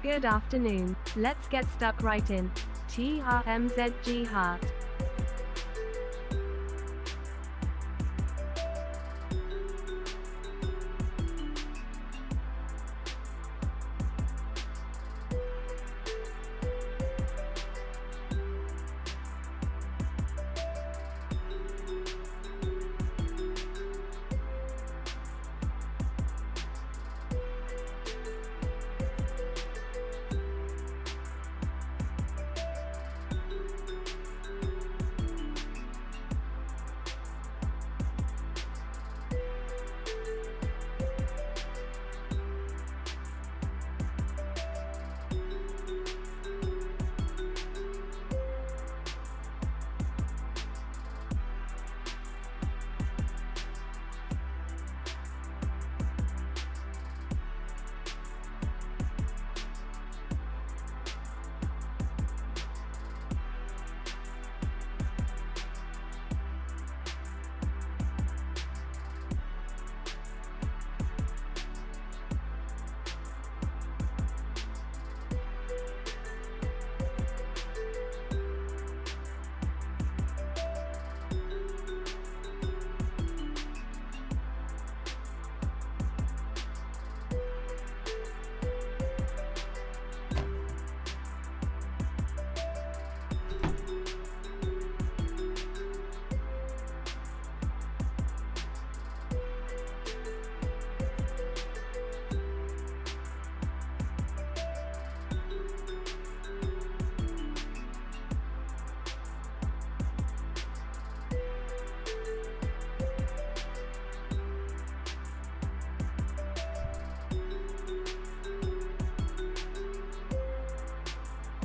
Good afternoon. Let's get stuck right in. TRMZ heart.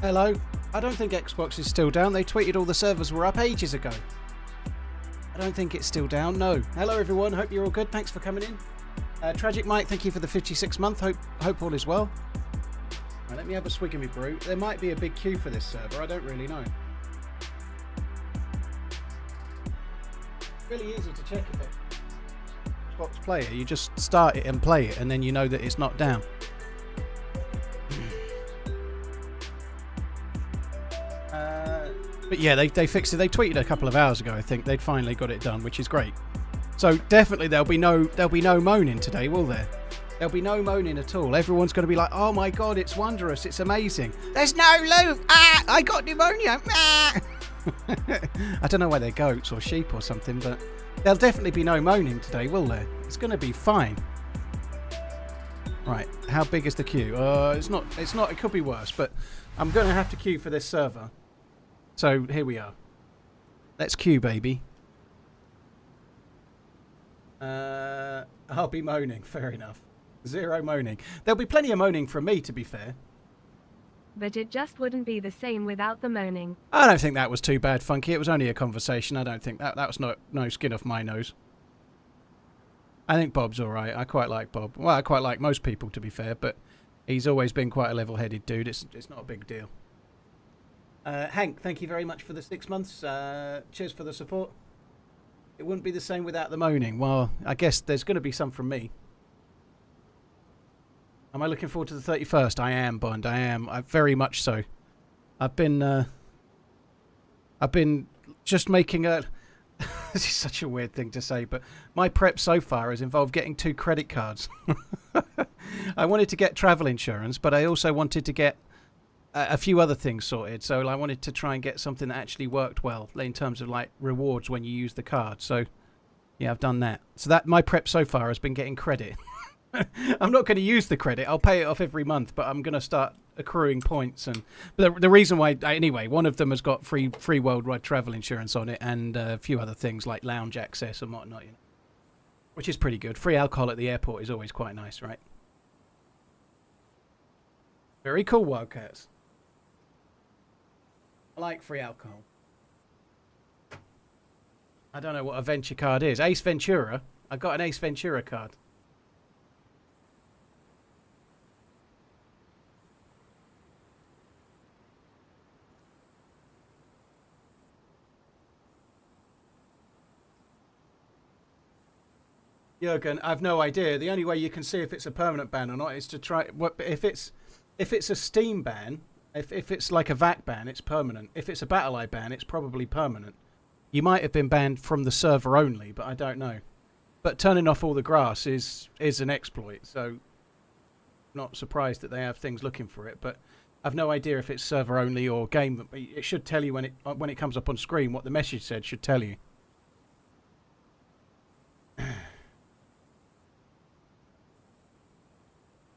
Hello. I don't think Xbox is still down. They tweeted all the servers were up ages ago. I don't think it's still down. No. Hello everyone. Hope you're all good. Thanks for coming in. Tragic Mike, thank you for the 56 month. Hope all is well. Right, let me have a swig of my brew. There might be a big queue for this server. I don't really know. It's really easy to check if it's Xbox player. You just start it and play it, and then you know that it's not down. But yeah, they fixed it. They tweeted a couple of hours ago. I think they'd finally got it done, which is great. So definitely there'll be no moaning today, will there? There'll be no moaning at all. Everyone's going to be like, "Oh my god, it's wondrous! It's amazing! There's no loot! Ah, I got pneumonia! Ah!" I don't know why they're goats or sheep or something, but there'll definitely be no moaning today, will there? It's going to be fine. Right, how big is the queue? It's not. It could be worse, but I'm going to have to queue for this server. So here we are. Let's queue, baby. I'll be moaning. Fair enough. Zero moaning. There'll be plenty of moaning from me, to be fair. But it just wouldn't be the same without the moaning. I don't think that was too bad, Funky. It was only a conversation. I don't think that was no skin off my nose. I think Bob's all right. I quite like Bob. Well, I quite like most people, to be fair, but he's always been quite a level-headed dude. It's not a big deal. Hank, thank you very much for the 6 months. Cheers for the support. It wouldn't be the same without the moaning. Well, I guess there's going to be some from me. Am I looking forward to the 31st? I am, Bond. I am. Very much so. I've been just making a... This is such a weird thing to say, but my prep so far has involved getting 2 credit cards. I wanted to get travel insurance, but I also wanted to get a few other things sorted. So I wanted to try and get something that actually worked well in terms of like rewards when you use the card. So yeah, I've done that. So that my prep so far has been getting credit. I'm not going to use the credit. I'll pay it off every month, but I'm going to start accruing points. And but the reason why, anyway, one of them has got free worldwide travel insurance on it, and a few other things like lounge access and whatnot, you know, which is pretty good. Free alcohol at the airport is always quite nice, right? Very cool, Wildcats. I like free alcohol. I don't know what a Venture card is. Ace Ventura. I got an Ace Ventura card. Jurgen, I've no idea. The only way you can see if it's a permanent ban or not is to try... If it's If it's a Steam ban, if it's like a VAC ban, it's permanent. If it's a BattlEye ban, it's probably permanent. You might have been banned from the server only, but I don't know. But turning off all the grass is an exploit, so not surprised that they have things looking for it. But I've no idea if it's server only or game. It should tell you when it comes up on screen. What the message said should tell you.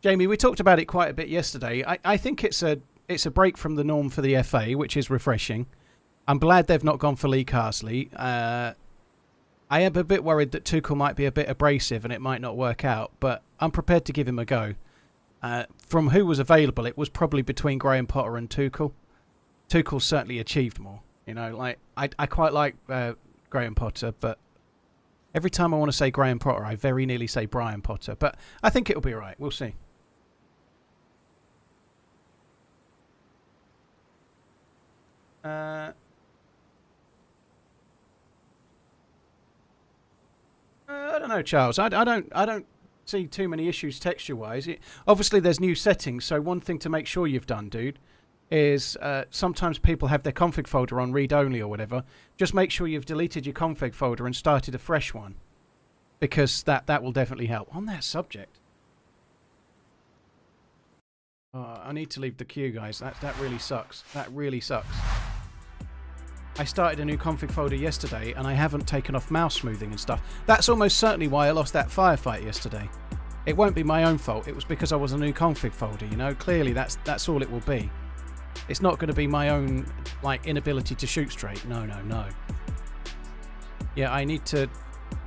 Jamie, we talked about it quite a bit yesterday. I think it's a break from the norm for the FA, which is refreshing. I'm glad they've not gone for Lee Carsley. I am a bit worried that Tuchel might be a bit abrasive and it might not work out, but I'm prepared to give him a go. From who was available, it was probably between Graham Potter and Tuchel. Tuchel certainly achieved more. You know, like I quite like Graham Potter, but every time I want to say Graham Potter, I very nearly say Brian Potter. But I think it'll be all right. We'll see. I don't know, Charles. I don't see too many issues texture-wise. Obviously, there's new settings. So one thing to make sure you've done, dude, is sometimes people have their config folder on read-only or whatever. Just make sure you've deleted your config folder and started a fresh one, because that will definitely help. On that subject, I need to leave the queue, guys. That really sucks. That really sucks. I started a new config folder yesterday and I haven't taken off mouse smoothing and stuff. That's almost certainly why I lost that firefight yesterday. It won't be my own fault. It was because I was a new config folder, you know. Clearly that's all it will be. It's not going to be my own like inability to shoot straight. No. Yeah, I need to...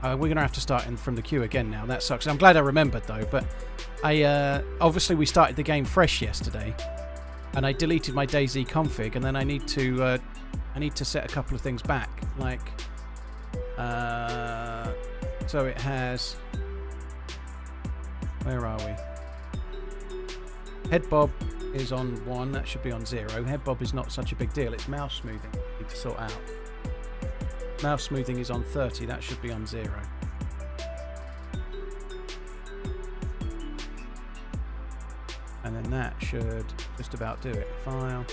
we're going to have to start in from the queue again now. That sucks. I'm glad I remembered though, but obviously we started the game fresh yesterday and I deleted my DayZ config, and then I need to set a couple of things back, like so it has, where are we? Head bob is on 1, that should be on 0. Head bob is not such a big deal. It's mouse smoothing we need to sort out. Mouse smoothing is on 30, that should be on 0. And then that should just about do it. File,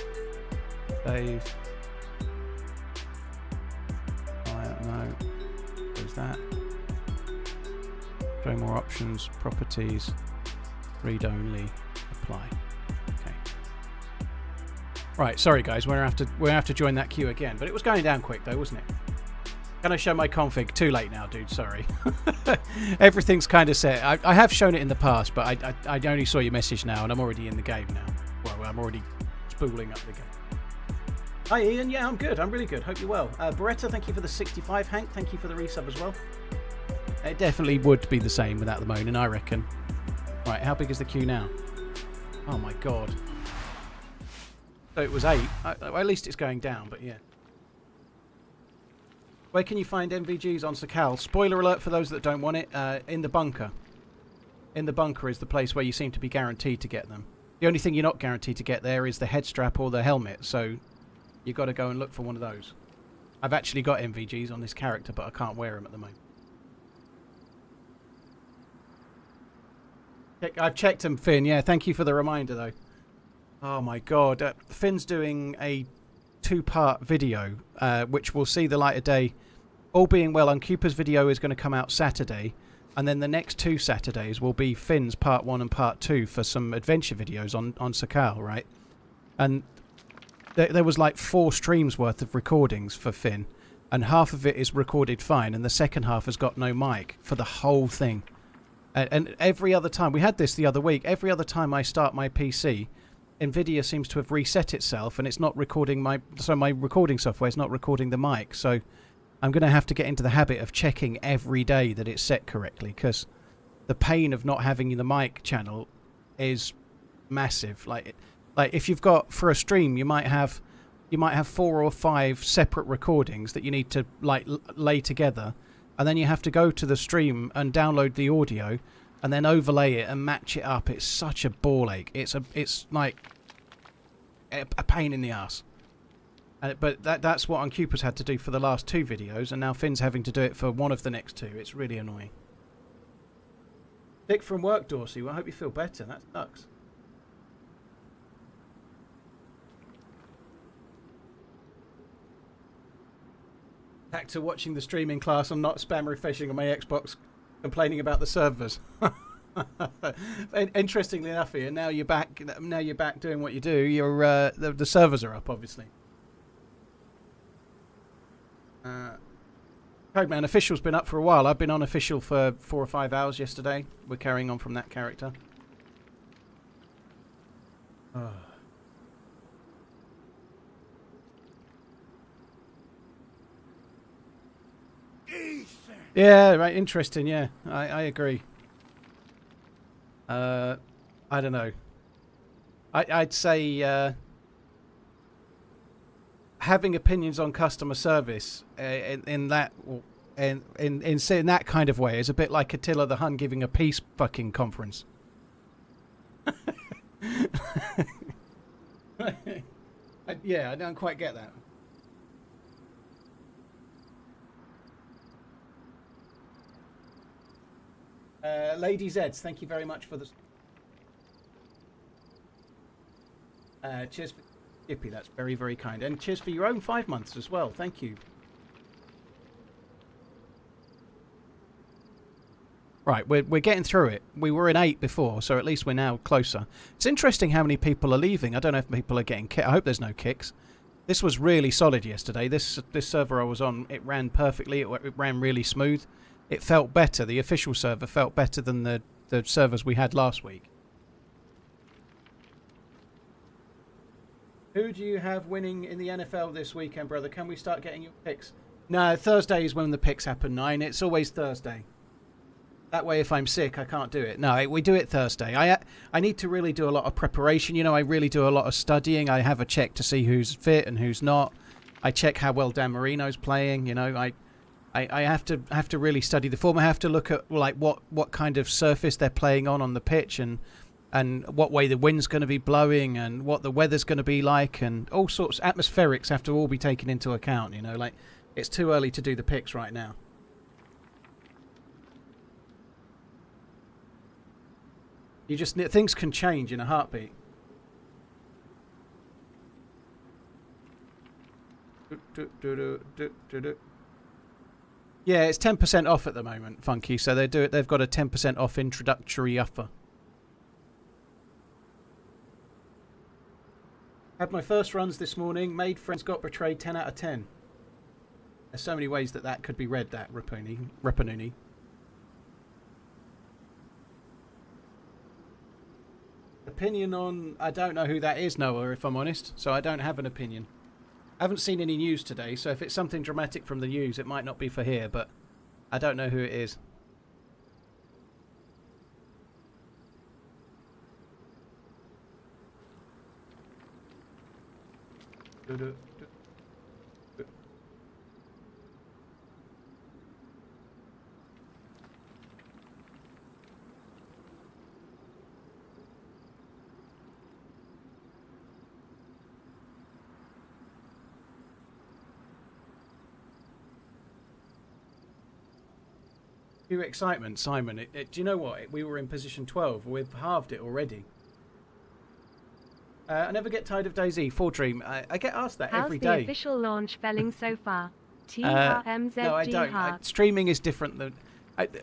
save. No, there's that. Show more options, properties, read only, apply. Okay. Right, sorry guys, we're gonna have to join that queue again. But it was going down quick though, wasn't it? Can I show my config? Too late now, dude. Sorry. Everything's kind of set. I have shown it in the past, but I only saw your message now, and I'm already in the game now. Well, I'm already spooling up the game. Hi Ian, yeah, I'm good. I'm really good. Hope you're well. Beretta, thank you for the 65. Hank, thank you for the resub as well. It definitely would be the same without the moaning, I reckon. Right, how big is the queue now? Oh my god. So it was 8. At least it's going down, but yeah. Where can you find MVGs on Sakal? Spoiler alert for those that don't want it. In the bunker. In the bunker is the place where you seem to be guaranteed to get them. The only thing you're not guaranteed to get there is the head strap or the helmet, so you've got to go and look for one of those. I've actually got MVGs on this character, but I can't wear them at the moment. I've checked them, Finn. Yeah, thank you for the reminder, though. Oh, my God. Finn's doing a 2-part video, which will see the light of day. All being well, Cooper's video is going to come out Saturday, and then the next 2 Saturdays will be Finn's part 1 and part 2 for some adventure videos on Sakal, right? And there was like 4 streams worth of recordings for Finn, and half of it is recorded fine, and the second half has got no mic for the whole thing. And every other time, we had this the other week, every other time I start my PC, NVIDIA seems to have reset itself, and it's not recording my recording software is not recording the mic. So I'm going to have to get into the habit of checking every day that it's set correctly, because the pain of not having the mic channel is massive. Like if you've got, for a stream, you might have 4 or 5 separate recordings that you need to like lay together, and then you have to go to the stream and download the audio and then overlay it and match it up. It's such a ball ache. It's like a pain in the ass. But that's what Cooper's had to do for the last 2 videos, and now Finn's having to do it for one of the next 2. It's really annoying. Dick from work, Dorsey. Well, I hope you feel better. That sucks. Back to watching the streaming class and not spam refreshing on my Xbox, complaining about the servers. Interestingly enough, Ian, now you're back. Now you're back doing what you do. You're the servers are up, obviously. Codeman official's been up for a while. I've been on official for 4 or 5 hours yesterday. We're carrying on from that character. Oh. Yeah, right. Interesting. Yeah, I agree. I don't know. I'd say having opinions on customer service in that kind of way is a bit like Attila the Hun giving a peace fucking conference. Yeah, I don't quite get that. Lady Zeds, thank you very much for the... cheers for Yippee, that's very, very kind. And cheers for your own 5 months as well. Thank you. Right, we're getting through it. We were in 8 before, so at least we're now closer. It's interesting how many people are leaving. I don't know if people are getting kicked. I hope there's no kicks. This was really solid yesterday. This server I was on, it ran perfectly. It ran really smooth. It felt better. The official server felt better than the servers we had last week. Who do you have winning in the NFL this weekend, brother? Can we start getting your picks? No, Thursday is when the picks happen, 9. It's always Thursday. That way, if I'm sick, I can't do it. No, we do it Thursday. I need to really do a lot of preparation. You know, I really do a lot of studying. I have a check to see who's fit and who's not. I check how well Dan Marino's playing. You know, I have to really study the form. I have to look at like what kind of surface they're playing on the pitch and what way the wind's going to be blowing and what the weather's going to be like and all sorts. Atmospherics have to all be taken into account. You know, like it's too early to do the picks right now. You just things can change in a heartbeat. Yeah, it's 10% off at the moment, Funky. So they've got a 10% off introductory offer. Had my first runs this morning. Made friends, got betrayed. 10 out of 10. There's so many ways that could be read. That Rapanuni. Opinion on... I don't know who that is, Noah, if I'm honest. So I don't have an opinion. I haven't seen any news today, so if it's something dramatic from the news, it might not be for here, but I don't know who it is. Excitement, Simon. Do you know what? We were in position 12. We've halved it already. I never get tired of DayZ. 4Dream. I get asked that every day. How's the official launch felling so far? TRMZ. No, I don't. Streaming is different than...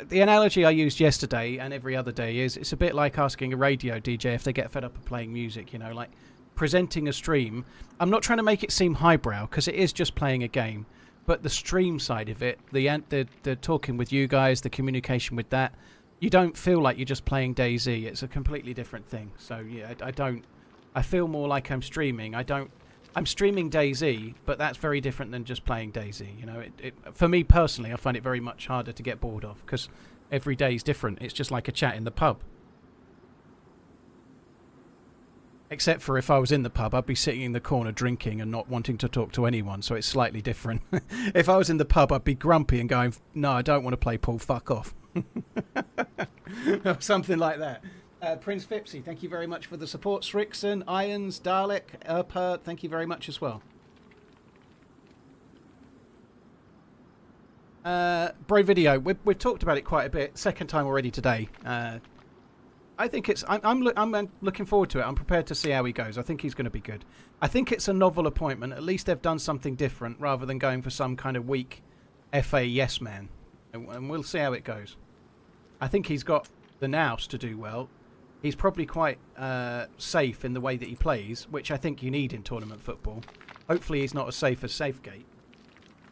the analogy I used yesterday and every other day is it's a bit like asking a radio DJ if they get fed up of playing music, you know, like presenting a stream. I'm not trying to make it seem highbrow because it is just playing a game. But the stream side of it, the talking with you guys, the communication with that, you don't feel like you're just playing DayZ. It's a completely different thing. So yeah, I feel more like I'm streaming. I'm streaming DayZ, but that's very different than just playing DayZ. You know, for me personally, I find it very much harder to get bored of because every day is different. It's just like a chat in the pub. Except for if I was in the pub, I'd be sitting in the corner drinking and not wanting to talk to anyone, so it's slightly different. If I was in the pub, I'd be grumpy and going, no, I don't want to play pool, fuck off. Something like that. Prince Fipsy, thank you very much for the support. Srixon, Irons, Dalek, Erpert, thank you very much as well. Bro Video, we've talked about it quite a bit. Second time already today. I think it's... I'm looking forward to it. I'm prepared to see how he goes. I think he's going to be good. I think it's a novel appointment. At least they've done something different rather than going for some kind of weak FA yes man, and we'll see how it goes. I think he's got the nous to do well. He's probably quite safe in the way that he plays, which I think you need in tournament football. Hopefully he's not as safe as Safegate,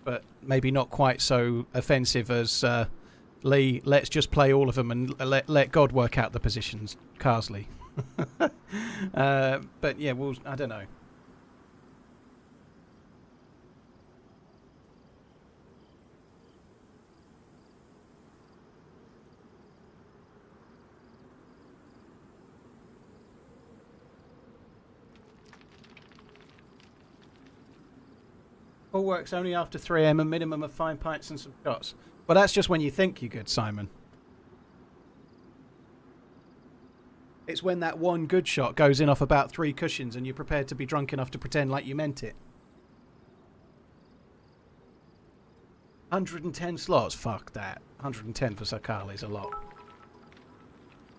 but maybe not quite so offensive as Lee. Let's just play all of them and let God work out the positions, Carsley. But yeah, I don't know. All works only after 3 AM, a minimum of 5 pints and some shots. Well, that's just when you think you're good, Simon. It's when that one good shot goes in off about 3 cushions and you're prepared to be drunk enough to pretend like you meant it. 110 slots? Fuck that. 110 for Sakali is a lot.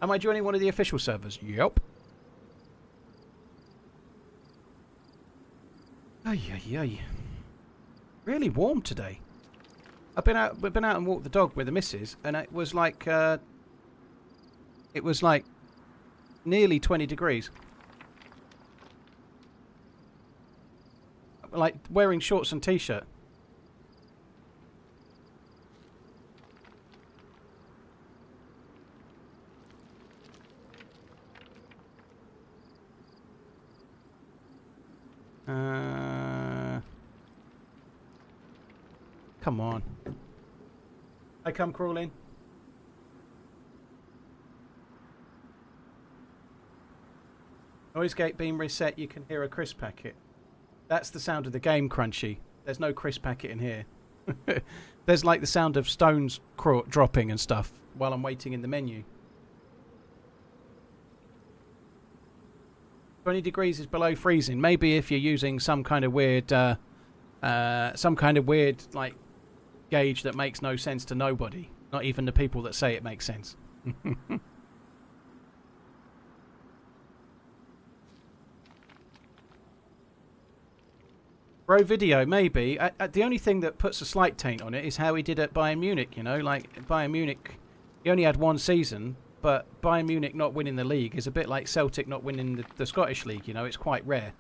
Am I joining one of the official servers? Yep. Ay, ay, ay. Really warm today. We've been out and walked the dog with the missus, and it was like nearly 20 degrees. Like wearing shorts and t-shirt. Come on. I come crawling. Noise gate being reset, you can hear a crisp packet. That's the sound of the game, Crunchy. There's no crisp packet in here. There's like the sound of stones dropping and stuff while I'm waiting in the menu. 20 degrees is below freezing. Maybe if you're using some kind of weird like gauge that makes no sense to nobody, not even the people that say it makes sense. Bro video, maybe. The only thing that puts a slight taint on it is how he did at Bayern Munich, you know? Like, Bayern Munich, he only had 1 season, but Bayern Munich not winning the league is a bit like Celtic not winning the Scottish League, you know? It's quite rare.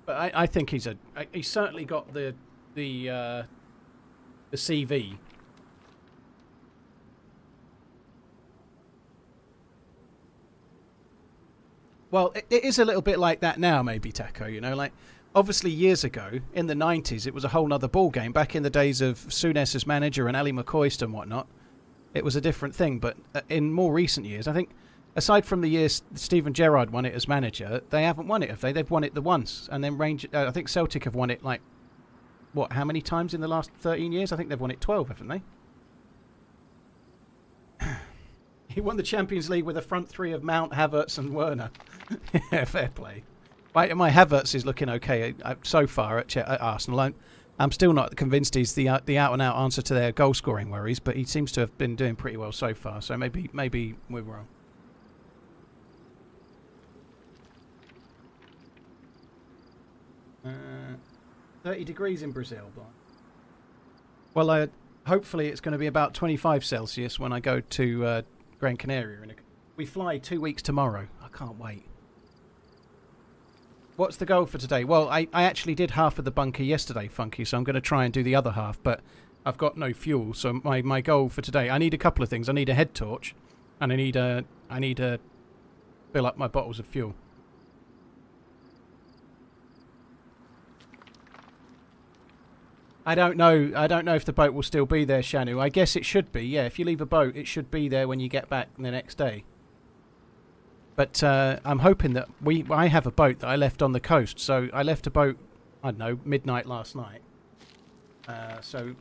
But I think he's certainly got the CV. Well, it is a little bit like that now, maybe, Taco, you know, like, obviously years ago, in the 90s, it was a whole nother ball game. Back in the days of Souness as manager and Ali McCoist and whatnot, it was a different thing. But in more recent years, I think, aside from the years Steven Gerrard won it as manager, they haven't won it, have they? They've won it the once. And then I think Celtic have won it, like, what, how many times in the last 13 years? I think they've won it 12, haven't they? He won the Champions League with a front three of Mount, Havertz and Werner. Yeah, fair play. My Havertz is looking okay so far at Arsenal. I'm still not convinced he's the out-and-out answer to their goal-scoring worries, but he seems to have been doing pretty well so far, so maybe we're wrong. 30 degrees in Brazil. Well, hopefully it's going to be about 25 Celsius when I go to Gran Canaria. We fly 2 weeks tomorrow. I can't wait. What's the goal for today? Well, I actually did half of the bunker yesterday, Funky, so I'm going to try and do the other half, but I've got no fuel, so my goal for today, I need a couple of things. I need a head torch, and I need to fill up my bottles of fuel. I don't know if the boat will still be there, Shanu. I guess it should be, yeah. If you leave a boat, it should be there when you get back the next day. But I'm hoping that I have a boat that I left on the coast. So I left a boat, I don't know, midnight last night. So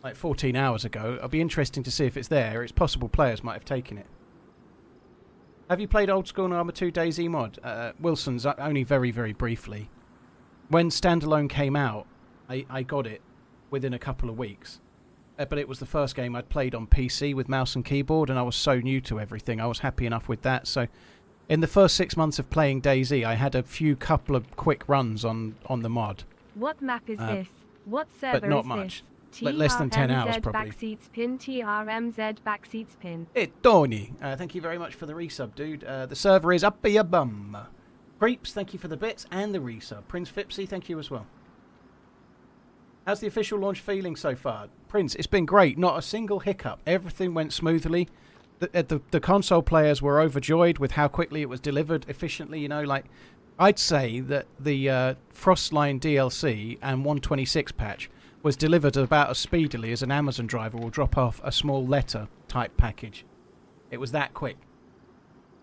like 14 hours ago. It'll be interesting to see if it's there. It's possible players might have taken it. Have you played Old School Arma 2 DayZ mod? Wilson's only very, very briefly. When Standalone came out, I got it within a couple of weeks. But it was the first game I'd played on PC with mouse and keyboard, and I was so new to everything. I was happy enough with that. So In the first 6 months of playing DayZ, I had a couple of quick runs on the mod. What map is this? What server but not is much. this? Like less than 10 hours, TRMZ probably. Backseats pin, TRMZ backseats pin. Tony, thank you very much for the resub, dude. The server is up your bum. Creeps, thank you for the bits and the resub. Prince Fipsy, thank you as well. How's the official launch feeling so far? Prince, it's been great. Not a single hiccup. Everything went smoothly. The console players were overjoyed with how quickly it was delivered efficiently. You know, like, I'd say that the FROSTLINE DLC and 126 patch was delivered about as speedily as an Amazon driver will drop off a small letter type package. It was that quick.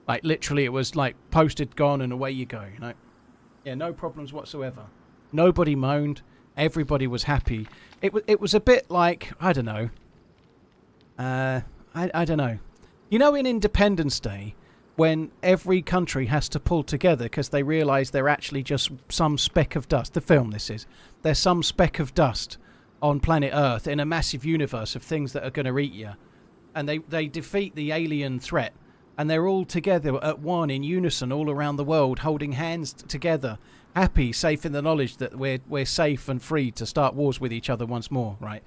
Like, literally, it was like posted, gone, and away you go, you know. Yeah, no problems whatsoever. Nobody moaned. Everybody was happy. It was a bit like, I don't know. I don't know. You know, in Independence Day, when every country has to pull together because they realise they're actually just some speck of dust. The film this is. They're some speck of dust on planet Earth in a massive universe of things that are going to eat you. And they defeat the alien threat. And they're all together at one in unison all around the world, holding hands together, happy, safe in the knowledge that we're safe and free to start wars with each other once more, right?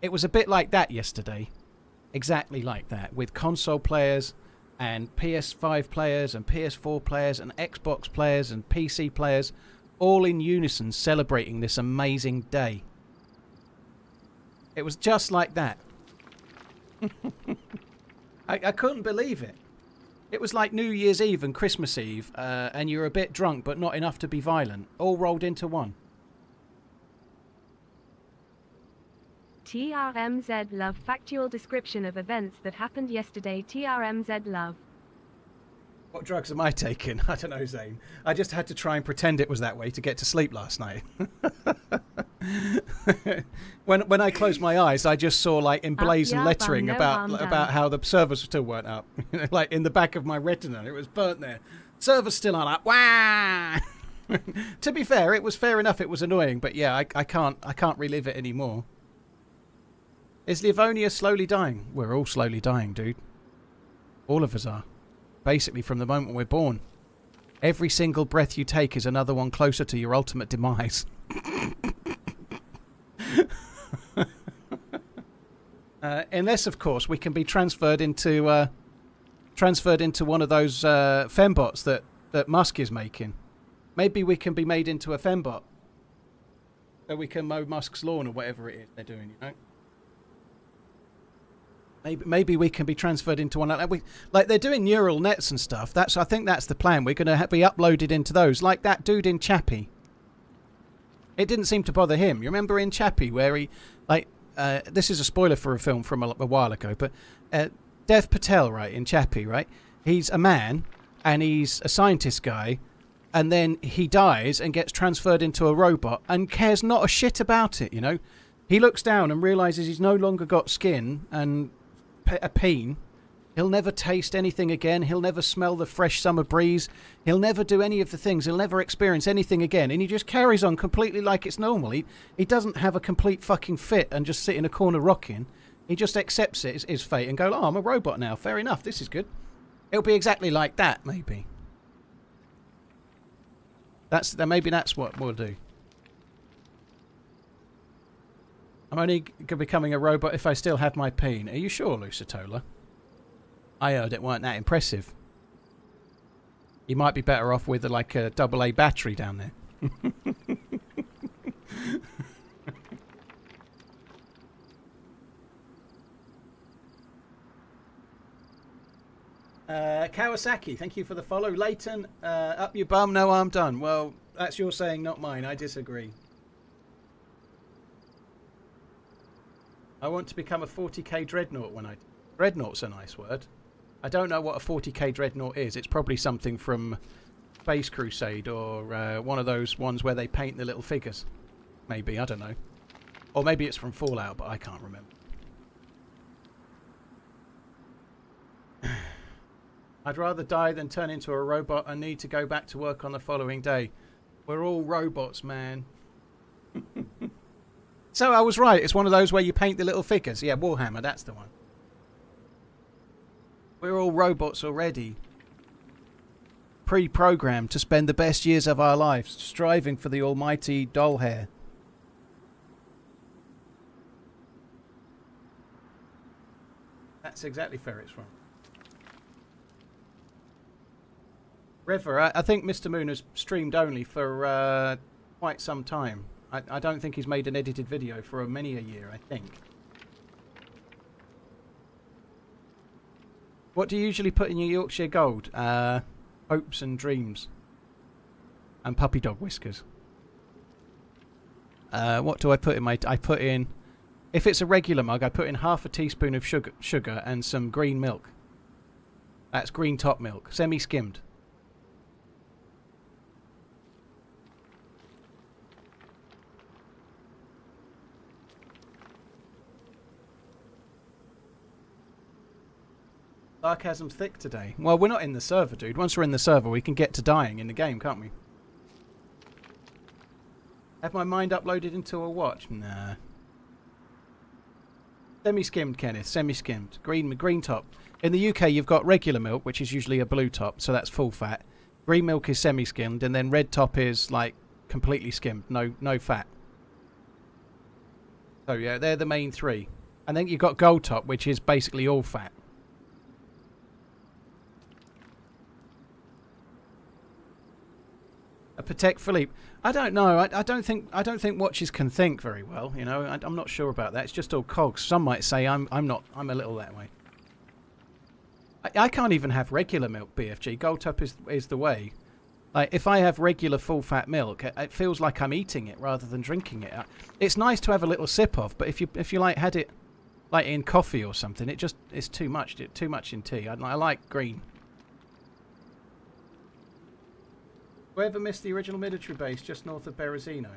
It was a bit like that yesterday. Exactly like that, with console players and PS5 players and PS4 players and Xbox players and PC players all in unison celebrating this amazing day. It was just like that. I couldn't believe it. It was like New Year's Eve and Christmas Eve, and you're a bit drunk but not enough to be violent, all rolled into one. TRMZ love. Factual description of events that happened yesterday. TRMZ love. What drugs am I taking? I don't know, Zane. I just had to try and pretend it was that way to get to sleep last night. when I closed my eyes, I just saw like emblazoned lettering about how the servers still weren't up. Like in the back of my retina, it was burnt there. Servers still aren't up. Wah! To be fair, it was fair enough. It was annoying, but yeah, I can't relive it anymore. Is Livonia slowly dying? We're all slowly dying, dude. All of us are. Basically, from the moment we're born. Every single breath you take is another one closer to your ultimate demise. Unless, of course, we can be transferred into one of those fembots that Musk is making. Maybe we can be made into a fembot. So we can mow Musk's lawn or whatever it is they're doing, you know? Maybe we can be transferred into one like that. Like they're doing neural nets and stuff. I think that's the plan. We're going to be uploaded into those, like that dude in Chappie. It didn't seem to bother him. You remember in Chappie where he, like, this is a spoiler for a film from a while ago, but Dev Patel, right, in Chappie, right? He's a man and he's a scientist guy, and then he dies and gets transferred into a robot and cares not a shit about it, you know? He looks down and realises he's no longer got skin and a peen. He'll never taste anything again. He'll never smell the fresh summer breeze. He'll never do any of the things. He'll never experience anything again. And he just carries on completely like it's normal. He doesn't have a complete fucking fit and just sit in a corner rocking. He just accepts it, his fate, and go, oh, I'm a robot now. Fair enough. This is good. It'll be exactly like that, maybe. Maybe that's what we'll do. I'm only becoming a robot if I still have my peen. Are you sure, Lucitola? I heard it weren't that impressive. You might be better off with like a AA battery down there. Kawasaki, thank you for the follow. Leighton, up your bum. No, I'm done. Well, that's your saying, not mine. I disagree. I want to become a 40k dreadnought when I... Dreadnought's a nice word. I don't know what a 40k dreadnought is. It's probably something from Space Crusade or one of those ones where they paint the little figures. Maybe, I don't know. Or maybe it's from Fallout, but I can't remember. I'd rather die than turn into a robot and need to go back to work on the following day. We're all robots, man. So I was right. It's one of those where you paint the little figures. Yeah, Warhammer, that's the one. We're all robots already. pre-programmed to spend the best years of our lives striving for the almighty doll hair. That's exactly where it's from. River, I think Mr. Moon has streamed only for quite some time. I don't think he's made an edited video for many a year, I think. What do you usually put in your Yorkshire Gold? Hopes and dreams. And puppy dog whiskers. What do I put in my... I put in... If it's a regular mug, I put in half a teaspoon of sugar and some green milk. That's green top milk. Semi-skimmed. Sarcasm thick today. Well, we're not in the server, dude. Once we're in the server, we can get to dying in the game, can't we? Have my mind uploaded into a watch? Nah. Semi-skimmed, Kenneth. Semi-skimmed. Green top. In the UK, you've got regular milk, which is usually a blue top, so that's full fat. Green milk is semi-skimmed, and then red top is, like, completely skimmed. No fat. So, yeah, they're the main three. And then you've got gold top, which is basically all fat. A Patek Philippe. I don't know. I don't think watches can think very well. You know, I'm not sure about that. It's just all cogs. Some might say I'm not. I'm a little that way. I can't even have regular milk. BFG Gold Top is the way. Like if I have regular full fat milk, it feels like I'm eating it rather than drinking it. It's nice to have a little sip of, but if you like had it like in coffee or something, it's too much. Too much in tea. I like green. Whoever missed the original military base just north of Berezino?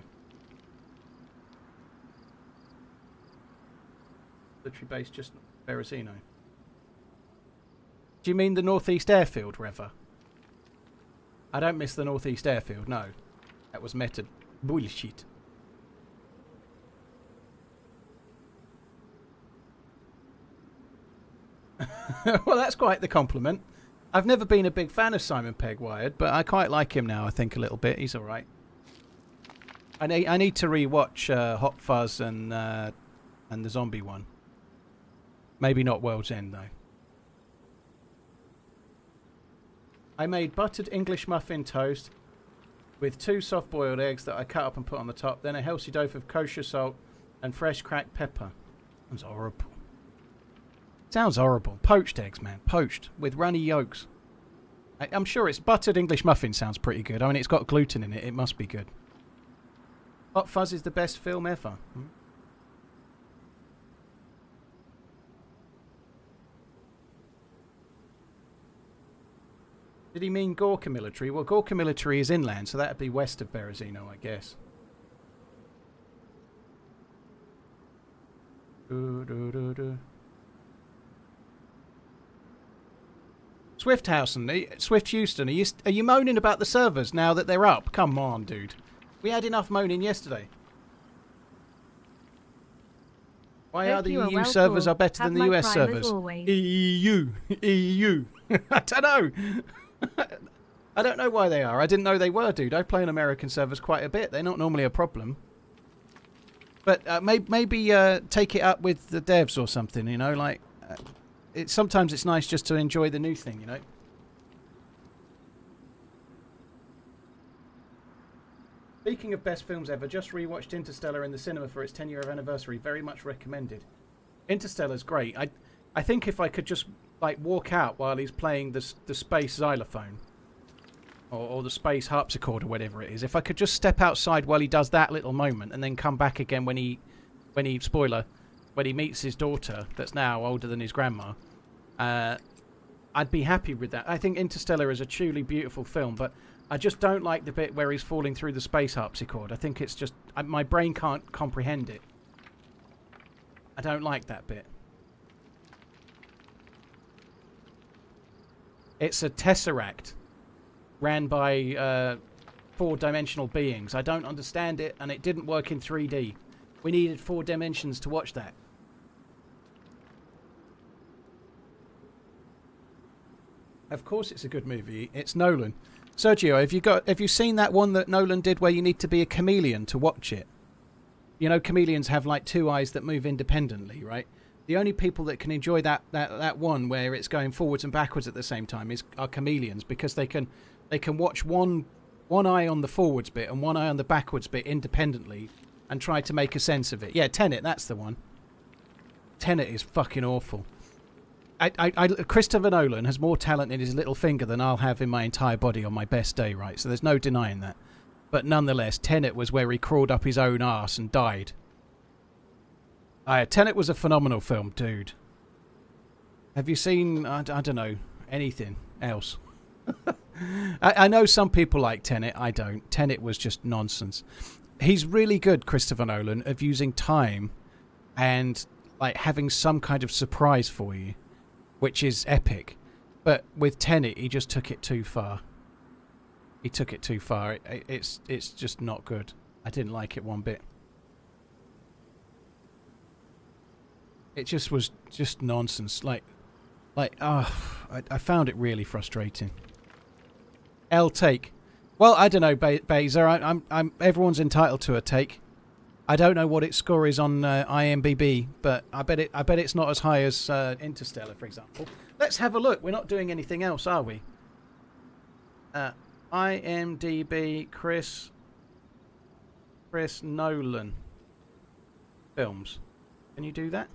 Military base just north of Berezino. Do you mean the northeast airfield, Reva? I don't miss the northeast airfield, no. That was meta bullshit. Well, that's quite the compliment. I've never been a big fan of Simon Pegg Wired, but I quite like him now, I think, a little bit. He's alright. I need to re-watch Hot Fuzz and the zombie one. Maybe not World's End, though. I made buttered English muffin toast with 2 soft-boiled eggs that I cut up and put on the top, then a healthy dose of kosher salt and fresh cracked pepper. Sounds horrible. Sounds horrible. Poached eggs, man. Poached with runny yolks. I'm sure it's buttered English muffin sounds pretty good. I mean, it's got gluten in it. It must be good. Hot Fuzz is the best film ever. Did he mean Gorka Military? Well, Gorka Military is inland, so that would be west of Berezino, I guess. Swift Houston, are you moaning about the servers now that they're up? Come on, dude. We had enough moaning yesterday. Why are the EU servers are better than the US servers? EU. I don't know. I don't know why they are. I didn't know they were, dude. I play on American servers quite a bit. They're not normally a problem. But maybe take it up with the devs or something, you know, like... sometimes it's nice just to enjoy the new thing, you know. Speaking of best films ever, just rewatched Interstellar in the cinema for its 10-year anniversary. Very much recommended. Interstellar's great. I think if I could just like walk out while he's playing the space xylophone or the space harpsichord or whatever it is, if I could just step outside while he does that little moment and then come back again when he spoiler, when he meets his daughter that's now older than his grandma, I'd be happy with that. I think Interstellar is a truly beautiful film, but I just don't like the bit where he's falling through the space harpsichord. I think it's just... my brain can't comprehend it. I don't like that bit. It's a tesseract ran by 4-dimensional beings. I don't understand it, and it didn't work in 3D. We needed 4 dimensions to watch that. Of course it's a good movie. It's Nolan. Sergio, have you seen that one that Nolan did where you need to be a chameleon to watch it? You know, chameleons have like two eyes that move independently, right? The only people that can enjoy that one where it's going forwards and backwards at the same time are chameleons, because they can watch one eye on the forwards bit and one eye on the backwards bit independently and try to make a sense of it. Yeah, Tenet, that's the one. Tenet is fucking awful. Christopher Nolan has more talent in his little finger than I'll have in my entire body on my best day, right? So there's no denying that. But nonetheless, Tenet was where he crawled up his own arse and died. Tenet was a phenomenal film, dude. Have you seen, I don't know, anything else? I know some people like Tenet, I don't. Tenet was just nonsense. He's really good, Christopher Nolan, of using time and like having some kind of surprise for you, which is epic. But with Tenet, he just took it too far. He took it too far. It's just not good. I didn't like it one bit. It just was just nonsense. I found it really frustrating. Take. Well, I don't know, Bazer. I'm everyone's entitled to a take. I don't know what its score is on IMDb, but I bet it's not as high as Interstellar, for example. Let's have a look. We're not doing anything else, are we? IMDb Chris Nolan films. Can you do that?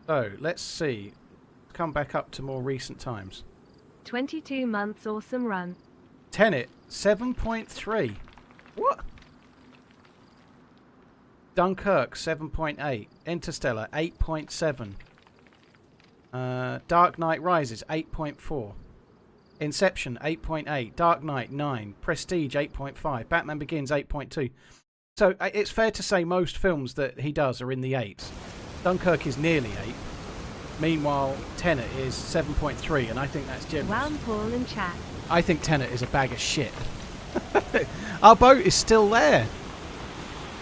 So let's see. Come back up to more recent times. 22 months awesome run. Tenet 7.3. What? Dunkirk 7.8. Interstellar 8.7. Dark Knight Rises 8.4. Inception 8.8. Dark Knight 9. Prestige 8.5. Batman Begins 8.2. So it's fair to say most films that he does are in the 8s. Dunkirk is nearly 8. Meanwhile, Tenet is 7.3, and I think that's generous. Wow, Paul in chat. I think Tenet is a bag of shit. Our boat is still there.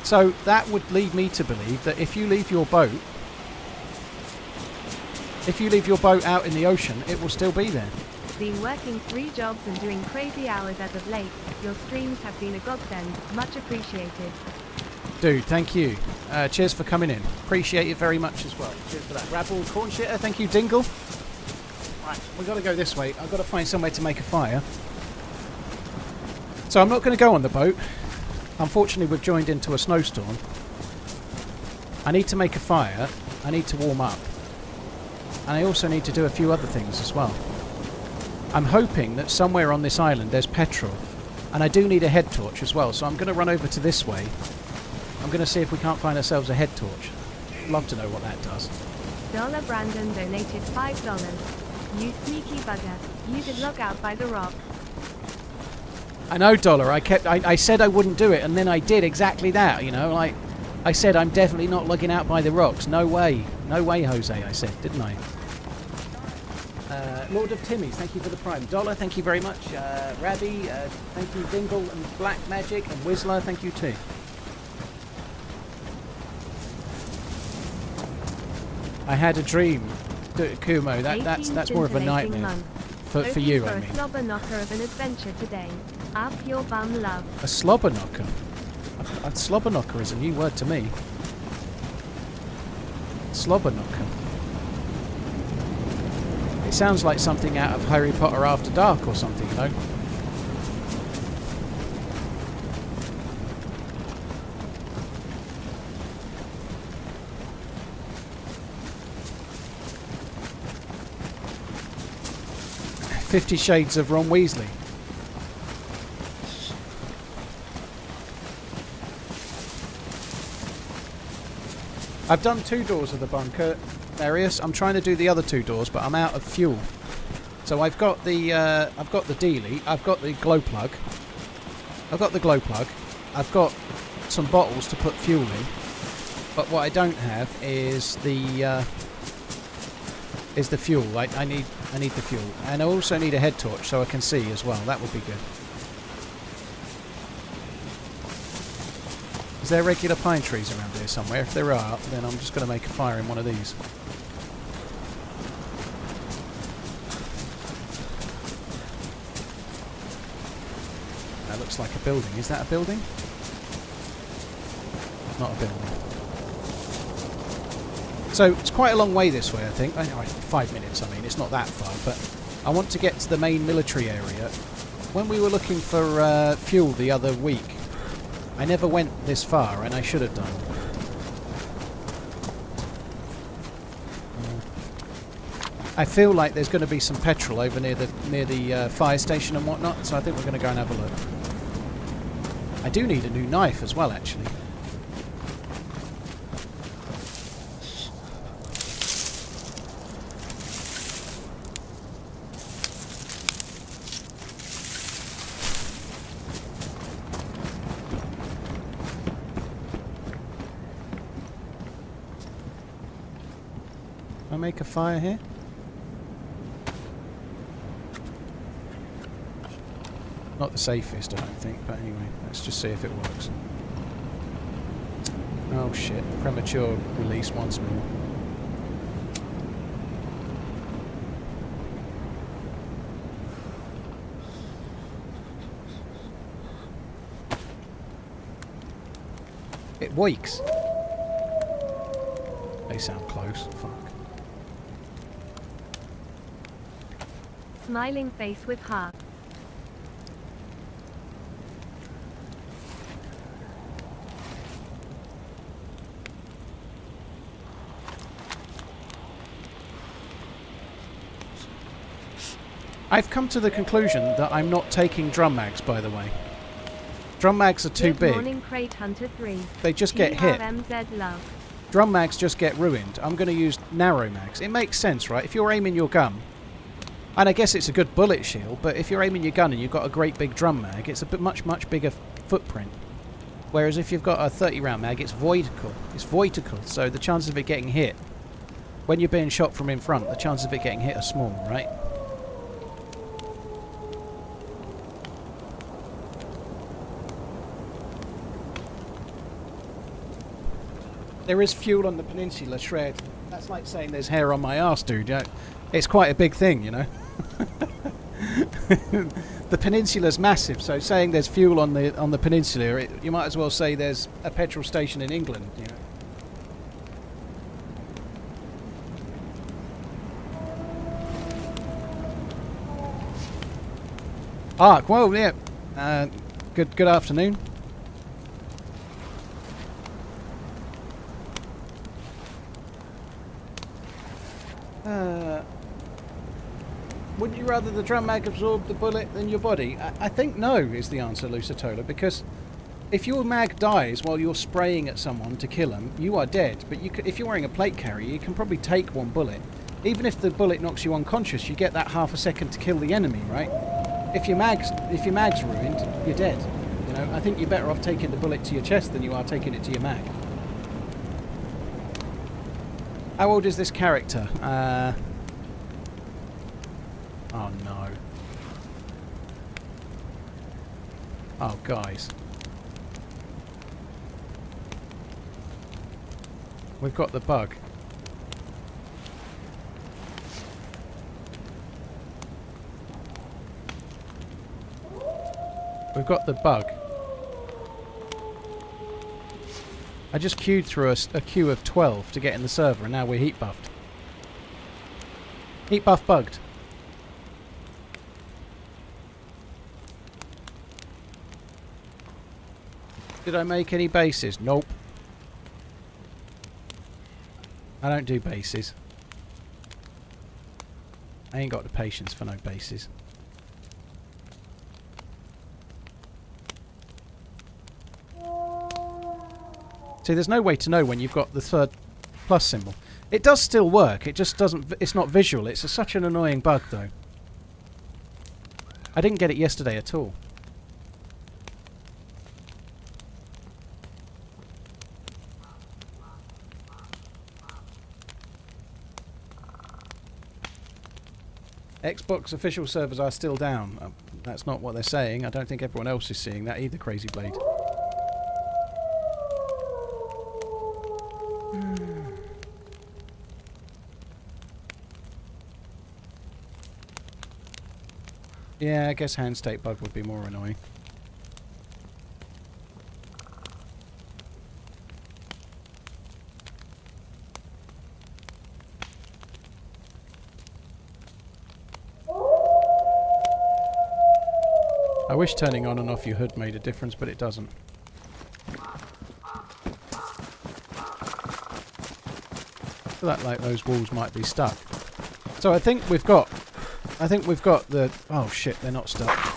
So that would lead me to believe that if you leave your boat out in the ocean, it will still be there. Been working 3 jobs and doing crazy hours as of late. Your streams have been a godsend. Much appreciated. Dude, thank you. Cheers for coming in. Appreciate it very much as well. Cheers for that. Rabble corn shitter, thank you, Dingle. Right, we've got to go this way. I've got to find somewhere to make a fire. So I'm not going to go on the boat. Unfortunately, we've joined into a snowstorm. I need to make a fire. I need to warm up. And I also need to do a few other things as well. I'm hoping that somewhere on this island there's petrol. And I do need a head torch as well, so I'm going to run over to this way. I'm going to see if we can't find ourselves a head torch. Love to know what that does. Dollar Brandon donated $5. You sneaky bugger. You did log out by the rock. I know, Dollar. I said I wouldn't do it, and then I did exactly that, you know. Like, I said I'm definitely not logging out by the rocks. No way. No way, Jose, I said, didn't I? Lord of Timmy's, thank you for the prime. Dollar, thank you very much. Rabby, thank you. Dingle and Black Magic and Whistler, thank you too. I had a dream, Kumo. That's more of a nightmare for you, I mean. A slobber knocker of an adventure today. Up your bum, love. A slobber knocker. A slobber knocker is a new word to me. Slobber knocker. It sounds like something out of Harry Potter After Dark or something, you know. $50 Shades of Ron Weasley. I've done 2 doors of the bunker, Marius. I'm trying to do the other 2 doors, but I'm out of fuel. So I've got the dealie. I've got the glow plug. I've got some bottles to put fuel in. But what I don't have is the fuel. I need the fuel, and I also need a head torch so I can see as well. That would be good. Is there regular pine trees around here somewhere? If there are, then I'm just going to make a fire in one of these. That looks like a building. Is that a building? Not a building. So it's quite a long way this way, I think. 5 minutes, I mean. It's not that far, but I want to get to the main military area. When we were looking for fuel the other week, I never went this far, and I should have done. I feel like there's going to be some petrol over near the fire station and whatnot, so I think we're going to go and have a look. I do need a new knife as well, actually. Can I make a fire here? Not the safest, I don't think, but anyway, let's just see if it works. Oh shit, premature release once more. It wakes. They sound close, fuck. Smiling face with heart. I've come to the conclusion that I'm not taking drum mags, by the way. Drum mags are too Good big. morning, Crate Hunter 3. They just get hit. TRMZ love. Drum mags just get ruined. I'm going to use narrow mags. It makes sense, right? If you're aiming your gun, and I guess it's a good bullet shield, but if you're aiming your gun and you've got a great big drum mag, it's a bit much bigger footprint. Whereas if you've got a 30 round mag, it's voidical. It's voidical, so the chances of it getting hit, when you're being shot from in front, the chances of it getting hit are small, right? There is fuel on the peninsula, Shred. That's like saying there's hair on my arse, dude. It's quite a big thing, you know. The peninsula's massive, so saying there's fuel on the peninsula, you might as well say there's a petrol station in England, you know. Ark, well, yeah. Good afternoon. Wouldn't you rather the drum mag absorb the bullet than your body? I think no is the answer, Lucatola, because if your mag dies while you're spraying at someone to kill them, you are dead. But if you're wearing a plate carrier, you can probably take one bullet. Even if the bullet knocks you unconscious, you get that half a second to kill the enemy, right? If your mag's ruined, you're dead. You know, I think you're better off taking the bullet to your chest than you are taking it to your mag. How old is this character? Oh no. Oh, guys. We've got the bug. We've got the bug. I just queued through a queue of 12 to get in the server, and now we're heat buffed. Heat buff bugged. Did I make any bases? Nope. I don't do bases. I ain't got the patience for no bases. See, there's no way to know when you've got the third plus symbol. It does still work, it just doesn't, it's not visual. It's such an annoying bug though. I didn't get it yesterday at all. Xbox official servers are still down. That's not what they're saying. I don't think everyone else is seeing that either, Crazy Blade. Yeah, I guess hand state bug would be more annoying. I wish turning on and off your hood made a difference, but it doesn't. I feel like those walls might be stuck. So I think we've got the... Oh shit, they're not stuck.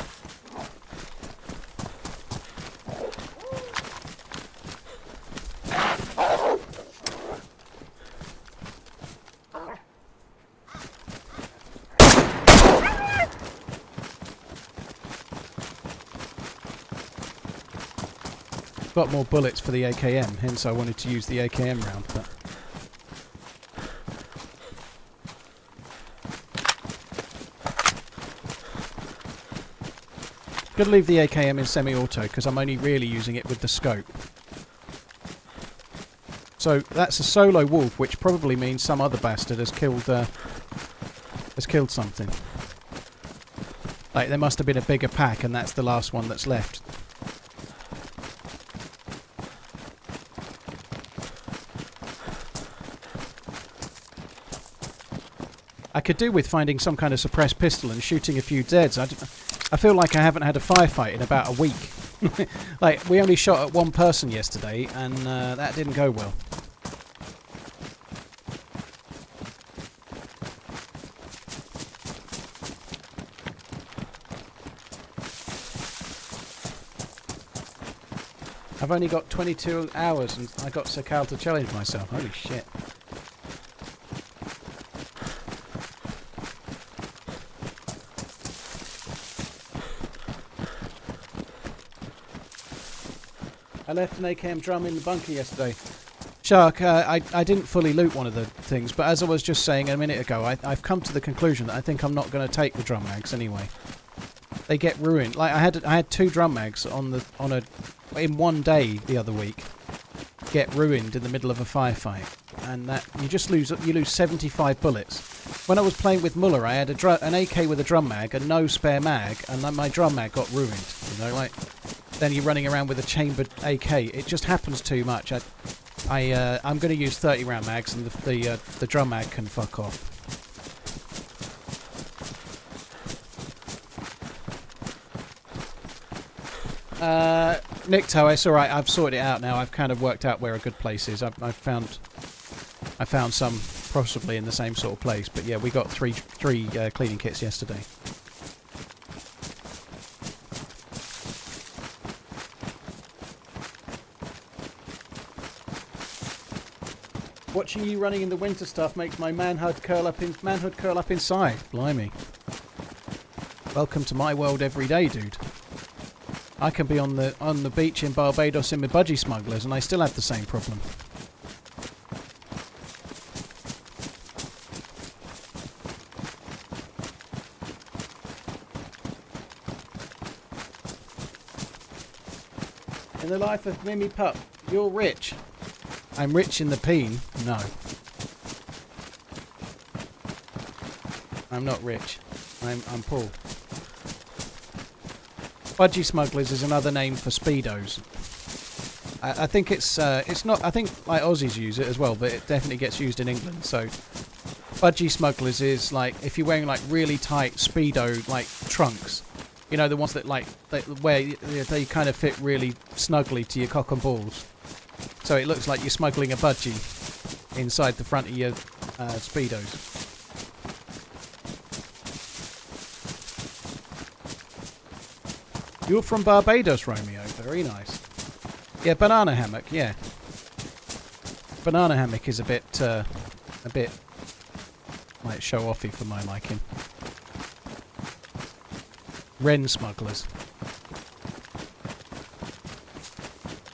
Got more bullets for the AKM, hence I wanted to use the AKM round. But gotta leave the AKM in semi-auto because I'm only really using it with the scope. So that's a solo wolf, which probably means some other bastard has killed something. Like there must have been a bigger pack, and that's the last one that's left. I could do with finding some kind of suppressed pistol and shooting a few deads. I feel like I haven't had a firefight in about a week. Like, we only shot at one person yesterday, and that didn't go well. I've only got 22 hours, and I got Sakal to challenge myself. Holy shit. I left an AKM drum in the bunker yesterday. Shark, I didn't fully loot one of the things, but as I was just saying a minute ago, I've come to the conclusion that I think I'm not going to take the drum mags anyway. They get ruined. Like I had 2 drum mags in one day the other week get ruined in the middle of a firefight, and that you lose 75 bullets. When I was playing with Muller, I had an AK with a drum mag and no spare mag, and then my drum mag got ruined. You know, like. Then you're running around with a chambered AK. It just happens too much. I'm going to use 30 round mags, and the drum mag can fuck off. Nikto, it's all right. I've sorted it out now. I've kind of worked out where a good place is. I found some possibly in the same sort of place. But yeah, we got three cleaning kits yesterday. Watching you running in the winter stuff makes my manhood curl up inside. Blimey. Welcome to my world every day, dude. I can be on the beach in Barbados in my budgie smugglers, and I still have the same problem. In the life of Mimi Pup, you're rich. I'm rich in the peen. No. I'm not rich. I'm poor. Budgie smugglers is another name for speedos. I think it's not. I think like Aussies use it as well, but it definitely gets used in England. So budgie smugglers is like if you're wearing like really tight speedo like trunks. You know, the ones that like they kind of fit really snugly to your cock and balls. So it looks like you're smuggling a budgie inside the front of your speedos. You're from Barbados, Romeo. Very nice. Yeah, banana hammock. Yeah, banana hammock is a bit like show-offy for my liking. Wren smugglers.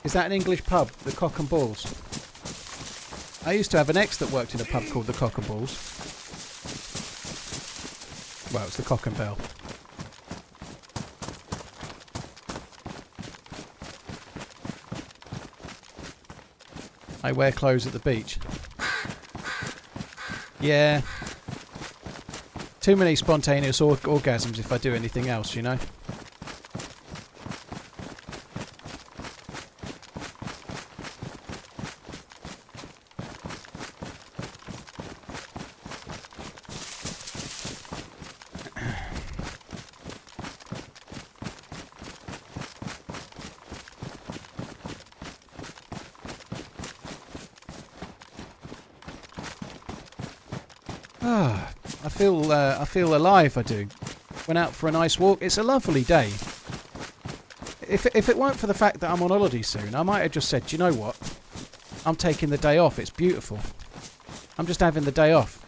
Is that an English pub, the Cock and Balls? I used to have an ex that worked in a pub called the Cock and Balls. Well, it's the Cock and Bell. I wear clothes at the beach. Yeah. Too many spontaneous orgasms if I do anything else, you know? I feel alive, I do. Went out for a nice walk. It's a lovely day. If it weren't for the fact that I'm on holiday soon, I might have just said, do you know what? I'm taking the day off. It's beautiful. I'm just having the day off.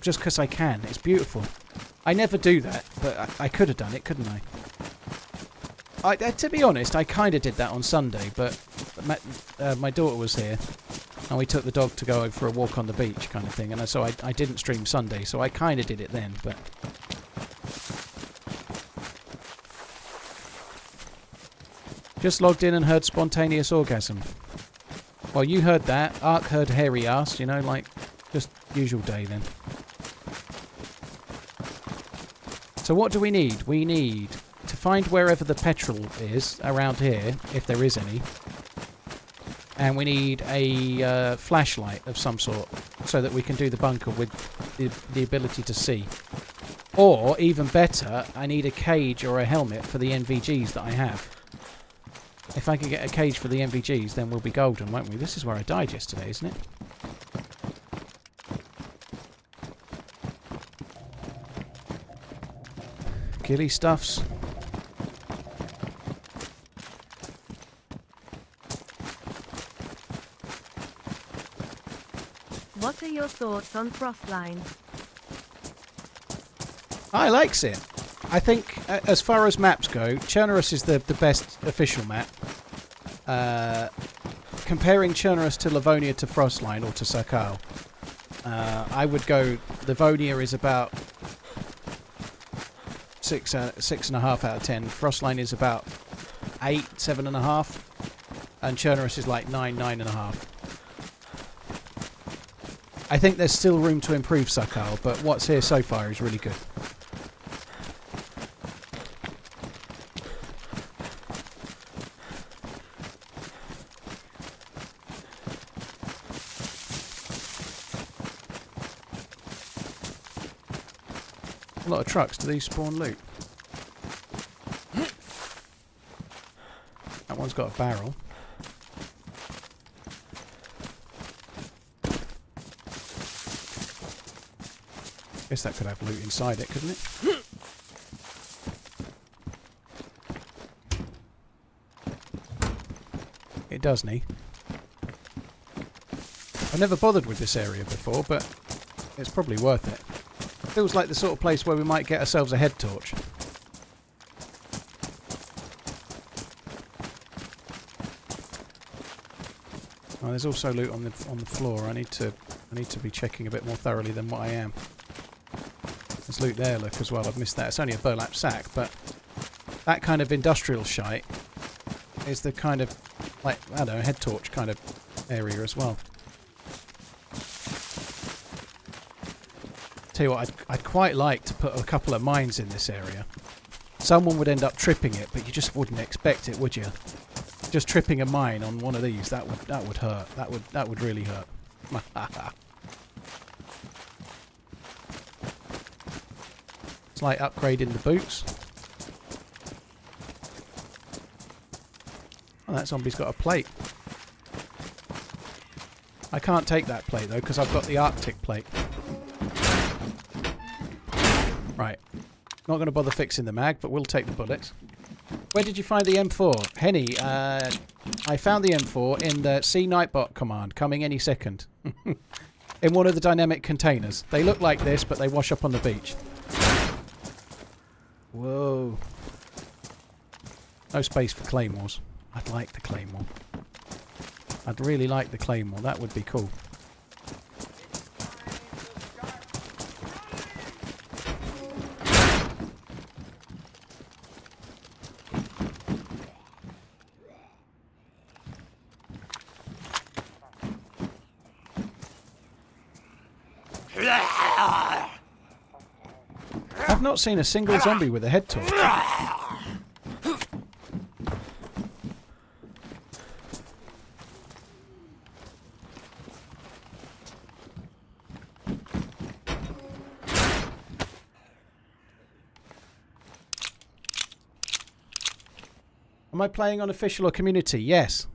Just because I can. It's beautiful. I never do that, but I could have done it, couldn't I? To be honest, I kind of did that on Sunday, but my daughter was here. And we took the dog to go for a walk on the beach kind of thing. And so I didn't stream Sunday, so I kind of did it then. But just logged in and heard spontaneous orgasm. Well, you heard that. Ark heard hairy ass, you know, like just usual day then. So what do we need? We need to find wherever the petrol is around here, if there is any. And we need a flashlight of some sort so that we can do the bunker with the ability to see. Or, even better, I need a cage or a helmet for the NVGs that I have. If I can get a cage for the NVGs, then we'll be golden, won't we? This is where I died yesterday, isn't it? Ghillie stuffs. What are your thoughts on FROSTLINE? I likes it. I think, as far as maps go, Chernarus is the best official map. Comparing Chernarus to Livonia to FROSTLINE or to Sakal, I would go Livonia is about 6.5 out of 10. FROSTLINE is about 8, 7.5, and Chernarus is like 9, 9.5. I think there's still room to improve Sakal, but what's here so far is really good. A lot of trucks. Do these spawn loot? That one's got a barrel. Guess that could have loot inside it, couldn't it? It does, nee. I've never bothered with this area before, but it's probably worth it. Feels like the sort of place where we might get ourselves a head torch. Oh, there's also loot on the floor. I need to be checking a bit more thoroughly than what I am. There's loot there, look, as well. I've missed that. It's only a burlap sack, but that kind of industrial shite is the kind of, like, I don't know, head torch kind of area as well. Tell you what, I'd quite like to put a couple of mines in this area. Someone would end up tripping it, but you just wouldn't expect it, would you? Just tripping a mine on one of these, that would hurt. That would really hurt. It's like upgrading the boots. Oh, that zombie's got a plate. I can't take that plate though, because I've got the Arctic plate. Right. Not going to bother fixing the mag, but we'll take the bullets. Where did you find the M4? Henny, I found the M4 in the Sea Nightbot command, coming any second. In one of the dynamic containers. They look like this, but they wash up on the beach. Whoa. No space for claymores. I'd like the claymore. I'd really like the claymore. That would be cool. I've not seen a single zombie with a head torch. Am I playing on official or community? Yes.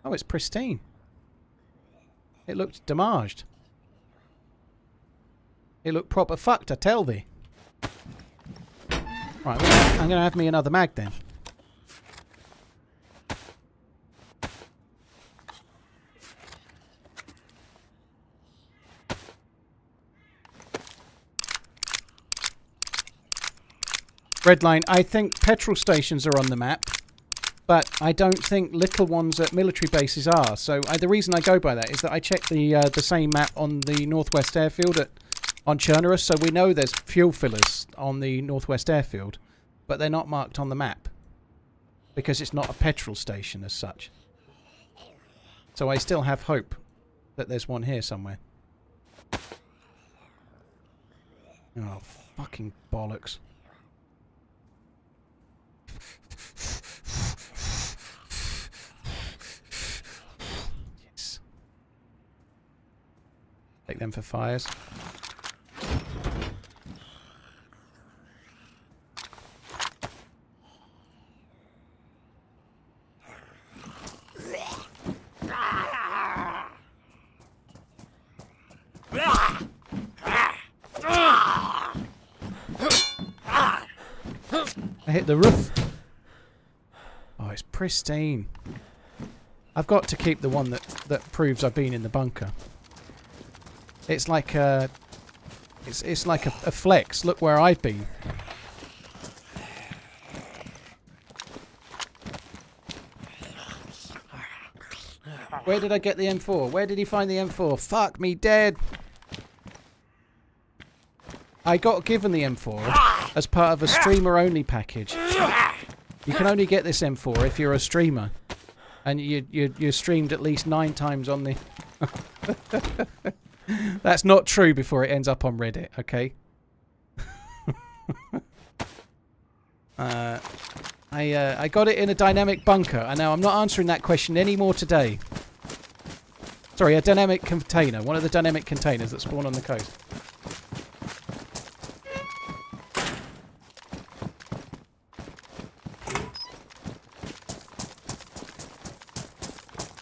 Oh, it's pristine. It looked damaged. It looked proper fucked, I tell thee. Right, I'm going to have me another mag then. Redline, I think petrol stations are on the map, but I don't think little ones at military bases are. So the reason I go by that is that I checked the same map on the Northwest Airfield on Chernerus, so we know there's fuel fillers on the Northwest Airfield, but they're not marked on the map because it's not a petrol station as such. So I still have hope that there's one here somewhere. Oh, fucking bollocks. Yes. Take them for fires. I hit the roof. Oh, it's pristine. I've got to keep the one that proves I've been in the bunker. It's like a it's like a flex. Look where I've been. Where did I get the M4? Where did he find the M4? Fuck me dead. I got given the M4 as part of a streamer-only package. You can only get this M4 if you're a streamer, and you streamed at least 9 times on the. That's not true. Before it ends up on Reddit, okay? I got it in a dynamic bunker, and now I'm not answering that question anymore today. Sorry, a dynamic container, one of the dynamic containers that spawn on the coast.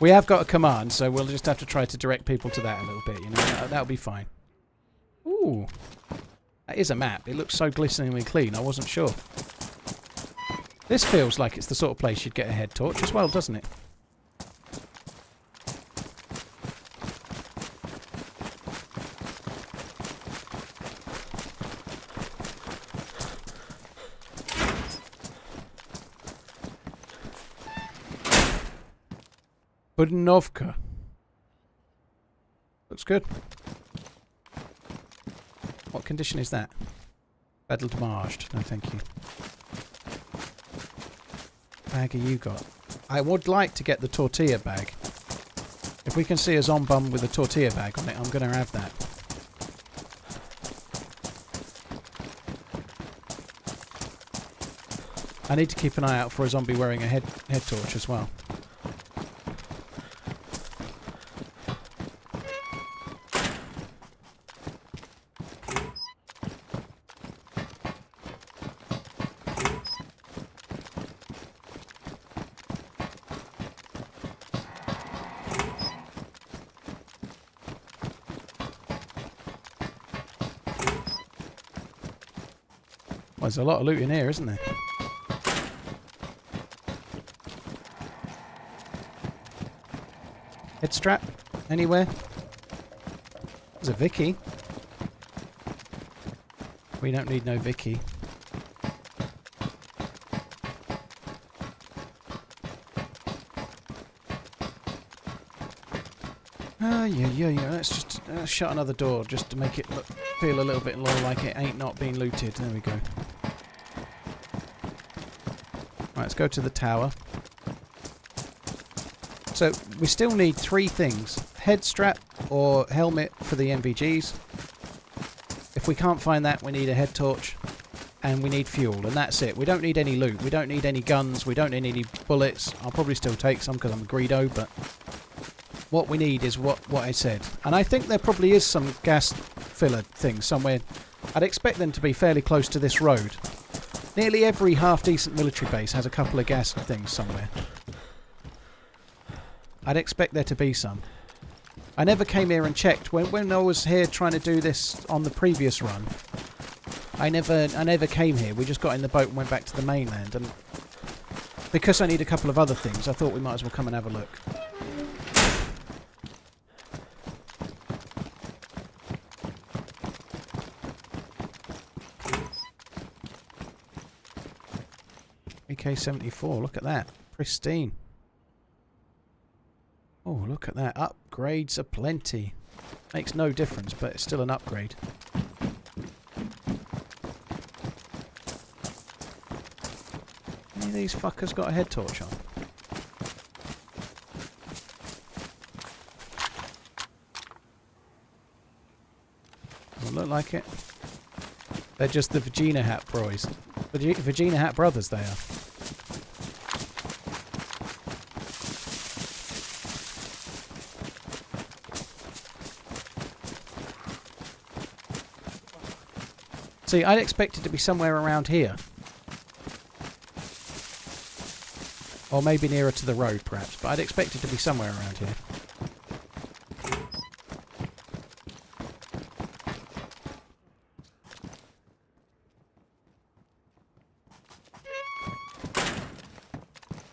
We have got a command, so we'll just have to try to direct people to that a little bit, you know. That'll be fine. Ooh. That is a map. It looks so glisteningly clean, I wasn't sure. This feels like it's the sort of place you'd get a head torch as well, doesn't it? Budanovka. Looks good. What condition is that? Badly damaged. No, thank you. Bag have you got? I would like to get the tortilla bag. If we can see a zombum with a tortilla bag on it, I'm going to have that. I need to keep an eye out for a zombie wearing a head torch as well. Well, there's a lot of loot in here, isn't there? Head strap? Anywhere? There's a Vicky. We don't need no Vicky. Yeah. Let's just shut another door just to make it feel a little bit more like it ain't not being looted. There we go. Right, let's go to the tower. So we still need 3 things: head strap or helmet for the NVGs. If we can't find that, we need a head torch and we need fuel, and that's it. We don't need any loot. We don't need any guns. We don't need any bullets. I'll probably still take some because I'm a greedo, but what we need is what I said. And I think there probably is some gas filler thing somewhere. I'd expect them to be fairly close to this road. Nearly every half-decent military base has a couple of gas things somewhere. I'd expect there to be some. I never came here and checked. When I was here trying to do this on the previous run, I never came here. We just got in the boat and went back to the mainland. And because I need a couple of other things, I thought we might as well come and have a look. AK-74, look at that. Pristine. Oh, look at that. Upgrades aplenty. Makes no difference, but it's still an upgrade. Any of these fuckers got a head torch on? Doesn't look like it. They're just the Vagina Hat boys. Vagina Hat brothers, they are. See, I'd expect it to be somewhere around here. Or maybe nearer to the road, perhaps. But I'd expect it to be somewhere around here.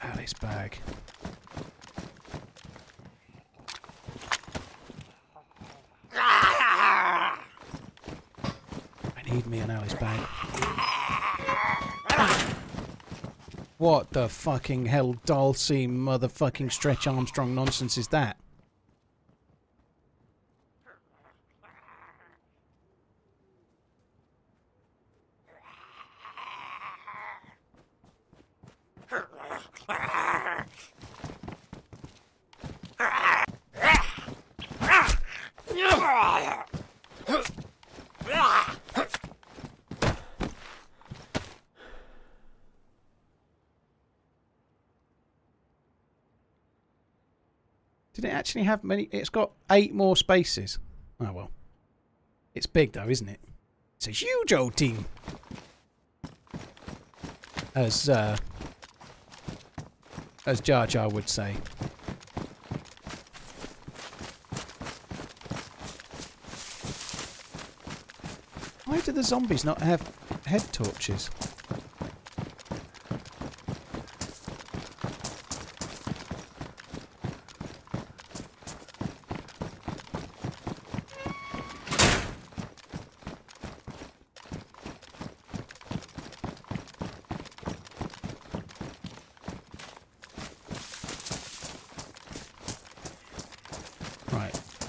Alice bag. Need me an Alice bag. What the fucking hell Dulcie motherfucking Stretch Armstrong nonsense is that? Did it actually have many? It's got 8 more spaces. Oh well. It's big though, isn't it? It's a huge old team. As Jar Jar would say. Why do the zombies not have head torches?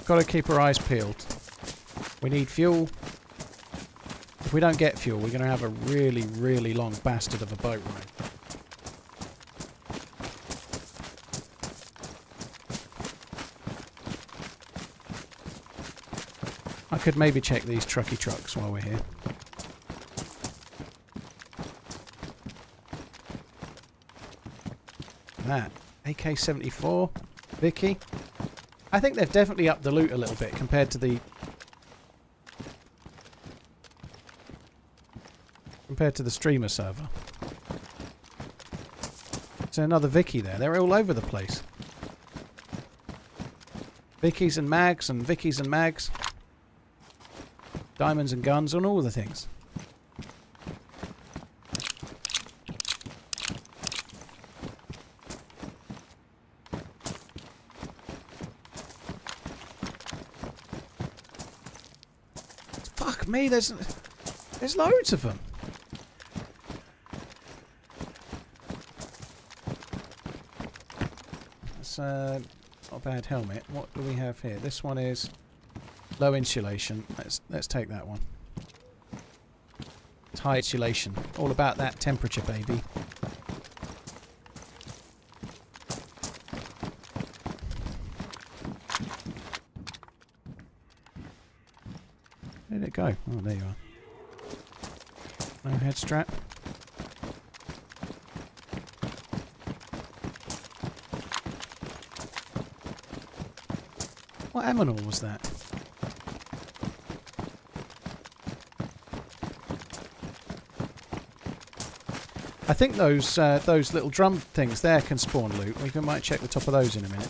Got to keep our eyes peeled. We need fuel. If we don't get fuel, we're going to have a really, really long bastard of a boat ride. I could maybe check these trucky trucks while we're here. That AK-74, Vicky. I think they've definitely upped the loot a little bit compared to the streamer server. There's another Vicky there. They're all over the place. Vickies and mags and Vickies and mags. Diamonds and guns and all the things. Fuck me, there's loads of them. That's not a bad helmet. What do we have here? This one is low insulation. Let's take that one. It's high insulation. All about that temperature, baby. Where did it go? Oh, there you are. No head strap. What aminal was that? I think those little drum things there can spawn loot. We might check the top of those in a minute.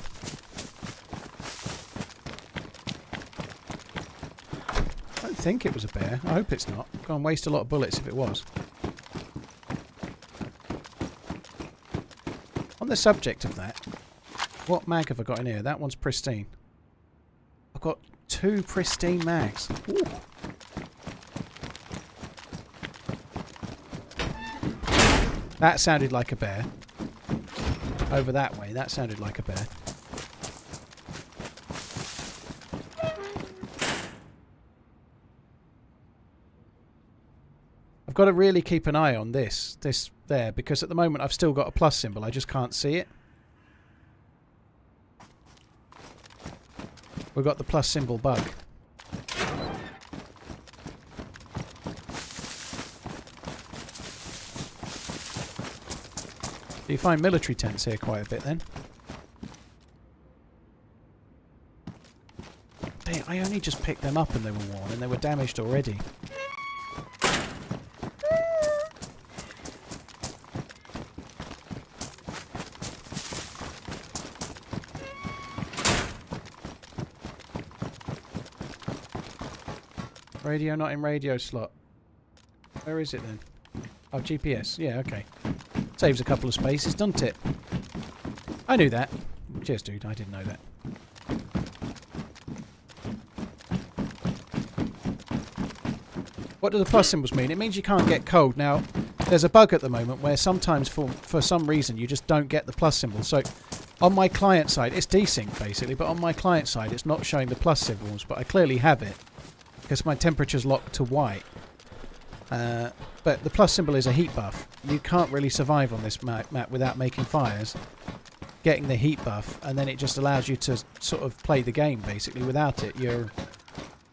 I don't think it was a bear. I hope it's not. Go and waste a lot of bullets if it was. On the subject of that, what mag have I got in here? That one's pristine. I've got 2 pristine mags. Ooh. That sounded like a bear. Over that way, that sounded like a bear. I've got to really keep an eye on this there, because at the moment I've still got a plus symbol. I just can't see it. We've got the plus symbol bug. You find military tents here quite a bit then. Dang, I only just picked them up and they were worn and they were damaged already. Radio not in radio slot. Where is it then? Oh, GPS. Yeah, okay. Saves a couple of spaces, doesn't it? I knew that. Cheers, dude. I didn't know that. What do the plus symbols mean? It means you can't get cold. Now, there's a bug at the moment where sometimes for some reason you just don't get the plus symbol. So on my client side, it's desync basically, but on my client side it's not showing the plus symbols, but I clearly have it because my temperature's locked to white. But the plus symbol is a heat buff. You can't really survive on this map without making fires, getting the heat buff, and then it just allows you to sort of play the game basically. Without it, you're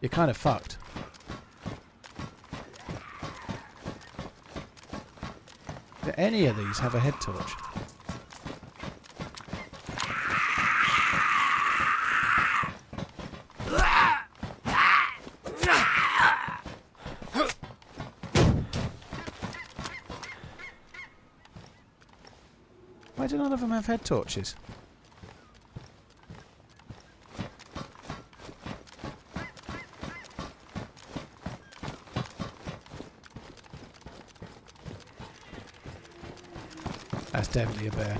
kind of fucked. Do any of these have a head torch? Why do none of them have head torches? That's definitely a bear.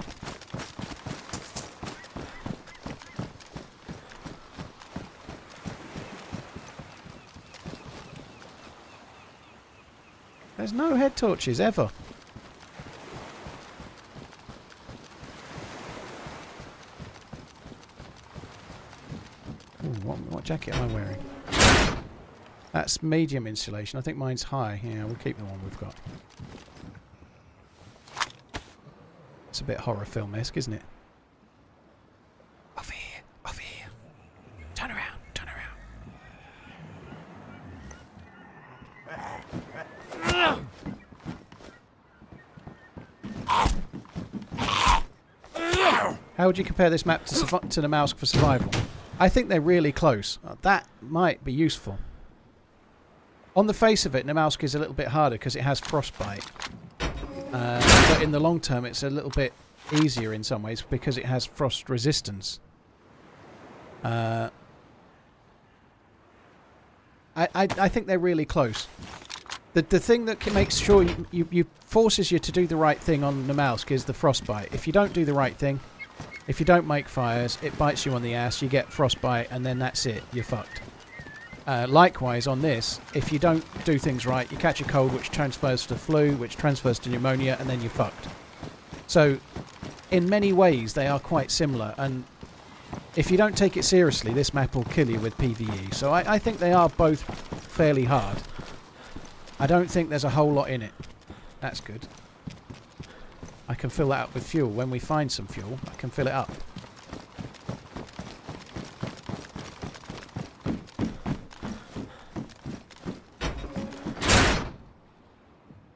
There's no head torches ever. What jacket am I wearing? That's medium insulation. I think mine's high. Yeah, we'll keep the one we've got. It's a bit horror film-esque, isn't it? Over here, over here. Turn around, turn around. How would you compare this map to the mouse for survival? I think they're really close. That might be useful. On the face of it, Namalsk is a little bit harder because it has frostbite. But in the long term, it's a little bit easier in some ways because it has frost resistance. I think they're really close. The thing that makes sure you forces you to do the right thing on Namalsk is the frostbite. If you don't do the right thing, if you don't make fires, it bites you on the ass, you get frostbite, and then that's it, you're fucked. Likewise, on this, if you don't do things right, you catch a cold, which transfers to flu, which transfers to pneumonia, and then you're fucked. So, in many ways, they are quite similar, and if you don't take it seriously, this map will kill you with PvE. So I think they are both fairly hard. I don't think there's a whole lot in it. That's good. I can fill that up with fuel. When we find some fuel, I can fill it up.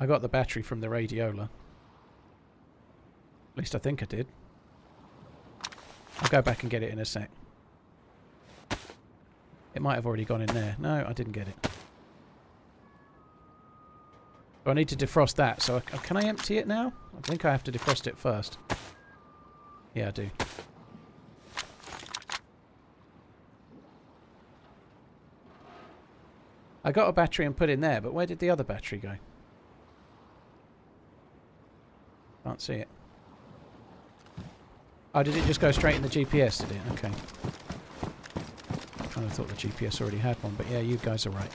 I got the battery from the radiola. At least I think I did. I'll go back and get it in a sec. It might have already gone in there. No, I didn't get it. So I need to defrost that. So can I empty it now? I think I have to defrost it first. Yeah, I do. I got a battery and put in there, but where did the other battery go? Can't see it. Oh, did it just go straight in the GPS, did it? Okay. I kind of thought the GPS already had one, but yeah, you guys are right.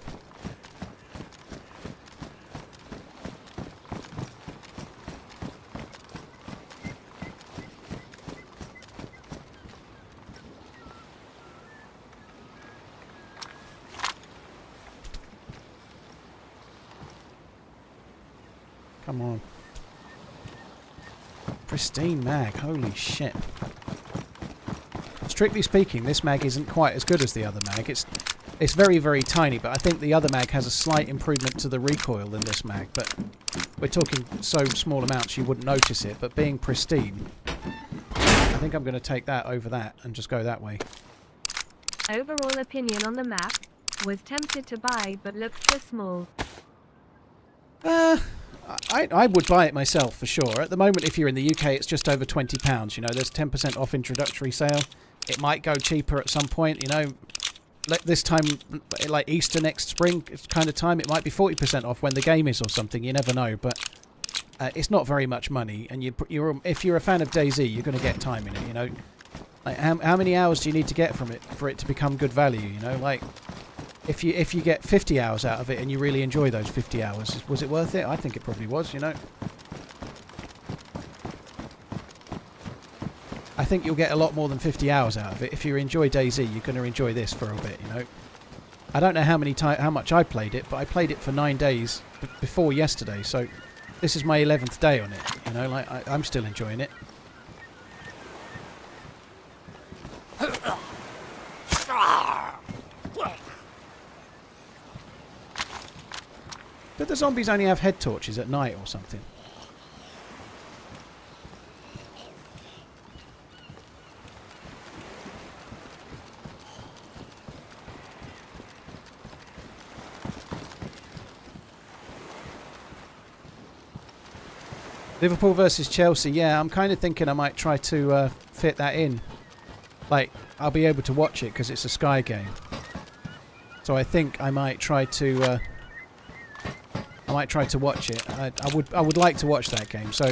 Come on. Pristine mag, holy shit. Strictly speaking, this mag isn't quite as good as the other mag. It's very, very tiny, but I think the other mag has a slight improvement to the recoil than this mag, but we're talking so small amounts you wouldn't notice it, but being pristine, I think I'm going to take that over that and just go that way. Overall opinion on the map? Was tempted to buy, but looks too small. I would buy it myself for sure. At the moment, if you're in the UK, it's just over £20. You know, there's 10% off introductory sale. It might go cheaper at some point. You know, this time, like Easter next spring kind of time, it might be 40% off when the game is or something. You never know, but it's not very much money. And if you're a fan of DayZ, you're going to get time in it. You know, like how many hours do you need to get from it for it to become good value? You know, like. If you get 50 hours out of it and you really enjoy those 50 hours, was it worth it? I think it probably was, you know. I think you'll get a lot more than 50 hours out of it. If you enjoy DayZ, you're going to enjoy this for a bit, you know. I don't know how much I played it, but I played it for 9 days before yesterday, so this is my 11th day on it, you know. Like I'm still enjoying it. Did the zombies only have head torches at night or something? Liverpool versus Chelsea. Yeah, I'm kind of thinking I might try to fit that in. Like, I'll be able to watch it because it's a Sky game. So I think I might try to... I might try to watch it. I would like to watch that game, so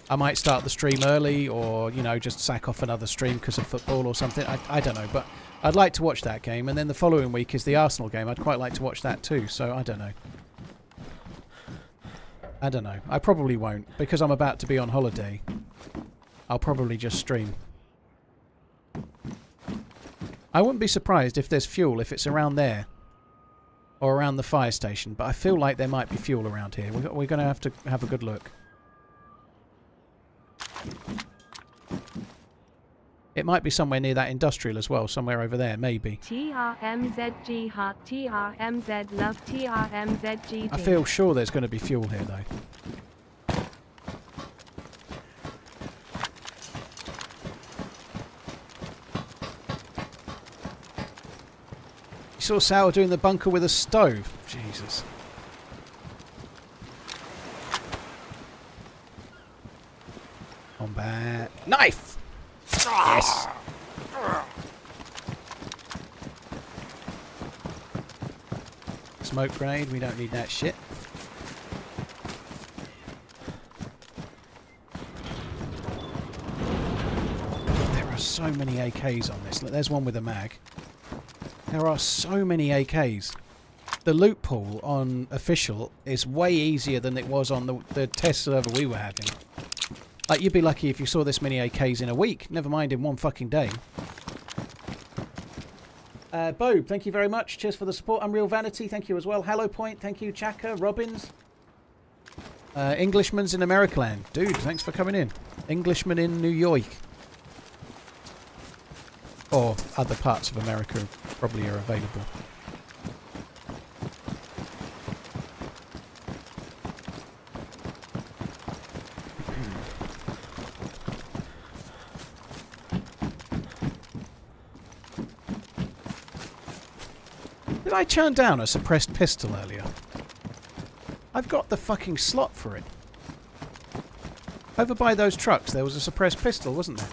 I might start the stream early, or you know, just sack off another stream because of football or something. I don't know, but I'd like to watch that game, and then the following week is the Arsenal game. I'd quite like to watch that too. So I don't know. I don't know. I probably won't because I'm about to be on holiday. I'll probably just stream. I wouldn't be surprised if there's fuel if it's around there. Or around the fire station, but I feel like there might be fuel around here. We're going to have a good look. It might be somewhere near that industrial as well, somewhere over there, maybe. TRMZ heart, TRMZ love, TRMZ. I feel sure there's going to be fuel here, though. You saw Sour doing the bunker with a stove. Jesus. Combat. Knife! Yes! Smoke grenade. We don't need that shit. There are so many AKs on this. Look, there's one with a mag. There are so many AKs. The loot pool on official is way easier than it was on the test server we were having. Like, you'd be lucky if you saw this many AKs in a week, never mind in one fucking day. Bob, thank you very much. Cheers for the support. Unreal Vanity, thank you as well. Hello Point, thank you. Chaka, Robbins. Englishman's in Americaland. Dude, thanks for coming in. Englishman in New York. Or other parts of America probably are available. Did I turn down a suppressed pistol earlier? I've got the fucking slot for it. Over by those trucks there was a suppressed pistol, wasn't there?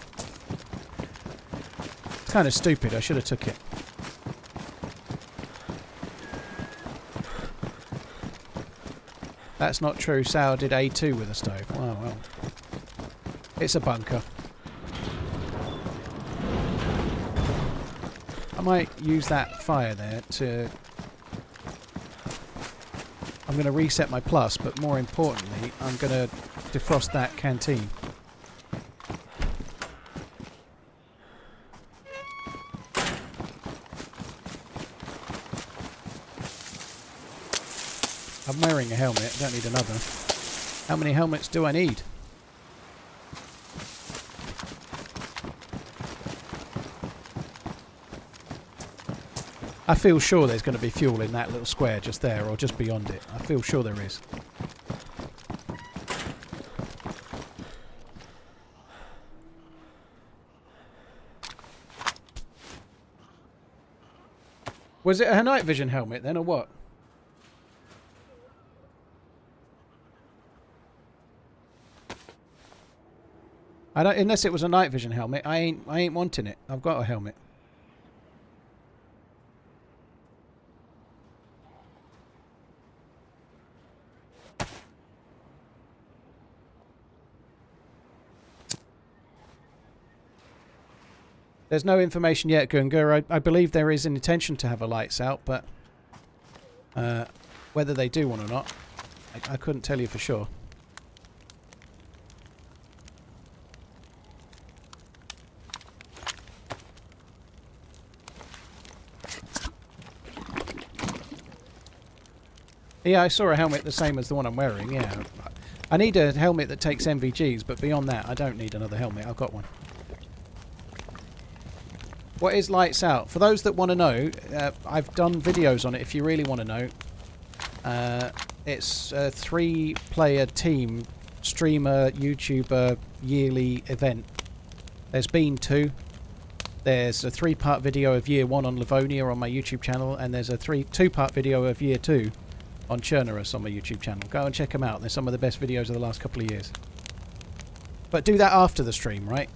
It's kind of stupid. I should have took it. That's not true. Sour did A2 with a stove. Wow, well. It's a bunker. I might use that fire there to... I'm going to reset my plus, but more importantly, I'm going to defrost that canteen. I'm wearing a helmet, I don't need another. How many helmets do I need? I feel sure there's going to be fuel in that little square just there, or just beyond it. I feel sure there is. Was it a night vision helmet then, or what? I don't, unless it was a night vision helmet, I ain't wanting it. I've got a helmet. There's no information yet, Gunga. I believe there is an intention to have a lights out, but whether they do one or not, I couldn't tell you for sure. Yeah, I saw a helmet the same as the one I'm wearing, yeah. I need a helmet that takes MVGs, but beyond that, I don't need another helmet. I've got one. What is lights out? For those that want to know, I've done videos on it if you really want to know. It's a 3-player team, streamer, YouTuber, yearly event. There's been 2. There's a 3-part video of year 1 on Livonia on my YouTube channel, and there's a 2-part video of year 2 on Chernarus on my YouTube channel. Go and check them out. They're some of the best videos of the last couple of years. But do that after the stream, right?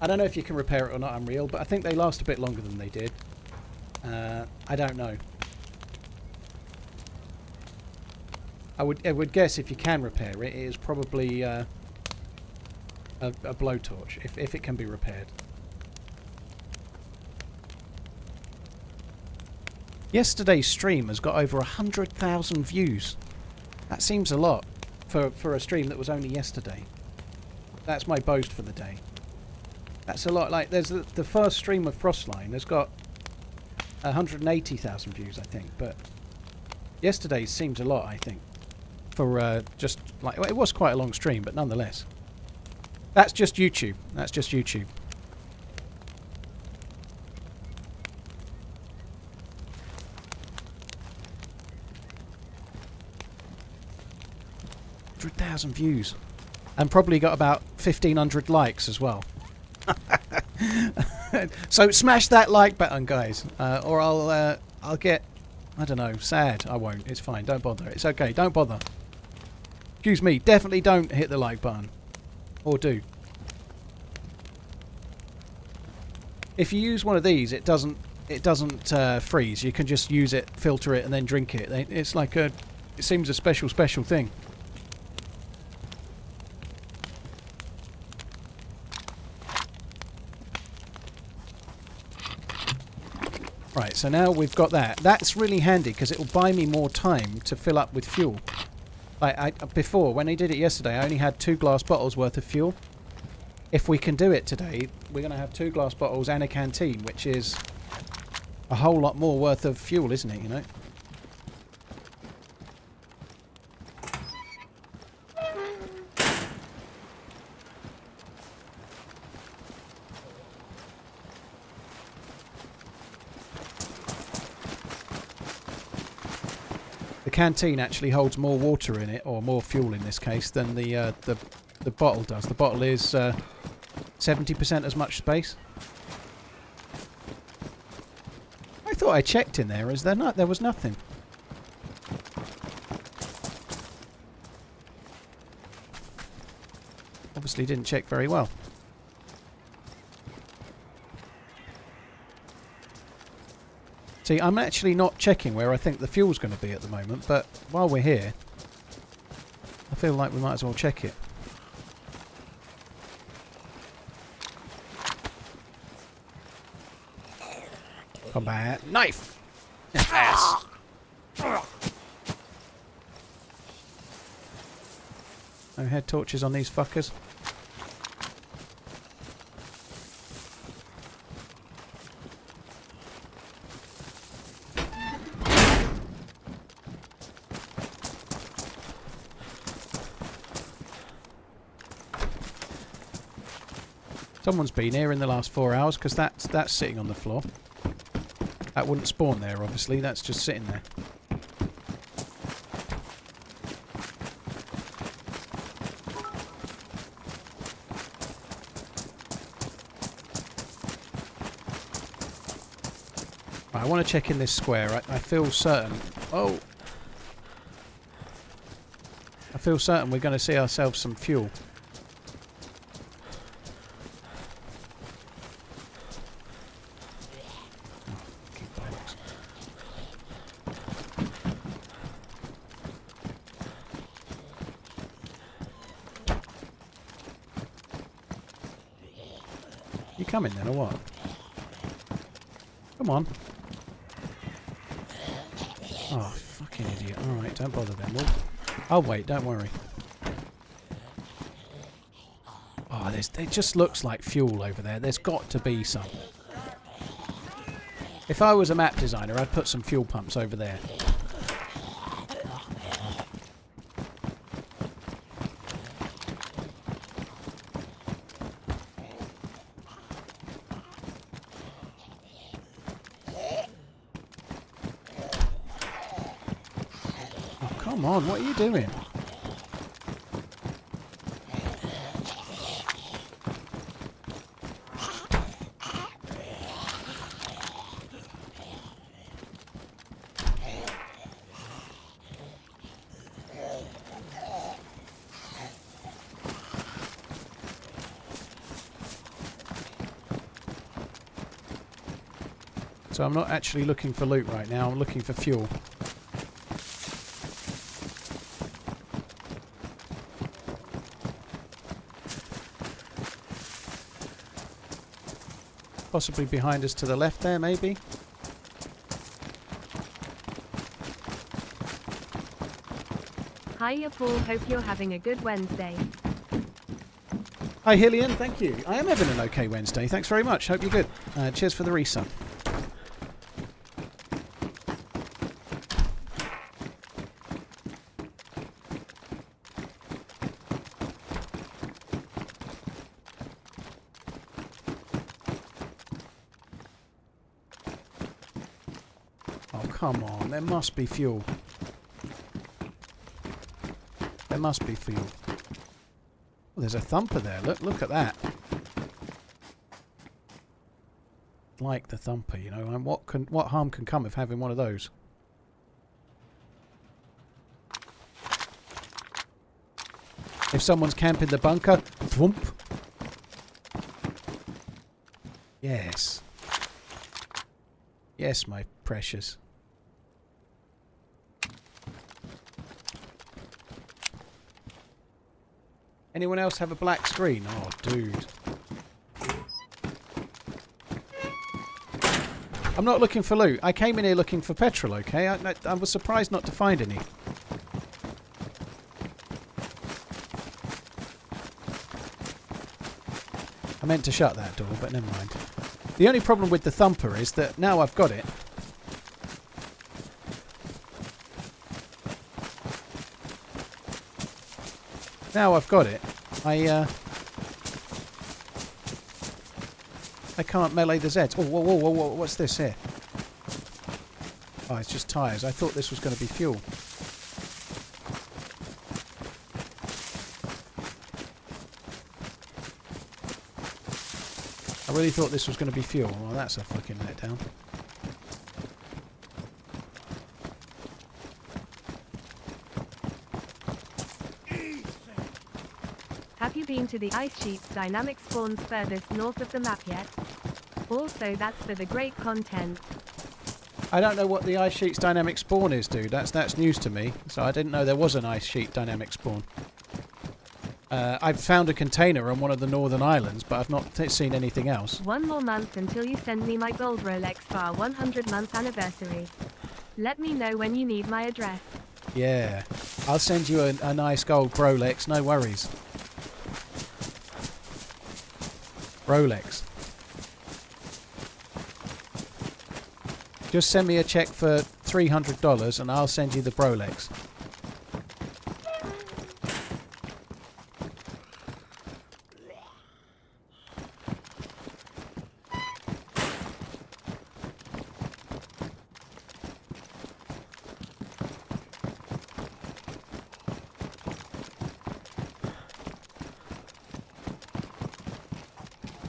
I don't know if you can repair it or not, Unreal, but I think they last a bit longer than they did. I don't know. I would guess if you can repair it, it is probably a blowtorch, if it can be repaired. Yesterday's stream has got over 100,000 views. That seems a lot for a stream that was only yesterday. That's my boast for the day. That's a lot. Like, there's the first stream of FROSTLINE has got 180,000 views, I think. But yesterday's seems a lot, I think. For just like, well, it was quite a long stream, but nonetheless. That's just YouTube. That's just YouTube. $100,000 views, and probably got about 1,500 likes as well. So smash that like button, guys, or I'll get, I don't know, sad. I won't. It's fine. Don't bother. It's okay. Don't bother. Excuse me. Definitely don't hit the like button, or do. If you use one of these, it doesn't freeze. You can just use it, filter it, and then drink it. It's like it seems a special thing. Right, so now we've got that. That's really handy because it will buy me more time to fill up with fuel. Like before, when I did it yesterday, I only had 2 glass bottles worth of fuel. If we can do it today, we're going to have 2 glass bottles and a canteen, which is a whole lot more worth of fuel, isn't it, you know? The canteen actually holds more water in it, or more fuel in this case, than the bottle does. The bottle is 70% as much space. thought I checked in there. Is there not? There was nothing. Obviously didn't check very well. See, I'm actually not checking where I think the fuel's going to be at the moment, but while we're here, I feel like we might as well check it. Combat knife! Yes! No head torches on these fuckers. Someone's been here in the last 4 hours because that's sitting on the floor. That wouldn't spawn there, obviously. That's just sitting there. Right, I want to check in this square. I feel certain. Oh! I feel certain we're going to see ourselves some fuel. You coming then, or what? Come on. Oh, fucking idiot. Alright, don't bother then. I'll wait, don't worry. Oh, it just looks like fuel over there. There's got to be some. If I was a map designer, I'd put some fuel pumps over there. Come on, what are you doing? So I'm not actually looking for loot right now, I'm looking for fuel. Possibly behind us to the left there, maybe. Hiya Paul, hope you're having a good Wednesday. Hi Hillian, thank you. I am having an okay Wednesday, thanks very much. Hope you're good. Cheers for the resub. Come on, there must be fuel. There must be fuel. Oh, there's a thumper there. Look at that. Like the thumper, you know. And what harm can come of having one of those? If someone's camping the bunker, thwomp. Yes. Yes, my precious. Anyone else have a black screen? Oh, dude. I'm not looking for loot. I came in here looking for petrol, okay? I was surprised not to find any. I meant to shut that door, but never mind. The only problem with the thumper is that now I've got it. Now I've got it, I can't melee the Zeds. Oh, whoa, whoa, whoa, whoa, what's this here? Oh, it's just tyres. I thought this was going to be fuel. I really thought this was going to be fuel. Well, that's a fucking letdown. been to the ice sheet's dynamic spawns furthest north of the map yet? Also, that's for the great content. I don't know what the ice sheet's dynamic spawn is, dude. That's news to me. So I didn't know there was an ice sheet dynamic spawn. I've found a container on one of the northern islands, but I've not seen anything else. 1 more month until you send me my gold Rolex for our 100-month anniversary. Let me know when you need my address. Yeah, I'll send you a nice gold Rolex, no worries. Rolex. Just send me a check for $300 and I'll send you the Rolex.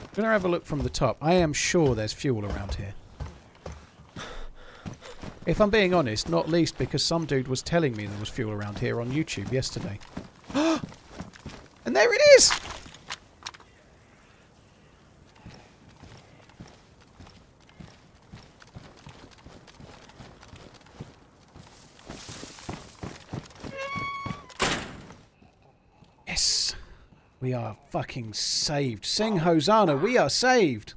I'm going to have a look from the top. I am sure there's fuel around here. If I'm being honest, not least because some dude was telling me there was fuel around here on YouTube yesterday. And there it is! Yes! We are fucking saved. Sing Hosanna, we are saved!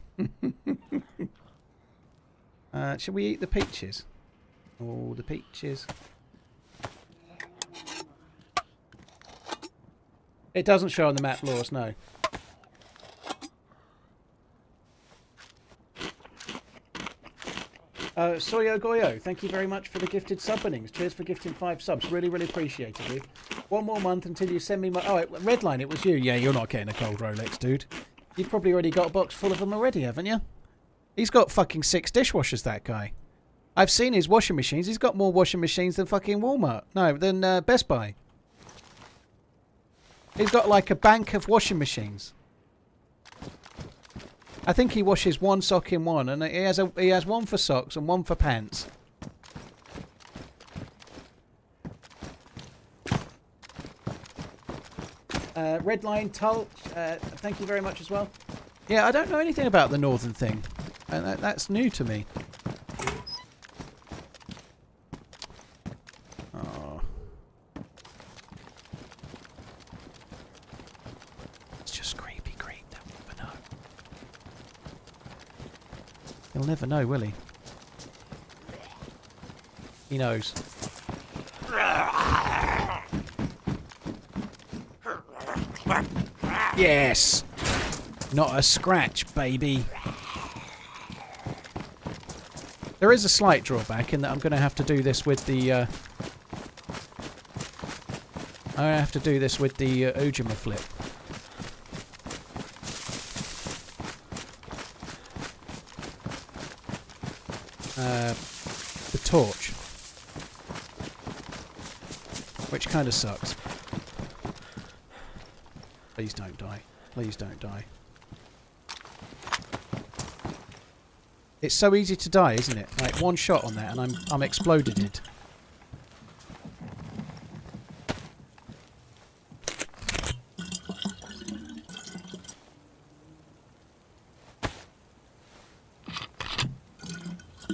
Should we eat the peaches? Oh, the peaches. It doesn't show on the map, Laws, no. Soyo Goyo, thank you very much for the gifted subbings. Cheers for gifting 5 subs. Really, really appreciate it, dude. 1 more month until you send me my... Oh, Redline, it was you. Yeah, you're not getting a gold Rolex, dude. You've probably already got a box full of them already, haven't you? He's got fucking 6 dishwashers, that guy. I've seen his washing machines. He's got more washing machines than fucking Walmart. No, than Best Buy. He's got like a bank of washing machines. I think he washes 1 sock in one, and he has 1 for socks and 1 for pants. Redline Tull, thank you very much as well. Yeah, I don't know anything about the northern thing, and that's new to me. Oh. It's just creepy creep, they'll never know. He'll never know, will he? He knows. Yes! Not a scratch, baby. There is a slight drawback in that I'm going to have to do this with the... I'm going to have to do this with the Ujima flip. The torch. Which kind of sucks. Please don't die. Please don't die. It's so easy to die, isn't it? Like 1 shot on that and I'm exploded.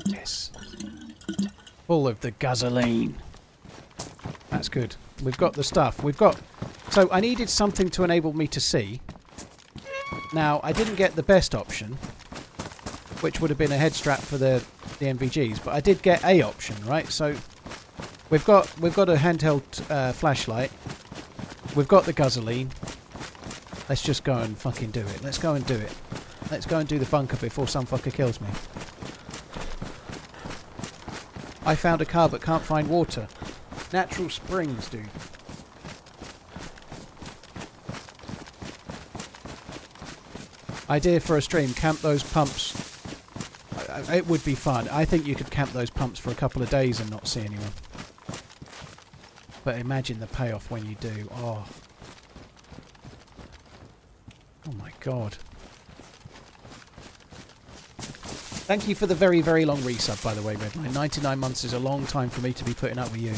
Yes. Full of the gasoline. That's good. We've got the stuff. We've got... So I needed something to enable me to see. Now, I didn't get the best option, which would have been a head strap for the NVGs, but I did get a option, right? So we've got a handheld flashlight. We've got the gasoline. Let's just go and fucking do it. Let's go and do it. Let's go and do the bunker before some fucker kills me. I found a car but can't find water. Natural springs, dude. Idea for a stream, camp those pumps. It would be fun. I think you could camp those pumps for a couple of days and not see anyone. But imagine the payoff when you do. Oh. Oh my god. Thank you for the very, very long resub, by the way, Redline. 99 months is a long time for me to be putting up with you.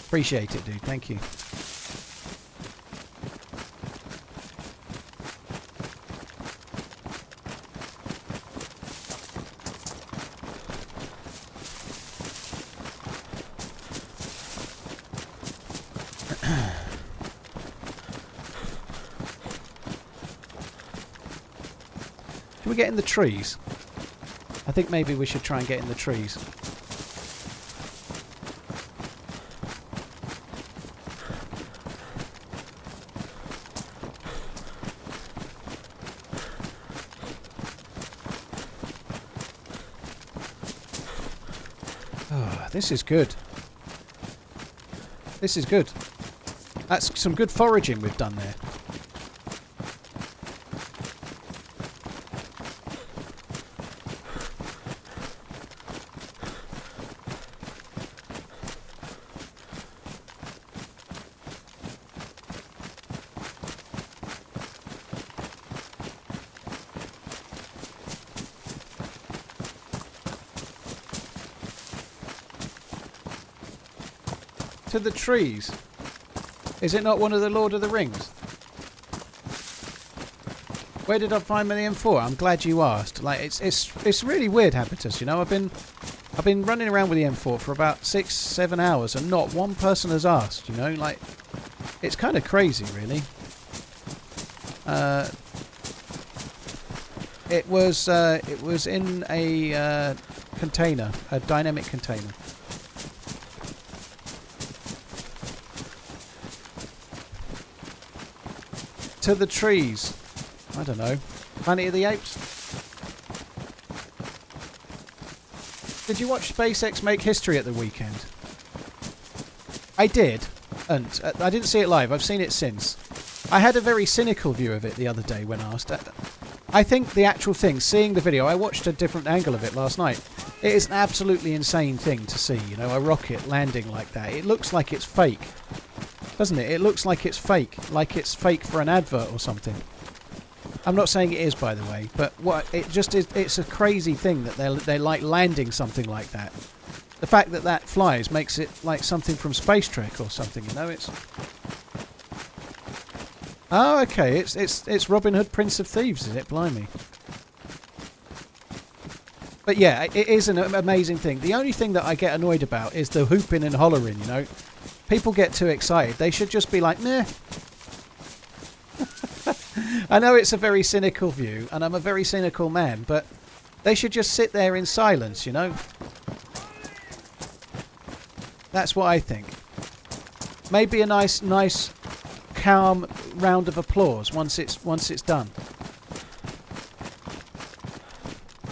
Appreciate it, dude. Thank you. Should we get in the trees? I think maybe we should try and get in the trees. Oh, this is good. This is good. That's some good foraging we've done there. To the trees. Is it not one of the Lord of the Rings? Where did I find my M4? I'm glad you asked. Like it's really weird, Habitus. You know, I've been running around with the M4 for about 6-7 hours, and not one person has asked. You know, like it's kind of crazy, really. It was in a container, a dynamic container. To the trees. I don't know. Planet of the Apes? Did you watch SpaceX make history at the weekend? I did. And I didn't see it live. I've seen it since. I had a very cynical view of it the other day when asked. I think the actual thing, seeing the video, I watched a different angle of it last night. It is an absolutely insane thing to see, you know, a rocket landing like that. It looks like it's fake. Doesn't it? It looks like it's fake for an advert or something. I'm not saying it is, by the way, but what it just is, it's a crazy thing that they're like landing something like that. The fact that that flies makes it like something from Space Trek or something, you know. It's oh, okay. It's Robin Hood, Prince of Thieves, is it? Blimey. But yeah, it is an amazing thing. The only thing that I get annoyed about is the hooping and hollering, you know. People get too excited. They should just be like, meh. I know it's a very cynical view, and I'm a very cynical man, but they should just sit there in silence, you know? That's what I think. Maybe a nice, calm round of applause once it's done.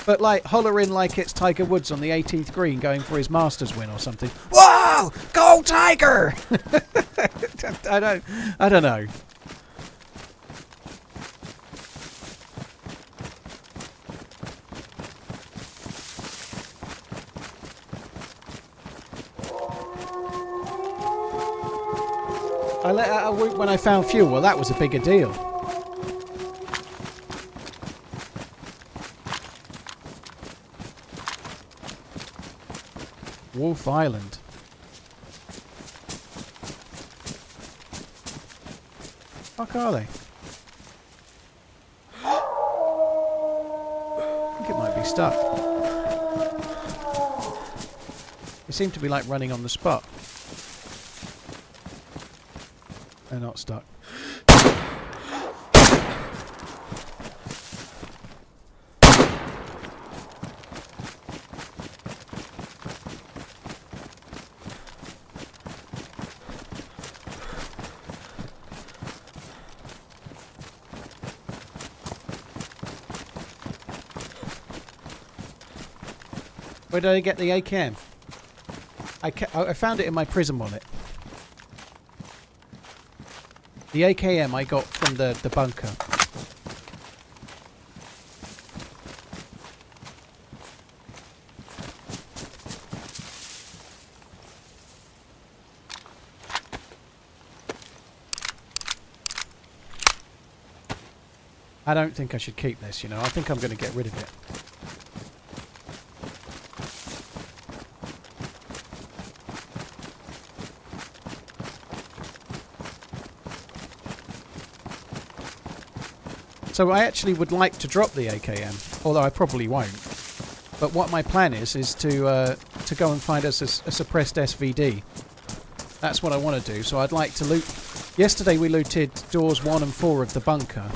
But like hollering like it's Tiger Woods on the 18th green going for his Masters win or something. Whoa! Go Tiger! I don't know. I let out a whoop when I found fuel. Well, that was a bigger deal. Wolf Island. Fuck are they? I think it might be stuck. They seem to be like running on the spot. They're not stuck. Where did I get the AKM? I found it in my prison wallet. The AKM I got from the bunker. I don't think I should keep this, you know. I think I'm going to get rid of it. So I actually would like to drop the AKM, although I probably won't. But what my plan is to go and find us a suppressed SVD. That's what I want to do. So I'd like to loot... Yesterday we looted doors 1 and 4 of the bunker.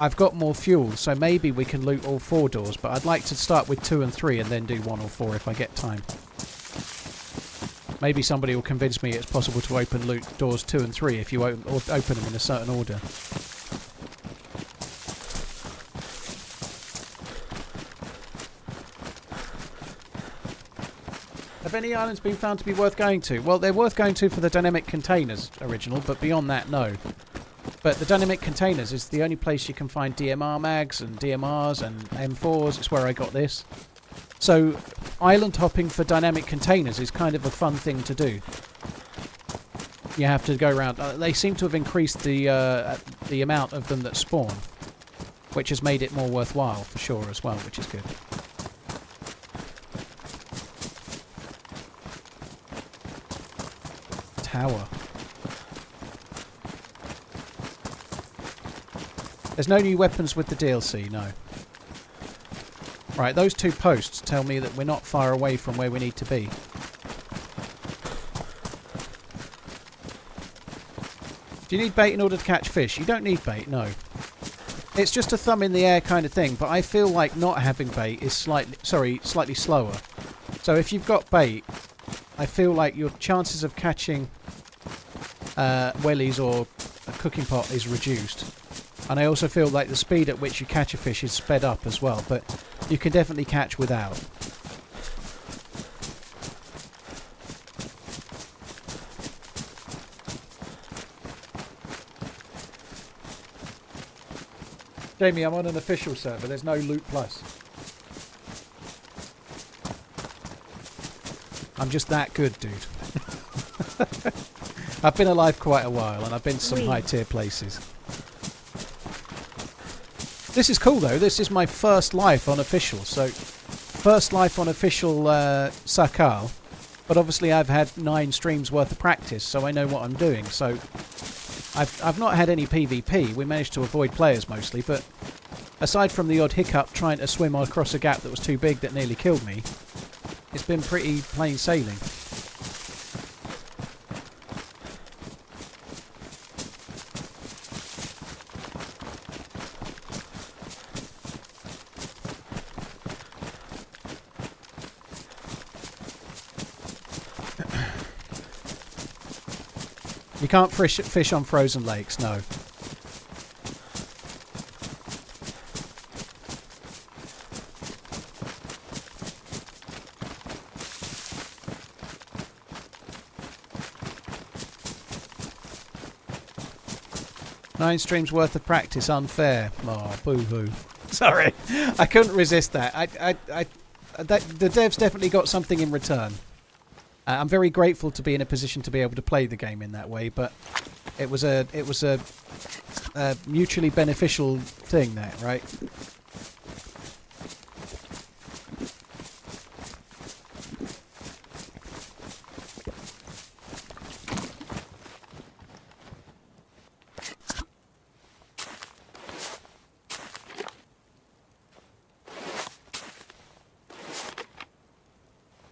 I've got more fuel, so maybe we can loot all 4 doors, but I'd like to start with 2 and 3 and then do 1 or 4 if I get time. Maybe somebody will convince me it's possible to open loot doors 2 and 3 if you open them in a certain order. Have any islands been found to be worth going to? Well, they're worth going to for the dynamic containers original, but beyond that, no. But the dynamic containers is the only place you can find DMR mags and DMRs and M4s. It's where I got this. So island hopping for dynamic containers is kind of a fun thing to do. You have to go around. They seem to have increased the amount of them that spawn, which has made it more worthwhile for sure as well, which is good. Tower. There's no new weapons with the DLC, no. Right, those 2 posts tell me that we're not far away from where we need to be. Do you need bait in order to catch fish? You don't need bait, no. It's just a thumb in the air kind of thing, but I feel like not having bait is slightly slower. So if you've got bait, I feel like your chances of catching wellies or a cooking pot is reduced. And I also feel like the speed at which you catch a fish is sped up as well, but you can definitely catch without. Jamie, I'm on an official server. There's no Loot Plus. I'm just that good, dude. I've been alive quite a while, and I've been to some high-tier places. This is cool, though. This is my first life on official. So, first life on official Sakal. But obviously I've had 9 streams worth of practice, so I know what I'm doing. So, I've not had any PvP. We managed to avoid players mostly, but aside from the odd hiccup trying to swim across a gap that was too big that nearly killed me, it's been pretty plain sailing. You can't fish on frozen lakes, no. Nine streams worth of practice, unfair. Oh, boo-hoo. Sorry, I couldn't resist that. The devs definitely got something in return. I'm very grateful to be in a position to be able to play the game in that way, but it was a mutually beneficial thing, that, right?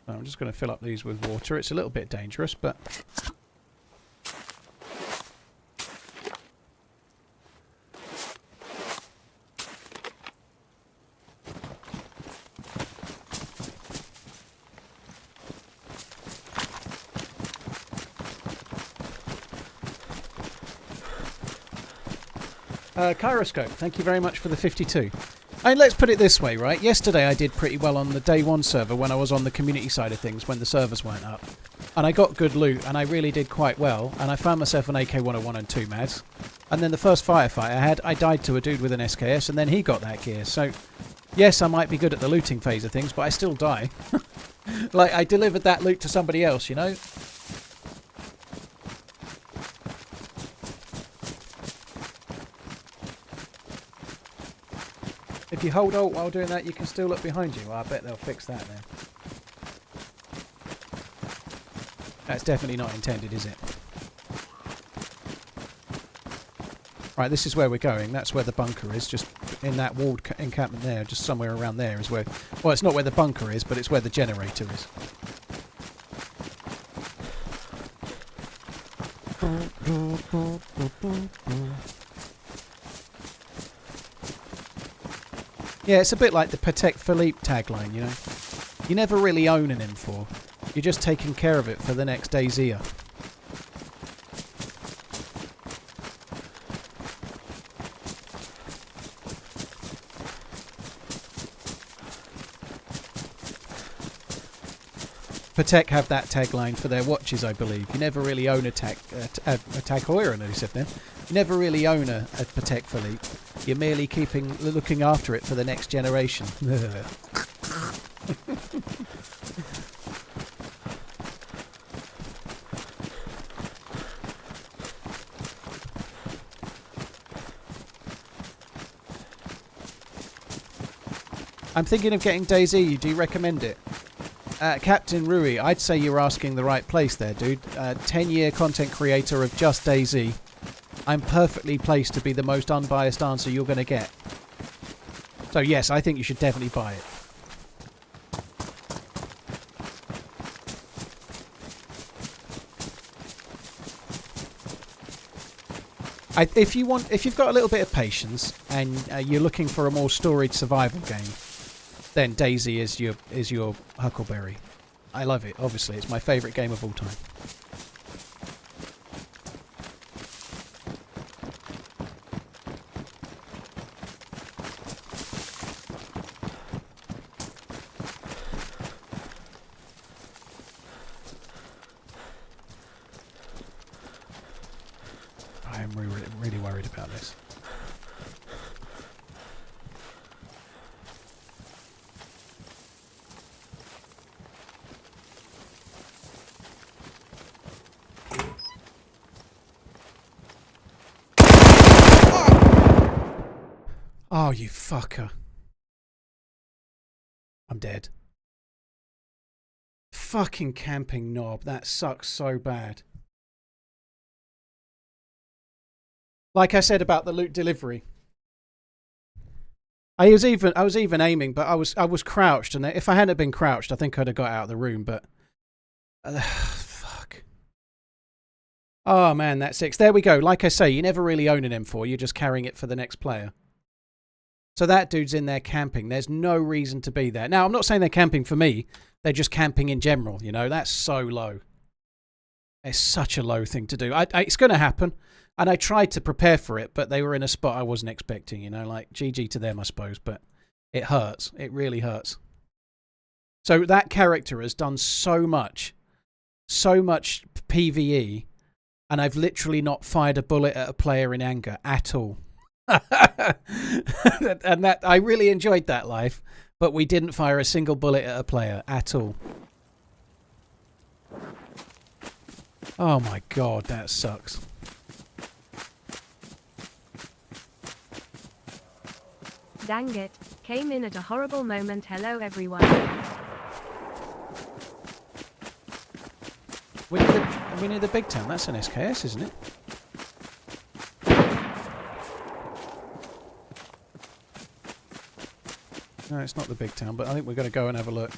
I'm just going to fill up these with water. It's a little bit dangerous, but... Kyroscope, thank you very much for the 52. And let's put it this way, right? Yesterday I did pretty well on the day 1 server when I was on the community side of things, when the servers weren't up. And I got good loot, and I really did quite well, and I found myself an AK-101 and 2 mads. And then the first firefight I had, I died to a dude with an SKS, and then he got that gear. So, yes, I might be good at the looting phase of things, but I still die. Like, I delivered that loot to somebody else, you know? If you hold Alt while doing that, you can still look behind you. Well, I bet they'll fix that then. That's definitely not intended, is it? Right, this is where we're going. That's where the bunker is, just in that walled encampment there, just somewhere around there is where... Well, it's not where the bunker is, but it's where the generator is. Yeah, it's a bit like the Patek Philippe tagline, you know. You never really own an M4. You're just taking care of it for the next DayZ. Patek have that tagline for their watches, I believe. You never really own a Tag Heuer, I nearly said then. You never really own a Patek Philippe. You're merely looking after it for the next generation. I'm thinking of getting DayZ. Do you recommend it? Captain Rui, I'd say you're asking the right place there, dude. 10-year content creator of just DayZ. I'm perfectly placed to be the most unbiased answer you're going to get. So yes, I think you should definitely buy it. If you've got a little bit of patience and you're looking for a more storied survival game, then DayZ is your huckleberry. I love it. Obviously, it's my favourite game of all time. I am really worried about this. Oh, you fucker. I'm dead. Fucking camping knob. That sucks so bad. Like I said about the loot delivery. I was even aiming, but I was crouched, and if I hadn't been crouched, I think I'd have got out of the room, but fuck. Oh man, that's 6. There we go. Like I say, you never really own an M4, you're just carrying it for the next player. So that dude's in there camping. There's no reason to be there. Now, I'm not saying they're camping for me. They're just camping in general, you know. That's so low. It's such a low thing to do. It's going to happen. And I tried to prepare for it, but they were in a spot I wasn't expecting, you know. Like, GG to them, I suppose. But it hurts. It really hurts. So that character has done so much PvE, and I've literally not fired a bullet at a player in anger at all. And that I really enjoyed that life, but we didn't fire a single bullet at a player at all. Oh my god, that sucks. Dang it, came in at a horrible moment. Hello everyone. We're near the big town. That's an SKS, isn't it? No, it's not the big town, but I think we're going to go and have a look.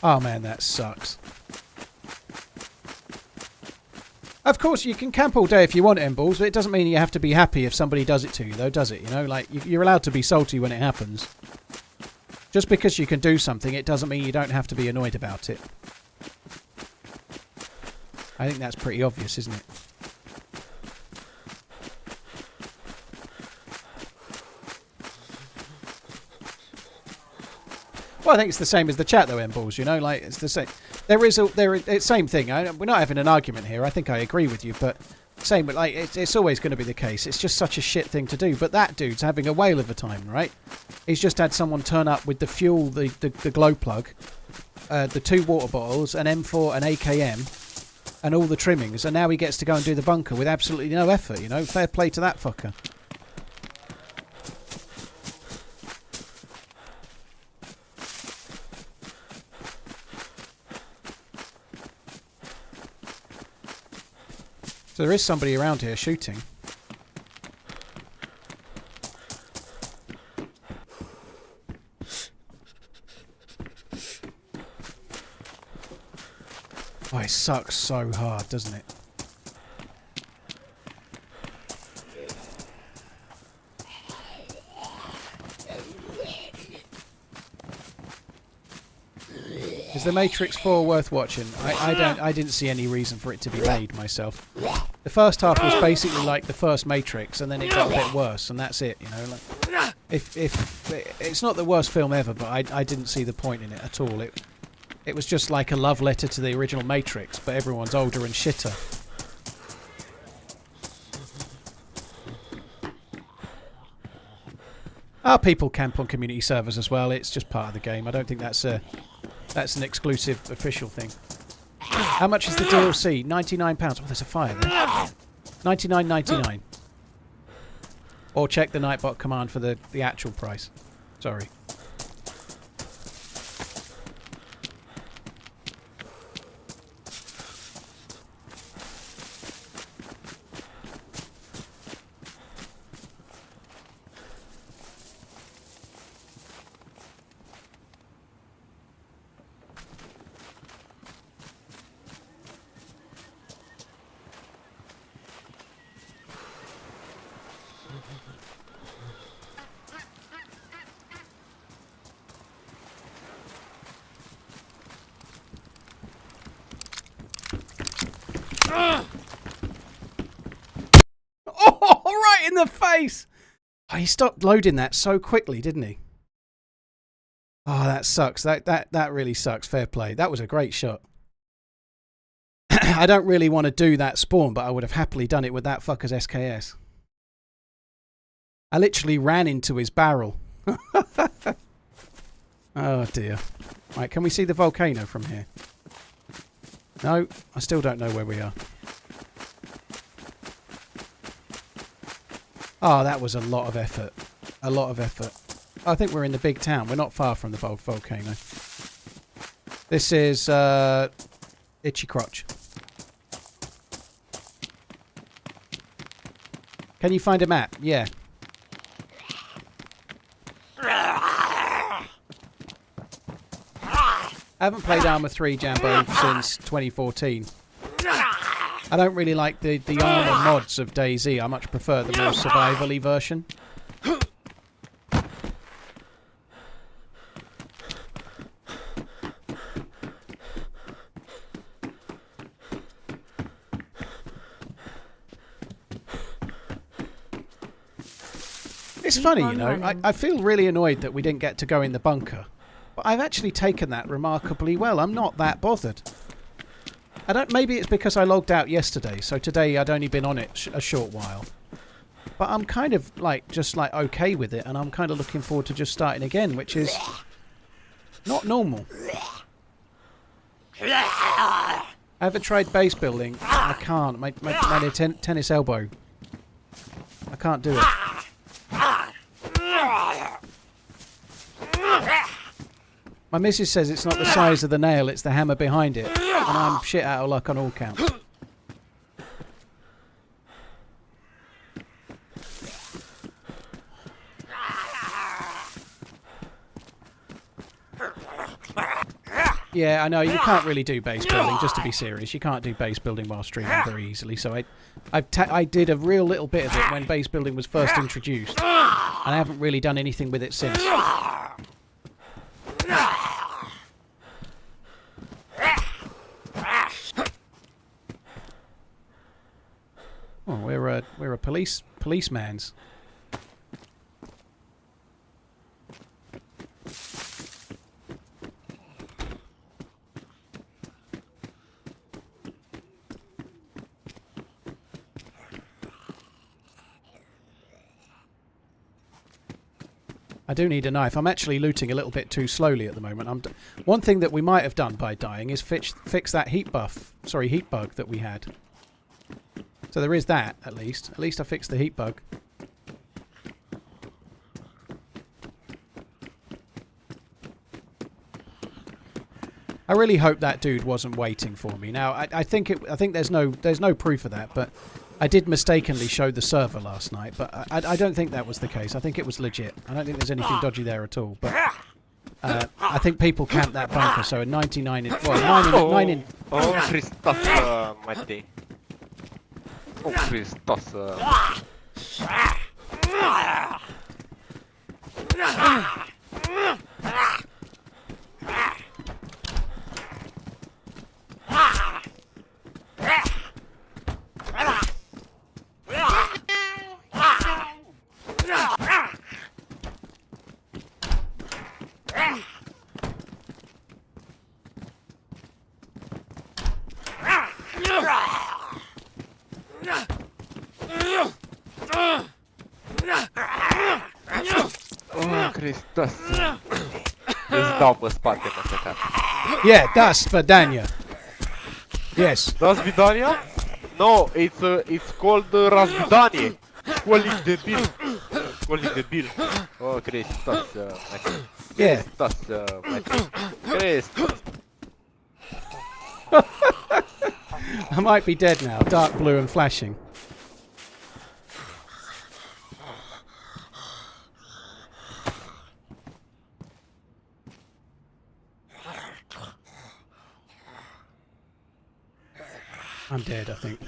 Oh man, that sucks. Of course, you can camp all day if you want, M-Balls, but it doesn't mean you have to be happy if somebody does it to you, though, does it? You know, like, you're allowed to be salty when it happens. Just because you can do something, it doesn't mean you don't have to be annoyed about it. I think that's pretty obvious, isn't it? Well, I think it's the same as the chat, though, M-Balls, you know? Like, it's the same. It's same thing. We're not having an argument here. I think I agree with you, but same. But like, it's always going to be the case. It's just such a shit thing to do. But that dude's having a whale of a time, right? He's just had someone turn up with the fuel, the glow plug, the 2 water bottles, an M4, an AKM, and all the trimmings, and now he gets to go and do the bunker with absolutely no effort. You know, fair play to that fucker. So there is somebody around here shooting. Oh, it sucks so hard, doesn't it? Is The Matrix 4 worth watching? I didn't see any reason for it to be made myself. The first half was basically like the first Matrix, and then it got a bit worse, and that's it. You know, like, if it's not the worst film ever, but I didn't see the point in it at all. It was just like a love letter to the original Matrix, but everyone's older and shitter. Our people camp on community servers as well. It's just part of the game. I don't think that's an exclusive official thing. How much is the DLC? £99. Oh, there's a fire there. $99.99. Or check the Nightbot command for the actual price. Sorry. Oh, right in the face! Oh, he stopped loading that so quickly, didn't he? Oh, that sucks. That really sucks. Fair play. That was a great shot. I don't really want to do that spawn, but I would have happily done it with that fucker's SKS. I literally ran into his barrel. Oh dear. Right, can we see the volcano from here? No, I still don't know where we are. Oh, that was a lot of effort. A lot of effort. I think we're in the big town. We're not far from the volcano. This is Itchy Crotch. Can you find a map? Yeah. I haven't played Arma 3 Jambo since 2014. I don't really like the Arma mods of DayZ. I much prefer the more survival-y version. It's funny, you know, I feel really annoyed that we didn't get to go in the bunker. But I've actually taken that remarkably well. I'm not that bothered. Maybe it's because I logged out yesterday, so today I'd only been on it a short while. But I'm kind of just okay with it, and I'm kind of looking forward to just starting again, which is not normal. I haven't tried base building. I can't. My tennis elbow. I can't do it. My missus says it's not the size of the nail, it's the hammer behind it. And I'm shit out of luck on all counts. Yeah, I know, you can't really do base building, just to be serious. You can't do base building while streaming very easily. So I did a real little bit of it when base building was first introduced. And I haven't really done anything with it since. Oh, we're a policeman's. I do need a knife. I'm actually looting a little bit too slowly at the moment. One thing that we might have done by dying is fix that heat bug that we had. So there is that, at least. At least I fixed the heat bug. I really hope that dude wasn't waiting for me. Now, I think there's no proof of that, but I did mistakenly show the server last night, but I don't think that was the case. I think it was legit. I don't think there's anything dodgy there at all. But I think people camp that bunker, so a 99 in... Well, 9 in... Oh, Christos, Mate. Oh, Christos. Oh, Christos. Îți dau pe spate, mă, căcat. Yeah, that's Vidania. Yes. Razvidania? No, it's called Razvidanie. Scoling debil. Scoling debil. Oh, Christos, Mate. Yeah. Christos, Mate. Christos. I might be dead now. Dark blue and flashing. I'm dead, I think.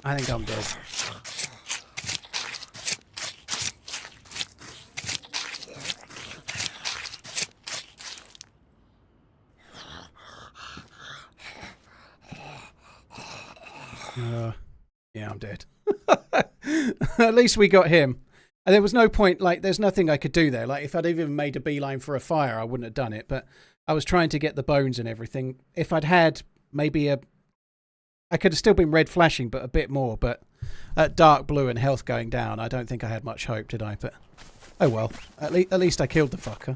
I think I'm dead. Yeah, I'm dead. At least we got him. And there was no point, like, there's nothing I could do there. Like, if I'd even made a beeline for a fire, I wouldn't have done it. But I was trying to get the bones and everything. If I'd had maybe I could have still been red flashing, but a bit more. But at dark blue and health going down, I don't think I had much hope, did I? But, oh well. At least I killed the fucker.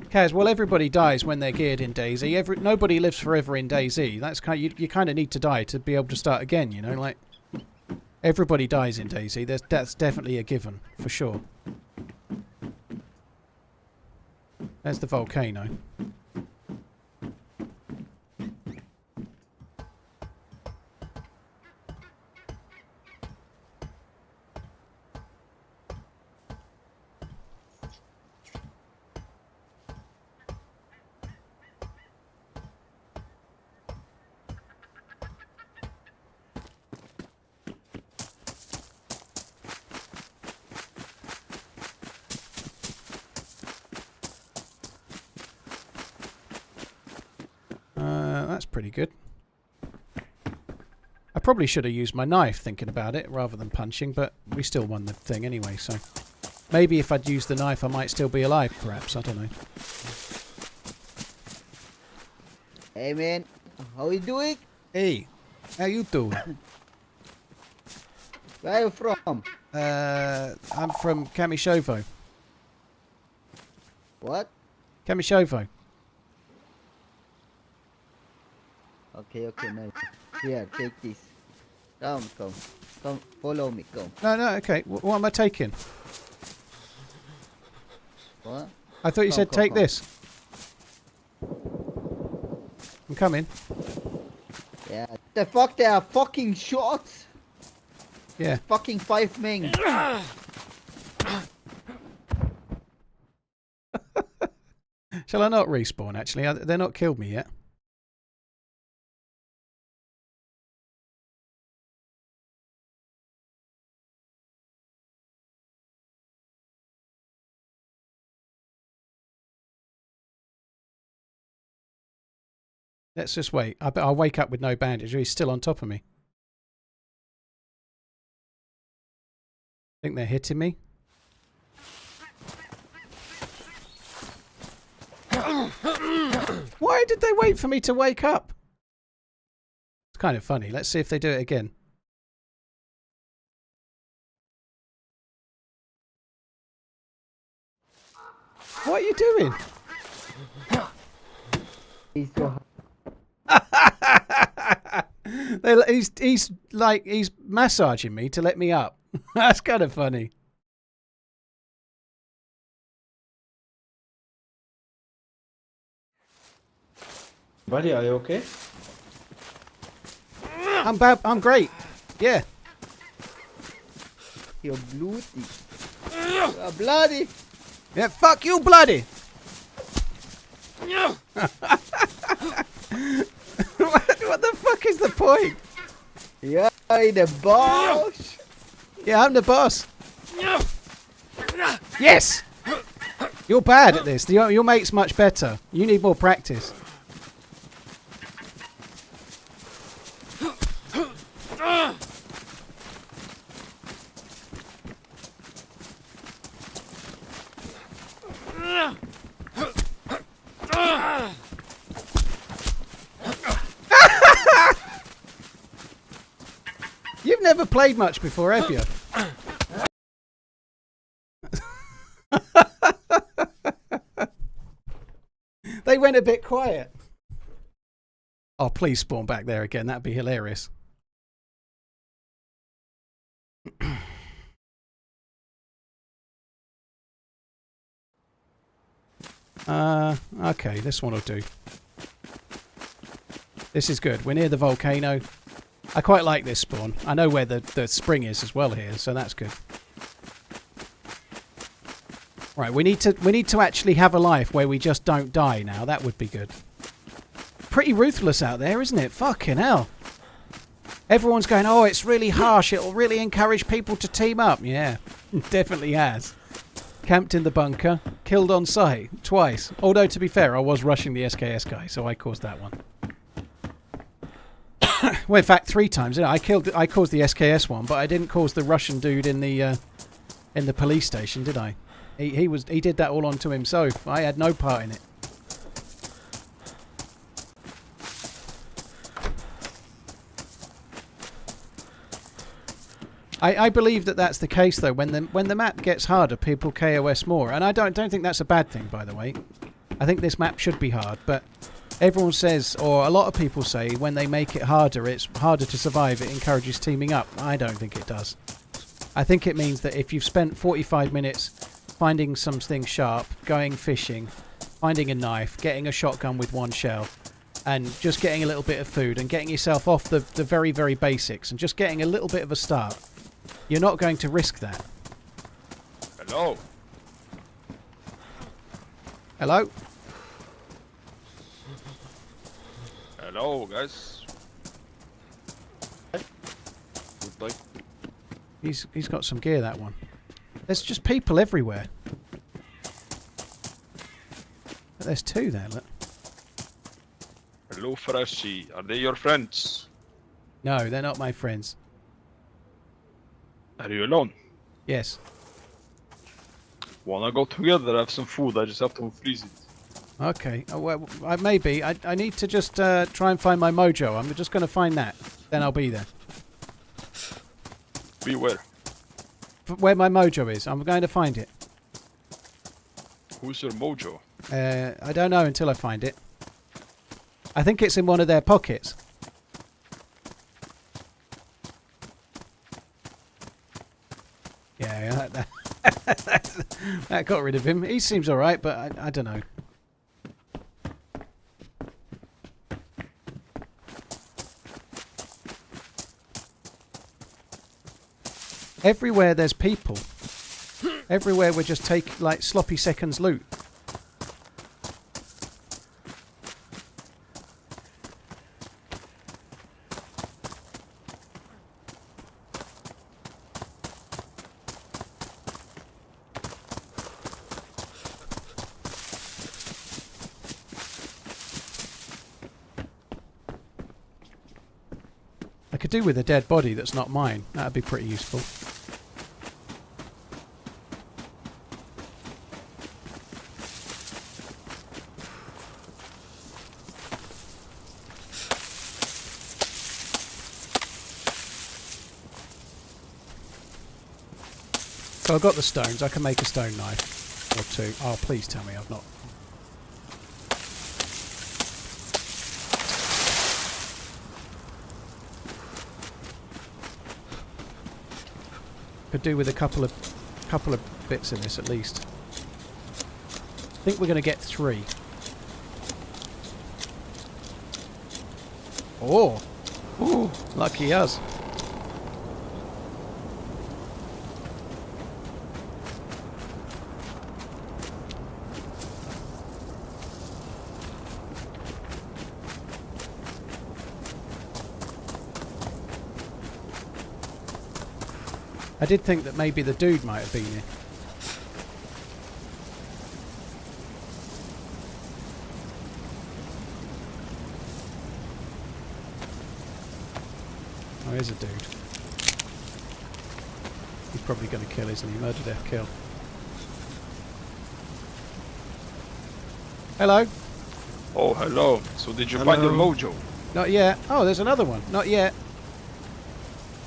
Kaz, well, everybody dies when they're geared in DayZ. Nobody lives forever in DayZ. That's you kind of need to die to be able to start again. You know, like everybody dies in DayZ. That's definitely a given for sure. There's the volcano. That's pretty good. I probably should have used my knife thinking about it rather than punching, but we still won the thing anyway, so maybe if I'd used the knife I might still be alive, perhaps. I don't know. Hey man, how you doing? Hey, how you doing? Where are you from? I'm from Kamishovo. What? Kamishovo. Okay, nice. Here, take this. Come, follow me, come. No, okay. What am I taking? What? I thought you said take this. I'm coming. Yeah, the fuck, they are fucking shots. Yeah. Fucking 5 men. Shall I not respawn, actually? They're not killed me yet. Let's just wait. I bet I'll wake up with no bandage. He's still on top of me. Think they're hitting me? Why did they wait for me to wake up? It's kind of funny. Let's see if they do it again. What are you doing? He's so He's massaging me to let me up. That's kind of funny. Buddy, are you okay? I'm bad. I'm great. Yeah. You're bloody. You're bloody. Yeah. Fuck you, bloody. What the fuck is the point? Yeah, the boss. Yeah, I'm the boss. Yes. You're bad at this. Your mate's much better. You need more practice. You've never played much before, have you? They went a bit quiet. Oh, please spawn back there again. That'd be hilarious. Okay, this one will do. This is good. We're near the volcano. I quite like this spawn. I know where the spring is as well here, so that's good. Right, we need to actually have a life where we just don't die now. That would be good. Pretty ruthless out there, isn't it? Fucking hell. Everyone's going, oh, it's really harsh. It'll really encourage people to team up. Yeah, definitely has. Camped in the bunker. Killed on sight. Twice. Although, to be fair, I was rushing the SKS guy, so I caused that one. Well, in fact, 3 times. Didn't I? I caused the SKS one, but I didn't cause the Russian dude in the police station, did I? He did that all onto himself. I had no part in it. I believe that that's the case though. When the map gets harder, people KOS more, and I don't think that's a bad thing, by the way. I think this map should be hard, but everyone says, or a lot of people say, when they make it harder, it's harder to survive. It encourages teaming up. I don't think it does. I think it means that if you've spent 45 minutes finding something sharp, going fishing, finding a knife, getting a shotgun with 1 shell, and just getting a little bit of food and getting yourself off the very, very basics and just getting a little bit of a start, you're not going to risk that. Hello. Hello? Hello, guys. Goodbye. He's got some gear, that one. There's just people everywhere. But there's 2 there, look. Hello, Freshie. Are they your friends? No, they're not my friends. Are you alone? Yes. Wanna go together? Have some food. I just have to freeze it. Okay. Well, maybe. I need to just try and find my mojo. I'm just going to find that. Then I'll be there. Beware. Where my mojo is. I'm going to find it. Who's your mojo? I don't know until I find it. I think it's in one of their pockets. Yeah, that got rid of him. He seems alright, but I don't know. Everywhere there's people. Everywhere we just take like sloppy seconds loot. I could do with a dead body that's not mine. That'd be pretty useful. So I've got the stones. I can make a stone knife or 2. Oh, please tell me I've not. Could do with a couple of bits in this at least. I think we're going to get 3. Oh. Ooh, lucky us. I did think that maybe the dude might have been here. Oh, here's a dude. He's probably going to kill, isn't he? Murder, death, kill. Hello? Oh, hello. So did you find your mojo? Not yet. Oh, there's another one. Not yet.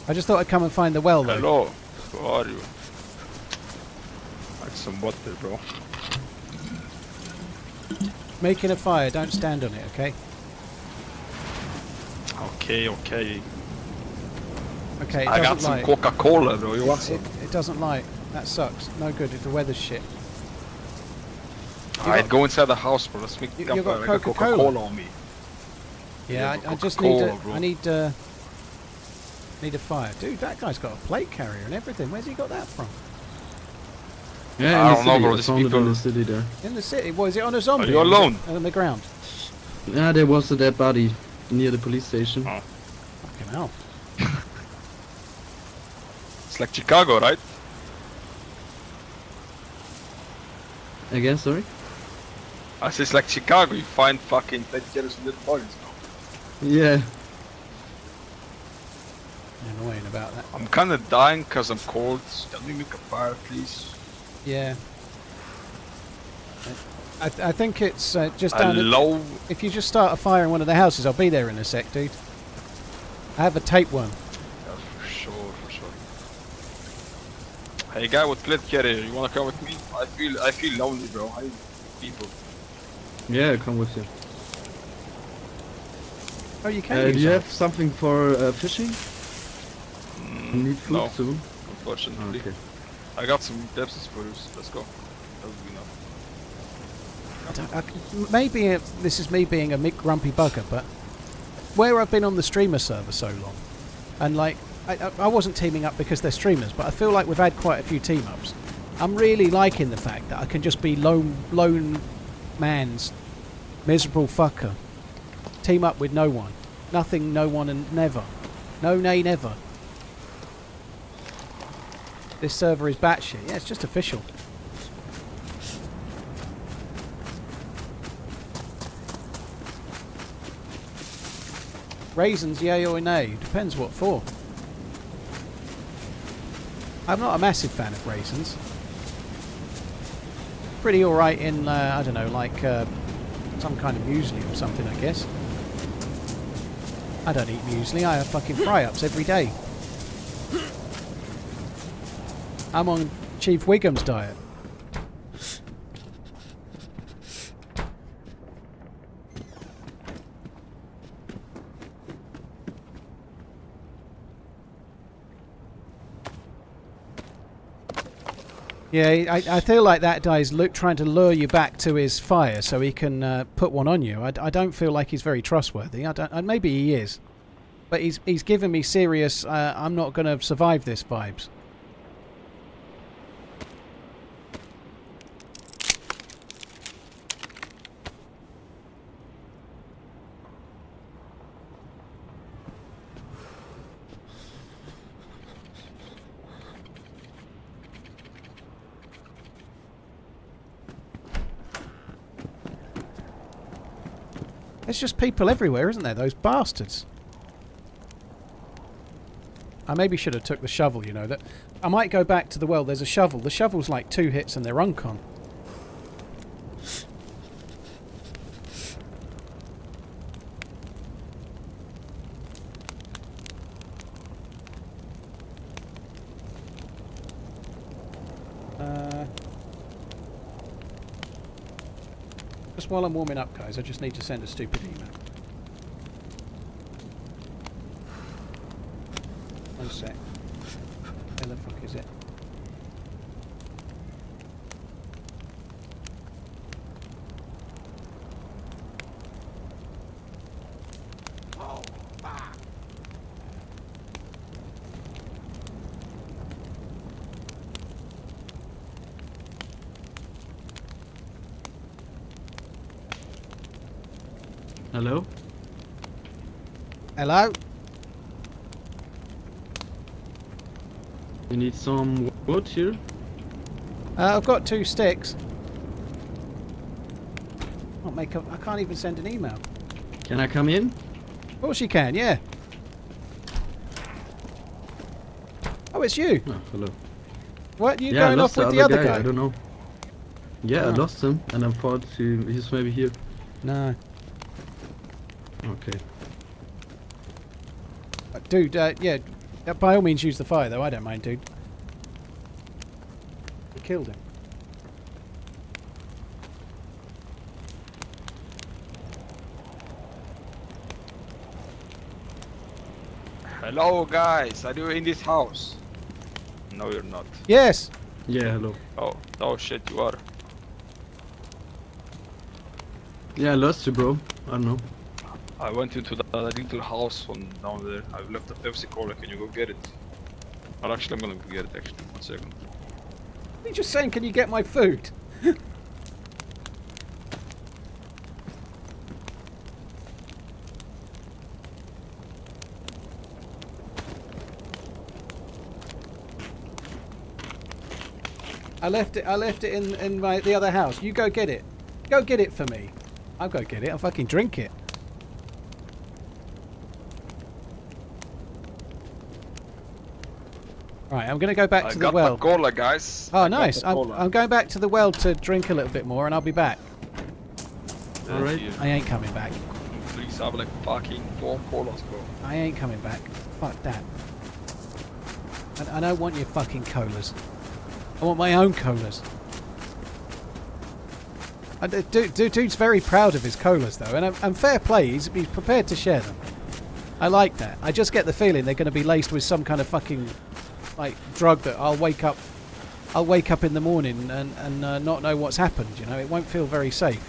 I just thought I'd come and find the well, though. Hello. Who are you? Like some water, bro. Making a fire. Don't stand on it, okay? Okay, okay. Okay, it I got doesn't some light. Coca-Cola, bro. You want some? It doesn't light. That sucks. No good if the weather's shit. Alright, go inside the house, bro. Let's make You like got a Coca-Cola? Coca-Cola on me. Yeah, Yeah, I just need Coca-Cola, bro. I need a fire. Dude, that guy's got a plate carrier and everything. Where's he got that from? Yeah, I in don't the know, city. bro, I these found it people- in the city there. In the city? Was it on a zombie? Are you or was it alone? on the ground. Yeah, there was a dead body near the police station. Oh. Fucking hell. It's like Chicago, right? Again, sorry? I say it's like Chicago. You find fucking 10 kilos in dead bodies, bro. Yeah. Annoying about that. I'm kind of dying because I'm cold. Can we make a fire, please? Yeah. I think it's just down. Hello? If you just start a fire in one of the houses, I'll be there in a sec, dude. I have a tape one. Yeah, for sure, for sure. Hey, guy with plate carrier, you wanna come with me? I feel lonely, bro. I need people. Yeah, come with you. Oh, you can Do use you it. have something for fishing? You need food no, soon? unfortunately. Okay. I got some depths for us. Let's go. That'll be enough. Maybe this is me being a grumpy bugger, but where I've been on the streamer server so long, and like I wasn't teaming up because they're streamers, but I feel like we've had quite a few team ups. I'm really liking the fact that I can just be lone man's miserable fucker. Team up with no one, nothing, no one, and never. No, nay, never. This server is batshit. Yeah, it's just official. Raisins, yay or nay? Depends what for. I'm not a massive fan of raisins. Pretty alright in, I don't know, like some kind of muesli or something, I guess. I don't eat muesli, I have fucking fry-ups every day. I'm on Chief Wiggum's diet. Yeah, I feel like that guy's trying to lure you back to his fire so he can put one on you. I don't feel like he's very trustworthy. Maybe he is, but he's given me serious I'm not going to survive this vibes. There's just people everywhere, isn't there? Those bastards. I maybe should have took the shovel, you know. That I might go back to the well. There's a shovel. The shovel's like 2 hits and they're uncon. Just while I'm warming up, guys, I just need to send a stupid email. One sec. Where the fuck is it? Hello? Hello? You need some wood here? I've got 2 sticks. I can't even send an email. Can I come in? Of course you can, yeah. Oh, it's you. Oh, hello. What, you Yeah, I going lost off with the the other other guy? I don't know. Yeah, I Oh. lost him, and I thought he's maybe here. No. Okay. Dude, yeah, by all means use the fire though, I don't mind, dude. You killed him. Hello guys, are you in this house? No, you're not. Yes! Yeah, hello. Oh shit, you are. Yeah, I lost you, bro. I don't know. I went into the little house on down there. I left a Pepsi Cola. Can you go get it? Well, actually, I'm gonna go get it. Actually, 1 second. You're just saying, can you get my food? I left it in the other house. You go get it. Go get it for me. I'll go get it. I'll fucking drink it. Right, I'm going to go back to the well. I got the cola, guys. Oh, I got nice. the I'm cola. going back to the well to drink a little bit more, and I'll be back. Alright. Thank you. I ain't coming back. Please have like fucking 4 colas, bro. I ain't coming back. Fuck that. I don't want your fucking colas. I want my own colas. Dude's very proud of his colas, though, and fair play, he's prepared to share them. I like that. I just get the feeling they're going to be laced with some kind of fucking like drug that I'll wake up in the morning and not know what's happened. You know, it won't feel very safe.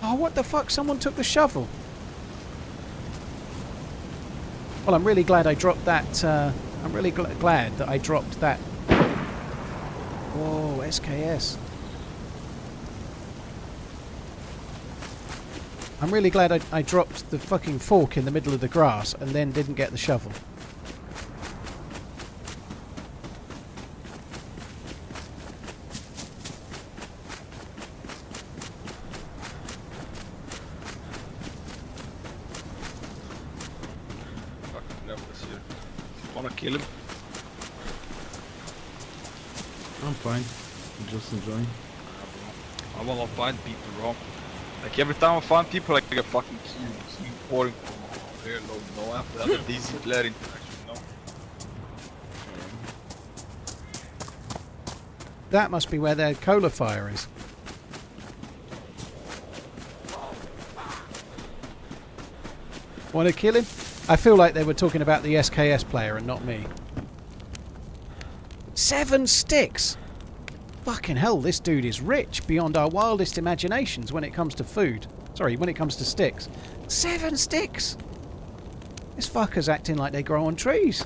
Oh, what the fuck? Someone took the shovel. Well, I'm really glad I dropped that. I'm really glad that I dropped that. Whoa, SKS. I'm really glad I dropped the fucking fork in the middle of the grass and then didn't get the shovel. Fucking left us here. Wanna kill him? I'm fine. I'm just enjoying. I wanna find people, bro. Like every time I find people, like I get fucking killed. Pouring from very low. No, after that, the DayZ player interaction, no. That must be where their cola fire is. Want to kill him? I feel like they were talking about the SKS player and not me. 7 sticks! Fucking hell, this dude is rich beyond our wildest imaginations when it comes to food. Sorry, when it comes to sticks. 7 sticks! This fucker's acting like they grow on trees.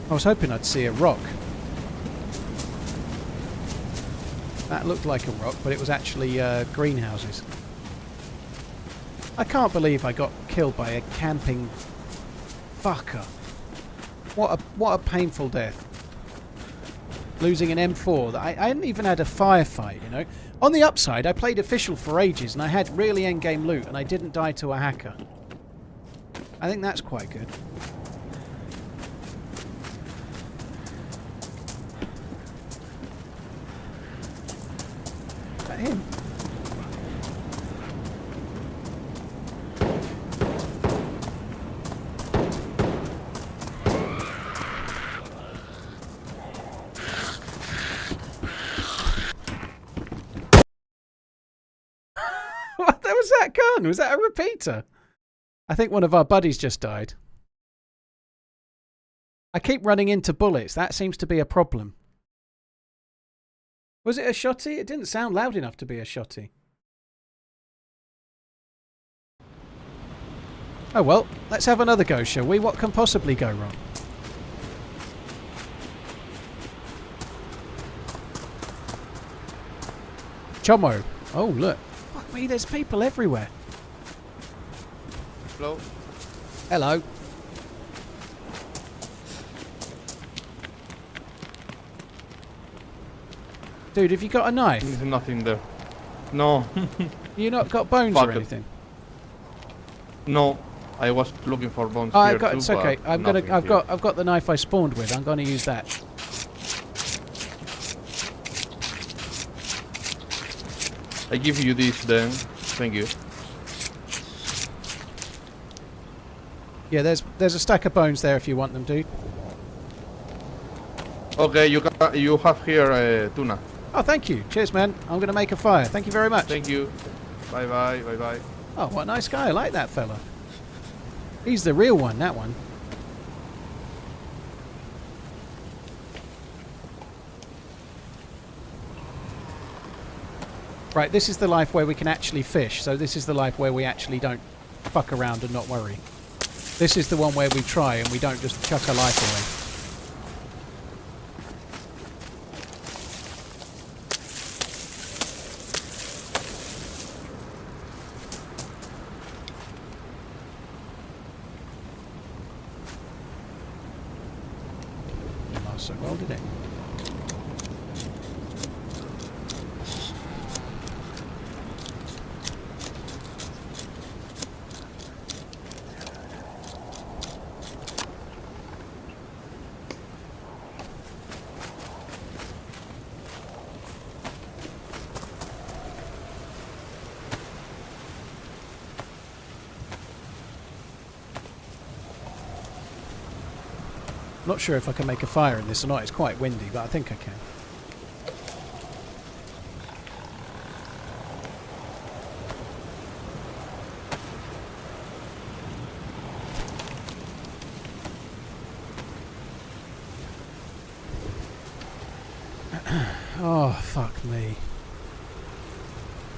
I was hoping I'd see a rock. That looked like a rock, but it was actually greenhouses. I can't believe I got killed by a camping fucker. What a painful death. Losing an M4 that I hadn't even had a firefight, you know. On the upside, I played official for ages and I had really endgame loot and I didn't die to a hacker. I think that's quite good. Is that him? What was that gun? Was that a repeater? I think one of our buddies just died. I keep running into bullets. That seems to be a problem. Was it a shotty? It didn't sound loud enough to be a shotty. Oh well, let's have another go, shall we? What can possibly go wrong? Chomo. Oh, look. Fuck me, there's people everywhere. Hello? Hello. Dude, have you got a knife? There's nothing there. No. You not got bones Fuck or it. anything? No. I was looking for bones Oh, here I got. too, It's okay. but I've nothing here. got the knife I spawned with. I'm going to use that. I give you this then. Thank you. Yeah, there's a stack of bones there if you want them, dude. Okay, you have here tuna. Oh, thank you. Cheers, man. I'm going to make a fire. Thank you very much. Thank you. Bye bye. Bye bye. Oh, what a nice guy. I like that fella. He's the real one, that one. Right, this is the life where we can actually fish. So this is the life where we actually don't fuck around and not worry. This is the one where we try and we don't just chuck our life away. Didn't last so well, did it? Not sure if I can make a fire in this or not. It's quite windy, but I think I can. Oh, fuck me.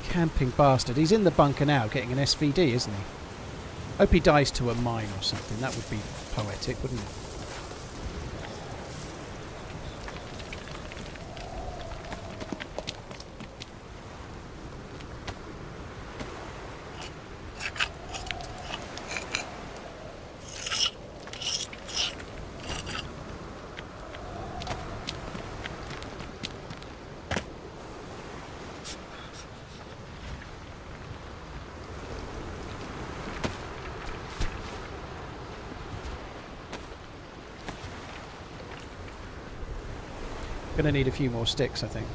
Camping bastard. He's in the bunker now getting an SVD, isn't he? Hope he dies to a mine or something. That would be poetic, wouldn't it? Gonna need a few more sticks, I think.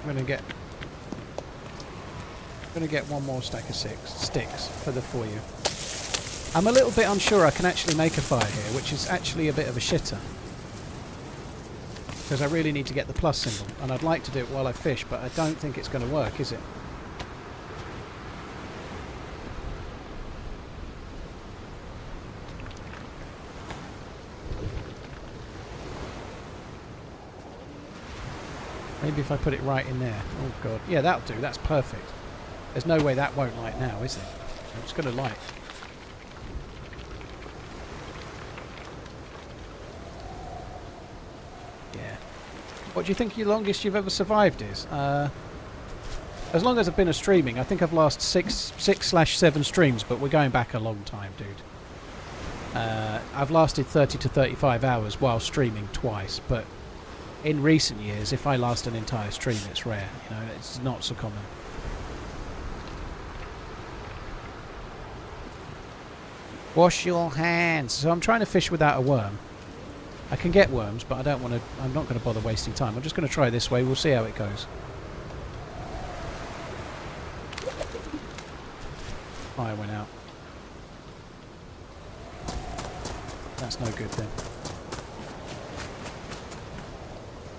I'm gonna get one more stack of sticks for the for you. I'm a little bit unsure I can actually make a fire here, which is actually a bit of a shitter. Because I really need to get the plus symbol, and I'd like to do it while I fish, but I don't think it's going to work, is it? Maybe if I put it right in there. Oh god. Yeah, that'll do. That's perfect. There's no way that won't light now, is it? It's going to light. What do you think your longest you've ever survived is? As long as I've been streaming, I think I've lost 6/7 streams, but we're going back a long time, dude. I've lasted 30 to 35 hours while streaming twice, but in recent years, if I last an entire stream, it's rare. You know, it's not so common. Wash your hands. So I'm trying to fish without a worm. I can get worms, but I don't want to. I'm not going to bother wasting time. I'm just going to try this way. We'll see how it goes. Fire went out. That's no good then.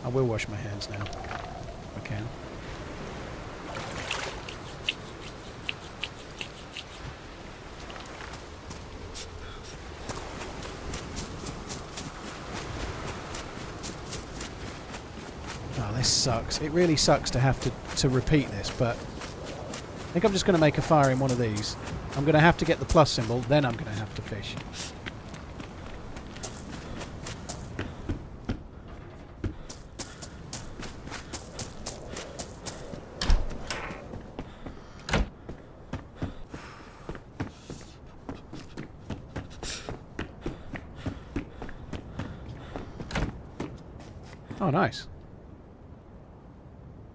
I will wash my hands now. If I can. Oh, this sucks. It really sucks to have to repeat this, but I think I'm just going to make a fire in one of these. I'm going to have to get the plus symbol, then I'm going to have to fish. Oh, nice.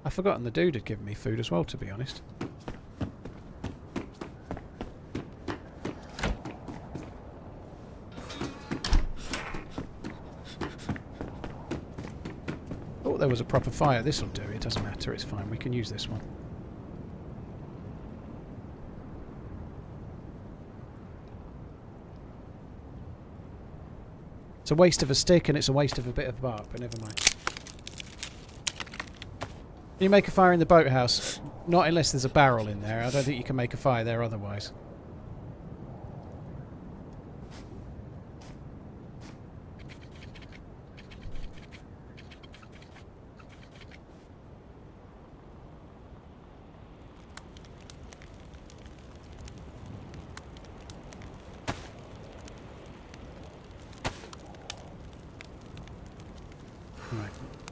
I've forgotten the dude had given me food as well, to be honest. Thought there was a proper fire. This'll do. It doesn't matter. It's fine. We can use this one. It's a waste of a stick and it's a waste of a bit of bark, but never mind. Can you make a fire in the boathouse? Not unless there's a barrel in there. I don't think you can make a fire there otherwise.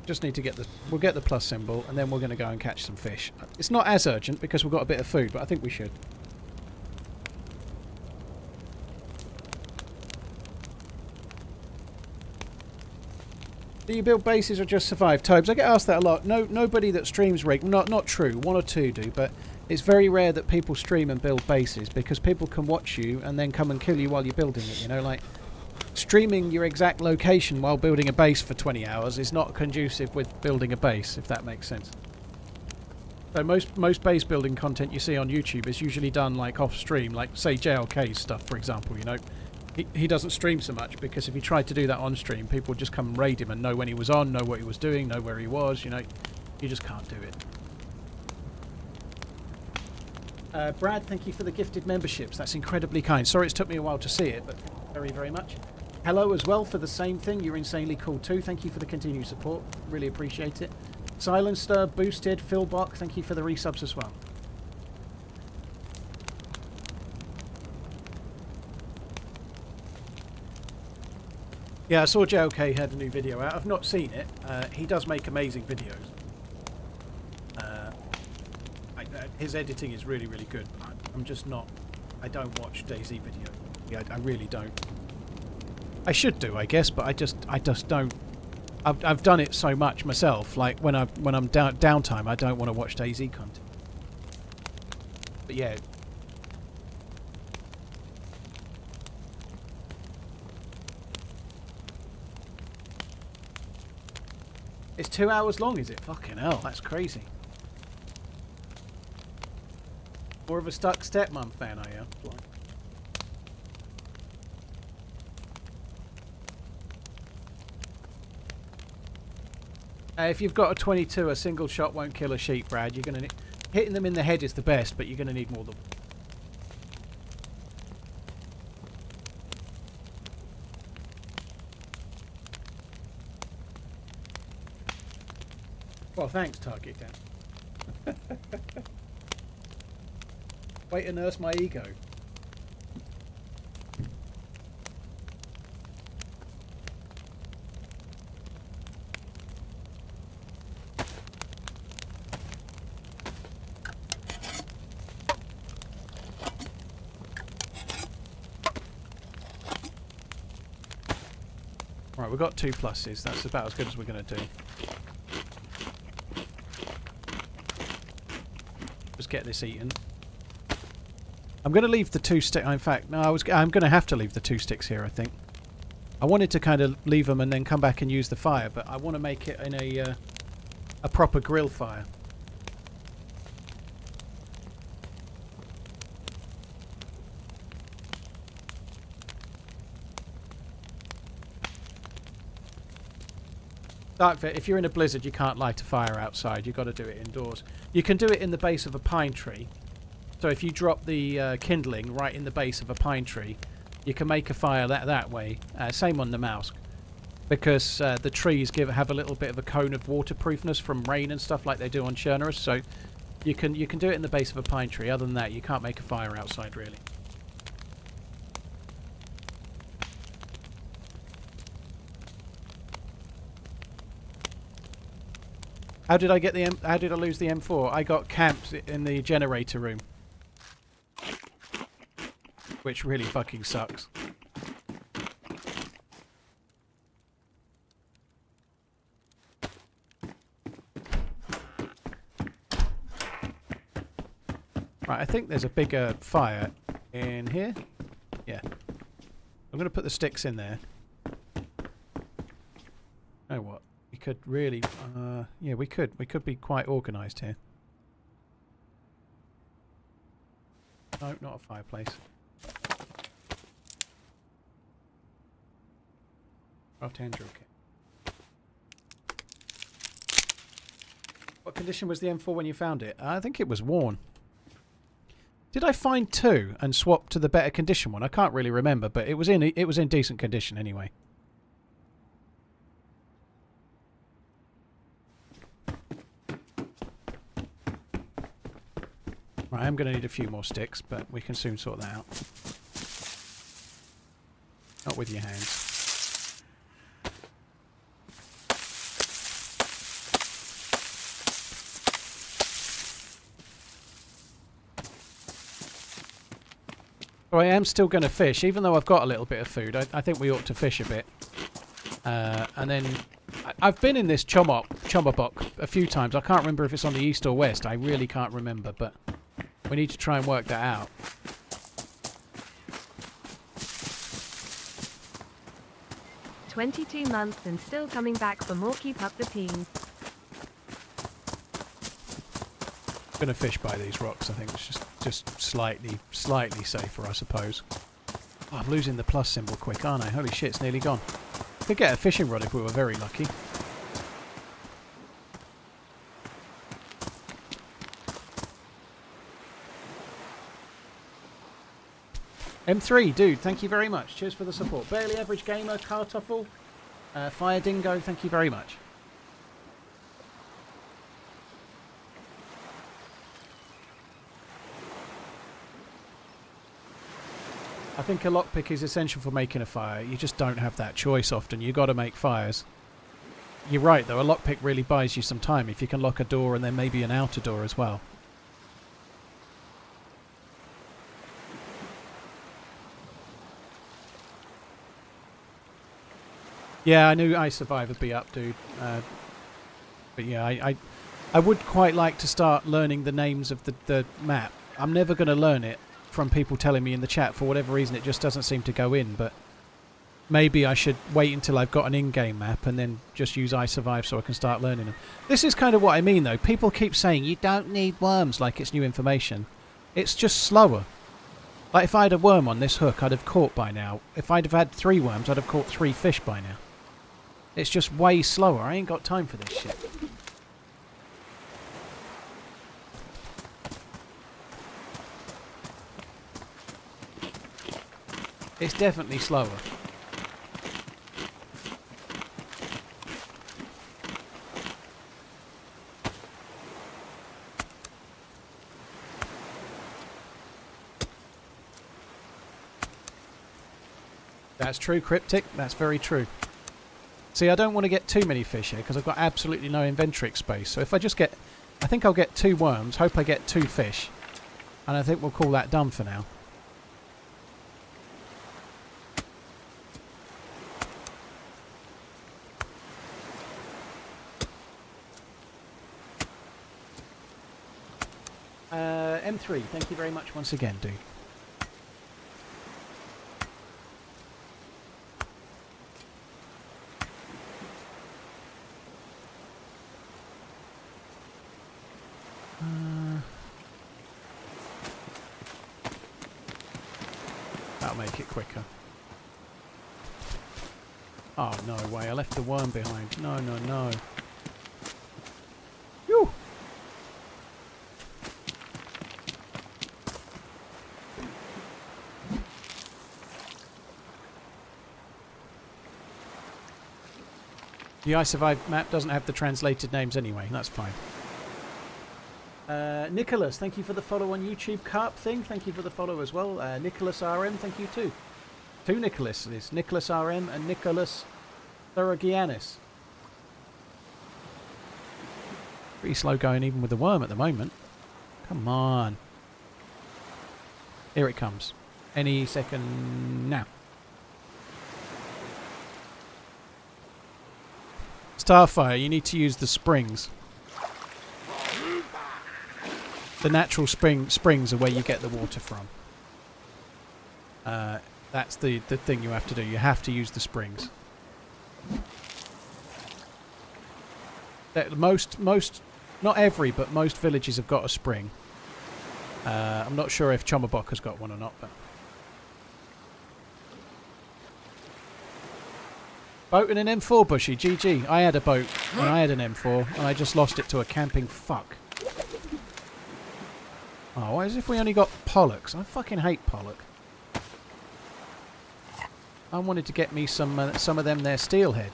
Just need to get the... We'll get the plus symbol, and then we're going to go and catch some fish. It's not as urgent, because we've got a bit of food, but I think we should. Do you build bases or just survive? Tobes, I get asked that a lot. Nobody that streams rig... Not true. One or two do, but it's very rare that people stream and build bases, because people can watch you and then come and kill you while you're building it, you know, like... Streaming your exact location while building a base for 20 hours is not conducive with building a base, if that makes sense. So most base building content you see on YouTube is usually done like off stream, like say JLK's stuff, for example, you know. He doesn't stream so much because if he tried to do that on stream, people would just come and raid him and know when he was on, know what he was doing, know where he was, you know. You just can't do it. Brad, thank you for the gifted memberships. That's incredibly kind. Sorry it's took me a while to see it, but thank you very, very much. Hello as well for the same thing. You're insanely cool too. Thank you for the continued support. Really appreciate it. Silenster, Boosted, Philbach, thank you for the resubs as well. Yeah, I saw JLK had a new video out. I've not seen it. He does make amazing videos. His editing is really, really good. I'm just not... I don't watch DayZ videos. Yeah, I really don't. I should do, I guess, but I just don't. I've done it so much myself. Like when I'm downtime, I don't want to watch DayZ content. But yeah. It's 2 hours long, is it? Fucking hell, that's crazy. More of a Stuck Stepmom fan, are you? If you've got a 22, a single shot won't kill a sheep, Brad. You're gonna hitting them in the head is the best, but you're gonna need more than. Well, thanks, Target Dan. Way to nurse my ego. Right, we've got 2 pluses. That's about as good as we're going to do. Just get this eaten. I'm going to leave the 2 stick. In fact, no, I'm going to have to leave the 2 sticks here, I think. I wanted to kind of leave them and then come back and use the fire, but I want to make it in a proper grill fire. Darkvet, if you're in a blizzard, you can't light a fire outside. You've got to do it indoors. You can do it in the base of a pine tree. So if you drop the kindling right in the base of a pine tree, you can make a fire that way. Same on the mouse. because the trees have a little bit of a cone of waterproofness from rain and stuff like they do on Chernarus. So you can do it in the base of a pine tree. Other than that, you can't make a fire outside really. How did I get the how did I lose the M4? I got camped in the generator room, which really fucking sucks. Right, I think there's a bigger fire in here. Yeah. I'm going to put the sticks in there. You know what? We could really... yeah, we could. We could be quite organised here. No, not a fireplace. Craft hand drill kit. What condition was the M4 when you found it? I think it was worn. Did I find two and swap to the better condition one? I can't really remember, but it was in decent condition anyway. Right, I'm going to need a few more sticks, but we can soon sort that out. Not with your hands. So I am still going to fish, even though I've got a little bit of food. I think we ought to fish a bit. And then I've been in this Chomabok a few times. I can't remember if it's on the east or west. I really can't remember, but we need to try and work that out. "22 months and still coming back for more. Keep up the teams." I'm going to fish by these rocks. I think it's just slightly safer, I suppose. Oh, I'm losing the plus symbol quick, aren't I? Holy shit, it's nearly gone. Could get a fishing rod if we were very lucky. M3, dude, thank you very much. Cheers for the support. Barely Average Gamer, Kartoffel, Fire Dingo, thank you very much. I think a lockpick is essential for making a fire. You just don't have that choice often. You got to make fires. You're right, though. A lockpick really buys you some time if you can lock a door and then maybe an outer door as well. Yeah, I knew I Survive would be up, dude. But yeah, I would quite like to start learning the names of the map. I'm never going to learn it from people telling me in the chat. For whatever reason, it just doesn't seem to go in, but maybe I should wait until I've got an in-game map and then just use I Survive so I can start learning them. This is kind of what I mean, though. People keep saying you don't need worms like it's new information. It's just slower. Like, if I had a worm on this hook, I'd have caught by now. If I'd have had 3 worms, I'd have caught 3 fish by now. It's just way slower. I ain't got time for this shit. It's definitely slower. That's true, Cryptic. That's very true. See, I don't want to get too many fish here because I've got absolutely no inventory space. So if I just get... I think I'll get 2 worms, hope I get 2 fish. And I think we'll call that done for now. M3, thank you very much once again, dude. That'll make it quicker. Oh, no way. I left the worm behind. No, no, no. Phew! The I Survived map doesn't have the translated names anyway. That's fine. Nicholas, thank you for the follow on YouTube. Carp thing, thank you for the follow as well. Nicholas RM, thank you too. Two Nicholases, Nicholas RM and Nicholas Thorogianis. Pretty slow going even with the worm at the moment. Come on. Here it comes. Any second now. Starfire, you need to use the springs. The natural springs are where you get the water from. That's the thing you have to do. You have to use the springs. Most, not every, but most villages have got a spring. I'm not sure if Chomabok has got one or not, but... Boat and an M4, Bushy. GG. I had a boat and I had an M4 and I just lost it to a camping fuck. Oh, why as if we only got Pollux? I fucking hate Pollock. I wanted to get me some of them there steelhead.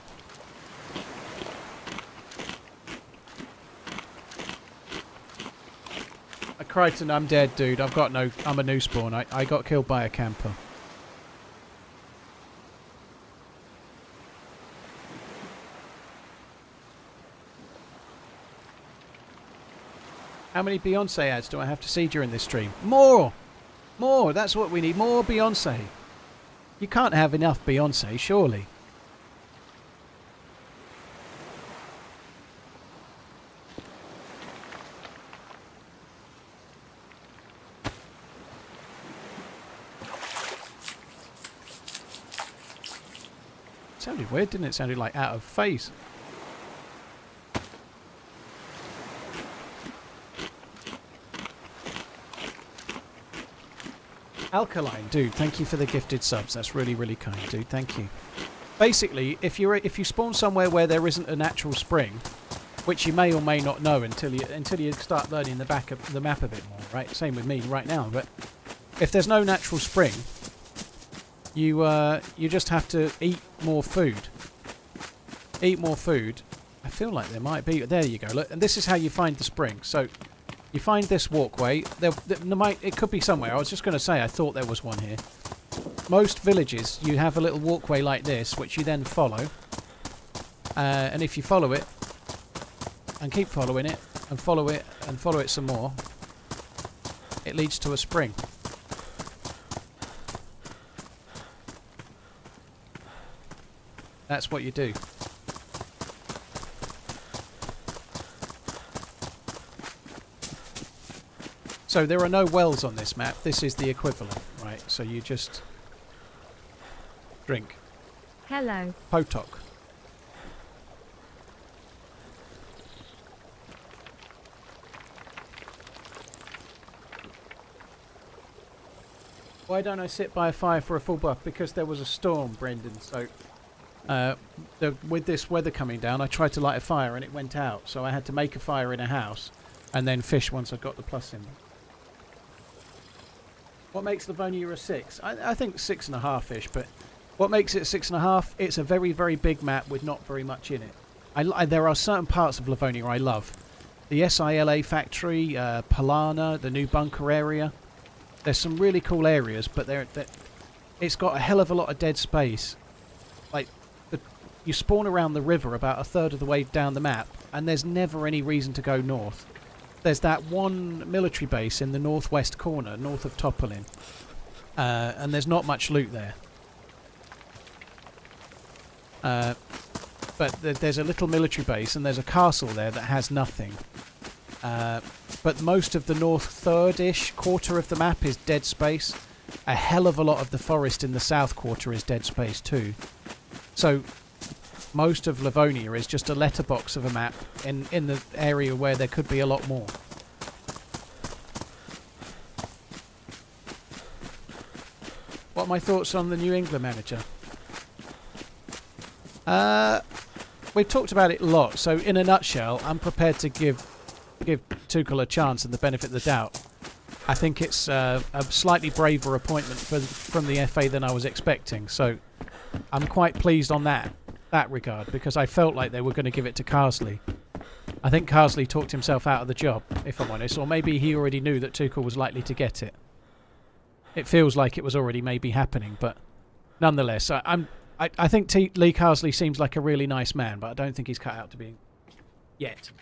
Crichton, I'm dead, dude. I'm a new spawn. I got killed by a camper. How many Beyonce ads do I have to see during this stream? More! More! That's what we need. More Beyonce. You can't have enough Beyonce, surely. It sounded weird, didn't it? It sounded like out of phase. Alkaline, dude, thank you for the gifted subs. That's really, really kind, dude. Thank you. Basically, if you spawn somewhere where there isn't a natural spring, which you may or may not know until you start learning the map a bit more, right? Same with me right now. But if there's no natural spring, you just have to eat more food. Eat more food. I feel like there might be. There you go. Look, and this is how you find the spring. So. You find this walkway. It could be somewhere. I was just going to say I thought there was one here. Most villages, you have a little walkway like this, which you then follow. And if you follow it, and keep following it, and follow it, and follow it some more, it leads to a spring. That's what you do. So there are no wells on this map. This is the equivalent, right? So you just drink. Hello. Potok. Why don't I sit by a fire for a full buff? Because there was a storm, Brendan. So with this weather coming down, I tried to light a fire and it went out. So I had to make a fire in a house and then fish once I got the plus in. What makes Livonia a 6? I think 6.5-ish, but what makes it 6.5? It's a very, very big map with not very much in it. There are certain parts of Livonia I love. The SILA factory, Polana, the new bunker area. There's some really cool areas, but it's got a hell of a lot of dead space. Like, you spawn around the river about a third of the way down the map, and there's never any reason to go north. There's that one military base in the northwest corner, north of Topolin. And there's not much loot there. But there's a little military base and there's a castle there that has nothing. But most of the north third-ish quarter of the map is dead space. A hell of a lot of the forest in the south quarter is dead space too. So most of Livonia is just a letterbox of a map in the area where there could be a lot more. What are my thoughts on the New England manager? We've talked about it a lot, so in a nutshell, I'm prepared to give Tuchel a chance and the benefit of the doubt. I think it's a slightly braver appointment from the FA than I was expecting, so I'm quite pleased on that that regard, because I felt like they were going to give it to Carsley. I think Carsley talked himself out of the job, if I'm honest, or maybe he already knew that Tuchel was likely to get it. It feels like it was already maybe happening, but nonetheless, I think Lee Carsley seems like a really nice man, but I don't think he's cut out to be yet.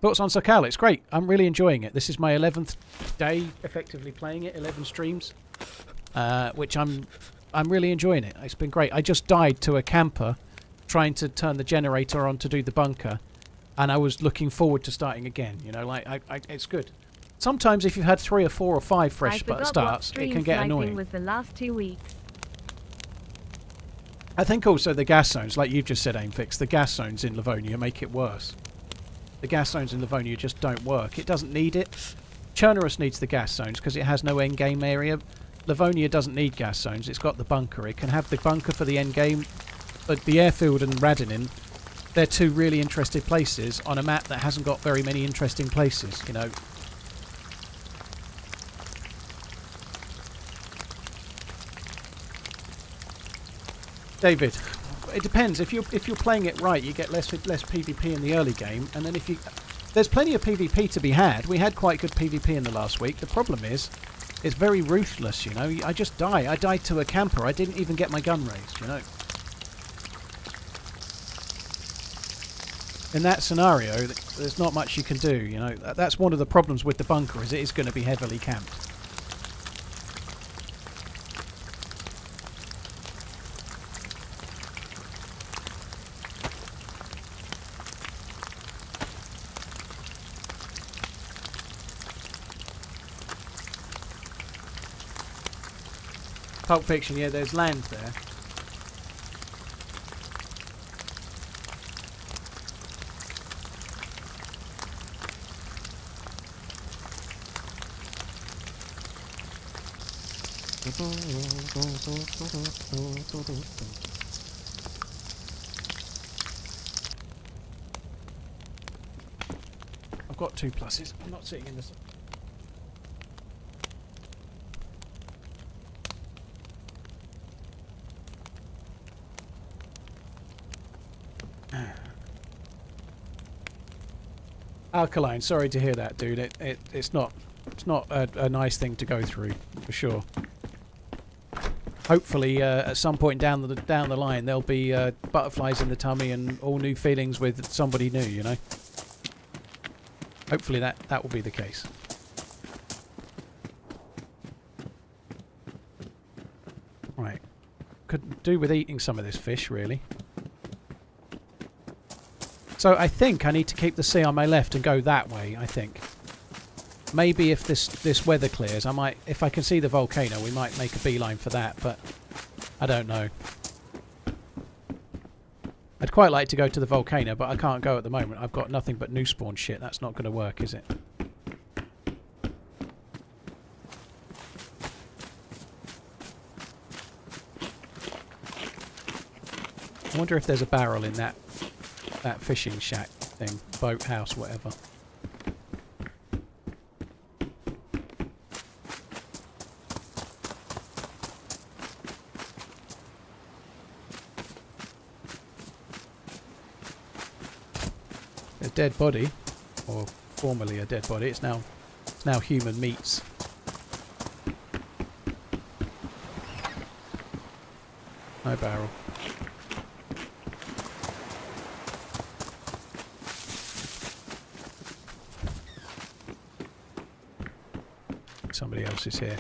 Thoughts on Sokal? It's great. I'm really enjoying it. This is my 11th day effectively playing it, 11 streams, which I'm really enjoying it. It's been great. I just died to a camper trying to turn the generator on to do the bunker, and I was looking forward to starting again. You know, like it's good. Sometimes if you've had 3 or 4 or 5 fresh starts, it can get annoying. Was the last 2 weeks. I think also the gas zones, like you've just said, Aimfix, the gas zones in Livonia make it worse. The gas zones in Livonia just don't work. It doesn't need it. Chernerus needs the gas zones because it has no end game area. Livonia doesn't need gas zones. It's got the bunker. It can have the bunker for the end game. But the airfield and Radinin, they're 2 really interesting places on a map that hasn't got very many interesting places, you know. David, it depends. If you're playing it right, you get less PvP in the early game, and then there's plenty of PvP to be had. We had quite good PvP in the last week. The problem is, it's very ruthless. You know, I just die. I died to a camper. I didn't even get my gun raised. You know. In that scenario, there's not much you can do. You know, that's one of the problems with the bunker. Is it is going to be heavily camped. Pulp Fiction, yeah, there's land there. I've got 2 pluses. I'm not sitting in this. Alkaline, sorry to hear that, dude. It's not a nice thing to go through, for sure. Hopefully, at some point down the line, there'll be butterflies in the tummy and all new feelings with somebody new. You know. Hopefully that will be the case. Right, could do with eating some of this fish, really. So I think I need to keep the sea on my left and go that way, I think. Maybe if this weather clears, I might, if I can see the volcano, we might make a beeline for that, but I don't know. I'd quite like to go to the volcano, but I can't go at the moment. I've got nothing but new spawn shit. That's not going to work, is it? I wonder if there's a barrel in that fishing shack thing, boathouse, whatever. A dead body, or formerly a dead body. It's now human meats. No barrel. Somebody else is here.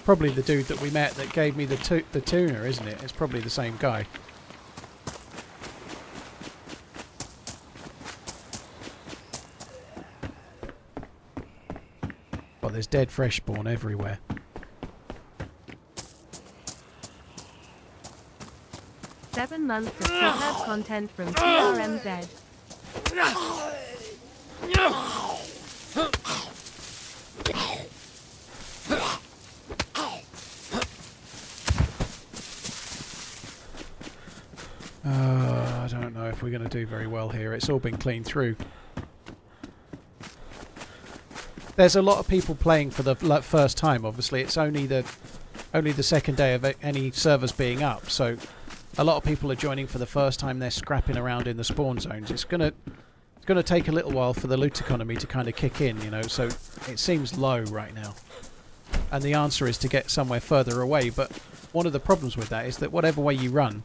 Probably the dude that we met that gave me the tuna, isn't it? It's probably the same guy. Well, there's dead fresh spawn everywhere. Seven months of superb content from TRMZ. I don't know if we're going to do very well here. It's all been cleaned through. there's a lot of people playing for the first time. Obviously, it's only the second day of any servers being up, so a lot of people are joining for the first time. They're scrapping around in the spawn zones. It's gonna take a little while for the loot economy to kind of kick in, you know. So it seems low right now, and the answer is to get somewhere further away. But one of the problems with that is that whatever way you run,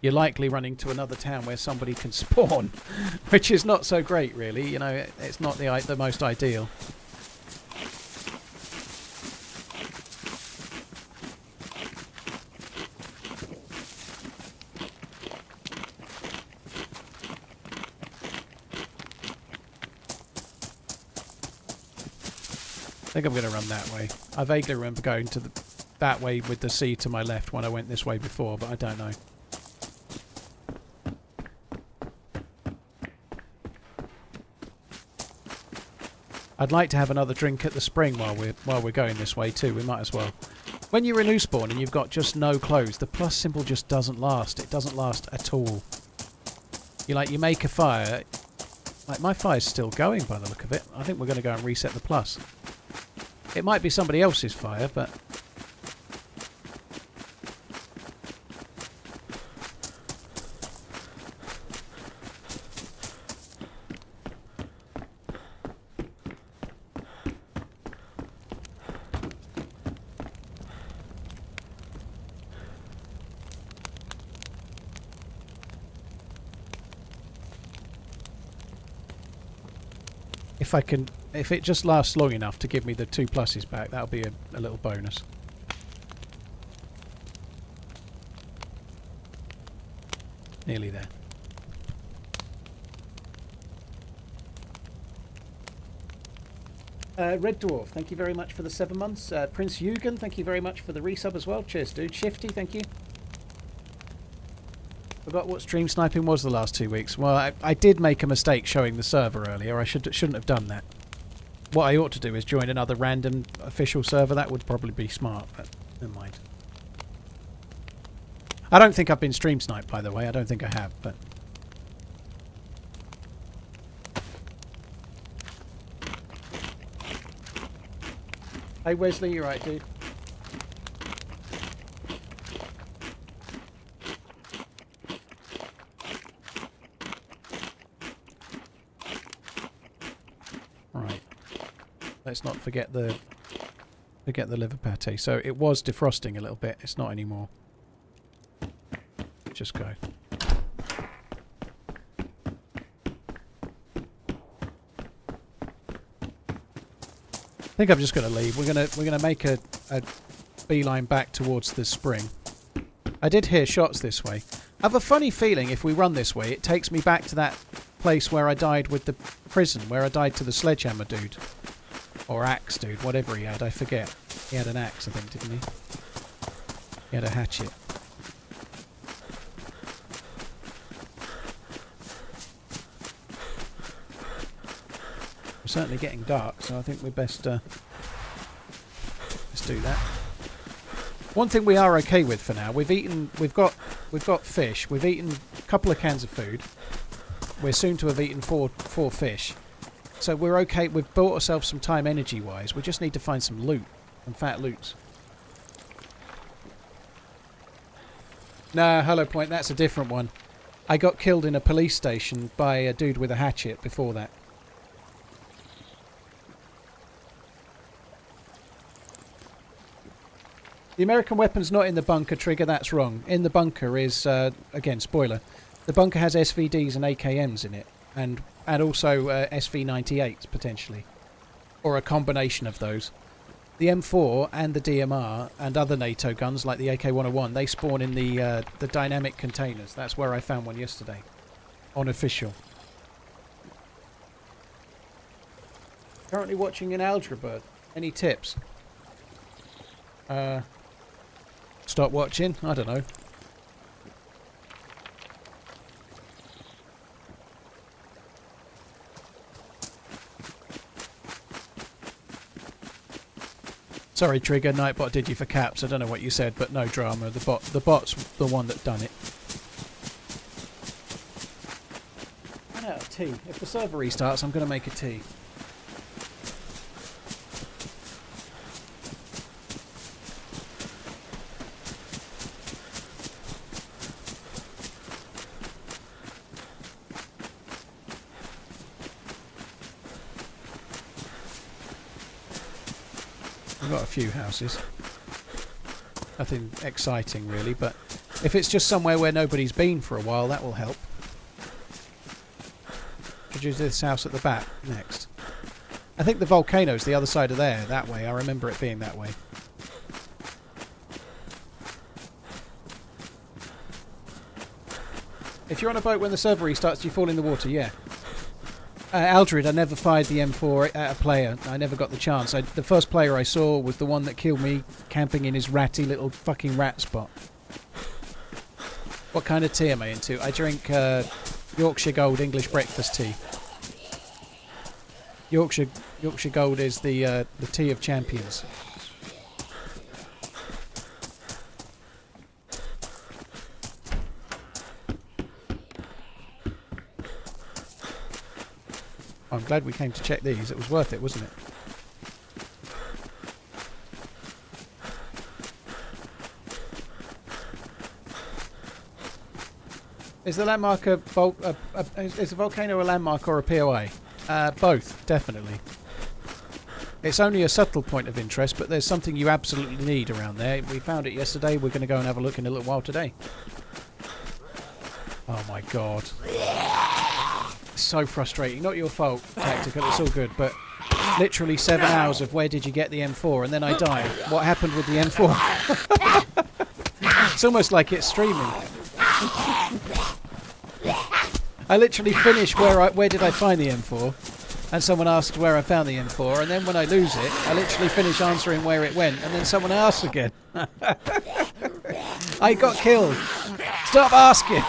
you're likely running to another town where somebody can spawn, which is not so great, really. You know, it's not the most ideal. I think I'm going to run that way. I vaguely remember going to that way with the sea to my left when I went this way before, but I don't know. I'd like to have another drink at the spring while we're going this way too. We might as well. When you're in new spawn and you've got just no clothes, the plus symbol just doesn't last. It doesn't last at all. You make a fire. Like, my fire's still going by the look of it. I think we're going to go and reset the plus. It might be somebody else's fire, but... if it just lasts long enough to give me the 2 pluses back, that'll be a little bonus. Nearly there. Red Dwarf, thank you very much for the 7 months. Prince Eugen, thank you very much for the resub as well. Cheers, dude. Shifty, thank you. Forgot what stream sniping was the last 2 weeks. Well, I did make a mistake showing the server earlier. I shouldn't have done that. What I ought to do is join another random official server. That would probably be smart, but never mind. I don't think I've been stream sniped, by the way. I don't think I have, but... Hey Wesley, you're right, dude. Right. Let's not forget the liver pate. So it was defrosting a little bit. It's not anymore. Just go. I think I'm just going to leave. We're gonna make a beeline back towards the spring. I did hear shots this way. I have a funny feeling if we run this way, it takes me back to that place where I died with the prison, where I died to the sledgehammer dude. Or axe dude, whatever he had, I forget. He had an axe, I think, didn't he? He had a hatchet. It's certainly getting dark, so I think we're best let's do that. One thing we are okay with for now, we've got fish, we've eaten a couple of cans of food. We're soon to have eaten four fish. So we're okay. We've bought ourselves some time energy wise. We just need to find some loot, some fat loots. No, Hello Point, that's a different one. I got killed in a police station by a dude with a hatchet before that. The American weapon's not in the bunker, Trigger, that's wrong. In the bunker is, again, spoiler, the bunker has SVDs and AKMs in it, and also SV98s, potentially. Or a combination of those. The M4 and the DMR and other NATO guns, like the AK-101, they spawn in the dynamic containers. That's where I found one yesterday. On official. Currently watching an Algebra. Any tips? Stop watching? I don't know. Sorry, Trigger, Nightbot did you for caps. I don't know what you said, but no drama. The bot's the one that done it. Run out of tea. If the server restarts, I'm going to make a tea. We've got a few houses. Nothing exciting really, but if it's just somewhere where nobody's been for a while, that will help. Could use this house at the back next. I think the volcano's the other side of there, that way. I remember it being that way. If you're on a boat when the server restarts, do you fall in the water? Yeah. Aldred, I never fired the M4 at a player. I never got the chance. The first player I saw was the one that killed me camping in his ratty little fucking rat spot. What kind of tea am I into? I drink Yorkshire Gold English breakfast tea. Yorkshire Gold is the tea of champions. I'm glad we came to check these. It was worth it, wasn't it? Is the landmark is the volcano a landmark or a POA? Both, definitely. It's only a subtle point of interest, but there's something you absolutely need around there. We found it yesterday. We're going to go and have a look in a little while today. Oh my god. So frustrating. Not your fault, Tactical, it's all good, but literally 7 hours of where did you get the M4 and then I died. What happened with the M4? It's almost like it's streaming. I literally finish where did I find the M4 and someone asked where I found the M4 and then when I lose it I literally finish answering where it went and then someone asks again. I got killed. Stop asking.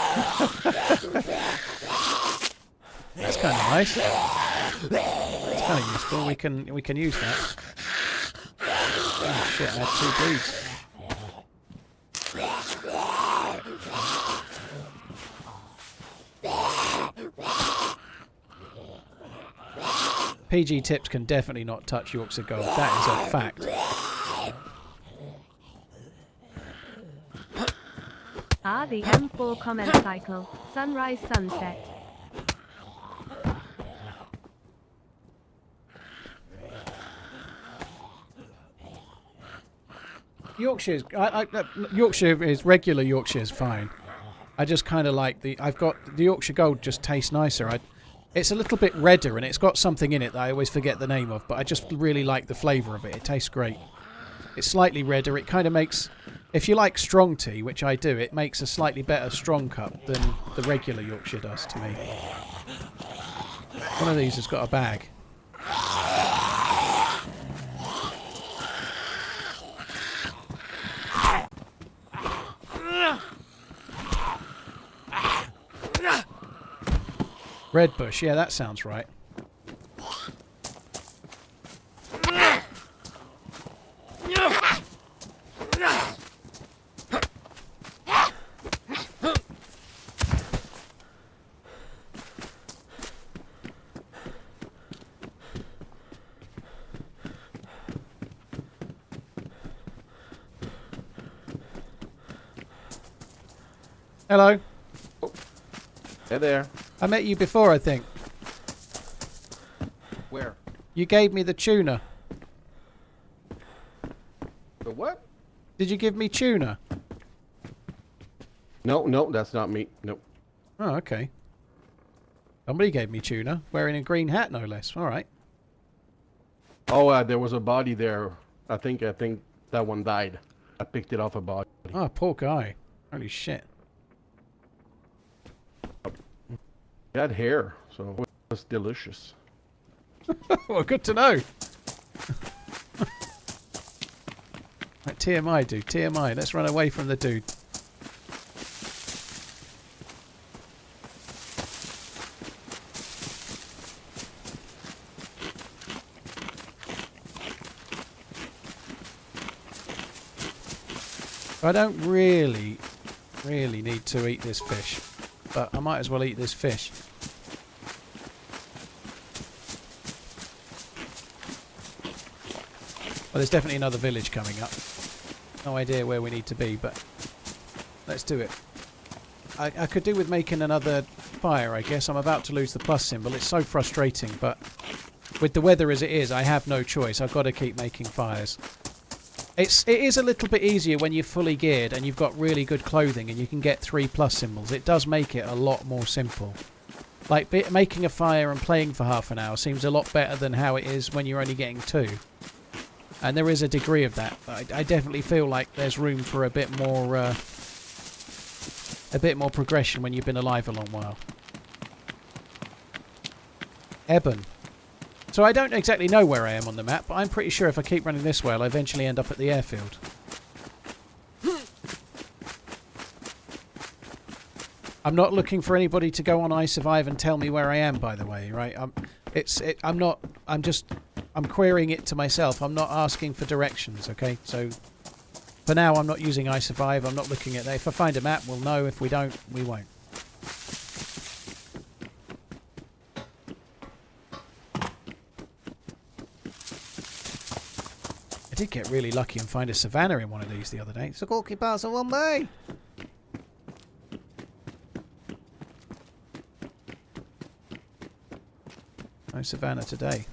That's kind of nice. It's kind of useful. We can use that. Oh shit! I had 2 bleeds. PG tips can definitely not touch Yorkshire Gold. That is a fact. The M4 comment cycle. Sunrise, sunset. Yorkshire's Yorkshire is regular. Yorkshire is fine. I just kind of like the Yorkshire Gold just tastes nicer. It's a little bit redder and it's got something in it that I always forget the name of, but I just really like the flavour of it. It tastes great. It's slightly redder. It kind of makes, if you like strong tea, which I do, it makes a slightly better strong cup than the regular Yorkshire does to me. One of these has got a bag. Red bush, yeah, that sounds right. Hello. Hey there. I met you before, I think. Where? You gave me the tuna. The what? Did you give me tuna? No, that's not me. Nope. Oh, okay. Somebody gave me tuna, wearing a green hat, no less. All right. Oh, there was a body there. I think that one died. I picked it off a body. Oh, poor guy. Holy shit. It had hair, so it was delicious. Well, good to know. Right, TMI, dude. TMI. Let's run away from the dude. I don't really need to eat this fish, but I might as well eat this fish. Well, there's definitely another village coming up. No idea where we need to be, but let's do it. I could do with making another fire, I guess. I'm about to lose the plus symbol. It's so frustrating, but with the weather as it is, I have no choice. I've got to keep making fires. It is a little bit easier when you're fully geared and you've got really good clothing and you can get 3+ symbols. It does make it a lot more simple. Like making a fire and playing for half an hour seems a lot better than how it is when you're only getting 2. And there is a degree of that. I definitely feel like there's room for a bit more progression when you've been alive a long while. Eben. So I don't exactly know where I am on the map, but I'm pretty sure if I keep running this way, I'll eventually end up at the airfield. I'm not looking for anybody to go on iSurvive and tell me where I am, by the way, right? I'm querying it to myself. I'm not asking for directions, okay? So for now, I'm not using iSurvive. I'm not looking at that. If I find a map, we'll know. If we don't, we won't. I did get really lucky and find a savannah in one of these the other day. It's a corky parcel one bay. No savannah today.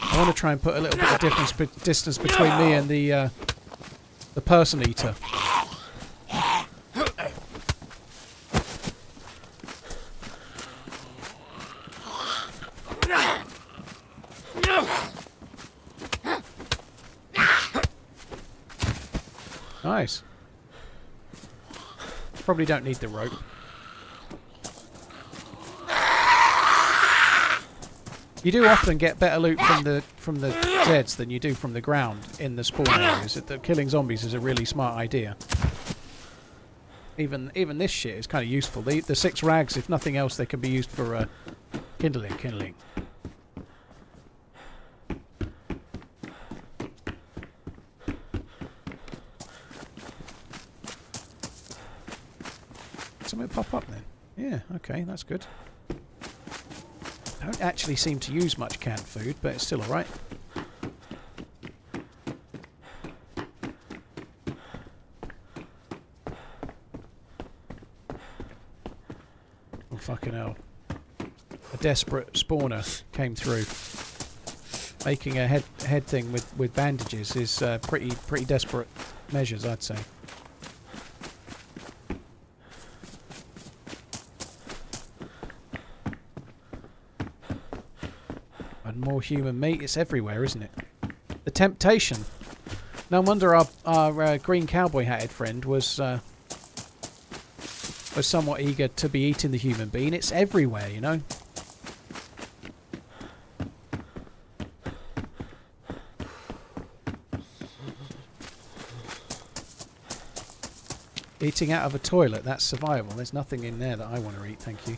I want to try and put a little bit of distance between me and the person eater. Nice. Probably don't need the rope. You do often get better loot from the Zeds than you do from the ground in the spawn areas. That killing zombies is a really smart idea. Even this shit is kind of useful. The 6 rags, if nothing else, they can be used for kindling. Something pop up then. Yeah, okay, that's good. I don't actually seem to use much canned food, but it's still alright. Oh, fucking hell. A desperate spawner came through. Making a head thing with bandages is pretty desperate measures, I'd say. More human meat. It's everywhere, isn't it? The temptation. No wonder our green cowboy hatted friend was somewhat eager to be eating the human being. It's everywhere, you know. Eating out of a toilet, that's survival. There's nothing in there that I want to eat, thank you.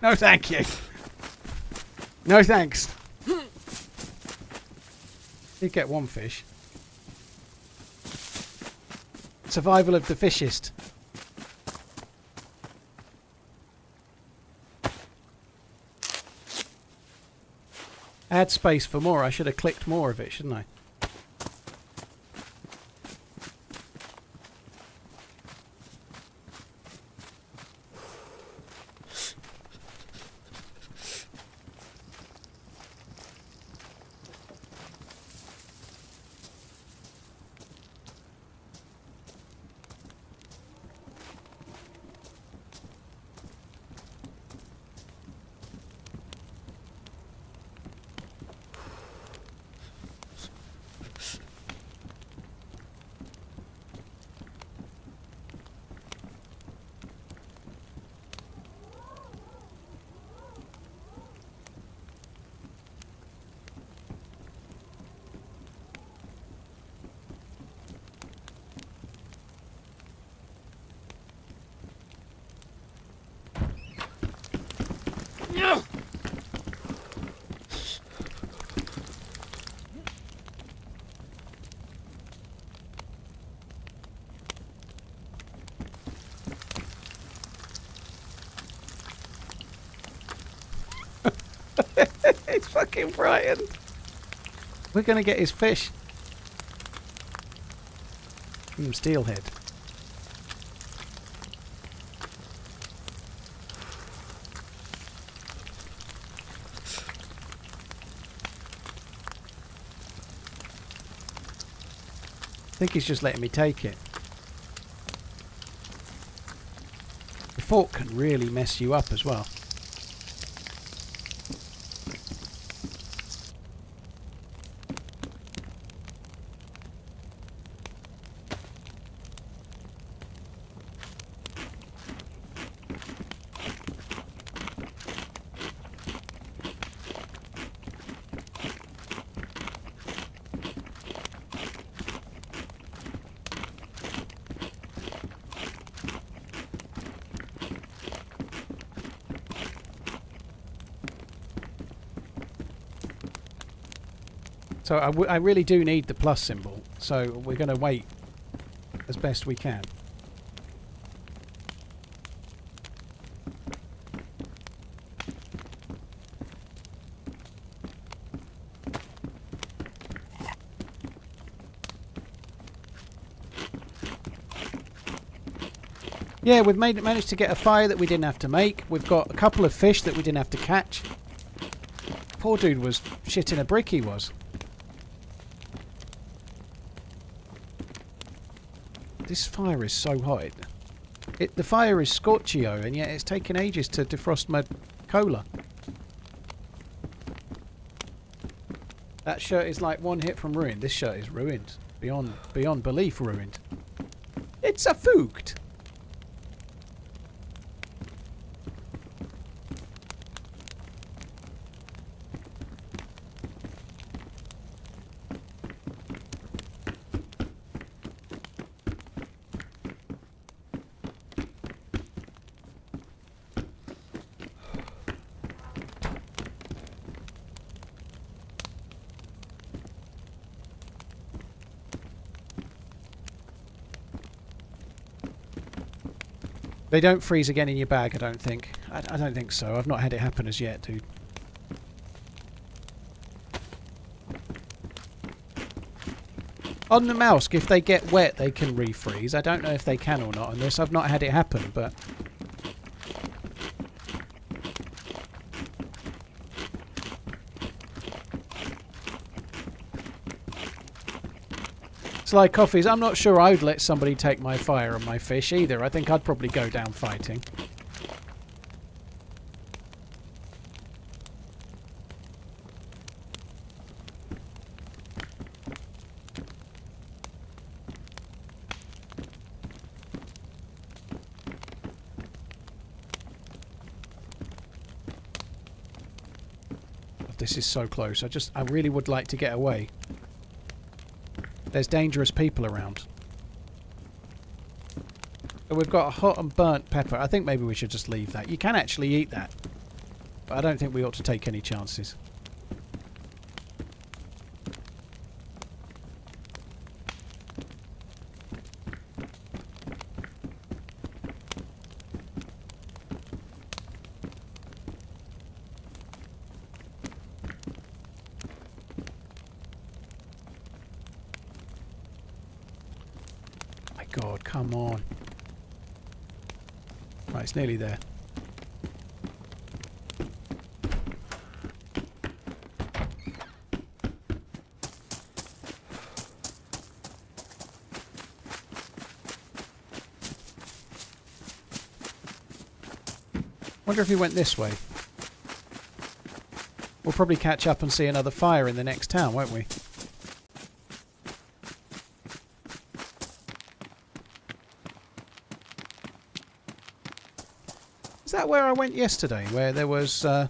No, thank you. No, thanks. Did get one fish. Survival of the fittest. Add space for more. I should have clicked more of it, shouldn't I? It's fucking frightened. We're going to get his fish. Steelhead. I think he's just letting me take it. The fork can really mess you up as well. So I really do need the plus symbol, so we're going to wait as best we can. Yeah, we've managed to get a fire that we didn't have to make. We've got a couple of fish that we didn't have to catch. Poor dude was shitting a brick, he was. This fire is so hot. The fire is scorchio, and yet it's taken ages to defrost my cola. That shirt is like one hit from ruined. This shirt is ruined. Beyond belief ruined. It's a fooked. They don't freeze again in your bag, I don't think. I don't think so. I've not had it happen as yet, dude. On the mouse, if they get wet, they can refreeze. I don't know if they can or not on this. I've not had it happen, but... Sly Coffees, I'm not sure I'd let somebody take my fire and my fish either. I think I'd probably go down fighting. This is so close. I really would like to get away. There's dangerous people around. So we've got a hot and burnt pepper. I think maybe we should just leave that. You can actually eat that. But I don't think we ought to take any chances. God, come on. Right, it's nearly there. Wonder if he went this way. We'll probably catch up and see another fire in the next town, won't we? Is that where I went yesterday? Where there was... I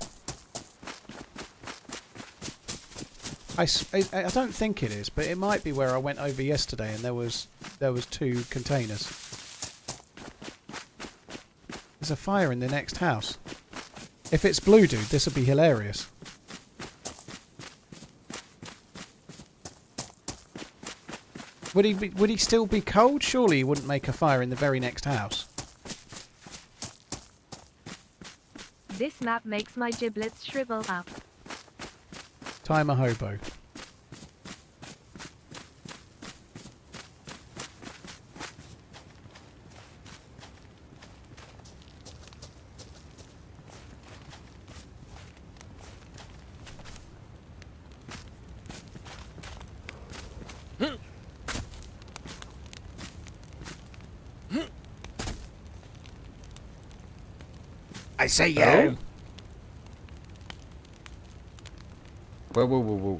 don't think it is, but it might be where I went over yesterday and there was 2 containers. There's a fire in the next house. If it's blue dude, this would be hilarious. Would he still be cold? Surely he wouldn't make a fire in the very next house. This map makes my giblets shrivel up. Timer hobo. I say you. Oh? Whoa.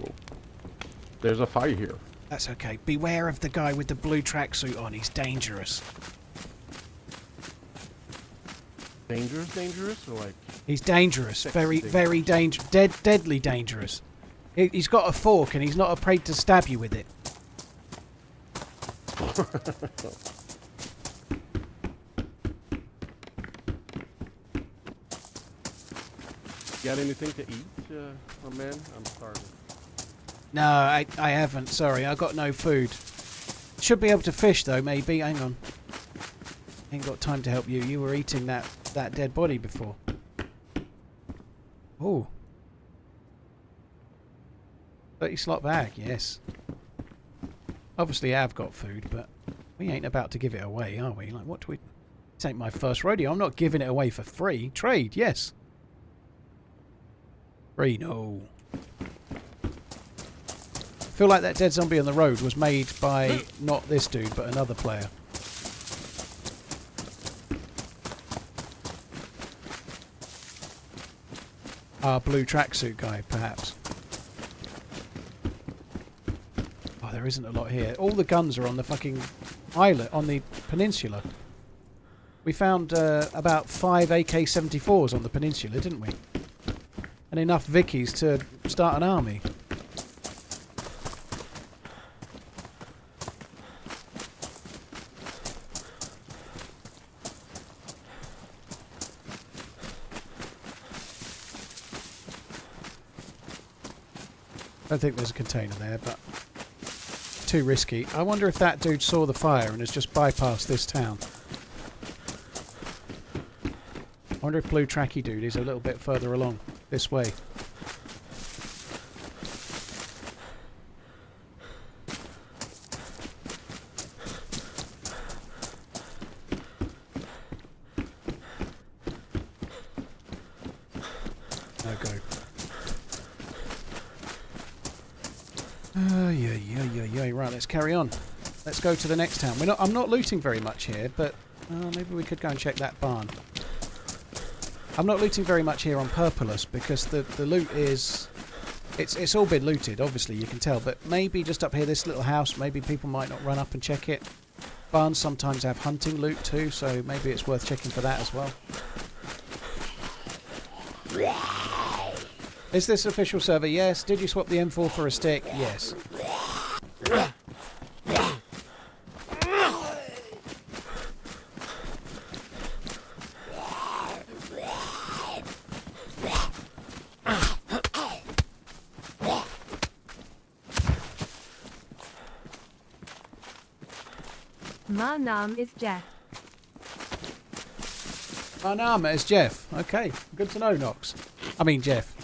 There's a fire here. That's okay. Beware of the guy with the blue tracksuit on. He's dangerous. Dangerous, or like... He's dangerous. Very dangerous. Deadly dangerous. He's got a fork and he's not afraid to stab you with it. Got anything to eat, my man? I'm starving. No, I haven't. Sorry, I got no food. Should be able to fish though, maybe. Hang on. Ain't got time to help you. You were eating that dead body before. Oh. 30 slot bag, yes. Obviously I've got food, but we ain't about to give it away, are we? Like, what do we... This ain't my first rodeo. I'm not giving it away for free. Trade, yes. Free, no. I feel like that dead zombie on the road was made by not this dude, but another player. Our blue tracksuit guy, perhaps. Oh, there isn't a lot here. All the guns are on the fucking islet, on the peninsula. We found about 5 AK-74s on the peninsula, didn't we? And enough Vickies to start an army. I don't think there's a container there, but too risky. I wonder if that dude saw the fire and has just bypassed this town. I wonder if Blue Tracky dude is a little bit further along this way. No go. Yeah. Right, let's carry on. Let's go to the next town. I'm not looting very much here, but maybe we could go and check that barn. I'm not looting very much here on purpose because the loot is... It's all been looted, obviously, you can tell. But maybe just up here, this little house, maybe people might not run up and check it. Barns sometimes have hunting loot too, so maybe it's worth checking for that as well. Is this official server? Yes. Did you swap the M4 for a stick? Yes. My name is Jeff. My name is Jeff. Okay, good to know, Nox. I mean Jeff.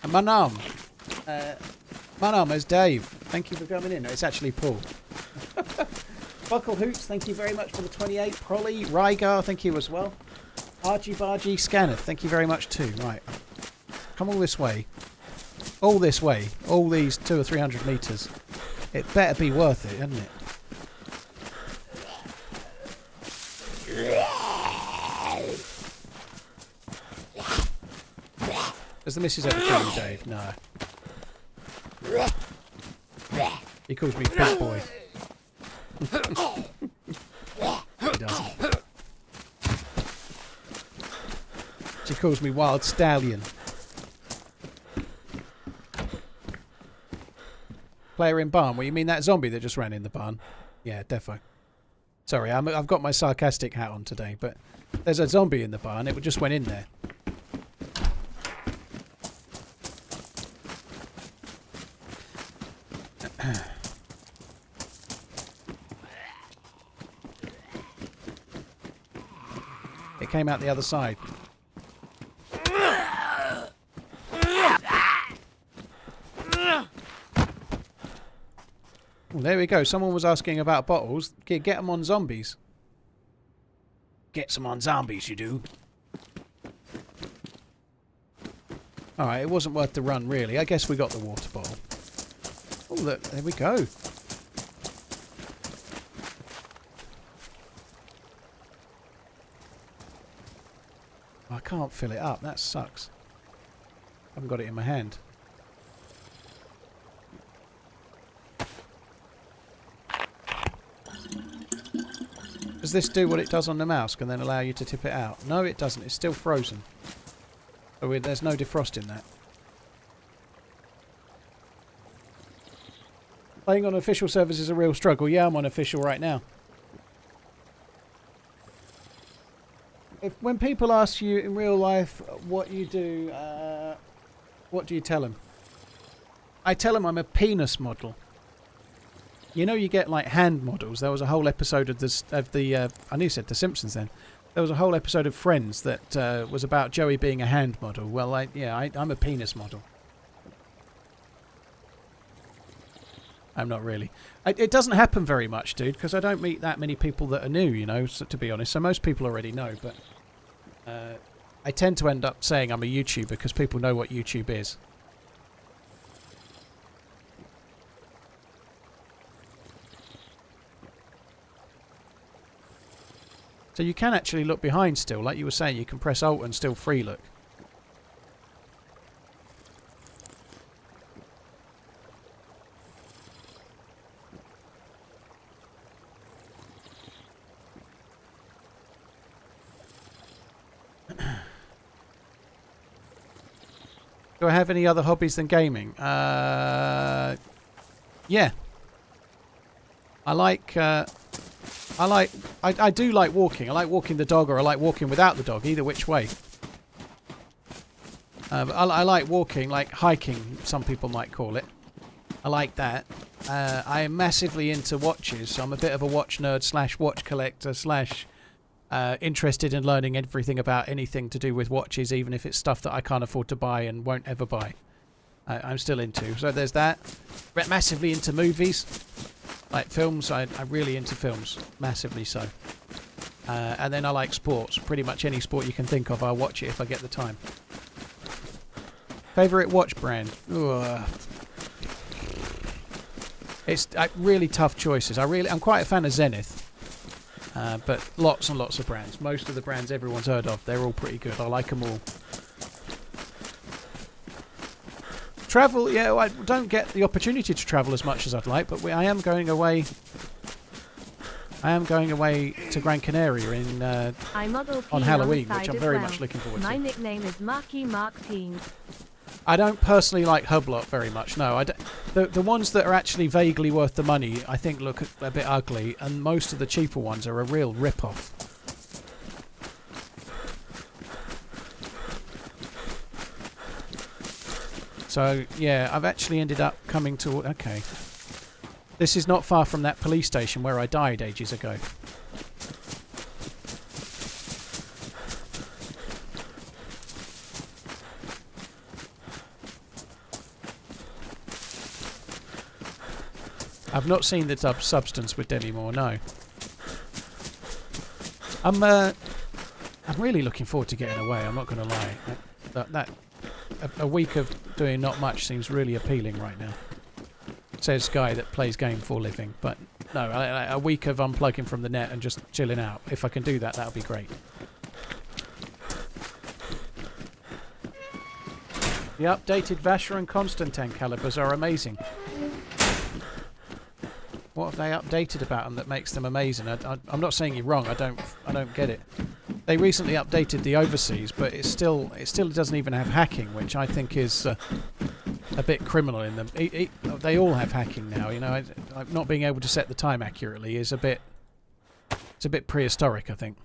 And my name is Dave. Thank you for coming in. It's actually Paul. Buckle Hoots, thank you very much for the 28. Prolly, Rygar, thank you as well. Argy Bargy, Scanner, thank you very much too. Right, come all this way. All this way. All these 200 or 300 metres. It better be worth it, isn't it? Does the missus ever kill you, Dave? No. He calls me Big Boy. He doesn't. She calls me Wild Stallion. Player in barn? Well, you mean that zombie that just ran in the barn? Yeah, defo. Sorry, I've got my sarcastic hat on today, but there's a zombie in the barn. It just went in there. It came out the other side. Well, there we go. Someone was asking about bottles. Get them on zombies. Get some on zombies, you do. Alright, it wasn't worth the run, really. I guess we got the water bottle. Oh, look, there we go. I can't fill it up. That sucks. I haven't got it in my hand. Does this do what it does on the mouse and then allow you to tip it out? No, it doesn't. It's still frozen. So there's no defrost in that. Playing on official servers is a real struggle. Yeah, I'm on official right now. When people ask you in real life what you do, what do you tell them? I tell them I'm a penis model. You know, you get like hand models. There was a whole episode of this I knew you said The Simpsons then. There was a whole episode of Friends that was about Joey being a hand model. Well, I'm a penis model. I'm not really. It doesn't happen very much, dude, because I don't meet that many people that are new, you know, so, to be honest. So most people already know, but I tend to end up saying I'm a YouTuber because people know what YouTube is. So you can actually look behind still, like you were saying, you can press Alt and still free look. Do I have any other hobbies than gaming? Yeah. I do like walking. I like walking the dog, or I like walking without the dog, either which way. But I like walking, like hiking, some people might call it. I like that. I am massively into watches, so I'm a bit of a watch nerd slash watch collector slash interested in learning everything about anything to do with watches, even if it's stuff that I can't afford to buy and won't ever buy. I'm still into. So there's that. Massively into movies. Like films, I'm really into films. Massively so. And then I like sports. Pretty much any sport you can think of, I'll watch it if I get the time. Favourite watch brand? Ugh. It's really tough choices. I'm quite a fan of Zenith. But lots and lots of brands. Most of the brands everyone's heard of, they're all pretty good. I like them all. Travel, yeah, I don't get the opportunity to travel as much as I'd like, but I am going away. I am going away to Gran Canaria on Halloween, which I'm very much looking forward to. My nickname is Marky Mark Teens. I don't personally like Hublot very much, no. The ones that are actually vaguely worth the money, I think look a bit ugly, and most of the cheaper ones are a real rip-off. So, yeah, I've actually ended up coming to... Okay. This is not far from that police station where I died ages ago. I've not seen the substance with Demi Moore, no. I'm really looking forward to getting away, I'm not going to lie. A week of doing not much seems really appealing right now. Says guy that plays game for a living. But no, a week of unplugging from the net and just chilling out. If I can do that, that would be great. The updated Vasher and Constantin calibers are amazing. What have they updated about them that makes them amazing? I'm not saying you're wrong. I don't get it. They recently updated the overseas, but it still doesn't even have hacking, which I think is a bit criminal in them. They all have hacking now, you know. Not being able to set the time accurately is a bit prehistoric, I think.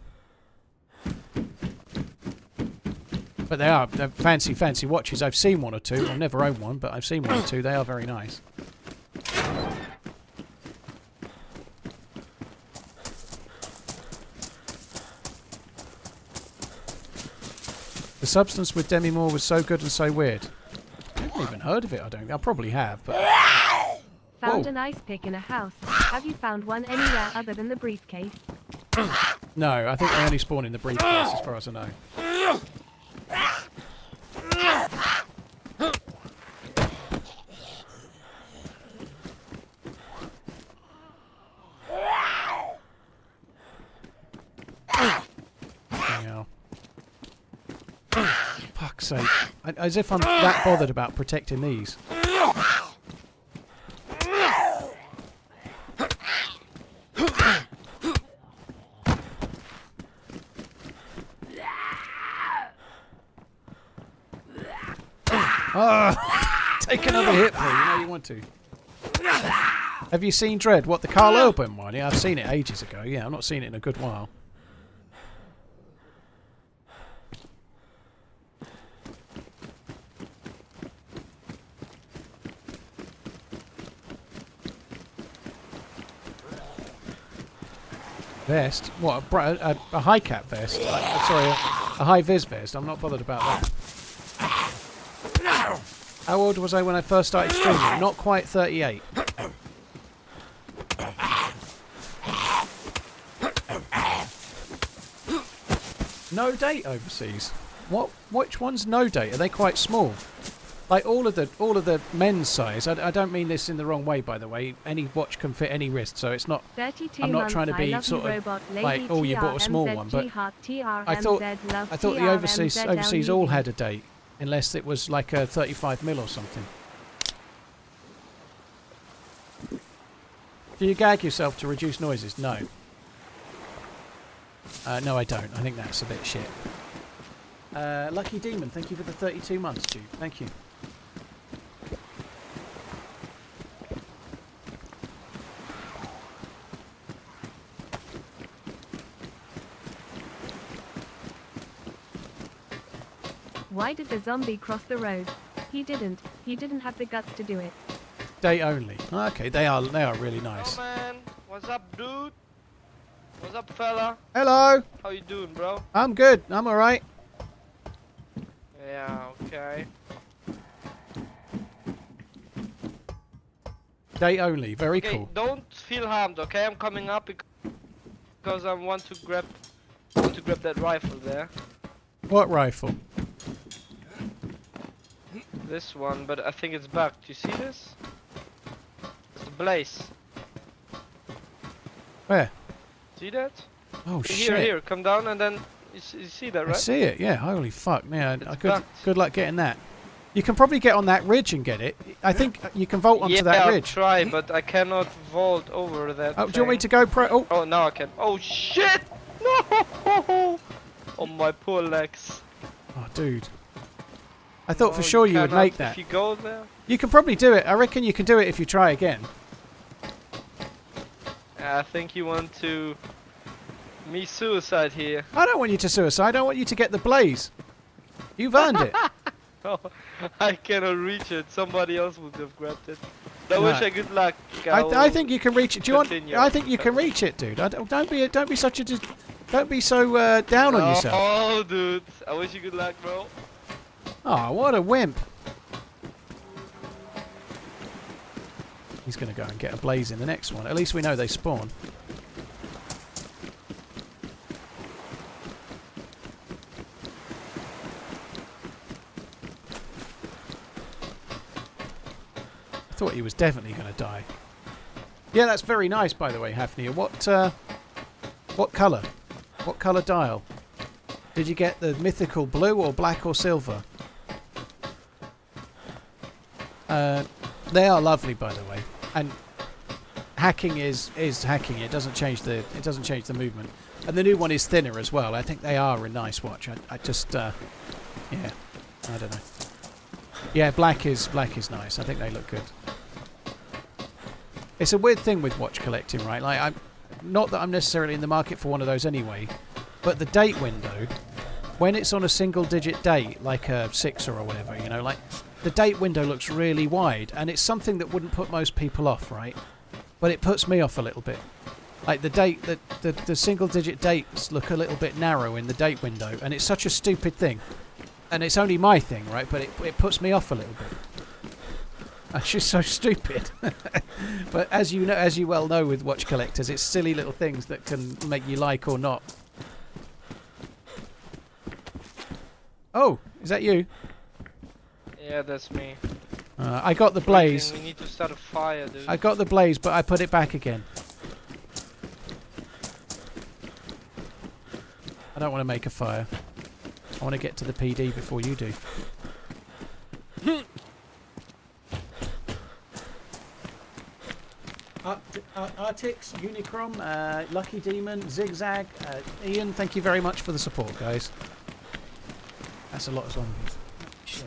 But they're fancy watches. I've seen one or two. I've never owned one, but I've seen one or two. They are very nice. The substance with Demi Moore was so good and so weird. I haven't even heard of it, I don't think. I probably have, but... Found Whoa. an ice pick in a house. Have you found one anywhere other than the briefcase? No, I think they only spawn in the briefcase as far as I know. Anyhow. Fuck's sake. As if I'm that bothered about protecting these. Take another hit, please. You know you want to. Have you seen Dread? What, the Carl Urban one? Yeah, I've seen it ages ago. Yeah, I've not seen it in a good while. Vest? What? A high cap vest? Sorry, a high vis vest. I'm not bothered about that. How old was I when I first started streaming? Not quite 38. No date overseas. What? Which one's no date? Are they quite small? Like all of the men's size. I don't mean this in the wrong way, by the way. Any watch can fit any wrist, so it's not. 32 I'm not months, trying to I be love sort you, of robot, like, lady, oh, you bought a small TRMZ, one, but G-Heart, I thought love, the overseas TRMZ, all had a date, unless it was like a 35 mil or something. Do you gag yourself to reduce noises? No. No, I don't. I think that's a bit shit. Lucky Demon, thank you for the 32 months, dude. Thank you. Why did the zombie cross the road? He didn't. He didn't have the guts to do it. Date only. Okay, they are really nice. Yo, man, what's up, dude? What's up, fella? Hello. How you doing, bro? I'm good. I'm all right. Yeah, okay. Date only. Very Okay, cool. don't feel harmed, okay? I'm coming up because I want to grab that rifle there. What rifle? This one, but I think it's bugged. You see this? It's a blaze. Where? See that? Oh Here, shit. here, come down and then you see that, I right? see it. Yeah. Holy fuck, man. It's Good. bugged. Good luck getting that. You can probably get on that ridge and get it. I think you can vault onto Yeah, that I'll ridge. try, but I cannot vault over that. Oh, do you want me thing. to go pro? Oh, Oh, now I can. Oh shit! No! Oh my poor legs. oh, dude. I thought for Oh, sure you would cannot make that. If you go there. You can probably do it. I reckon you can do it if you try again. I think you want to me suicide here. I don't want you to suicide. I want you to get the blaze. You've earned it. Oh, I cannot reach it. Somebody else would have grabbed it. I No. wish I good luck. I think you can reach it. Do you want? continue. I think you can reach it, dude. Don't be such a. Don't be so down on yourself. Oh, dude. I wish you good luck, bro. Oh, what a wimp. He's going to go and get a blaze in the next one. At least we know they spawn. I thought he was definitely going to die. Yeah, that's very nice, by the way, Hafnia. What colour? What colour dial? Did you get the mythical blue or black or silver? They are lovely, by the way, and hacking is hacking. It doesn't change the movement, and the new one is thinner as well. I think they are a nice watch. I just yeah, I don't know. Yeah, black is nice. I think they look good. It's a weird thing with watch collecting, right? Like, I'm not that I'm necessarily in the market for one of those anyway, but the date window, when it's on a single-digit date, like a 6 or whatever, you know, like. The date window looks really wide, and it's something that wouldn't put most people off, right? But it puts me off a little bit. Like the single-digit dates look a little bit narrow in the date window, and it's such a stupid thing. And it's only my thing, right? But it puts me off a little bit. That's just so stupid. But as you know, as you well know with watch collectors, it's silly little things that can make you like or not. Oh, is that you? Yeah, that's me. I got the blaze. We need to start a fire, dude. I got the blaze, but I put it back again. I don't want to make a fire. I want to get to the PD before you do. Artix, Unicrom, Lucky Demon, Zigzag, Ian, thank you very much for the support, guys. That's a lot of zombies. Shit.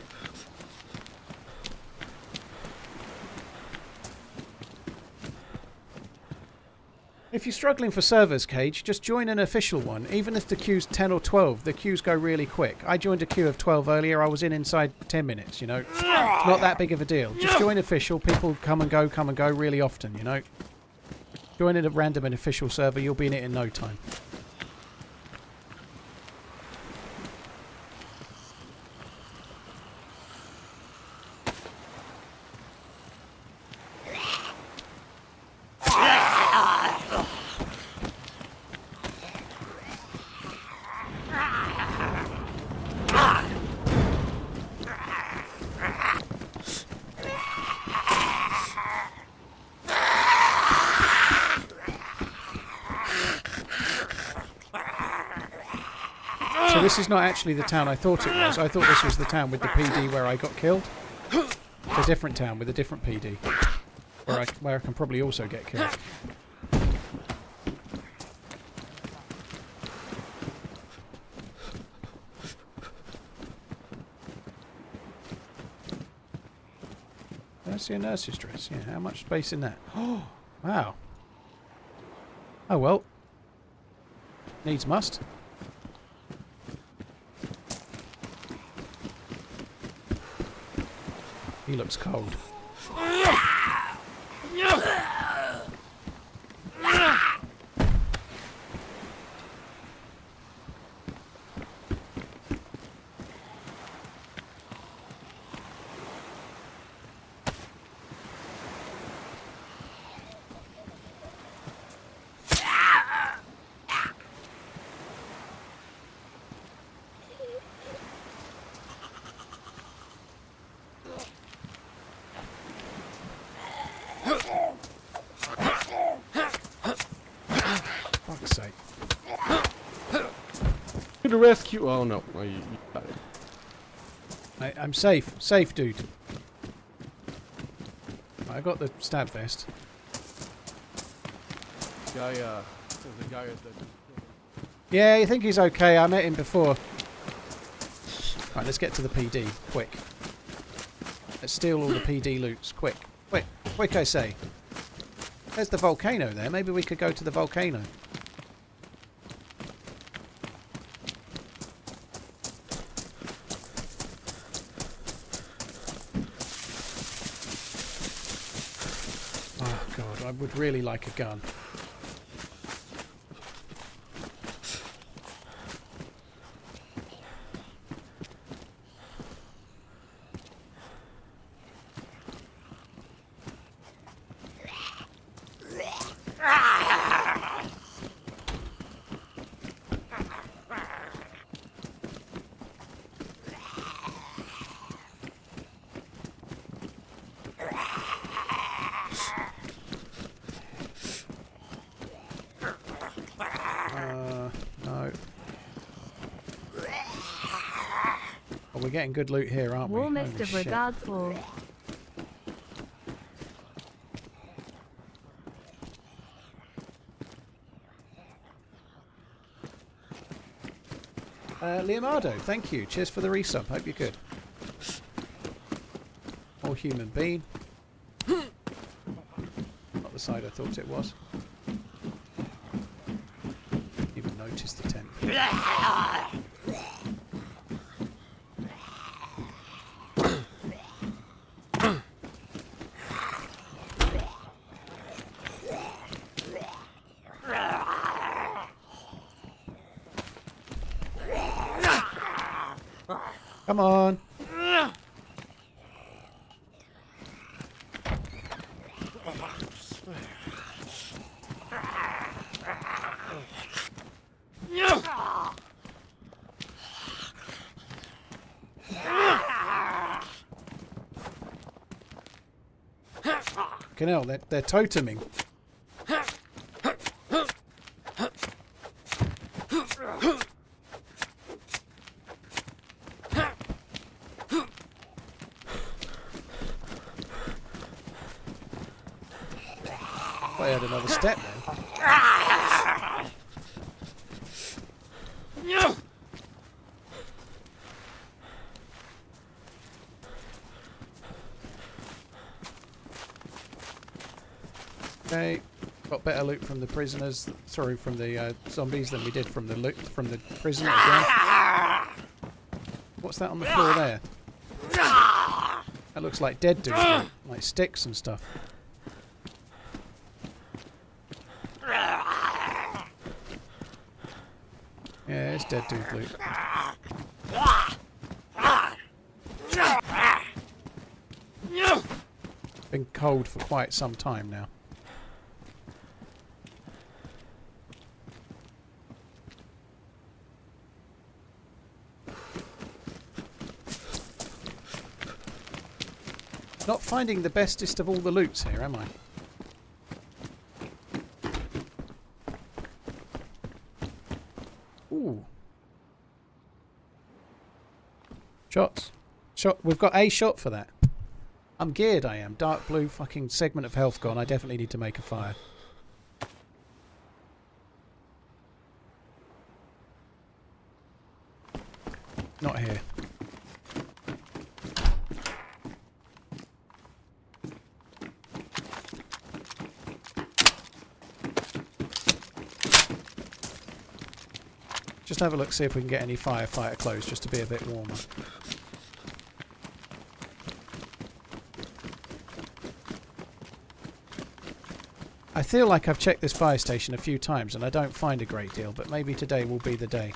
If you're struggling for servers, Cage, just join an official one. Even if the queue's 10 or 12, the queues go really quick. I joined a queue of 12 earlier. I was in inside 10 minutes, you know. It's not that big of a deal. Just join official. People come and go really often, you know. Join in a random and official server. You'll be in it in no time. So this is not actually the town I thought it was. I thought this was the town with the PD where I got killed. It's a different town with a different PD. Where I can probably also get killed. That's your nurse's dress. Yeah, how much space in that? Oh, wow. Oh well. Needs must. He looks cold. Fuck's sake. To the rescue! Oh no, oh, you got it. I'm safe. Safe, dude. I got the stab vest. Guy, there's a guy at the... Yeah, I think he's okay. I met him before. Right, let's get to the PD. Quick. Let's steal all the PD loots. Quick. Quick. Quick, I say. There's the volcano there. Maybe we could go to the volcano. Oh, God. I would really like a gun. No. Well, we're getting good loot here, aren't we? Warmest Holy of shit. regards all. Leonardo, thank you. Cheers for the resub. Hope you're good. More human being. Not the side I thought it was. Even noticed the tent. Come on. Fucking hell, they're toteming. I had another step then. Okay, got better loot from the prisoners, sorry, from the zombies than we did from the loot from the prison again. What's that on the floor there? That looks like dead dudes, like sticks and stuff. Yeah, it's dead dude loot. Been cold for quite some time now. Not finding the bestest of all the loots here, am I? Ooh. Shots. Shot. We've got a shot for that. I'm geared, I am. Dark blue fucking segment of health gone. I definitely need to make a fire. Not here. Just have a look, see if we can get any firefighter clothes just to be a bit warmer. I feel like I've checked this fire station a few times and I don't find a great deal, but maybe today will be the day.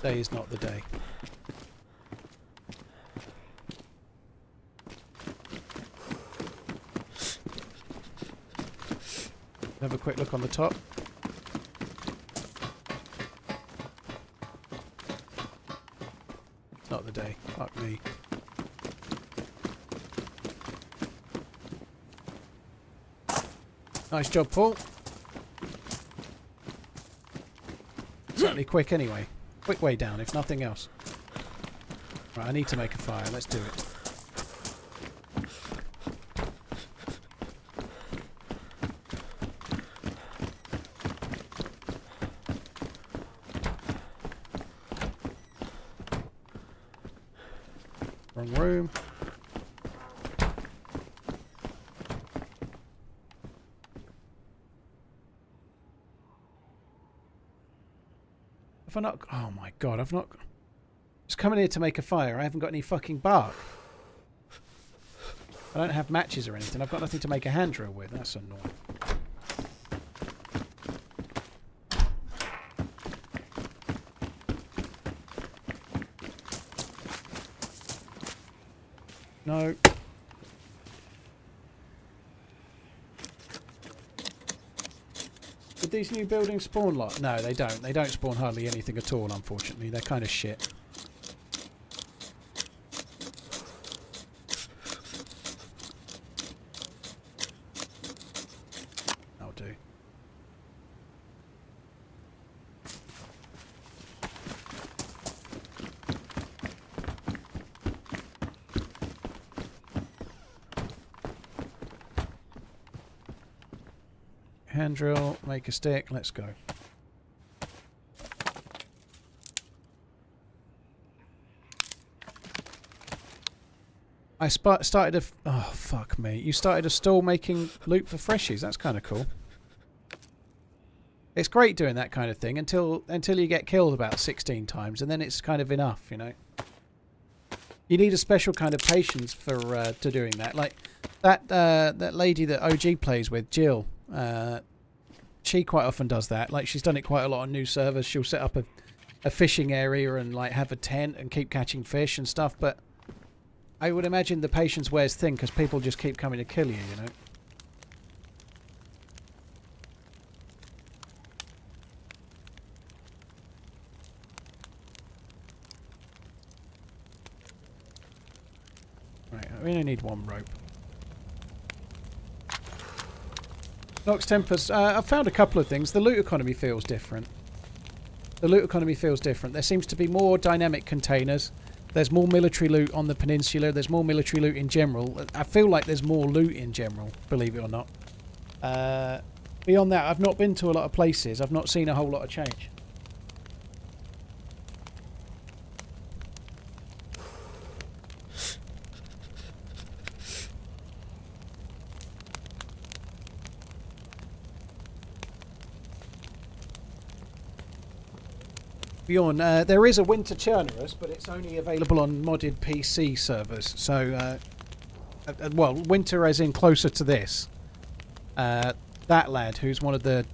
Day is not the day. Have a quick look on the top. It's not the day. Fuck me. Nice job, Paul. Certainly quick anyway. Quick way down, if nothing else. Right, I need to make a fire. Let's do it. Wrong room. Have I not... Oh my god, I've not... Just coming here to make a fire. I haven't got any fucking bark. I don't have matches or anything. I've got nothing to make a hand drill with. That's annoying. No. Did these new buildings spawn lot? No, they don't. They don't spawn hardly anything at all, unfortunately. They're kind of shit. That'll do. Hand drill, make a stick, let's go. I started a... Oh, fuck me. You started a stall making loot for freshies. That's kind of cool. It's great doing that kind of thing until you get killed about 16 times, and then it's kind of enough, you know. You need a special kind of patience for to doing that. Like that lady that OG plays with, Jill. She quite often does that. Like, she's done it quite a lot on new servers. She'll set up a fishing area and like have a tent and keep catching fish and stuff. But I would imagine the patience wears thin because people just keep coming to kill you, you know. We only need one rope. Nox Tempest. I've found a couple of things. The loot economy feels different. There seems to be more dynamic containers. There's more military loot on the peninsula. There's more military loot in general. I feel like there's more loot in general, believe it or not. Beyond that, I've not been to a lot of places. I've not seen a whole lot of change. Bjorn, there is a Winter Churnerus, but it's only available on modded PC servers. So, well, Winter as in closer to this. That lad, who's one of the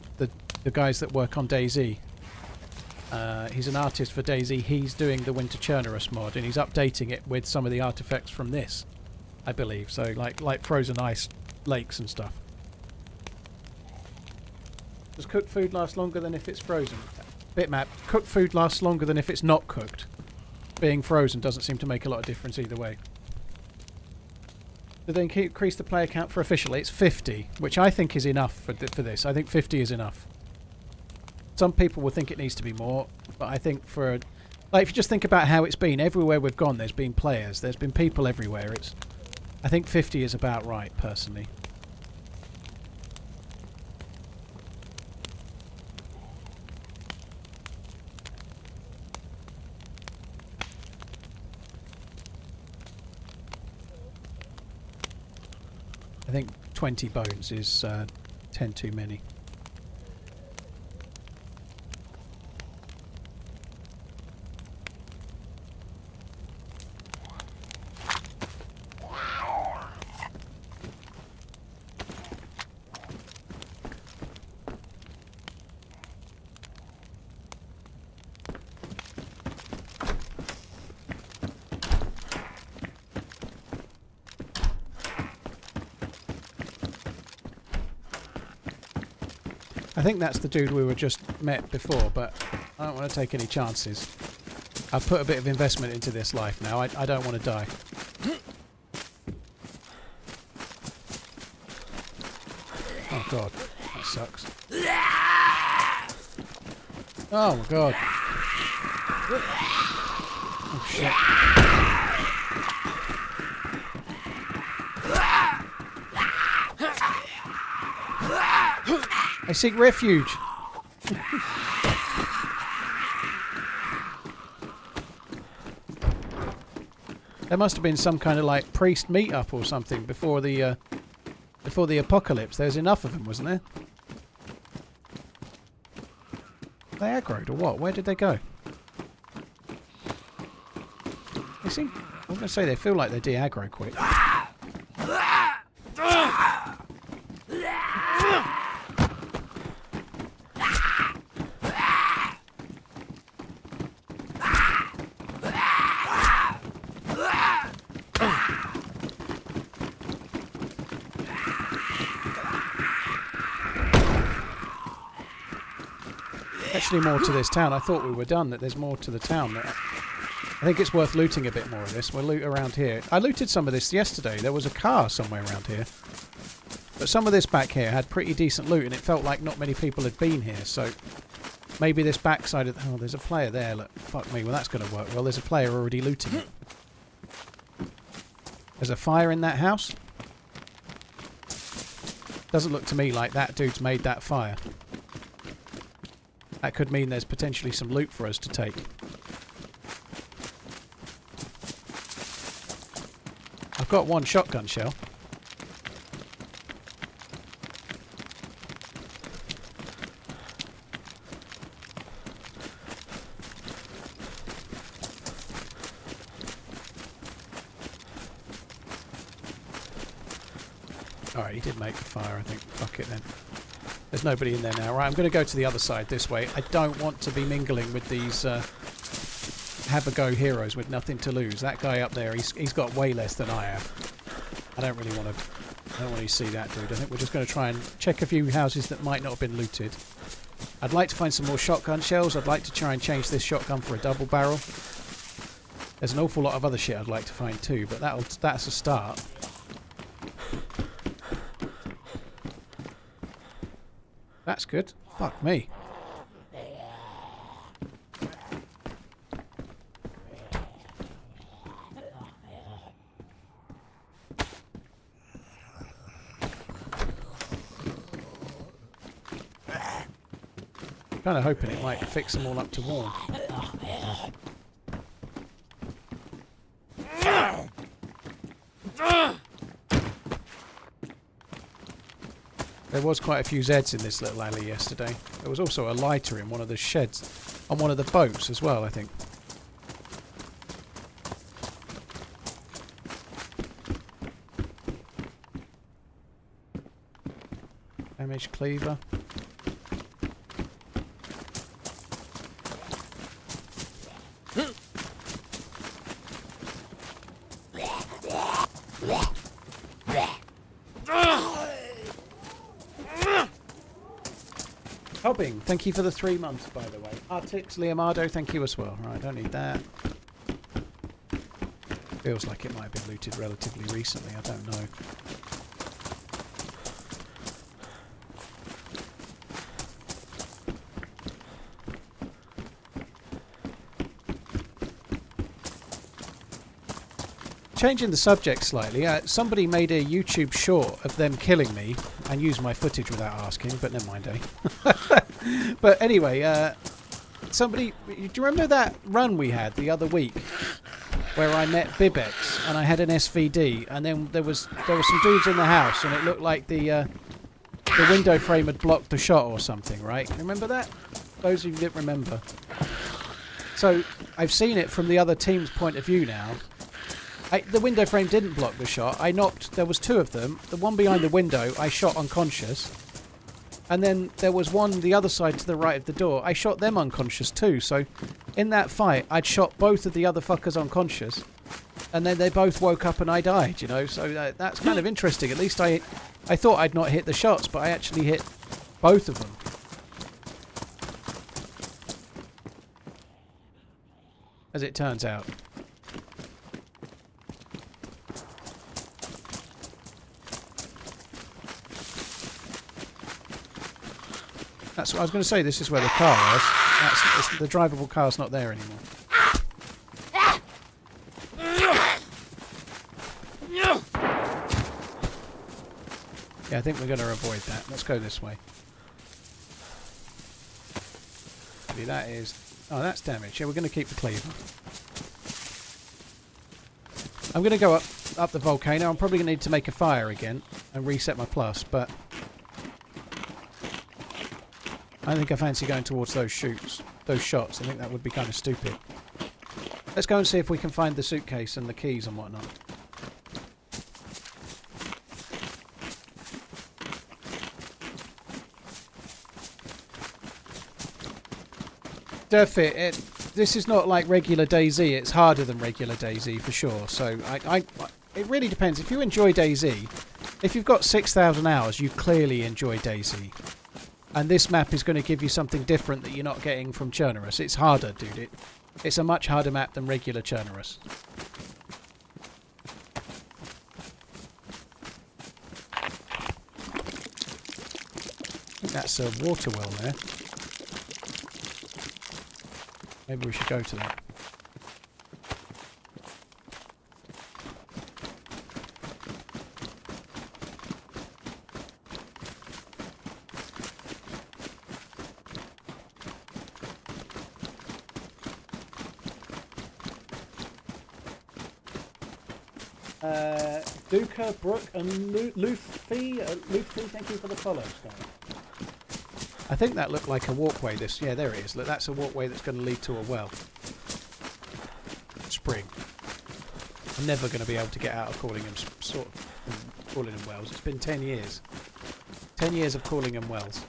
guys that work on DayZ, he's an artist for DayZ. He's doing the Winter Churnerus mod, and he's updating it with some of the artifacts from this, I believe. So, like frozen ice lakes and stuff. Does cooked food last longer than if it's frozen? Bitmap, cooked food lasts longer than if it's not cooked. Being frozen doesn't seem to make a lot of difference either way. Did they increase the player count for officially? It's 50, which I think is enough for this. I think 50 is enough. Some people will think it needs to be more, but I think for... Like, if you just think about how it's been, everywhere we've gone there's been players, there's been people everywhere. I think 50 is about right, personally. I think 20 bones is 10 too many. I think that's the dude we were just met before, but I don't want to take any chances. I've put a bit of investment into this life now. I don't want to die. Oh god, that sucks. Oh my god. Oh shit. I seek refuge. There must have been some kind of like priest meetup or something before the apocalypse. There's enough of them, wasn't there? They aggroed or what? Where did they go? They seem... I was going to say they feel like they de-aggro quick. Actually more to this town. I thought we were done, that there's more to the town. I think it's worth looting a bit more of this. We'll loot around here. I looted some of this yesterday. There was a car somewhere around here. But some of this back here had pretty decent loot, and it felt like not many people had been here, so maybe this backside of... Oh, there's a player there. Look, fuck me. Well, that's going to work. Well, there's a player already looting it. There's a fire in that house. Doesn't look to me like that dude's made that fire. That could mean there's potentially some loot for us to take. I've got one shotgun shell. Alright, he did make the fire, I think. Fuck it then. There's nobody in there now. Right, I'm going to go to the other side this way. I don't want to be mingling with these have-a-go heroes with nothing to lose. That guy up there, he's got way less than I have. I don't really want to... I don't want to see that dude. I think we're just going to try and check a few houses that might not have been looted. I'd like to find some more shotgun shells. I'd like to try and change this shotgun for a double barrel. There's an awful lot of other shit I'd like to find too, but that's a start. That's good. Fuck me. Kind of hoping it might fix them all up to warm. There was quite a few Zeds in this little alley yesterday. There was also a lighter in one of the sheds on one of the boats as well, I think. Damaged cleaver. Hobbing, thank you for the 3 months, by the way. Artix, Leonardo, thank you as well. Right, don't need that. Feels like it might have been looted relatively recently, I don't know. Changing the subject slightly, somebody made a YouTube short of them killing me and used my footage without asking, but never mind, eh? But anyway, somebody... Do you remember that run we had the other week where I met Bibex and I had an SVD and then there were some dudes in the house and it looked like the window frame had blocked the shot or something, right? Remember that? Those of you that remember. So I've seen it from the other team's point of view now. The window frame didn't block the shot. I knocked... There was two of them. The one behind the window, I shot unconscious. And then there was one the other side to the right of the door. I shot them unconscious too. So in that fight, I'd shot both of the other fuckers unconscious. And then they both woke up and I died, you know. So that's kind of interesting. At least I thought I'd not hit the shots, but I actually hit both of them. As it turns out. That's what I was going to say. This is where the car was. The drivable car's not there anymore. Yeah, I think we're going to avoid that. Let's go this way. Maybe that is... Oh, that's damage. Yeah, we're going to keep the cleaver. I'm going to go up the volcano. I'm probably going to need to make a fire again and reset my plus, but... I think I fancy going towards those shots. I think that would be kind of stupid. Let's go and see if we can find the suitcase and the keys and whatnot. Durfit, this is not like regular DayZ. It's harder than regular DayZ for sure. So it really depends. If you enjoy DayZ, if you've got 6,000 hours, you clearly enjoy DayZ. And this map is going to give you something different that you're not getting from Chernarus. It's harder, dude. It's a much harder map than regular Chernarus. I think that's a water well there. Maybe we should go to that. Duca, Brooke, and Luffy, thank you for the follow, Sky. I think that looked like a walkway. Yeah, there it is. Look, that's a walkway that's going to lead to a well. Spring. I'm never going to be able to get out of calling them wells. It's been 10 years. 10 years of calling them wells.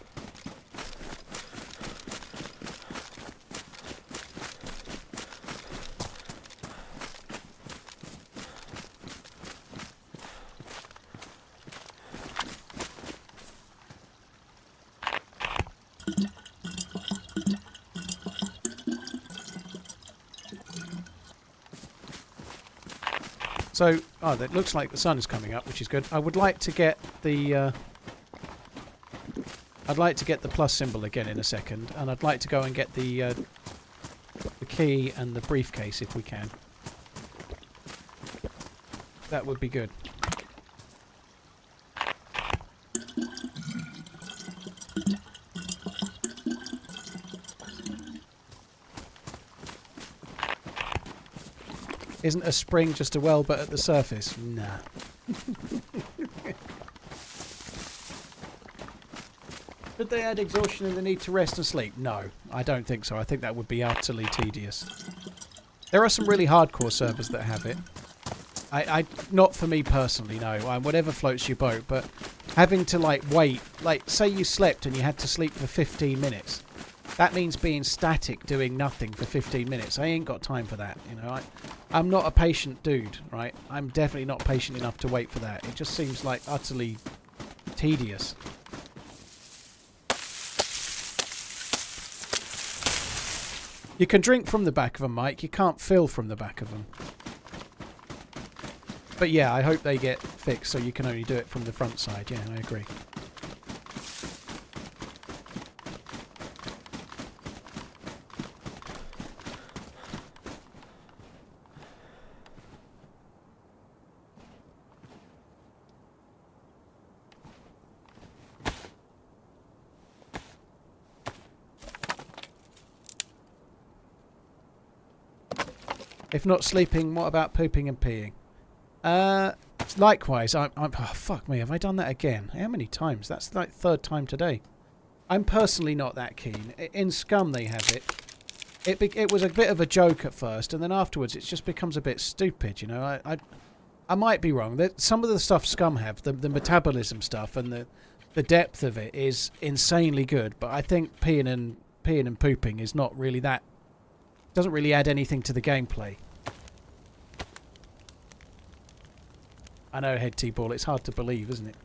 So, oh, it looks like the sun is coming up, which is good. I would like to get the I'd like to get the plus symbol again in a second, and I'd like to go and get the key and the briefcase if we can. That would be good. Isn't a spring just a well but at the surface? Nah. Should they add exhaustion and the need to rest and sleep? No, I don't think so. I think that would be utterly tedious. There are some really hardcore servers that have it. Not for me personally, no. Whatever floats your boat, but having to like wait, like say you slept and you had to sleep for 15 minutes. That means being static, doing nothing for 15 minutes. I ain't got time for that, you know. I'm not a patient dude, right? I'm definitely not patient enough to wait for that. It just seems like utterly tedious. You can drink from the back of them, Mike. You can't fill from the back of them. But yeah, I hope they get fixed so you can only do it from the front side. Yeah, I agree. If not sleeping, what about pooping and peeing? Likewise, I'm oh, fuck me, have I done that again? How many times? That's like third time today. I'm personally not that keen. In Scum they have it. It was a bit of a joke at first, and then afterwards it just becomes a bit stupid, you know. I might be wrong. Some of the stuff Scum have, the metabolism stuff and the depth of it is insanely good, but I think peeing and pooping is not really that. Doesn't really add anything to the gameplay. I know, Head T-Ball, it's hard to believe, isn't it?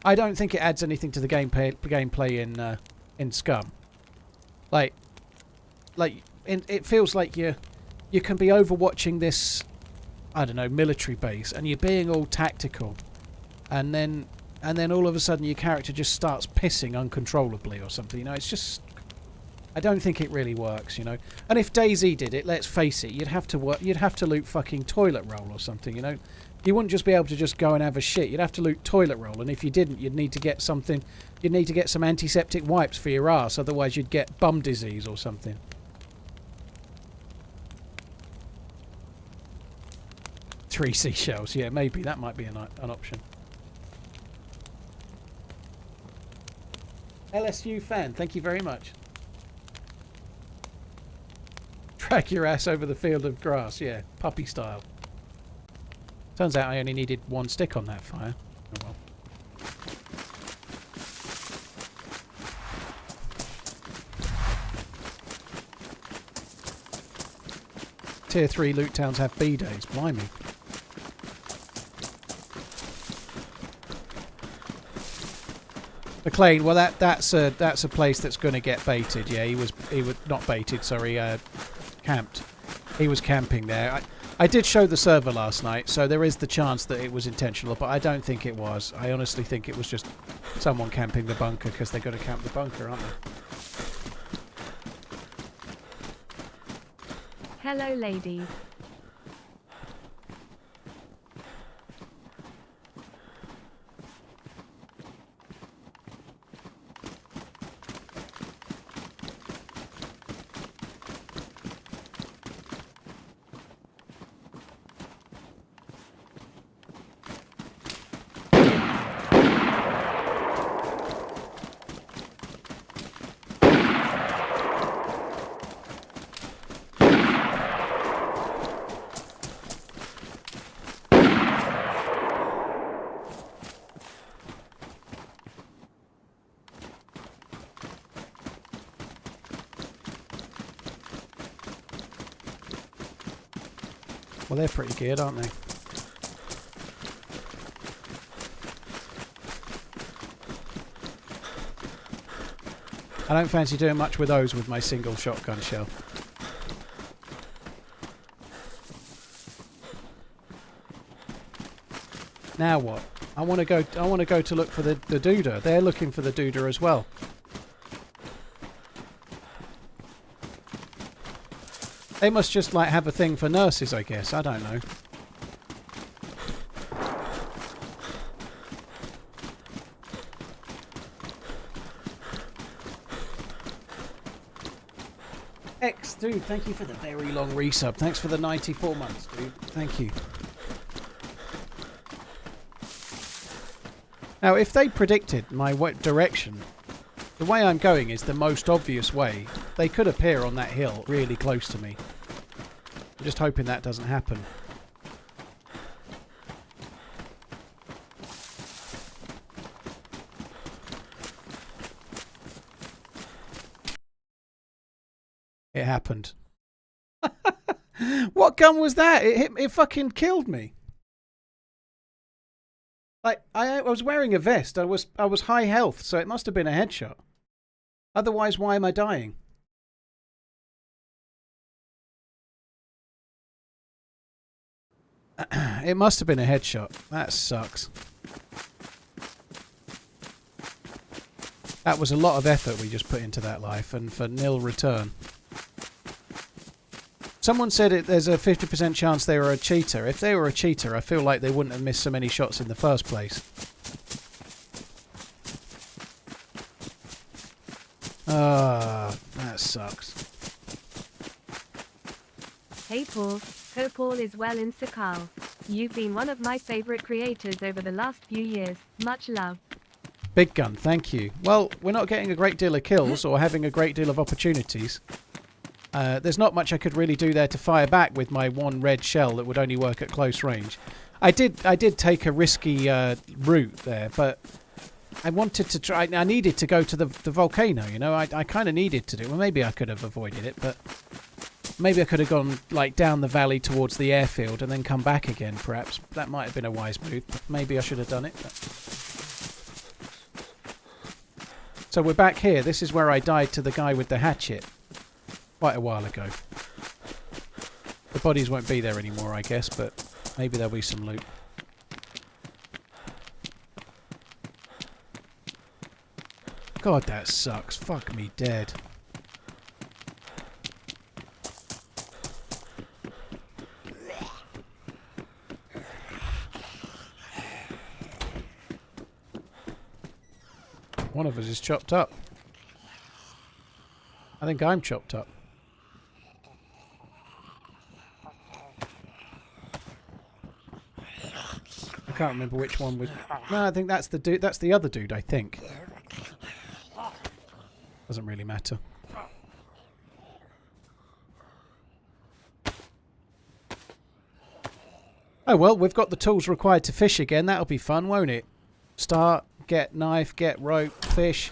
I don't think it adds anything to the gameplay in Scum. It feels like you can be overwatching this, I don't know, military base, and you're being all tactical, and then all of a sudden your character just starts pissing uncontrollably or something. You know, it's just, I don't think it really works, you know. And if DayZ did it, let's face it, you'd have to loot fucking toilet roll or something, you know. You wouldn't just be able to just go and have a shit. You'd have to loot toilet roll, and if you didn't, you'd need to get something. You'd need to get some antiseptic wipes for your ass, otherwise you'd get bum disease or something. Three seashells, yeah, maybe that might be an option. LSU fan, thank you very much. Drag your ass over the field of grass, yeah, puppy style. Turns out I only needed one stick on that fire. Oh well. Tier 3 loot towns have B-days, blimey. McLean, well that's a place that's going to get baited. Yeah, he was not baited, sorry, camped. He was camping there. I did show the server last night, so there is the chance that it was intentional, but I don't think it was. I honestly think it was just someone camping the bunker because they've got to camp the bunker, aren't they? Hello, ladies. Well, they're pretty good, aren't they? I don't fancy doing much with those with my single shotgun shell. Now what? I want to go to look for the Duda. They're looking for the Duda as well. They must just like have a thing for nurses, I guess. I don't know. X, dude, thank you for the very long resub. Thanks for the 94 months, dude. Thank you. Now, if they predicted my direction, the way I'm going is the most obvious way. They could appear on that hill really close to me. I'm just hoping that doesn't happen. It happened. What gun was that? It fucking killed me. Like I was wearing a vest. I was high health, so it must have been a headshot. Otherwise, why am I dying? It must have been a headshot. That sucks. That was a lot of effort we just put into that life, and for nil return. Someone said there's a 50% chance they were a cheater. If they were a cheater, I feel like they wouldn't have missed so many shots in the first place. Ah, that sucks. Hey Paul, hope all is well in Sakal. You've been one of my favorite creators over the last few years. Much love. Big gun, thank you. Well, we're not getting a great deal of kills or having a great deal of opportunities. There's not much I could really do there to fire back with my one red shell that would only work at close range. I did take a risky route there, but I wanted to try. I needed to go to the volcano, you know. I kind of needed to do. Well, maybe I could have avoided it, but maybe I could have gone like down the valley towards the airfield and then come back again. Perhaps that might have been a wise move. But maybe I should have done it. But... So we're back here. This is where I died to the guy with the hatchet quite a while ago. The bodies won't be there anymore, I guess, but maybe there'll be some loot. God, that sucks. Fuck me dead. One of us is chopped up. I think I'm chopped up. I can't remember which one was... No, I think that's the dude. That's the other dude, I think. Doesn't really matter. Oh well, we've got the tools required to fish again. That'll be fun, won't it? Start, get knife, get rope, fish,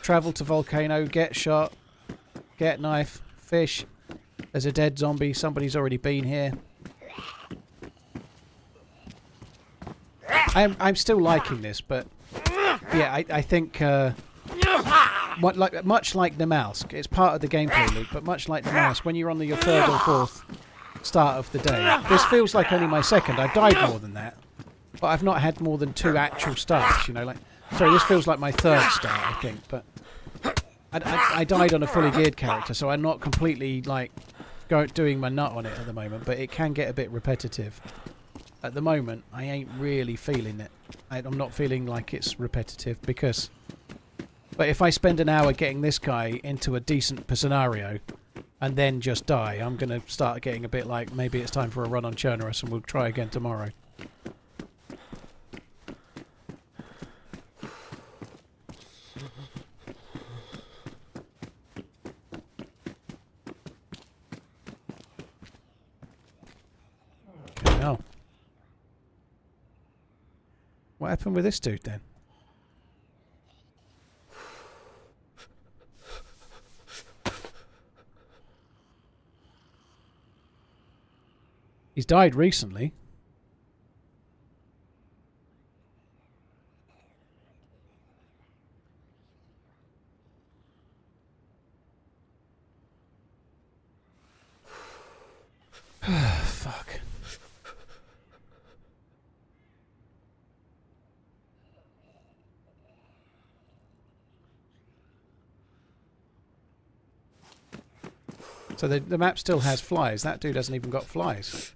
travel to volcano, get shot, get knife, fish. There's a dead zombie. Somebody's already been here. I'm still liking this, but yeah, I think much like the mouse, it's part of the gameplay loop. But much like the mouse, when you're on your third or fourth start of the day, this feels like only my second. I've died more than that, but I've not had more than 2 actual starts. You know, like sorry, this feels like my third start, I think. But I died on a fully geared character, so I'm not completely like doing my nut on it at the moment. But it can get a bit repetitive. At the moment, I ain't really feeling it. I'm not feeling like it's repetitive because... But if I spend an hour getting this guy into a decent scenario and then just die, I'm going to start getting a bit like maybe it's time for a run on Churnerus and we'll try again tomorrow. Okay, now. What happened with this dude then? He's died recently. Fuck. So the map still has flies. That dude hasn't even got flies.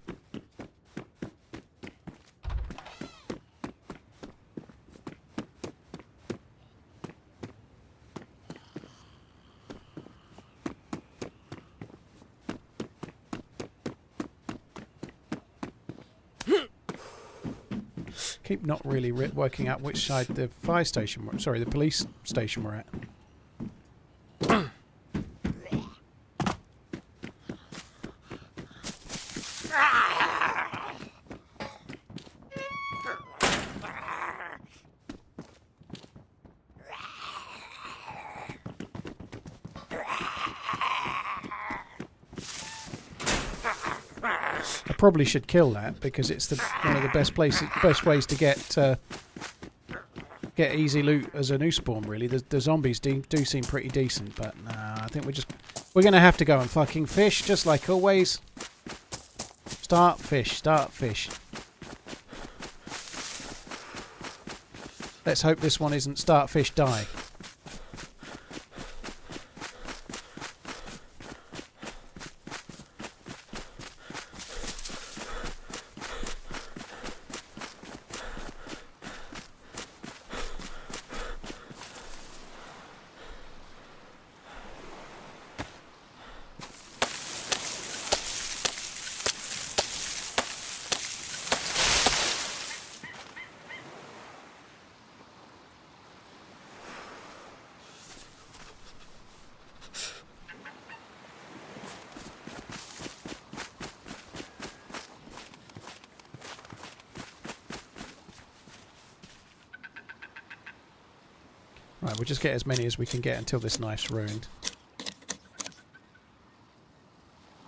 Keep not really working out which side the fire station, sorry, the police station we're at. Probably should kill that because it's one of the best ways to get easy loot as a new spawn. Really, the zombies do seem pretty decent, but I think we're gonna have to go and fucking fish just like always. Start fish. Let's hope this one isn't start fish die. Right, we'll just get as many as we can get until this knife's ruined.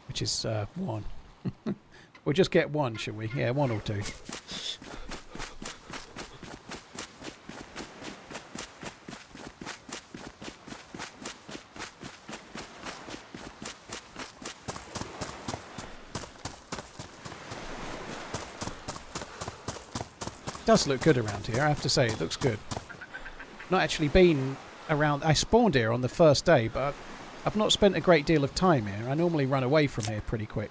Which is one. We'll just get one, shall we? Yeah, one or two. It does look good around here, I have to say, it looks good. Not actually been around. I spawned here on the first day, but I've not spent a great deal of time here. I normally run away from here pretty quick.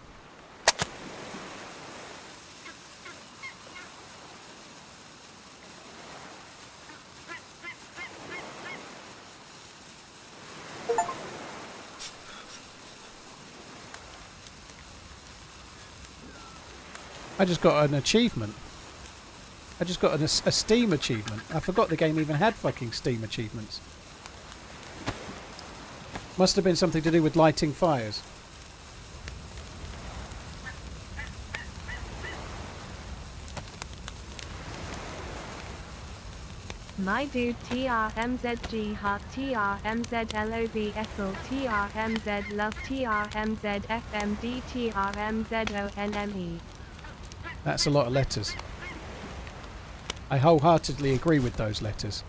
I just got an achievement. I just got a Steam achievement. I forgot the game even had fucking Steam achievements. Must have been something to do with lighting fires. My dude TRMZG heart TRMZ LOV Essel TRMZ love TRMZ FMD TRMZ ONME. That's a lot of letters. I wholeheartedly agree with those letters.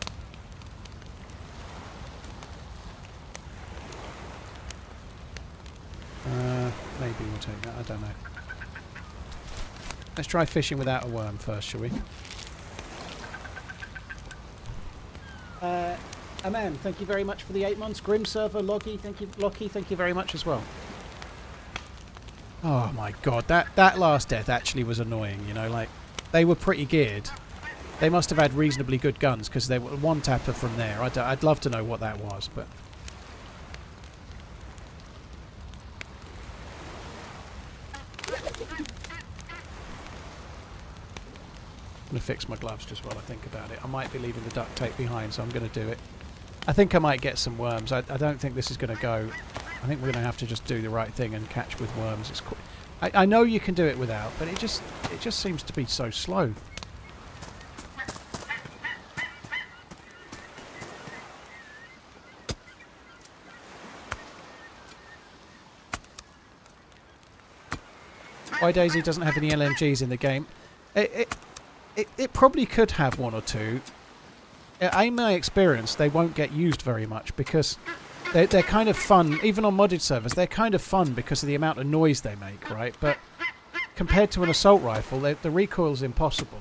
Maybe we'll take that, I don't know. Let's try fishing without a worm first, shall we? Aman, thank you very much for the 8 months. Grim Server, Lockie, thank you very much as well. Oh my god, that last death actually was annoying, you know, like, they were pretty geared. They must have had reasonably good guns because they were one tapper from there. I'd love to know what that was, but... I'm going to fix my gloves just while I think about it. I might be leaving the duct tape behind, so I'm going to do it. I think I might get some worms. I don't think this is going to go... I think we're going to have to just do the right thing and catch with worms. It's I know you can do it without, but it just seems to be so slow. Why DayZ doesn't have any LMGs in the game? It probably could have one or two. In my experience, they won't get used very much because they're kind of fun. Even on modded servers, they're kind of fun because of the amount of noise they make, right? But compared to an assault rifle, the recoil's impossible.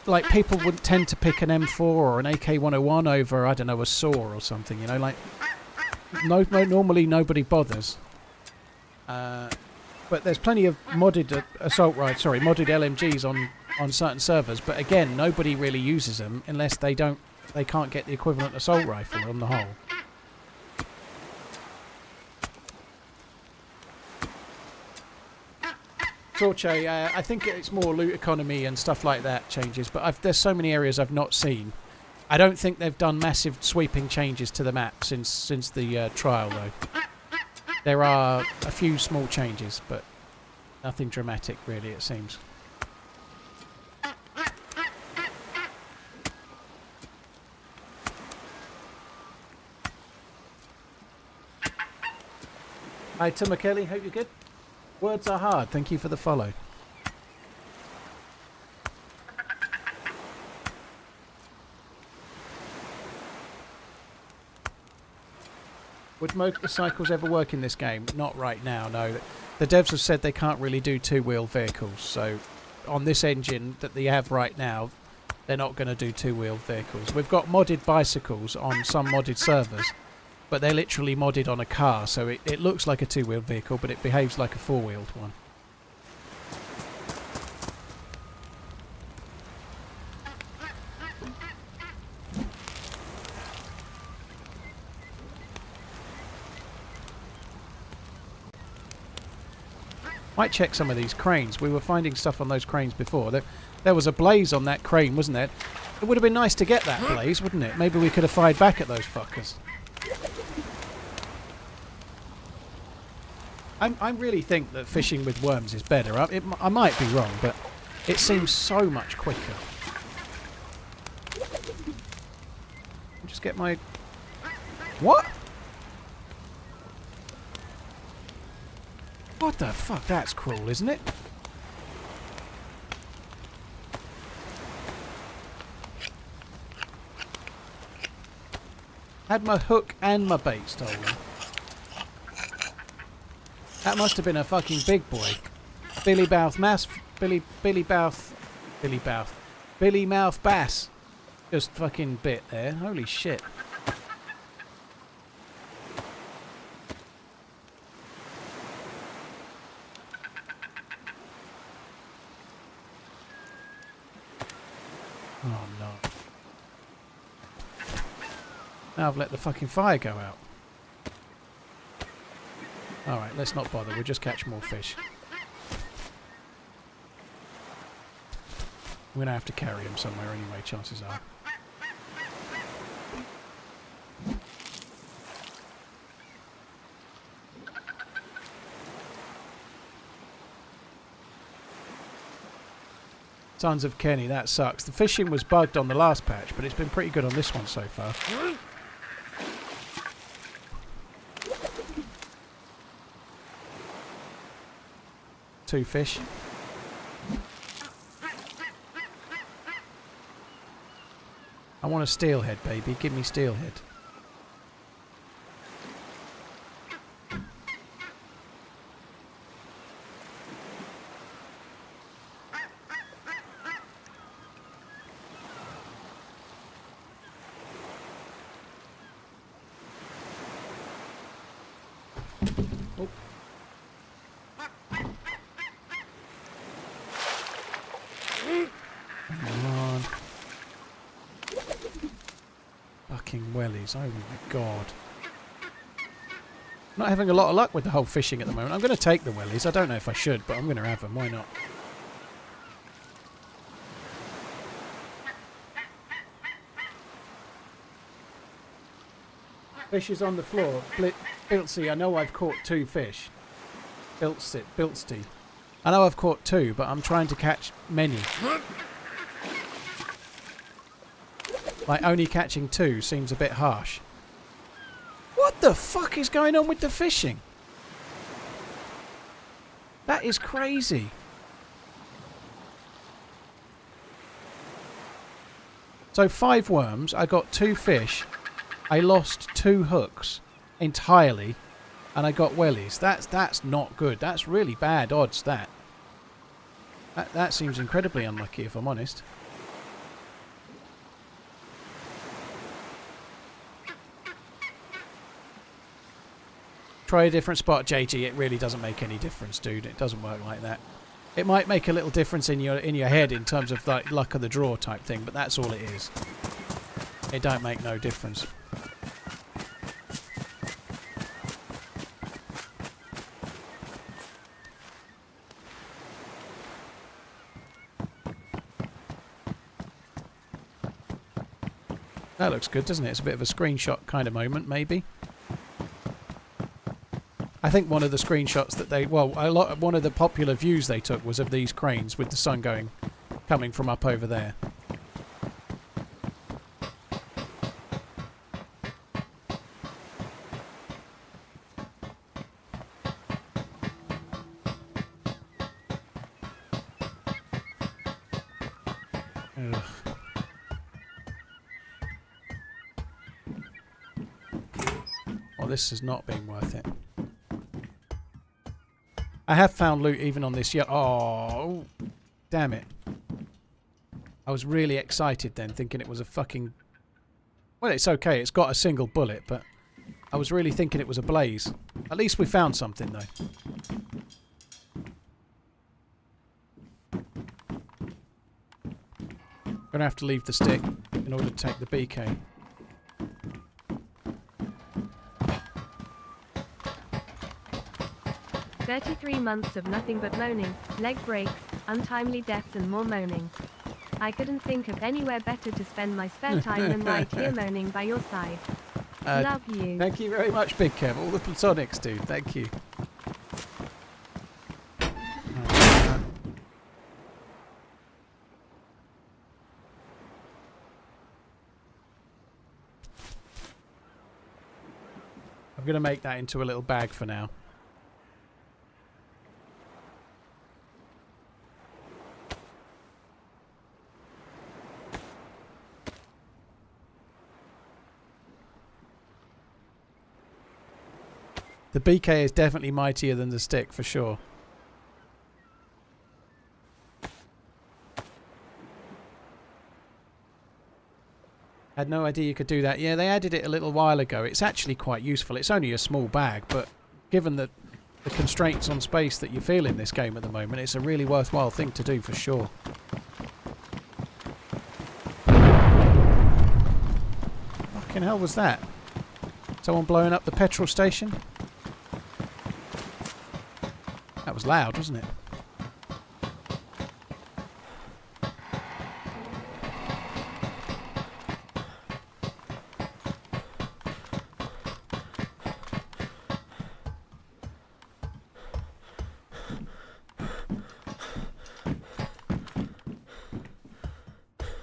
Like, people wouldn't tend to pick an M4 or an AK-101 over, I don't know, a SAW or something, you know? Like, normally nobody bothers. But there's plenty of modded modded LMGs on certain servers. But again, nobody really uses them unless they can't get the equivalent assault rifle on the whole. Torche, I think it's more loot economy and stuff like that changes, but there's so many areas I've not seen. I don't think they've done massive sweeping changes to the map since the trial, though. There are a few small changes, but nothing dramatic, really, it seems. Hi, Tim Kelly, hope you're good. Words are hard. Thank you for the follow. Would motorcycles ever work in this game? Not right now, no. The devs have said they can't really do two-wheel vehicles, so on this engine that they have right now, they're not going to do two-wheel vehicles. We've got modded bicycles on some modded servers, but they're literally modded on a car, so it looks like a two-wheeled vehicle, but it behaves like a four-wheeled one. Might check some of these cranes. We were finding stuff on those cranes before. There was a blaze on that crane, wasn't there? It would have been nice to get that blaze, wouldn't it? Maybe we could have fired back at those fuckers. I really think that fishing with worms is better. I might be wrong, but it seems so much quicker. Just get my... What? What the fuck? That's cruel, isn't it? Had my hook and my bait stolen. That must have been a fucking big boy. Billy Mouth Bass. Just fucking bit there. Holy shit. Oh no. Now I've let the fucking fire go out. Alright, let's not bother. We'll just catch more fish. We're going to have to carry them somewhere anyway, chances are. Sons of Kenny, that sucks. The fishing was bugged on the last patch, but it's been pretty good on this one so far. Two fish. I want a steelhead, baby. Give me steelhead. Oh. Come on. Fucking wellies, oh my god. Not having a lot of luck with the whole fishing at the moment. I'm going to take the wellies. I don't know if I should, but I'm going to have them. Why not? Fish is on the floor. Biltsy, I know I've caught two fish. Biltsty. I know I've caught two, but I'm trying to catch many. Like, only catching two seems a bit harsh. What the fuck is going on with the fishing? That is crazy. So 5 worms, I got 2 fish, I lost 2 hooks entirely, and I got wellies. That's not good. That's really bad odds, that seems incredibly unlucky, if I'm honest. Try a different spot, JG. It really doesn't make any difference, dude. It doesn't work like that. It might make a little difference in your head in terms of like luck of the draw type thing, but that's all it is. It don't make no difference. That looks good, doesn't it? It's a bit of a screenshot kind of moment, maybe. I think one of the screenshots that they, well, one of the popular views they took was of these cranes with the sun coming from up over there. Ugh. Well, this has not been worth it. I have found loot even on this. Oh, damn it. I was really excited then, thinking it was a fucking... Well, it's okay. It's got a single bullet, but I was really thinking it was a blaze. At least we found something, though. I'm going to have to leave the stick in order to take the BK. "33 months of nothing but moaning, leg breaks, untimely deaths and more moaning. I couldn't think of anywhere better to spend my spare time than right here moaning by your side. Love you." Thank you very much, Big Kev. All the platonics, dude. Thank you. I'm going to make that into a little bag for now. The BK is definitely mightier than the stick, for sure. Had no idea you could do that. Yeah, they added it a little while ago. It's actually quite useful. It's only a small bag, but given the constraints on space that you feel in this game at the moment, it's a really worthwhile thing to do, for sure. Fucking hell was that? Someone blowing up the petrol station? That was loud, wasn't it?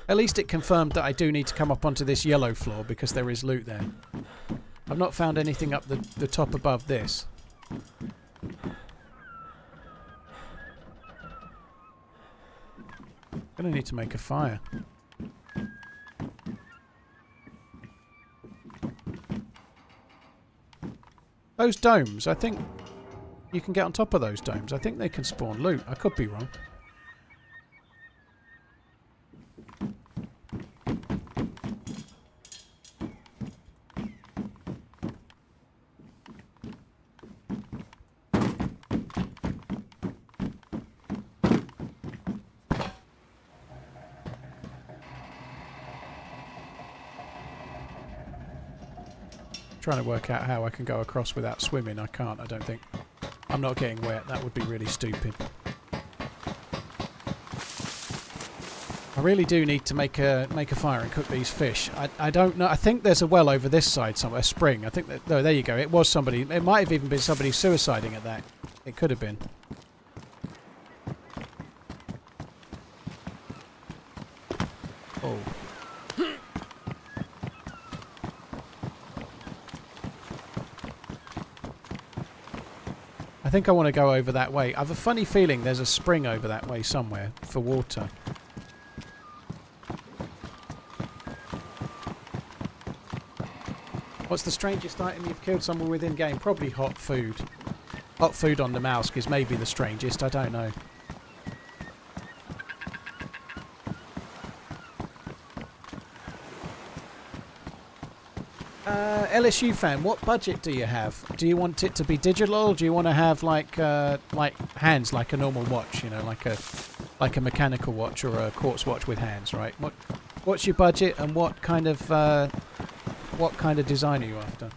At least it confirmed that I do need to come up onto this yellow floor because there is loot there. I've not found anything up the top above this. Gonna need to make a fire. Those domes, I think you can get on top of those domes. I think they can spawn loot. I could be wrong. Trying to work out how I can go across without swimming. I can't, I don't think. I'm not getting wet. That would be really stupid. I really do need to make a fire and cook these fish. I don't know. I think there's a well over this side somewhere. A spring. I think that... Oh, there you go. It was somebody. It might have even been somebody suiciding at that. It could have been. Oh. I think I want to go over that way. I have a funny feeling there's a spring over that way somewhere for water. What's the strangest item you've killed somewhere within game? Probably hot food. Hot food on the mouse is maybe the strangest. I don't know. LSU fan, what budget do you have? Do you want it to be digital? Do you want to have like hands, like a normal watch? You know, like a mechanical watch or a quartz watch with hands, right? What's your budget and what kind of design are you after?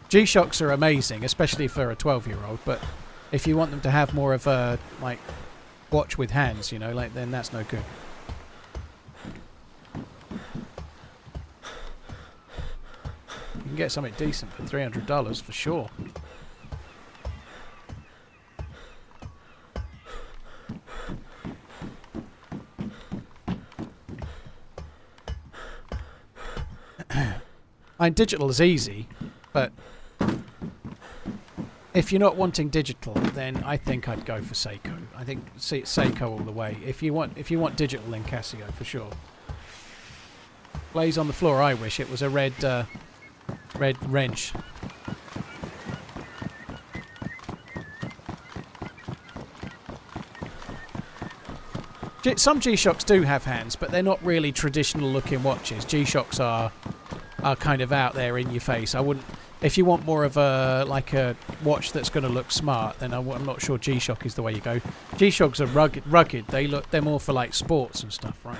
G-Shocks are amazing, especially for a 12-year-old. But if you want them to have more of a like watch with hands, you know, like then that's no good. You can get something decent for $300 for sure. I mean, digital is easy, but if you're not wanting digital, then I think I'd go for Seiko. I think Seiko all the way. If you want digital, then Casio for sure. Blaze on the floor. I wish it was a red wrench. Some G-Shocks do have hands, but they're not really traditional looking watches. G-Shocks are kind of out there in your face. I wouldn't. If you want more of a watch that's going to look smart, then I'm not sure G-Shock is the way you go. G-Shocks are rugged. They're more for like sports and stuff, right?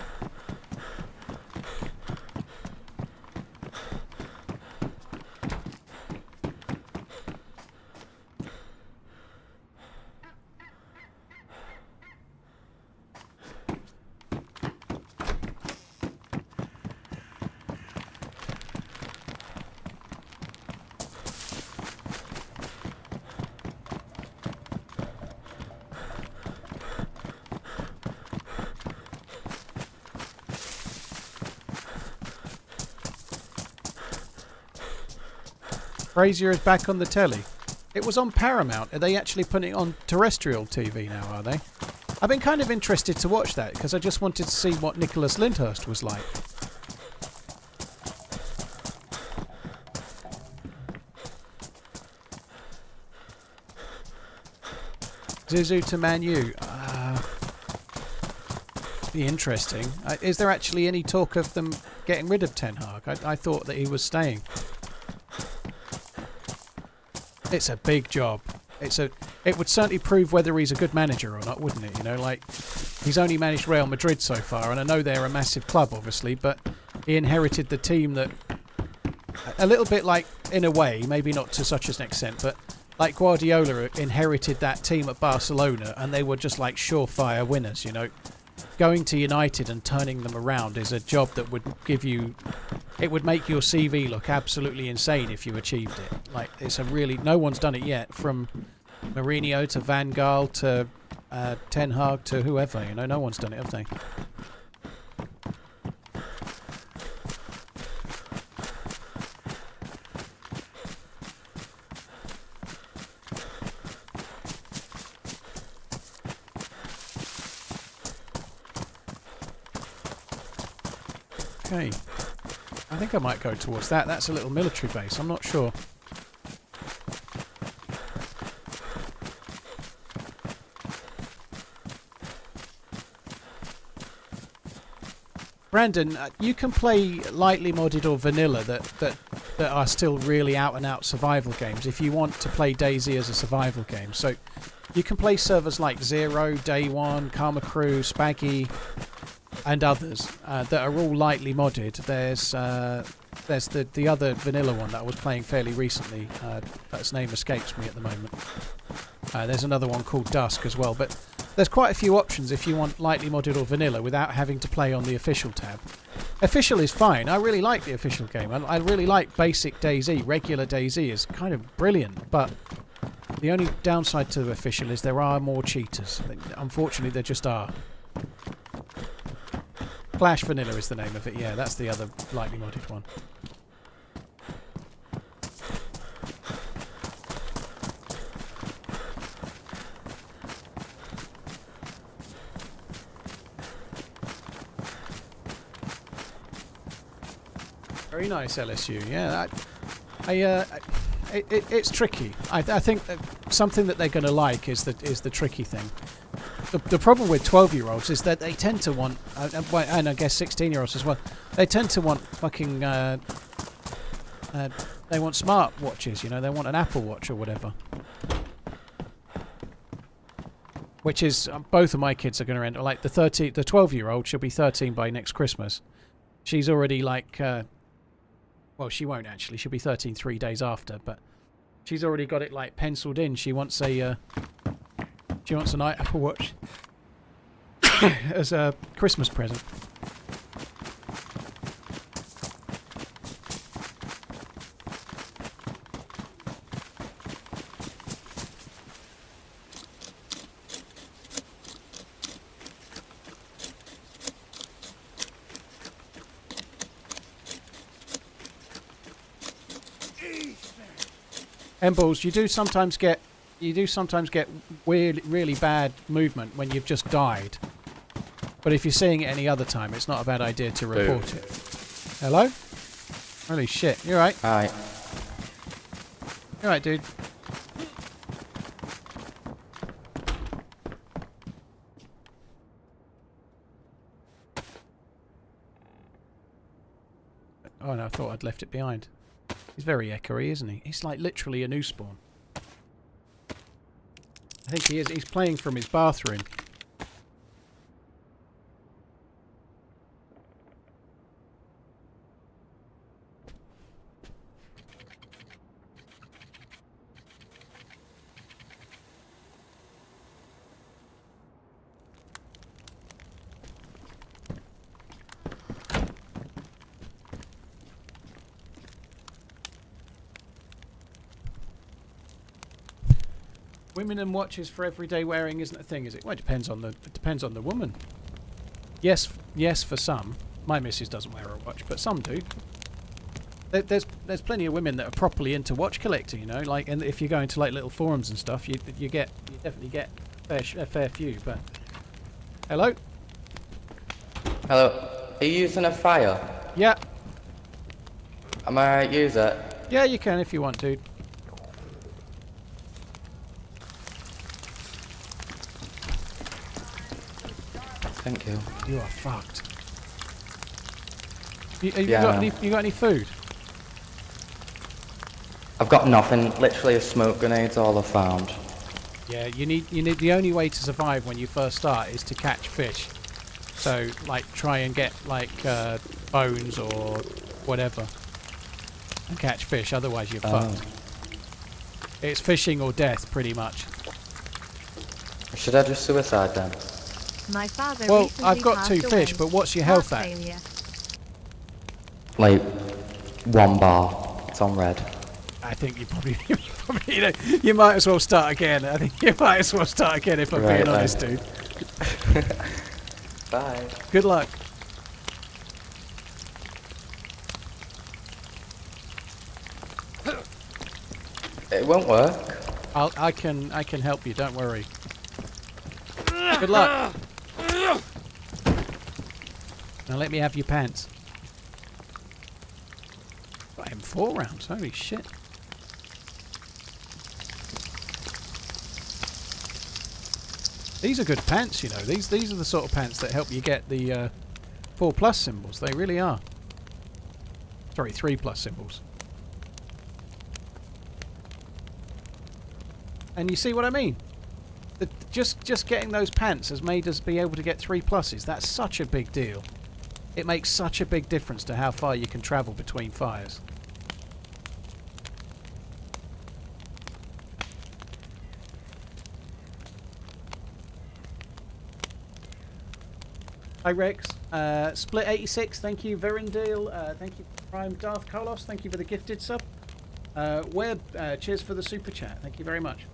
Brazier is back on the telly. It was on Paramount. Are they actually putting it on terrestrial TV now, are they? I've been kind of interested to watch that because I just wanted to see what Nicholas Lyndhurst was like. Zizou to Man U. Be interesting. Is there actually any talk of them getting rid of Ten Hag? I thought that he was staying. It's a big job. It would certainly prove whether he's a good manager or not, wouldn't it? You know, like he's only managed Real Madrid so far, and I know they're a massive club, obviously, but he inherited the team that a little bit like, in a way, maybe not to such an extent, but like Guardiola inherited that team at Barcelona, and they were just like surefire winners. You know, going to United and turning them around is a job that would give you. It would make your CV look absolutely insane if you achieved it. Like, it's a really... No one's done it yet, from Mourinho to Van Gaal to Ten Hag to whoever, you know. No one's done it, have they? Okay. I think I might go towards that. That's a little military base. I'm not sure. Brandon, you can play lightly modded or vanilla that are still really out and out survival games if you want to play DayZ as a survival game. So you can play servers like Zero, Day One, Karma Crew, Spaggy, and others that are all lightly modded. There's the other vanilla one that I was playing fairly recently. That's name escapes me at the moment. There's another one called Dusk as well. But there's quite a few options if you want lightly modded or vanilla without having to play on the official tab. Official is fine. I really like the official game. I really like basic DayZ. Regular DayZ is kind of brilliant, but the only downside to official is there are more cheaters. Unfortunately, there just are. Flash Vanilla is the name of it, yeah, that's the other lightly modded one. Very nice, LSU, yeah. It's tricky. I think that something that they're going to like is the tricky thing. The problem with 12-year-olds is that they tend to want, and I guess 16-year-olds as well, they tend to want fucking they want smart watches, you know, they want an Apple Watch or whatever. Which is, both of my kids are going to enter, like the 12-year-old, she'll be 13 by next Christmas. She's already like, well, she won't actually, she'll be 13 3 days after, but she's already got it like penciled in. She wants an Apple Watch as a Christmas present. Emballs, you do sometimes get weird, really bad movement when you've just died. But if you're seeing it any other time, it's not a bad idea to report it. Hello? Holy shit! You alright? Alright. You alright, dude? Oh no, I thought I'd left it behind. He's very echoey, isn't he? He's like literally a new spawn. I think he is. He's playing from his bathroom. Women and watches for everyday wearing isn't a thing, is it? Well, it depends on the woman. Yes, for some. My missus doesn't wear a watch, but some do. There's plenty of women that are properly into watch collecting, you know. Like, and if you go into like little forums and stuff, you definitely get a fair few. But hello. Hello. Are you using a fire? Yeah. Am I right to use it? Yeah, you can if you want, dude. Thank you. You are fucked. You got any food? I've got nothing. Literally a smoke grenade's all I found. Yeah, you need the only way to survive when you first start is to catch fish. So like try and get like bones or whatever and catch fish, otherwise you're fucked. It's fishing or death pretty much. Should I just suicide then? My father Well, recently I've got passed 2 fish, away. but what's your health Heart at? failure. Like 1 bar. It's on red. I think you probably you might as well start again. I think you might as well start again if I'm being honest, dude. Bye. Good luck. It won't work. I can help you. Don't worry. Good luck. Now let me have your pants. Got him 4 rounds. Holy shit. These are good pants, you know. These are the sort of pants that help you get the 4+ symbols. They really are. Sorry, 3+ symbols. And you see what I mean? Just getting those pants has made us be able to get 3+s. That's such a big deal. It makes such a big difference to how far you can travel between fires. Hi Rex. Split 86, thank you. Verindale, thank you. Prime Darth Kolos, thank you for the gifted sub. Webb, cheers for the super chat. Thank you very much.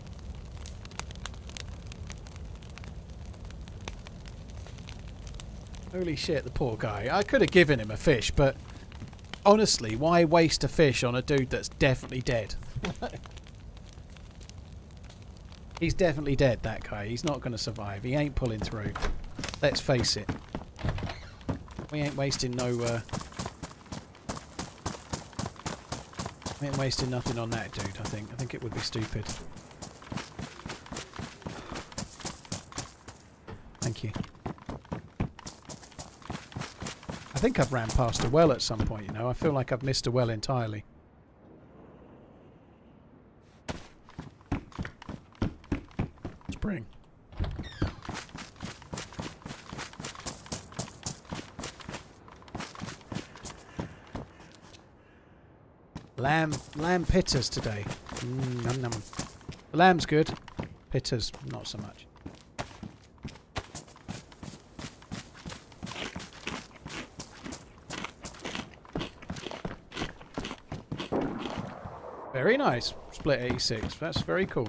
Holy shit, the poor guy. I could have given him a fish, but honestly, why waste a fish on a dude that's definitely dead? He's definitely dead, that guy. He's not going to survive. He ain't pulling through. Let's face it. We ain't wasting no... we ain't wasting nothing on that dude, I think. I think it would be stupid. Thank you. I think I've ran past a well at some point, you know. I feel like I've missed a well entirely. spring. Lamb pitters today. Num num. The lamb's good. Pitters, not so much. Very nice. Split 86. That's very cool.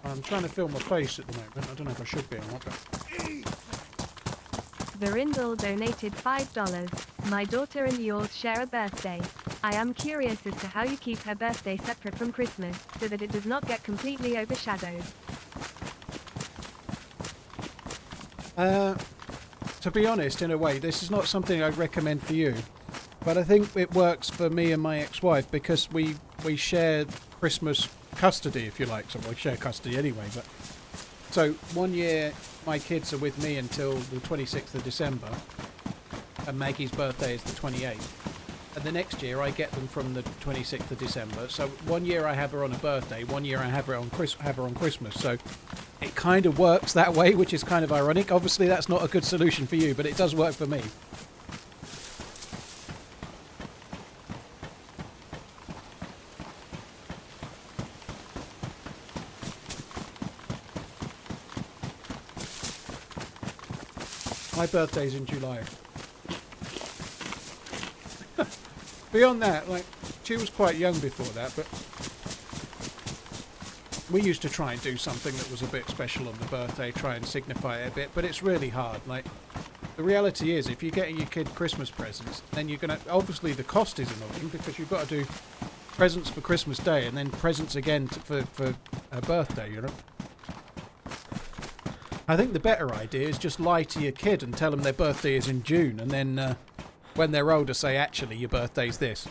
I'm trying to film my face at the moment. I don't know if I should be or not, but... Verindle donated $5. My daughter and yours share a birthday. I am curious as to how you keep her birthday separate from Christmas, so that it does not get completely overshadowed. To be honest, in a way, this is not something I'd recommend for you. But I think it works for me and my ex-wife because we share Christmas custody, if you like. So we share custody anyway. But so one year my kids are with me until the 26th of December, and Maggie's birthday is the 28th. And the next year I get them from the 26th of December. So one year I have her on a birthday, one year I have her on Christmas. So it kind of works that way, which is kind of ironic. Obviously that's not a good solution for you, but it does work for me. My birthday's in July. Beyond that, like, she was quite young before that, but we used to try and do something that was a bit special on the birthday, try and signify it a bit, but it's really hard. Like, the reality is, if you're getting your kid Christmas presents, then you're going to, obviously the cost is annoying because you've got to do presents for Christmas Day and then presents again for her birthday, you know. I think the better idea is just lie to your kid and tell them their birthday is in June, and then when they're older say, actually, your birthday's this.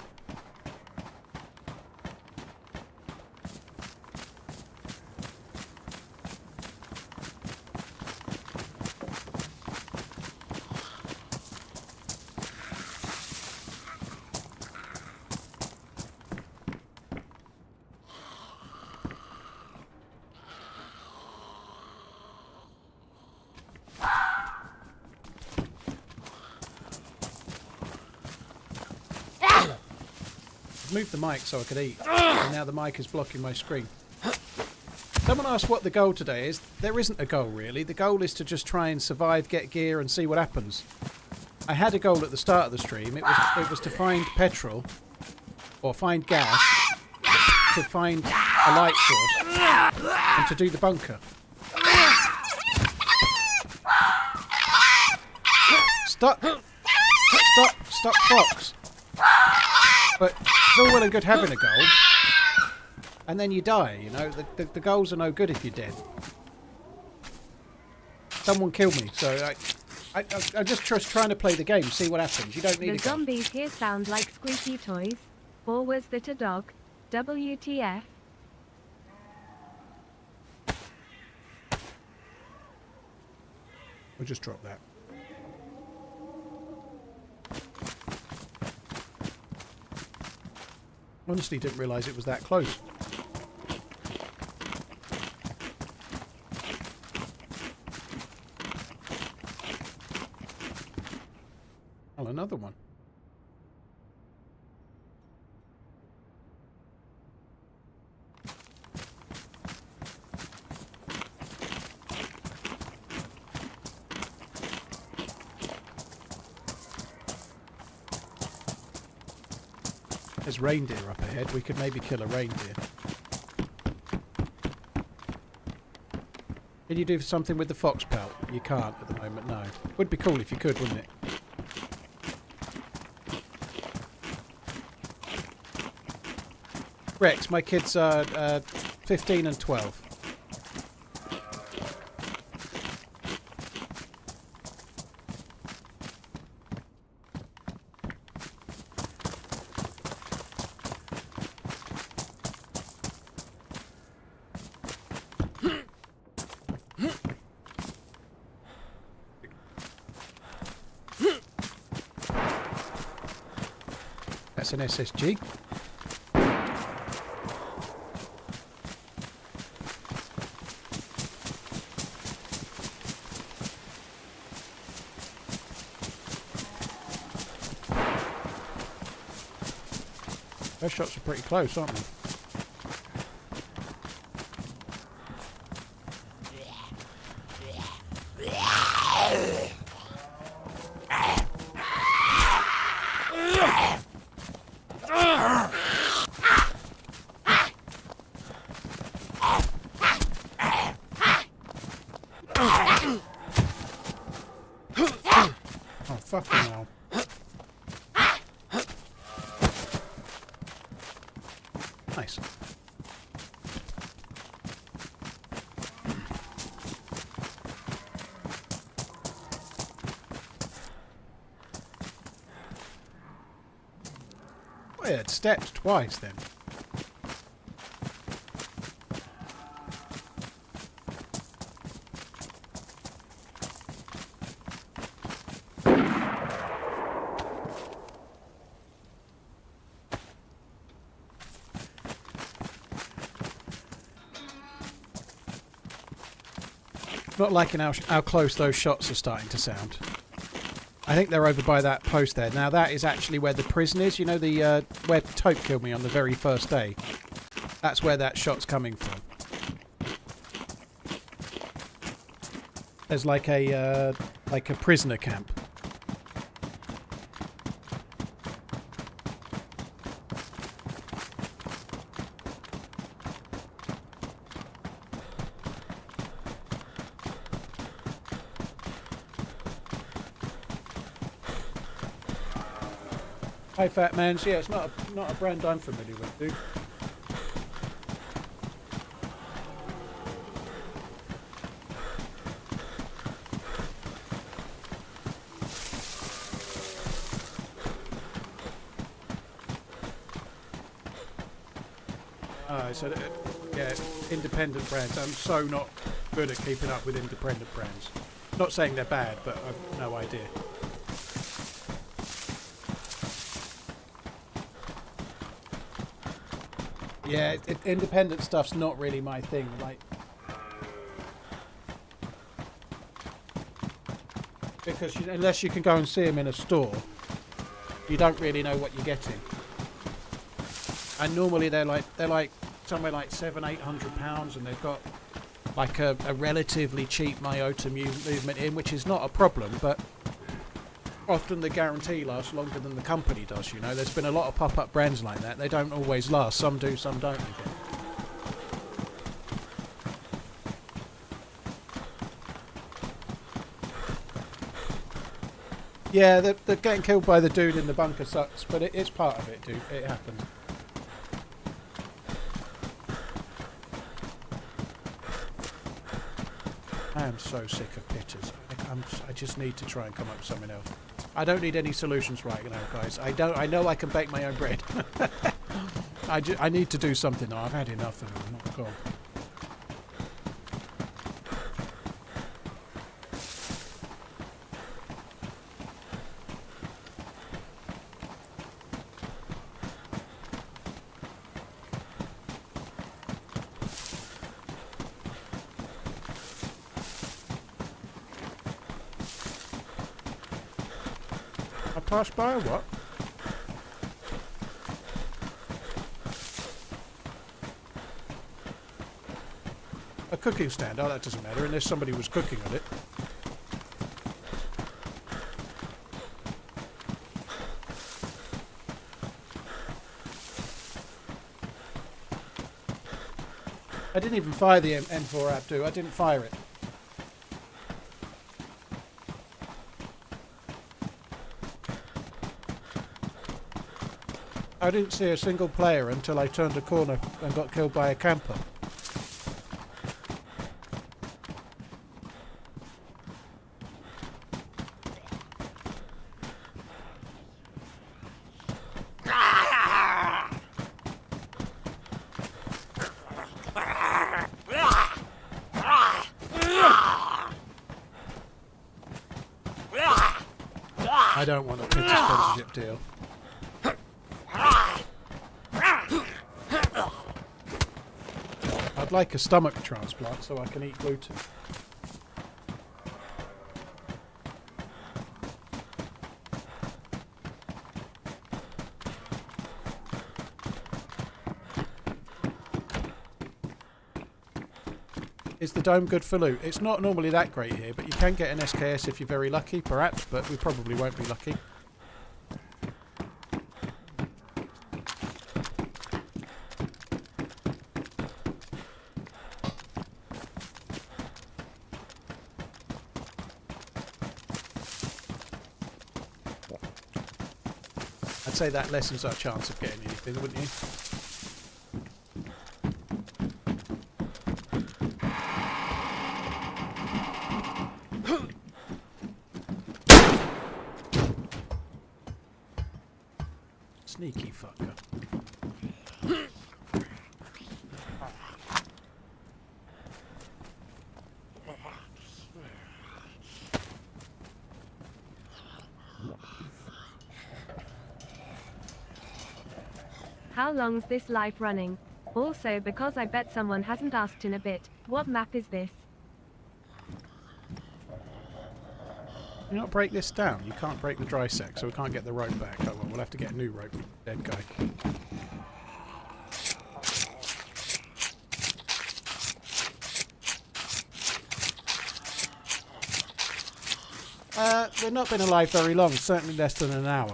Moved the mic so I could eat, and now the mic is blocking my screen. Someone asked what the goal today is. There isn't a goal really. The goal is to just try and survive, get gear and see what happens. I had a goal at the start of the stream. It was to find petrol or find gas, to find a light source and to do the bunker. Stop Fox. But it's all well and good having a goal, and then you die, you know. The goals are no good if you're dead. Someone killed me, so I'm just trying to play the game, see what happens. You don't need a goal. The zombies here sound like squeaky toys. Or was that a dog? WTF? We'll just drop that. Honestly, didn't realise it was that close. Well, another one. There's reindeer up ahead. We could maybe kill a reindeer. Can you do something with the fox pelt? You can't at the moment, no. Would be cool if you could, wouldn't it? Rex, my kids are 15 and 12. an SSG. Those shots are pretty close, aren't they? Oh, fucking hell. Nice. Well, yeah, it stepped twice then. Not liking how close those shots are starting to sound. I think they're over by that post there. Now that is actually where the prison is. You know, the where Tope killed me on the very first day. That's where that shot's coming from. There's like a prisoner camp. Hi, Fat Man. Yeah, it's not a brand I'm familiar with, dude. So yeah, independent brands. I'm so not good at keeping up with independent brands. Not saying they're bad, but I've no idea. Yeah, independent stuff's not really my thing. Like, because unless you can go and see them in a store, you don't really know what you're getting. And normally they're like somewhere like £700-800, and they've got like a relatively cheap Myota movement in, which is not a problem, but often the guarantee lasts longer than the company does, you know. There's been a lot of pop-up brands like that. They don't always last. Some do, some don't. Yeah, the getting killed by the dude in the bunker sucks, but it's part of it, dude. It happens. I am so sick of pictures. I just need to try and come up with something else. I don't need any solutions right now, guys. I know I can bake my own bread. I need to do something now. I've had enough of them. Oh, God. Pass by or what? A cooking stand? Oh, that doesn't matter unless somebody was cooking on it. I didn't even fire the M4 Abdu. I didn't fire it. I didn't see a single player until I turned a corner and got killed by a camper. I don't want a picture sponsorship deal. I'd like a stomach transplant so I can eat gluten. Is the dome good for loot? It's not normally that great here, but you can get an SKS if you're very lucky, perhaps, but we probably won't be lucky. I'd say that lessens our chance of getting anything, wouldn't you? Sneaky fucker. How long's this live running? Also, because I bet someone hasn't asked in a bit, what map is this? Can you not break this down? You can't break the dry sack, so we can't get the rope back. Oh well, we'll have to get a new rope. Dead guy. They've not been alive very long, certainly less than an hour.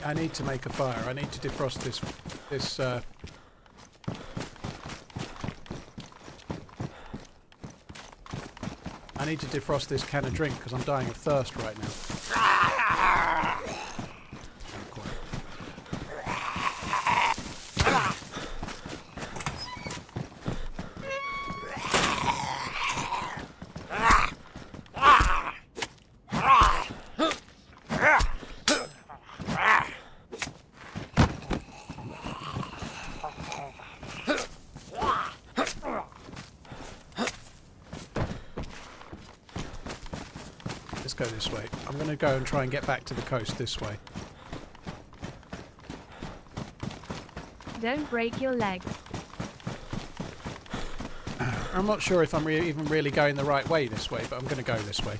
I need to make a fire. I need to defrost this. I need to defrost this can of drink because I'm dying of thirst right now. Let's go this way. I'm going to go and try and get back to the coast this way. Don't break your leg. I'm not sure if I'm even really going the right way this way, but I'm going to go this way.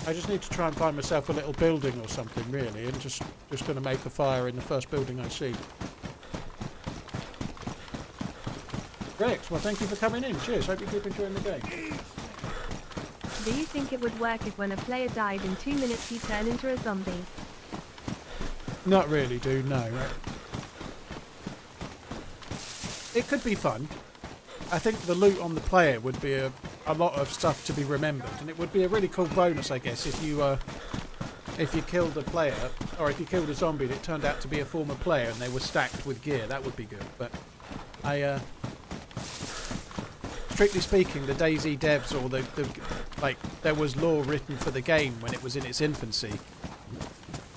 I just need to try and find myself a little building or something, really, and just going to make a fire in the first building I see. Rex, well, thank you for coming in. Cheers. Hope you keep enjoying the game. Do you think it would work if when a player died in 2 minutes he turned into a zombie? Not really, dude. No. It could be fun. I think the loot on the player would be a lot of stuff to be remembered, and it would be a really cool bonus, I guess, if you killed a player, or if you killed a zombie and it turned out to be a former player and they were stacked with gear. That would be good. But strictly speaking, the DayZ devs, or there was lore written for the game when it was in its infancy,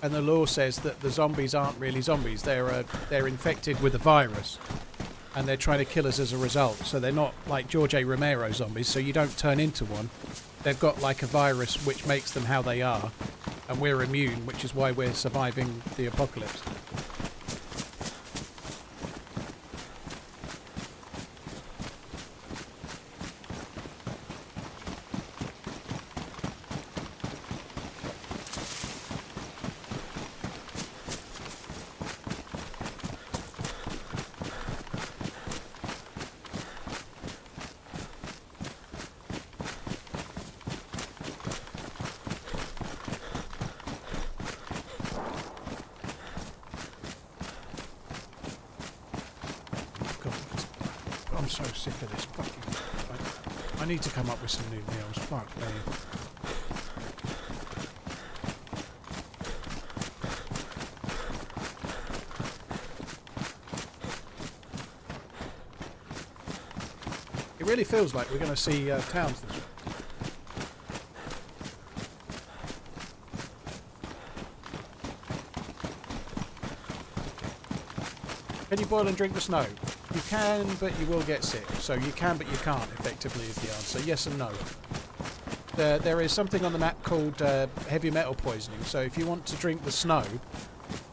and the lore says that the zombies aren't really zombies. They're infected with a virus, and they're trying to kill us as a result. So they're not like George A. Romero zombies, so you don't turn into one. They've got like a virus which makes them how they are, and we're immune, which is why we're surviving the apocalypse. I'm so sick of this fucking I need to come up with some new meals. Fuck me. It really feels like we're going to see towns this week. Can you boil and drink the snow? You can, but you will get sick. So you can, but you can't, effectively, is the answer. Yes and no. There is something on the map called heavy metal poisoning. So if you want to drink the snow,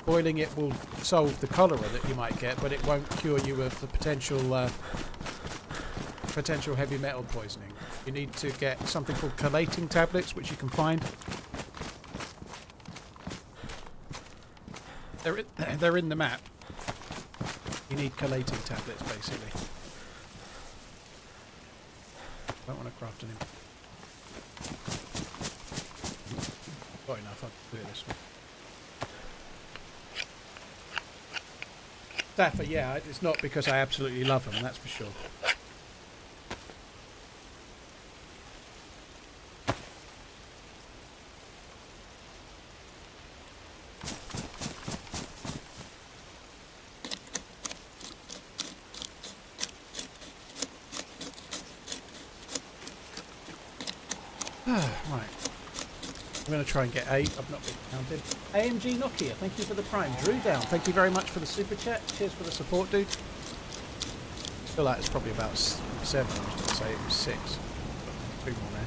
boiling it will solve the cholera that you might get, but it won't cure you of the potential heavy metal poisoning. You need to get something called chelating tablets, which you can find. They're in the map. You need chelating tablets, basically. Don't want to craft any. Got enough, I'll do it this way. Staffer, yeah, it's not because I absolutely love them, that's for sure. Right. I'm going to try and get 8. I've not been counted. AMG Nokia, thank you for the prime. Drew Down, thank you very much for the super chat. Cheers for the support, dude. I feel like it's probably about 7. I was going to say it was 6. 2 more there.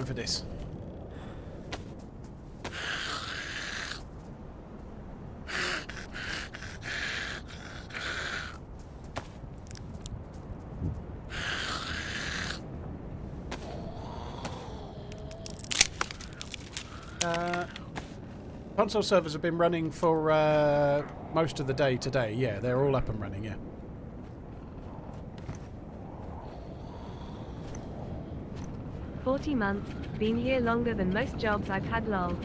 For this. Console servers have been running for most of the day today. Yeah, they're all up and running, yeah. Months, been here longer than most jobs I've had lol.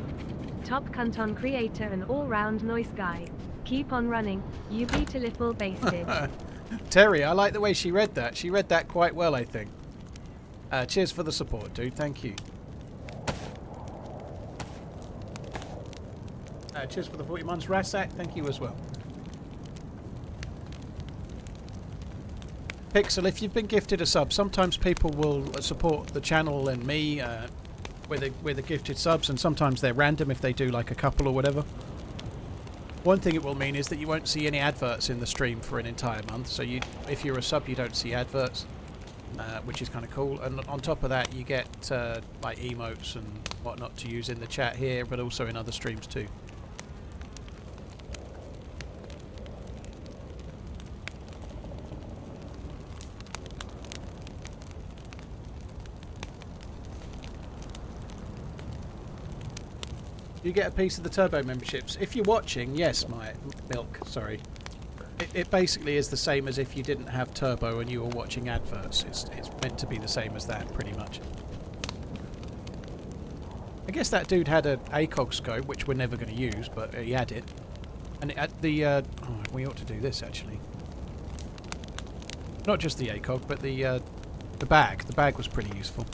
Top Canton creator and all-round noise guy. Keep on running, you beat a little basted. Terry, I like the way she read that. She read that quite well, I think. Cheers for the support, dude. Thank you. Cheers for the 40 months, Rasak. Thank you as well. Pixel, if you've been gifted a sub, sometimes people will support the channel and me with a gifted subs, and sometimes they're random if they do like a couple or whatever. One thing it will mean is that you won't see any adverts in the stream for an entire month. So if you're a sub, you don't see adverts, which is kind of cool. And on top of that, you get like emotes and whatnot to use in the chat here, but also in other streams too. You get a piece of the Turbo memberships. If you're watching, yes, my milk, sorry. It basically is the same as if you didn't have Turbo and you were watching adverts. It's meant to be the same as that, pretty much. I guess that dude had an ACOG scope, which we're never going to use, but he had it. And it had the... oh, we ought to do this, actually. Not just the ACOG, but the bag. The bag was pretty useful.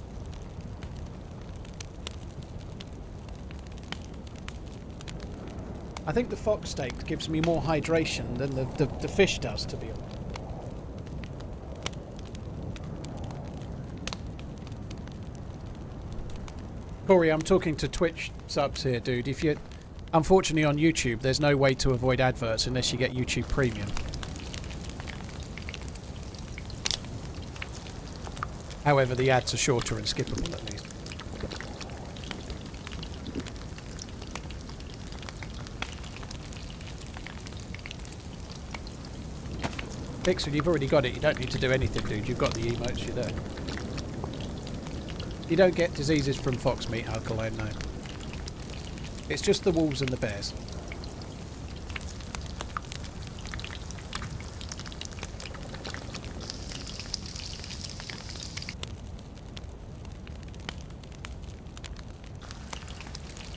I think the fox steak gives me more hydration than the fish does, to be honest. Corey, I'm talking to Twitch subs here, dude. If you, unfortunately on YouTube, there's no way to avoid adverts unless you get YouTube Premium. However, the ads are shorter and skippable at least. Pixel, you've already got it. You don't need to do anything, dude. You've got the emotes. You're there. You don't get diseases from fox meat, Alkaline, no. It's just the wolves and the bears.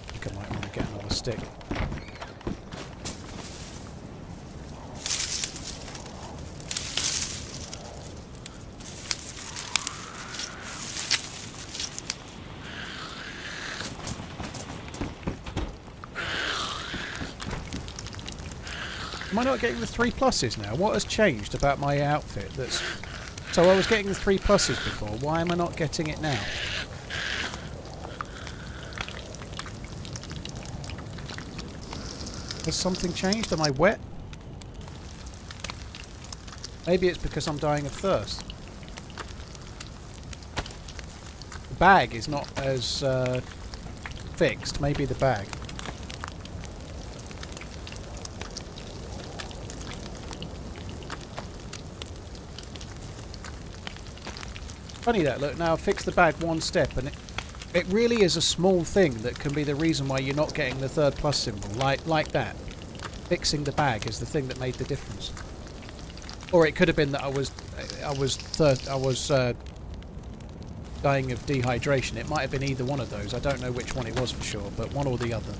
I think I might want to get another stick. Am I not getting the 3 pluses now? What has changed about my outfit that's... So I was getting the 3 pluses before. Why am I not getting it now? Has something changed? Am I wet? Maybe it's because I'm dying of thirst. The bag is not as fixed. Maybe the bag. Funny that, look, now I've fixed the bag one step and it really is a small thing that can be the reason why you're not getting the 3rd plus symbol, like that. Fixing the bag is the thing that made the difference. Or it could have been that I was dying of dehydration. It might have been either one of those. I don't know which one it was for sure, but one or the other.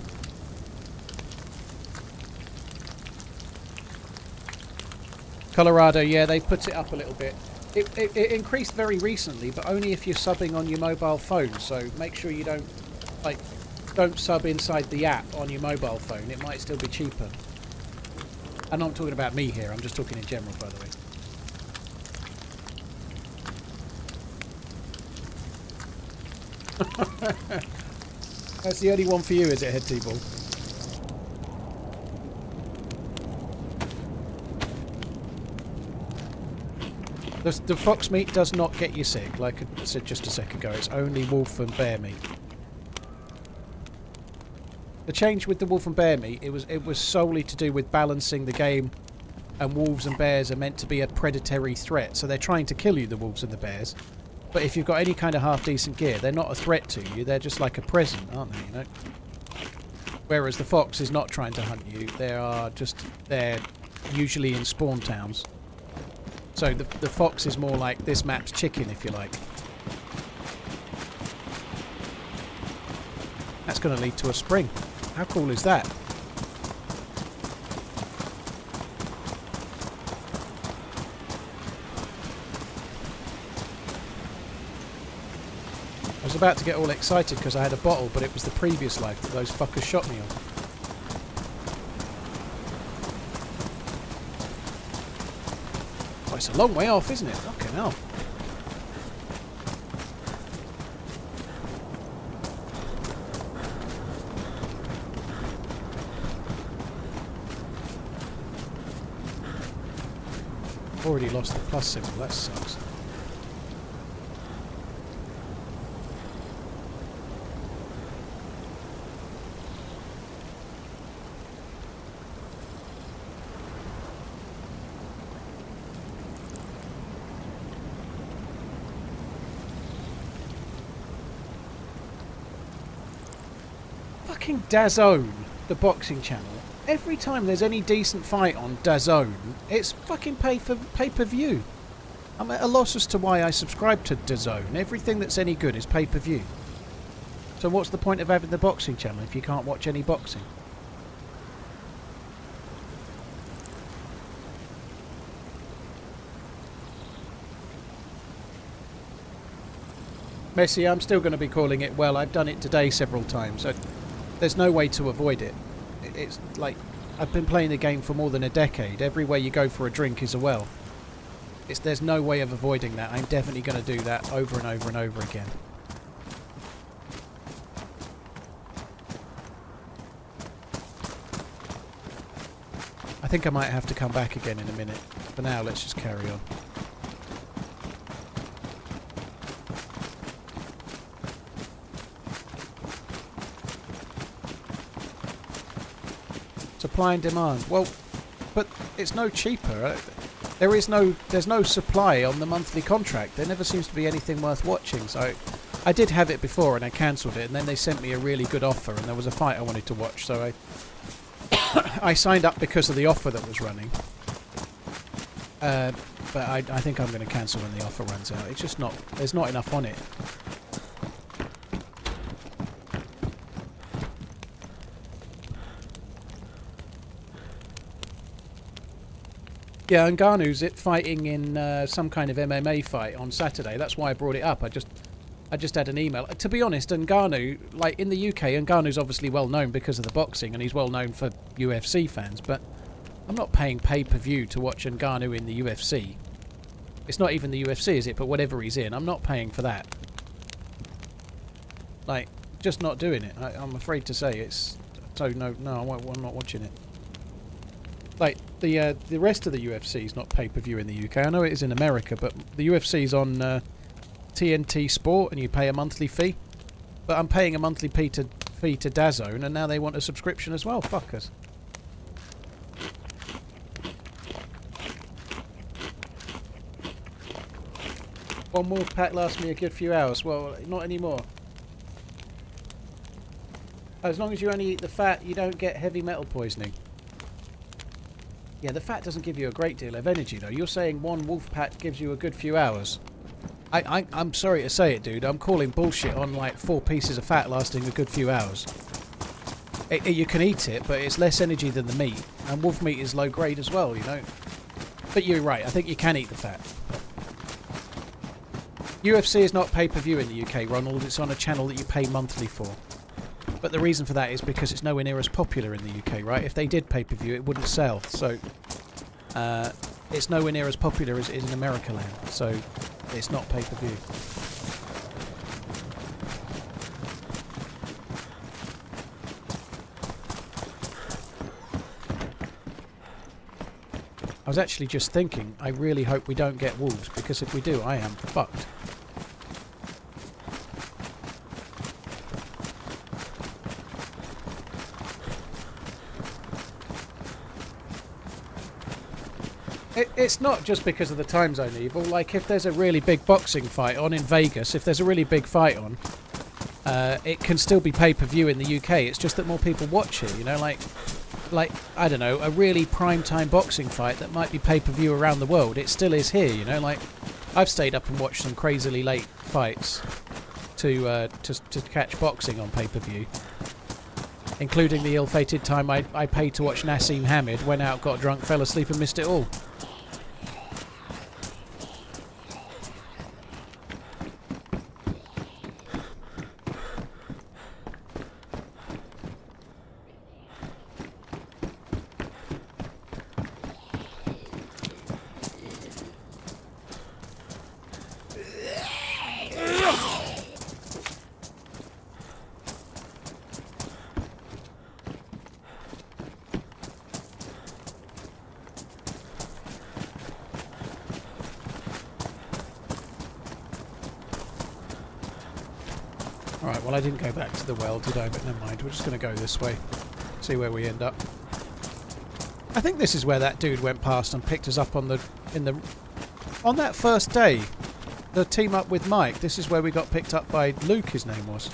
Colorado, yeah, they put it up a little bit. It increased very recently, but only if you're subbing on your mobile phone. So make sure you don't sub inside the app on your mobile phone. It might still be cheaper. And I'm not talking about me here. I'm just talking in general, by the way. That's the only one for you, is it, Head T-Ball? The fox meat does not get you sick, like I said just a second ago. It's only wolf and bear meat. The change with the wolf and bear meat, it was solely to do with balancing the game, and wolves and bears are meant to be a predatory threat, so they're trying to kill you, the wolves and the bears. But if you've got any kind of half-decent gear, they're not a threat to you. They're just like a present, aren't they? You know. Whereas the fox is not trying to hunt you. They're usually in spawn towns. So the fox is more like this map's chicken, if you like. That's going to lead to a spring. How cool is that? I was about to get all excited because I had a bottle, but it was the previous life that those fuckers shot me on. It's a long way off, isn't it? Fucking hell. Already lost the plus symbol, that sucks. Fucking DAZN, the boxing channel. Every time there's any decent fight on DAZN, it's fucking pay-per-view. I'm at a loss as to why I subscribe to DAZN. Everything that's any good is pay-per-view. So what's the point of having the boxing channel if you can't watch any boxing? Messi, I'm still going to be calling it well. I've done it today several times. There's no way to avoid it. It's like, I've been playing the game for more than a decade. Everywhere you go for a drink is a well. There's no way of avoiding that. I'm definitely going to do that over and over and over again. I think I might have to come back again in a minute. For now, let's just carry on. Supply and demand. Well, but it's no cheaper. there's no supply on the monthly contract. There never seems to be anything worth watching. So I did have it before and I cancelled it, and then they sent me a really good offer, and there was a fight I wanted to watch, so I signed up because of the offer that was running. But I think I'm going to cancel when the offer runs out. It's just not, there's not enough on it. Yeah, Ngannou's fighting in some kind of MMA fight on Saturday. That's why I brought it up. I just had an email. To be honest, Ngannou, like in the UK, Ngannou's obviously well known because of the boxing, and he's well known for UFC fans, but I'm not paying pay-per-view to watch Ngannou in the UFC. It's not even the UFC, is it? But whatever he's in, I'm not paying for that. Like, just not doing it. I'm afraid to say it's... So, no, I'm not watching it. Like, the rest of the UFC is not pay-per-view in the UK. I know it is in America, but the UFC's on TNT Sport, and you pay a monthly fee. But I'm paying a monthly fee to DAZN, and now they want a subscription as well. Fuck us. One wolf pack lasts me a good few hours. Well, not anymore. As long as you only eat the fat, you don't get heavy metal poisoning. Yeah, the fat doesn't give you a great deal of energy, though. You're saying one wolf pack gives you a good few hours. I'm sorry to say it, dude. I'm calling bullshit on, like, 4 pieces of fat lasting a good few hours. You can eat it, but it's less energy than the meat. And wolf meat is low grade as well, you know. But you're right. I think you can eat the fat. UFC is not pay-per-view in the UK, Ronald. It's on a channel that you pay monthly for. But the reason for that is because it's nowhere near as popular in the UK, right? If they did pay-per-view, it wouldn't sell. So, it's nowhere near as popular as it is in America land. So, it's not pay-per-view. I was actually just thinking, I really hope we don't get wolves, because if we do, I am fucked. It's not just because of the time zone evil. Like, if there's a really big boxing fight on in Vegas, if there's a really big fight on, it can still be pay-per-view in the UK. It's just that more people watch it, you know, like I don't know, a really prime-time boxing fight that might be pay-per-view around the world. It still is here, you know, like, I've stayed up and watched some crazily late fights to catch boxing on pay-per-view. Including the ill-fated time I paid to watch Nassim Hamid, went out, got drunk, fell asleep and missed it all. Alright, well I didn't go back to the well, did I? But never mind, we're just going to go this way. See where we end up. I think this is where that dude went past and picked us up on on that first day. The team up with Mike. This is where we got picked up by Luke, his name was.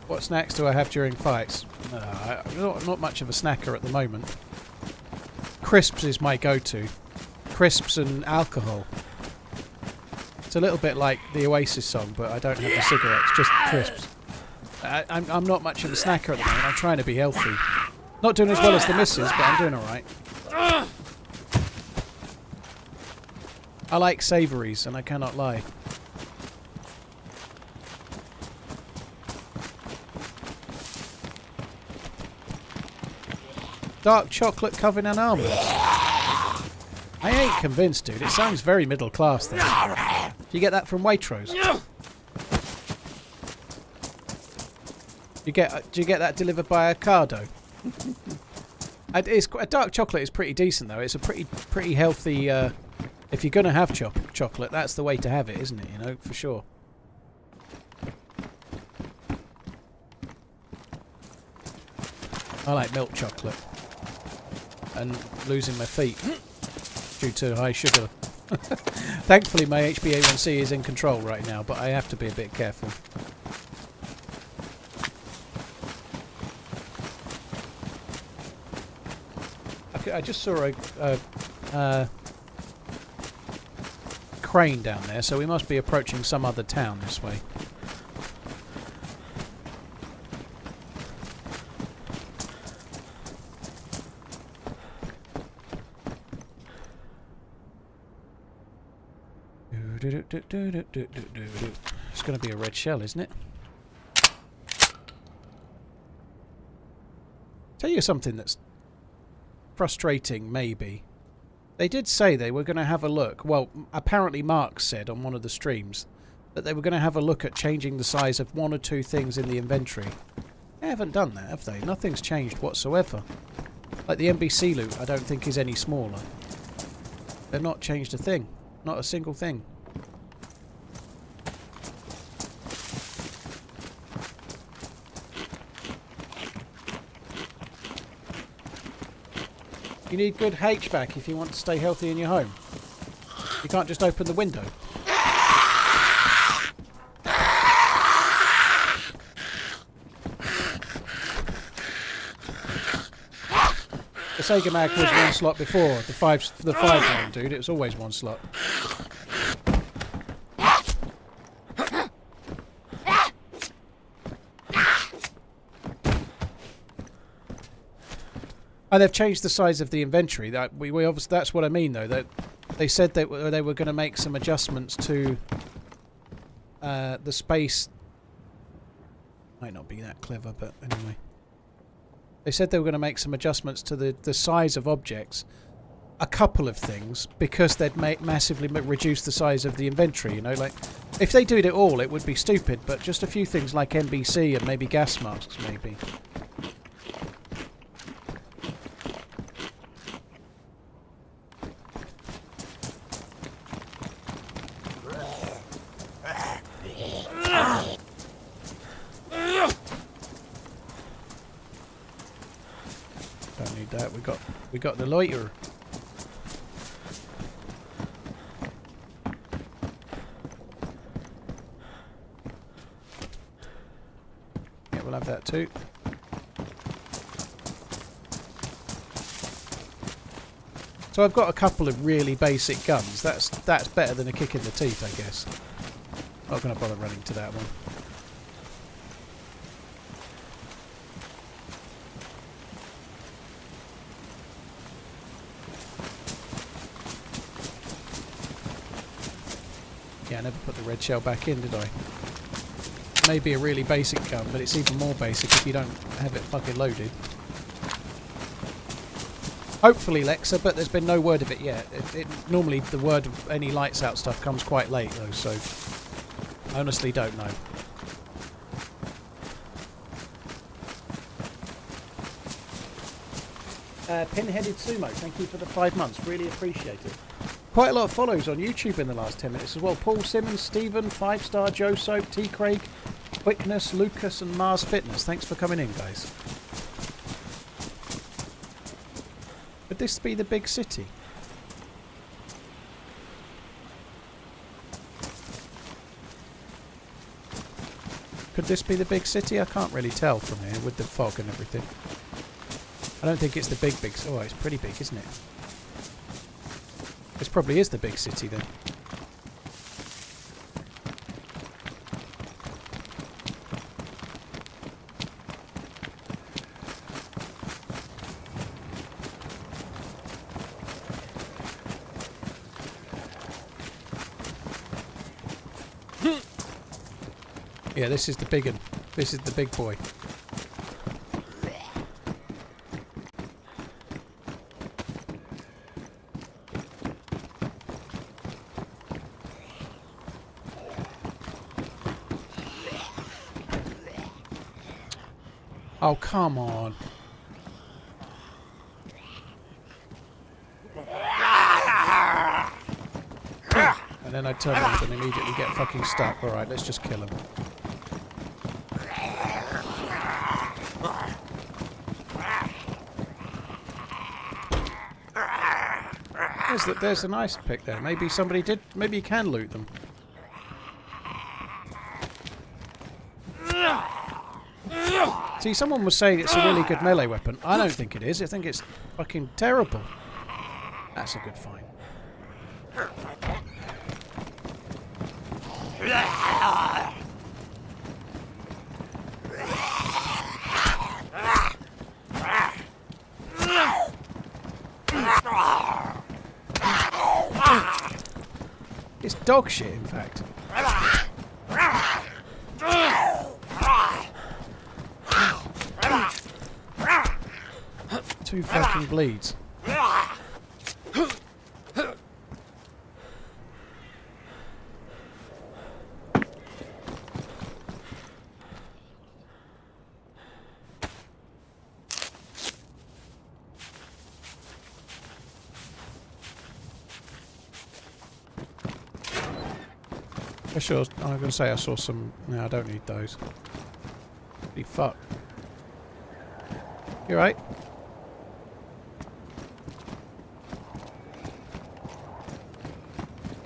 What snacks do I have during fights? Not much of a snacker at the moment. Crisps is my go-to. Crisps and alcohol. It's a little bit like the Oasis song, but I don't have the cigarettes, just crisps. I'm not much of a snacker at the moment. I'm trying to be healthy. Not doing as well as the missus, but I'm doing alright. I like savouries, and I cannot lie. Dark chocolate covered in almonds. I ain't convinced, dude. It sounds very middle class there. Do you get that from Waitrose? Do you get that delivered by Ocado? Dark chocolate is pretty decent though. It's a pretty healthy If you're going to have chocolate, that's the way to have it, isn't it? You know, for sure. I like milk chocolate. And losing my feet due to high sugar. Thankfully, my HbA1c is in control right now, but I have to be a bit careful. I just saw a crane down there, so we must be approaching some other town this way. It's going to be a red shell, isn't it? Tell you something that's frustrating, maybe. They did say they were going to have a look. Well, apparently Mark said on one of the streams that they were going to have a look at changing the size of one or two things in the inventory. They haven't done that, have they? Nothing's changed whatsoever. Like the NBC loot, I don't think is any smaller. They've not changed a thing. Not a single thing. You need good HVAC if you want to stay healthy in your home. You can't just open the window. The Sega Mag was one slot before. The five one, dude. It was always one slot. And they've changed the size of the inventory. That we obviously, that's what I mean, though. That they said that they were going to make some adjustments to the space. Might not be that clever, but anyway. They said they were going to make some adjustments to the size of objects. A couple of things, because they'd massively reduce the size of the inventory. You know, like if they did it all, it would be stupid. But just a few things like NBC and maybe gas masks, maybe. Don't need that. We got the loiter. Yeah, we'll have that too. So I've got a couple of really basic guns. That's better than a kick in the teeth, I guess. Not going to bother running to that one. Yeah, I never put the red shell back in, did I? Maybe a really basic gun, but it's even more basic if you don't have it fucking loaded. Hopefully Lexa, but there's been no word of it yet. Normally the word of any lights out stuff comes quite late though, so I honestly don't know. Pinheaded Sumo, thank you for the 5 months, really appreciate it. Quite a lot of follows on YouTube in the last 10 minutes as well. Paul Simmons, Stephen, 5-star, Joe Soap, T. Craig, Quickness, Lucas and Mars Fitness. Thanks for coming in, guys. Would this be the big city? Could this be the big city? I can't really tell from here with the fog and everything. I don't think it's the big... Oh, it's pretty big, isn't it? This probably is the big city then. Yeah, this is the big one. This is the big boy. Oh, come on. And then I'd turn around and immediately get fucking stuck. Alright, let's just kill him. There's an ice pick there. Maybe somebody did. Maybe you can loot them. See, someone was saying it's a really good melee weapon. I don't think it is. I think it's fucking terrible. That's a good find. It's dog shit, in fact. Two fucking bleeds. I'm going to say I saw some... No, I don't need those. Holy fuck. You right?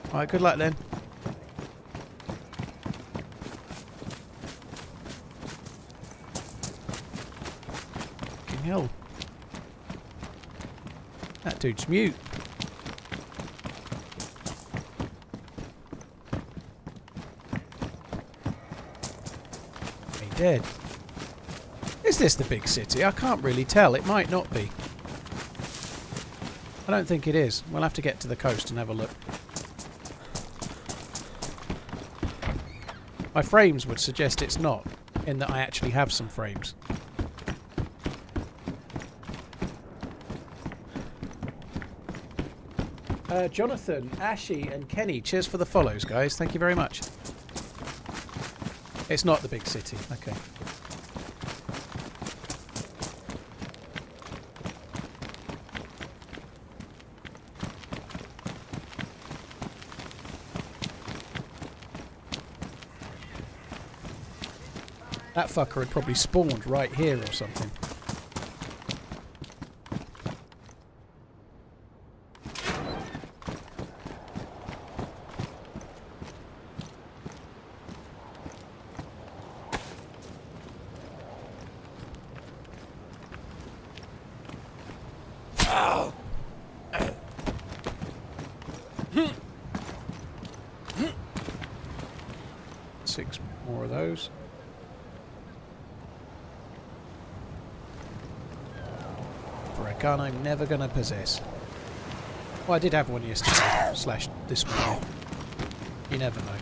Alright, good luck then. Fucking hell. That dude's mute. Dead. Is this the big city? I can't really tell. It might not be. I don't think it is. We'll have to get to the coast and have a look. My frames would suggest it's not, in that I actually have some frames. Jonathan, Ashy and Kenny, cheers for the follows, guys. Thank you very much. It's not the big city. Okay. That fucker had probably spawned right here or something. Six more of those. For a gun I'm never going to possess. Well, I did have one yesterday, slash this morning. You never know.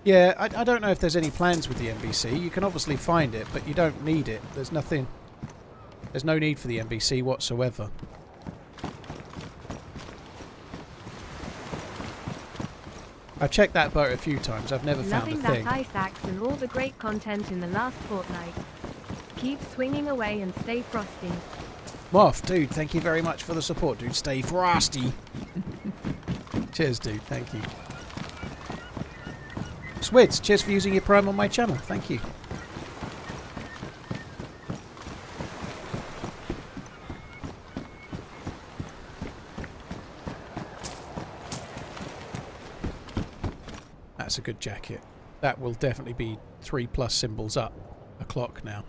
Yeah, I don't know if there's any plans with the NBC. You can obviously find it, but you don't need it. There's nothing... There's no need for the NBC whatsoever. I've checked that boat a few times. I've never found a thing. Loving that ice axe and all the great content in the last fortnight. Keep swinging away and stay frosty. Moff, dude, thank you very much for the support, dude. Stay frosty. Cheers, dude. Thank you. Swids, cheers for using your Prime on my channel. Thank you. That's a good jacket. That will definitely be 3+ symbols up a clock now.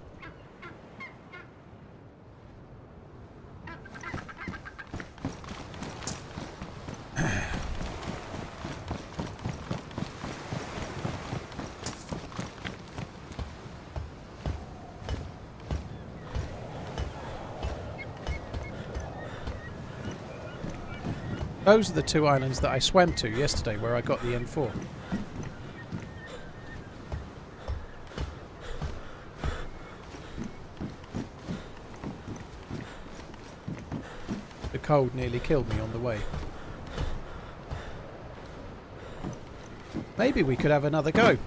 Those are the two islands that I swam to yesterday where I got the M4. The cold nearly killed me on the way. Maybe we could have another go.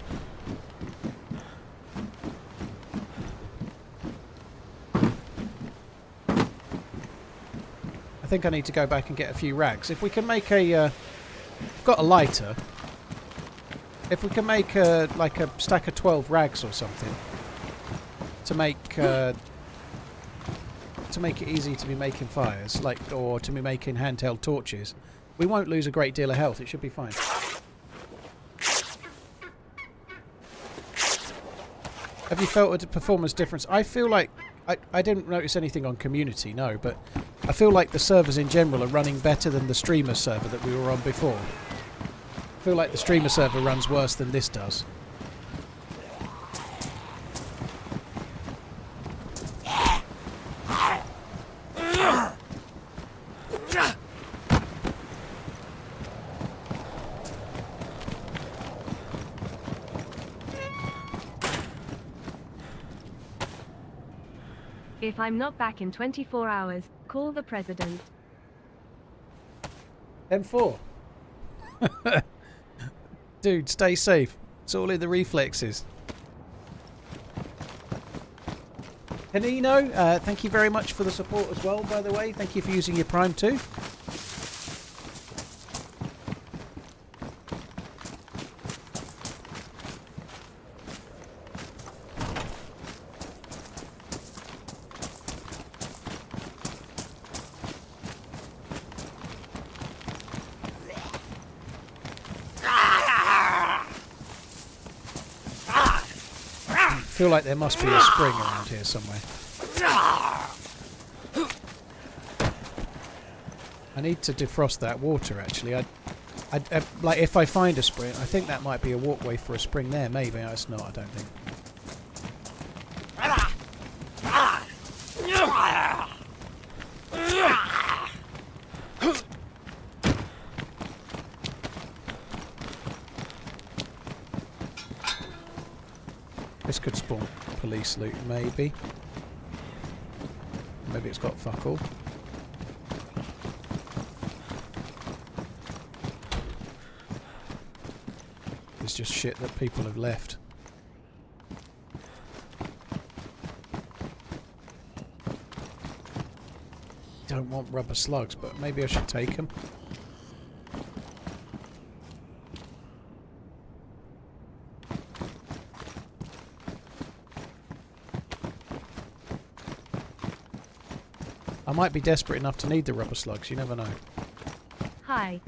I think I need to go back and get a few rags. If we can make a... I've got a lighter. If we can make like a stack of 12 rags or something to make it easy to be making fires, like, or to be making handheld torches, we won't lose a great deal of health. It should be fine. Have you felt a performance difference? I feel like I didn't notice anything on community, no, but I feel like the servers in general are running better than the streamer server that we were on before. I feel like the streamer server runs worse than this does. If I'm not back in 24 hours, call the president. M4. Dude, stay safe. It's all in the reflexes. Canino, thank you very much for the support as well, by the way. Thank you for using your Prime too. I feel like there must be a spring around here somewhere. I need to defrost that water actually. Like if I find a spring, I think that might be a walkway for a spring there. Maybe it's not. I don't think. This could spawn police loot, maybe. Maybe it's got fuck all. It's just shit that people have left. Don't want rubber slugs, but maybe I should take them. I might be desperate enough to need the rubber slugs, you never know. Hi.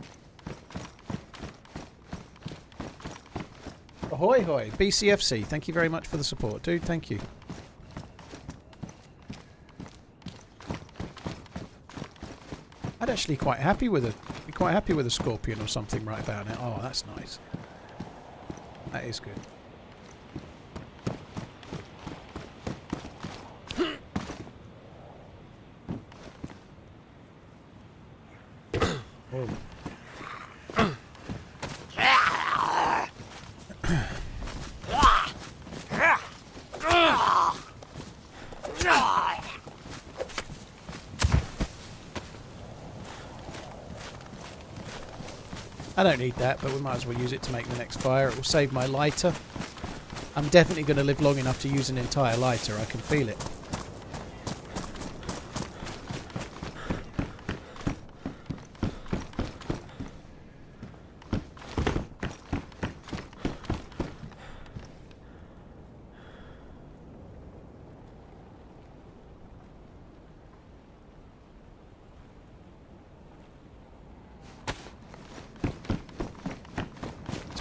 Ahoy hoy, BCFC, thank you very much for the support, dude, thank you. I'd actually be quite happy with a scorpion or something right about now. Oh, that's nice. That is good. Whoa. I don't need that, but we might as well use it to make the next fire. It will save my lighter. I'm definitely going to live long enough to use an entire lighter. I can feel it.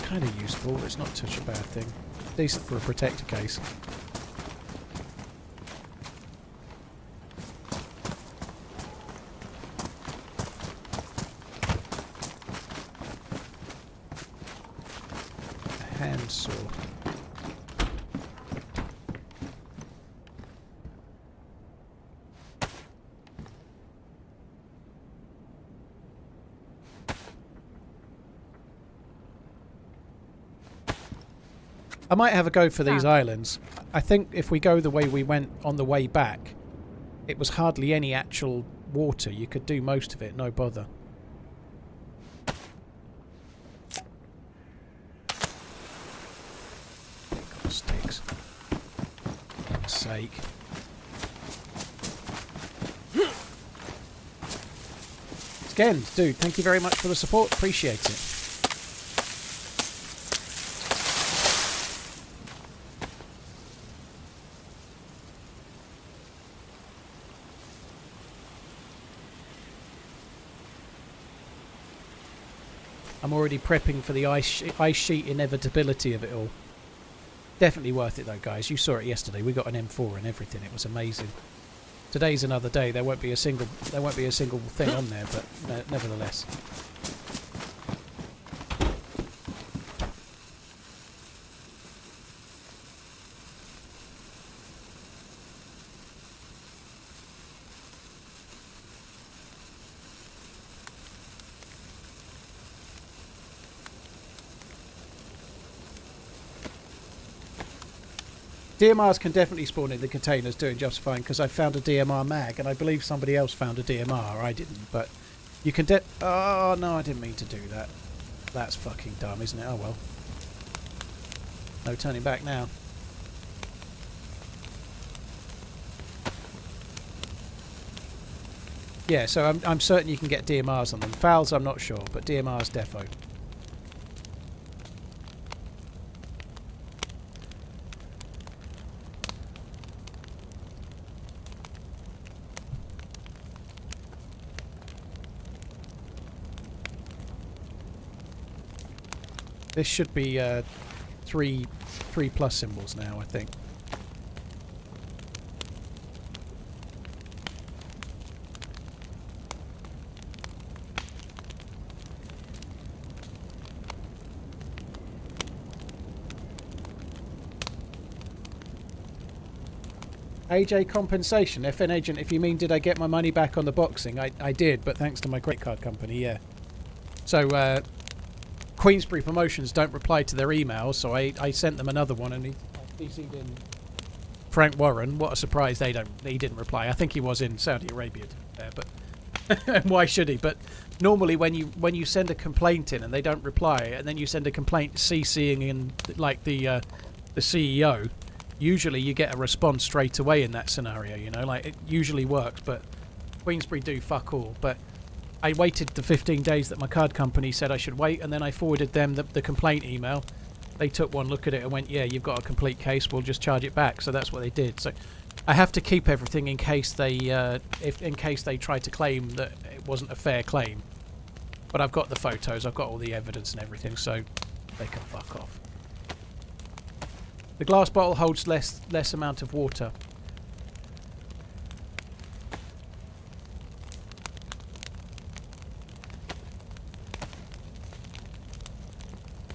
Kind of useful, it's not such a bad thing. Decent for a protector case. A handsaw. I might have a go for these islands. I think if we go the way we went on the way back, it was hardly any actual water. You could do most of it, no bother. God, sticks. For fuck's sake. Again, dude, thank you very much for the support. Appreciate it. I'm already prepping for the ice sheet inevitability of it all. Definitely worth it though, guys. You saw it yesterday. We got an M4 and everything. It was amazing. Today's another day. There won't be a single thing on there, but nevertheless. DMRs can definitely spawn in the containers doing just fine because I found a DMR mag and I believe somebody else found a DMR. I didn't, but you can oh no, I didn't mean to do that. That's fucking dumb, isn't it? Oh well. No turning back now. Yeah, so I'm certain you can get DMRs on them. Fouls I'm not sure, but DMRs defo. This should be 3+ symbols now, I think. AJ compensation, FN agent, if you mean did I get my money back on the boxing? I did, but thanks to my credit card company, yeah. So, Queensbury Promotions don't reply to their emails, so I sent them another one and he CC'd in Frank Warren. What a surprise he didn't reply. I think he was in Saudi Arabia there, but why should he? But normally when you send a complaint in and they don't reply, and then you send a complaint CCing in like the CEO, usually you get a response straight away in that scenario, you know, like it usually works, but Queensbury do fuck all. But I waited the 15 days that my card company said I should wait, and then I forwarded them the complaint email. They took one look at it and went, yeah, you've got a complete case, we'll just charge it back. So that's what they did. So I have to keep everything in case they in case they try to claim that it wasn't a fair claim. But I've got the photos, I've got all the evidence and everything, so they can fuck off. The glass bottle holds less amount of water.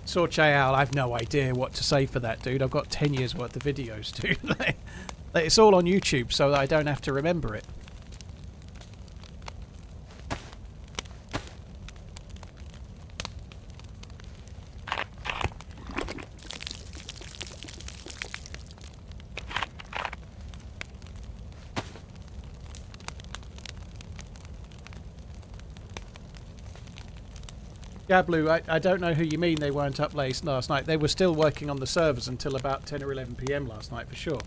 Sorche Owl, I've no idea what to say for that, dude. I've got 10 years worth of videos, dude. It's all on YouTube so that I don't have to remember it. Gablu, I don't know who you mean they weren't up late last night. They were still working on the servers until about 10 or 11 PM last night for sure.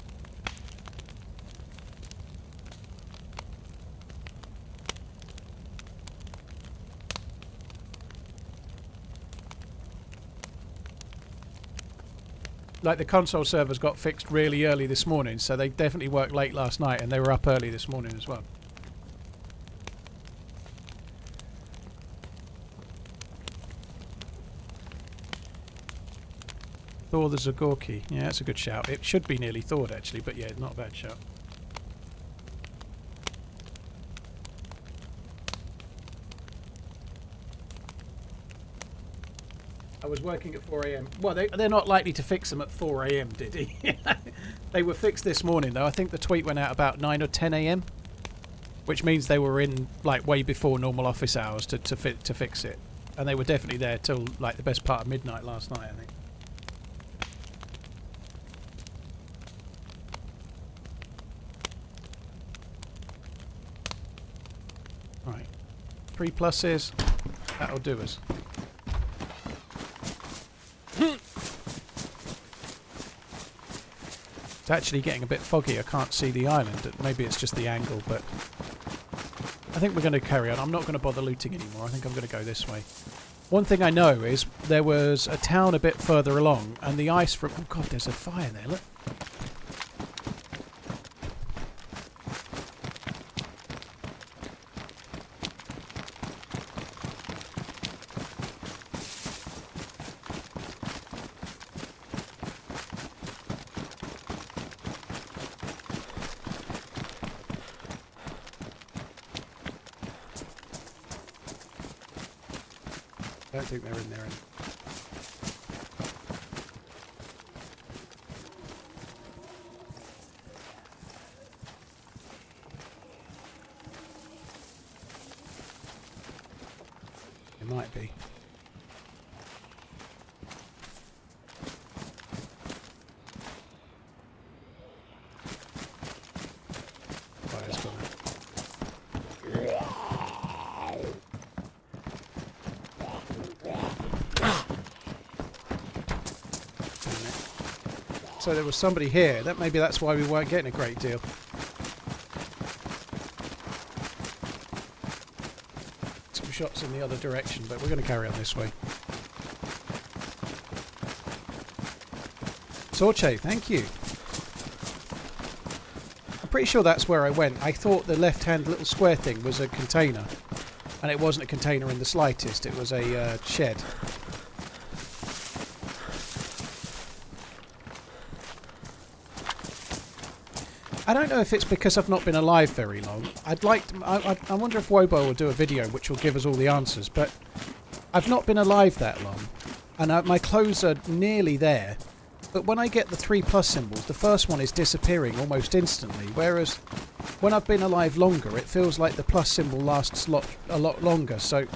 Like the console servers got fixed really early this morning, so they definitely worked late last night and they were up early this morning as well. Thor the Zagorki. Yeah, that's a good shout. It should be nearly thawed actually, but yeah, not a bad shout. I was working at 4 AM. Well, they're not likely to fix them at 4 AM, did he? They were fixed this morning though. I think the tweet went out about 9 or 10 AM, which means they were in like way before normal office hours to fix it, and they were definitely there till like the best part of midnight last night, I think. Right, 3 pluses, that'll do us. It's actually getting a bit foggy, I can't see the island. Maybe it's just the angle, but I think we're going to carry on. I'm not going to bother looting anymore. I think I'm going to go this way. One thing I know is there was a town a bit further along, and the ice from... Oh god, there's a fire there, look. I don't think they're in there. It might be. Fire's gone. So there was somebody here. Maybe that's why we weren't getting a great deal. Some shots in the other direction, but we're going to carry on this way. Sorche, thank you. I'm pretty sure that's where I went. I thought the left-hand little square thing was a container, and it wasn't a container in the slightest. It was a shed. I don't know if it's because I've not been alive very long. I'd like to, I wonder if Wobo will do a video which will give us all the answers, but I've not been alive that long, and my clothes are nearly there, but when I get the 3+ symbols, the first one is disappearing almost instantly, whereas when I've been alive longer, it feels like the plus symbol lasts a lot longer, so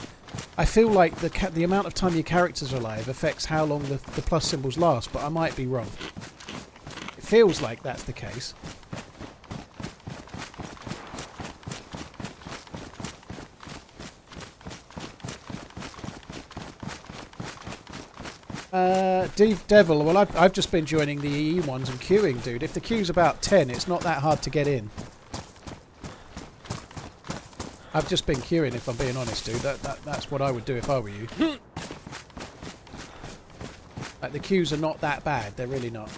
I feel like the amount of time your character's alive affects how long the plus symbols last, but I might be wrong. It feels like that's the case. Devil, well I've just been joining the EE ones and queuing, dude. If the queue's about 10, it's not that hard to get in. I've just been queuing, if I'm being honest, dude. That's what I would do if I were you. Like, the queues are not that bad, they're really not.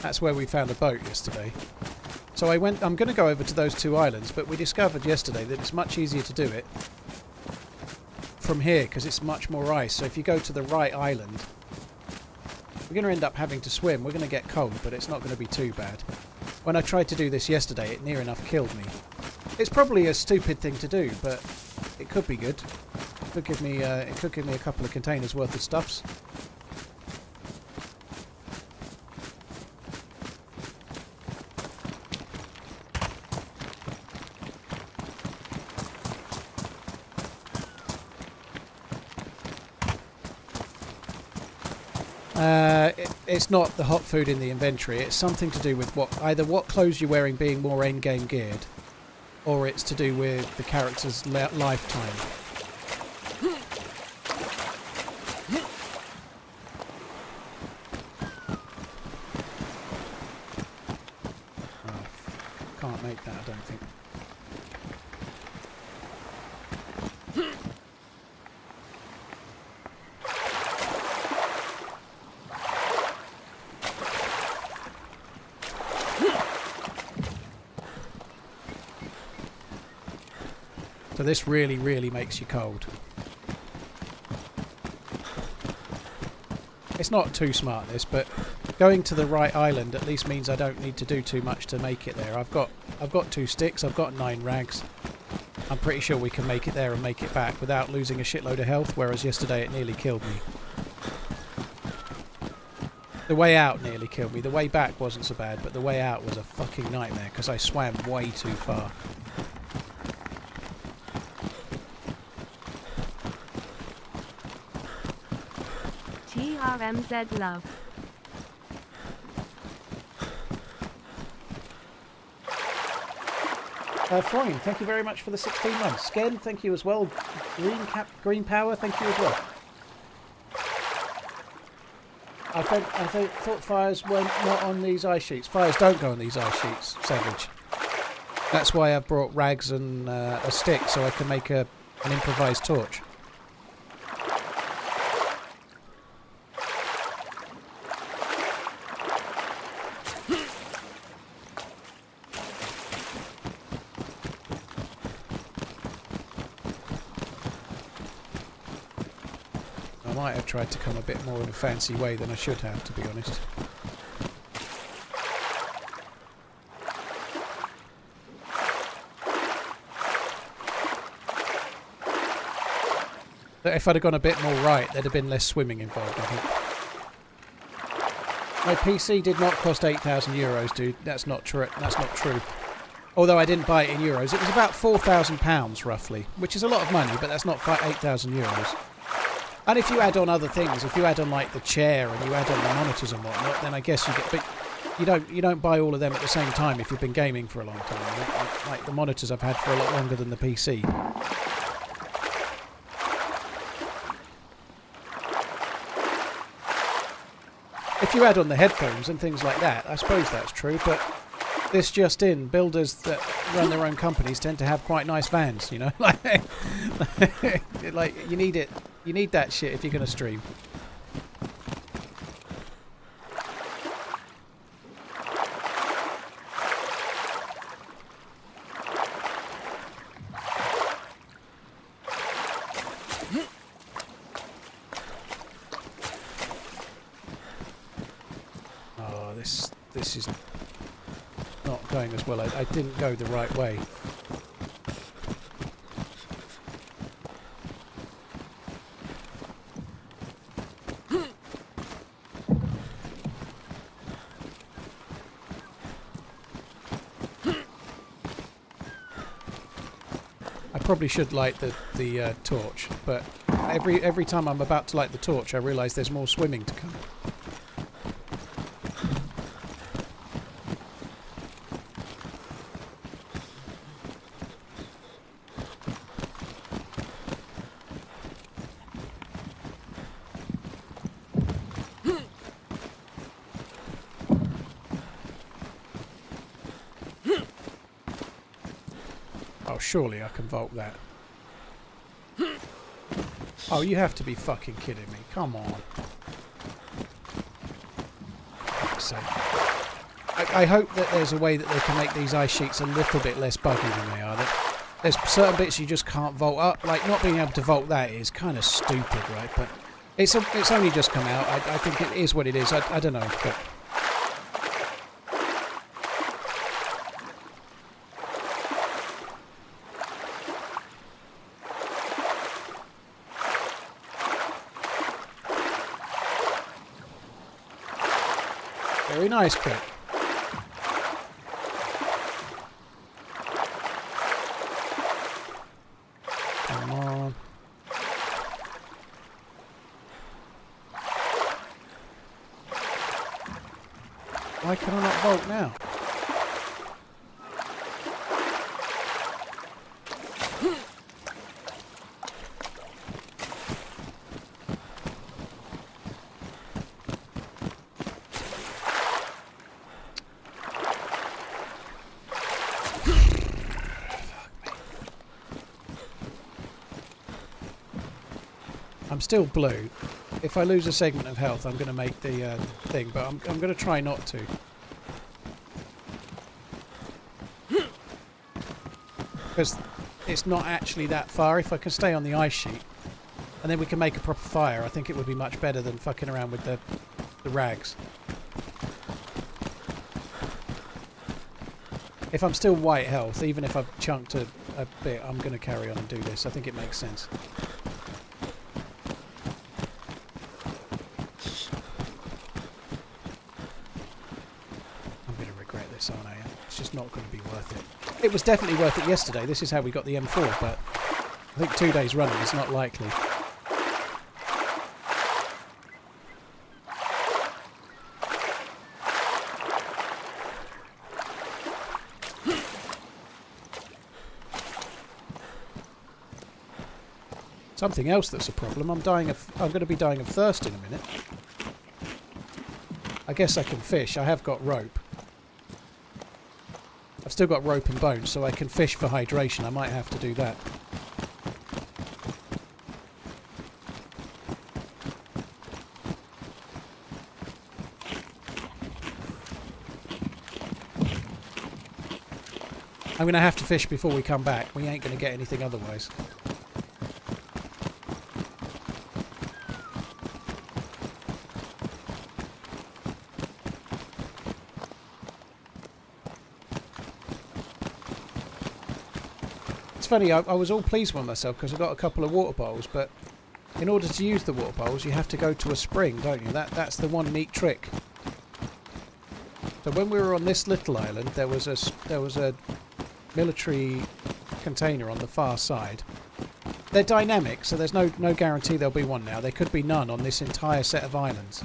That's where we found a boat yesterday. So I'm going to go over to those 2 islands, but we discovered yesterday that it's much easier to do it from here because it's much more ice. So if you go to the right island, we're going to end up having to swim. We're going to get cold, but it's not going to be too bad. When I tried to do this yesterday, it near enough killed me. It's probably a stupid thing to do, but it could be good. It could give me a couple of containers worth of stuffs. It's not the hot food in the inventory. It's something to do with either what clothes you're wearing being more endgame geared, or it's to do with the character's lifetime. Oh, can't make that, I don't think. So this really, really makes you cold. It's not too smart, this, but going to the right island at least means I don't need to do too much to make it there. I've got 2 sticks, I've got 9 rags. I'm pretty sure we can make it there and make it back without losing a shitload of health, whereas yesterday it nearly killed me. The way out nearly killed me. The way back wasn't so bad, but the way out was a fucking nightmare because I swam way too far. TRMZ love. Freud, thank you very much for the 16 months. Sken, thank you as well. Green Power, thank you as well. I thought fires weren't not on these ice sheets. Fires don't go on these ice sheets, Savage. That's why I've brought rags and a stick so I can make an improvised torch. I might have tried to come a bit more of a fancy way than I should have, to be honest. But if I'd have gone a bit more right, there'd have been less swimming involved, I think. My PC did not cost €8,000, dude. That's not true. That's not true. Although I didn't buy it in euros, it was about £4,000 roughly, which is a lot of money, but that's not €8,000. And if you add on other things, if you add on like the chair and you add on the monitors and whatnot, then I guess you get. But you don't buy all of them at the same time if you've been gaming for a long time. Like the monitors I've had for a lot longer than the PC. If you add on the headphones and things like that, I suppose that's true, but this just in, builders that run their own companies tend to have quite nice vans, you know? like you need it. You need that shit if you're going to stream. This is not going as well. I didn't go the right way. I probably should light the torch, but every time I'm about to light the torch, I realise there's more swimming to come. Surely I can vault that. Oh, you have to be fucking kidding me. Come on. I hope that there's a way that they can make these ice sheets a little bit less buggy than they are. There's certain bits you just can't vault up. Like, not being able to vault that is kind of stupid, right? But it's only just come out. I think it is what it is. I don't know, but... Very nice, Crit. Come on. Why can I not vote now? I'm still blue. If I lose a segment of health, I'm going to make the thing, but I'm going to try not to. Because it's not actually that far. If I can stay on the ice sheet, and then we can make a proper fire, I think it would be much better than fucking around with the rags. If I'm still white health, even if I've chunked a bit, I'm going to carry on and do this. I think it makes sense. Aren't I? It's just not going to be worth it. It was definitely worth it yesterday. This is how we got the M4, but I think 2 days running is not likely. Something else that's a problem. I'm going to be dying of thirst in a minute. I guess I can fish. I have got rope. I've still got rope and bones, so I can fish for hydration. I might have to do that. I'm going to have to fish before we come back. We ain't going to get anything otherwise. It's funny, I was all pleased with myself because I got a couple of water bottles, but in order to use the water bottles you have to go to a spring, don't you? That's the one neat trick. So when we were on this little island, there was a military container on the far side. They're dynamic, so there's no guarantee there'll be one now. There could be none on this entire set of islands,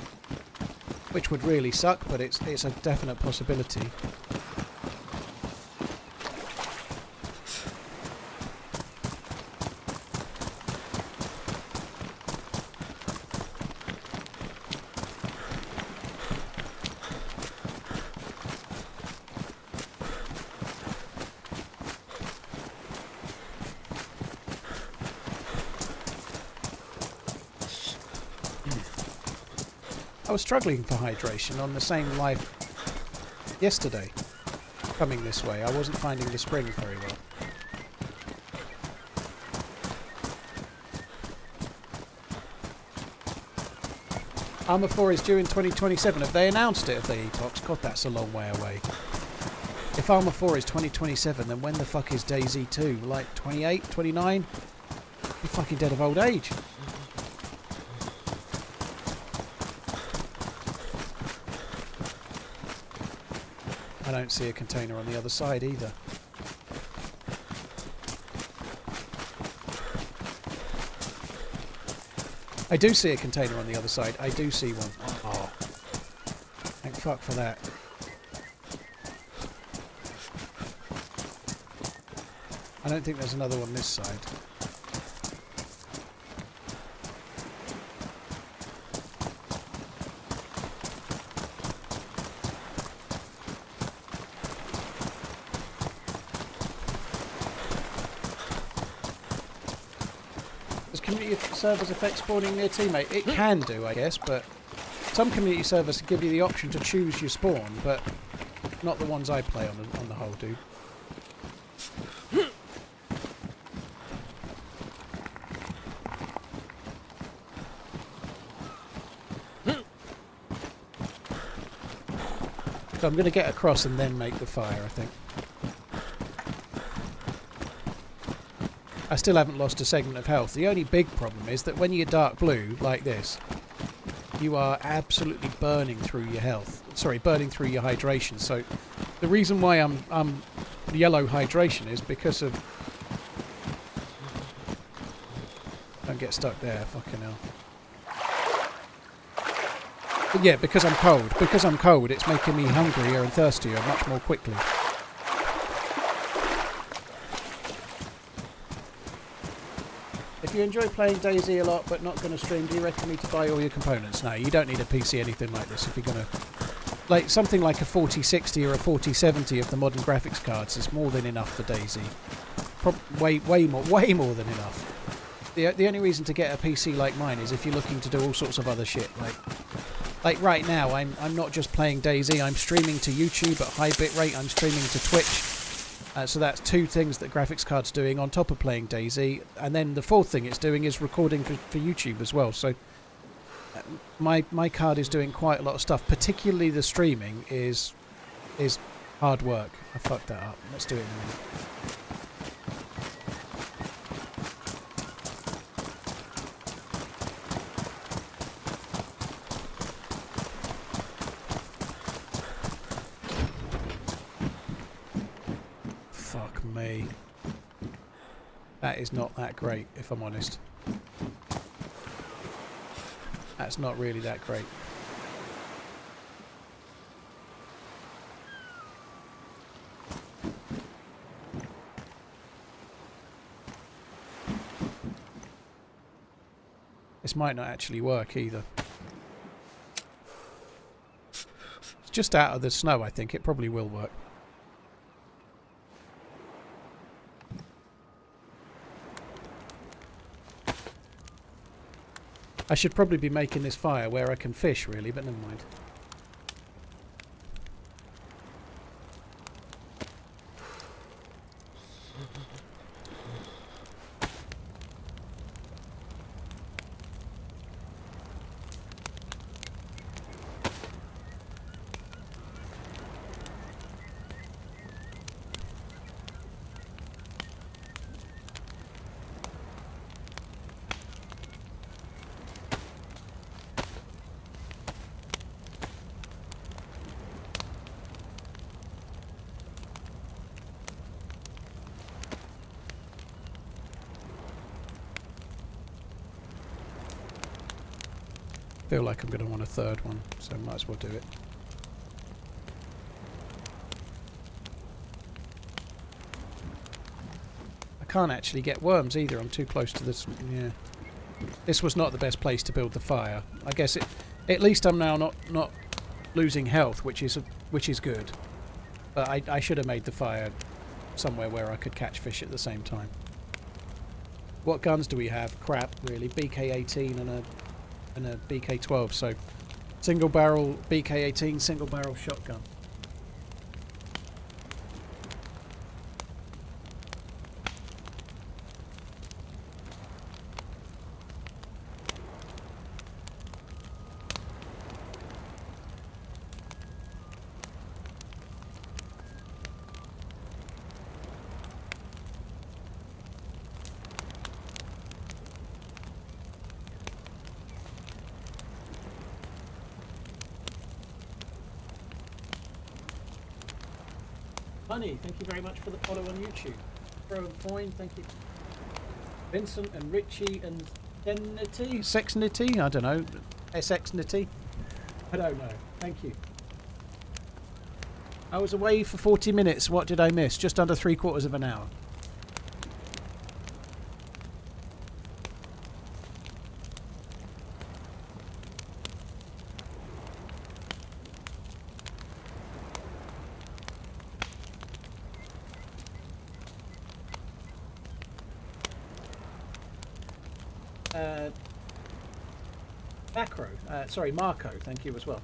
which would really suck, but it's a definite possibility. I was struggling for hydration on the same life yesterday. Coming this way, I wasn't finding the spring very well. Armour 4 is due in 2027. Have they announced it, have they, Etox? God, that's a long way away. If Armour 4 is 2027, then when the fuck is DayZ 2? Like 28, 29? You're fucking dead of old age. I don't see a container on the other side either. I do see a container on the other side. I do see one. Oh. Thank fuck for that. I don't think there's another one this side. Servers affect spawning near teammate? It can do, I guess, but some community servers give you the option to choose your spawn, but not the ones I play on the whole, dude. So I'm going to get across and then make the fire, I think. I still haven't lost a segment of health. The only big problem is that when you're dark blue, like this, you are absolutely burning through your health. Sorry, burning through your hydration. So the reason why I'm yellow hydration is because of... Don't get stuck there, fucking hell. But yeah, because I'm cold. Because I'm cold, it's making me hungrier and thirstier much more quickly. If you enjoy playing DayZ a lot but not going to stream, do you recommend me to buy all your components? No, you don't need a PC, anything like this if you're going to... Like, something like a 4060 or a 4070 of the modern graphics cards is more than enough for DayZ. Way more than enough. The only reason to get a PC like mine is if you're looking to do all sorts of other shit. Like right now, I'm not just playing DayZ, I'm streaming to YouTube at high bitrate, I'm streaming to Twitch. So that's two things that graphics card's doing on top of playing DayZ, and then the fourth thing it's doing is recording for YouTube as well. So my card is doing quite a lot of stuff. Particularly the streaming is hard work. I fucked that up. Let's do it in a minute. That is not that great, if I'm honest. That's not really that great. This might not actually work either. It's just out of the snow, I think. It probably will work. I should probably be making this fire where I can fish, really, but never mind. Feel like I'm going to want a third one, so might as well do it. I can't actually get worms either. I'm too close to this. Yeah, this was not the best place to build the fire. I guess it. At least I'm now not losing health, which is good. But I should have made the fire somewhere where I could catch fish at the same time. What guns do we have? Crap, really. BK-18 and a BK-12, so single barrel BK-18, single barrel shotgun. Honey, thank you very much for the follow on YouTube. Bro and Foyne, thank you. Vincent and Richie and Denity, Sexnity, I don't know, SXnity, I don't know. Thank you. I was away for 40 minutes. What did I miss? Just under 3/4 of an hour. Sorry, Marco, thank you as well.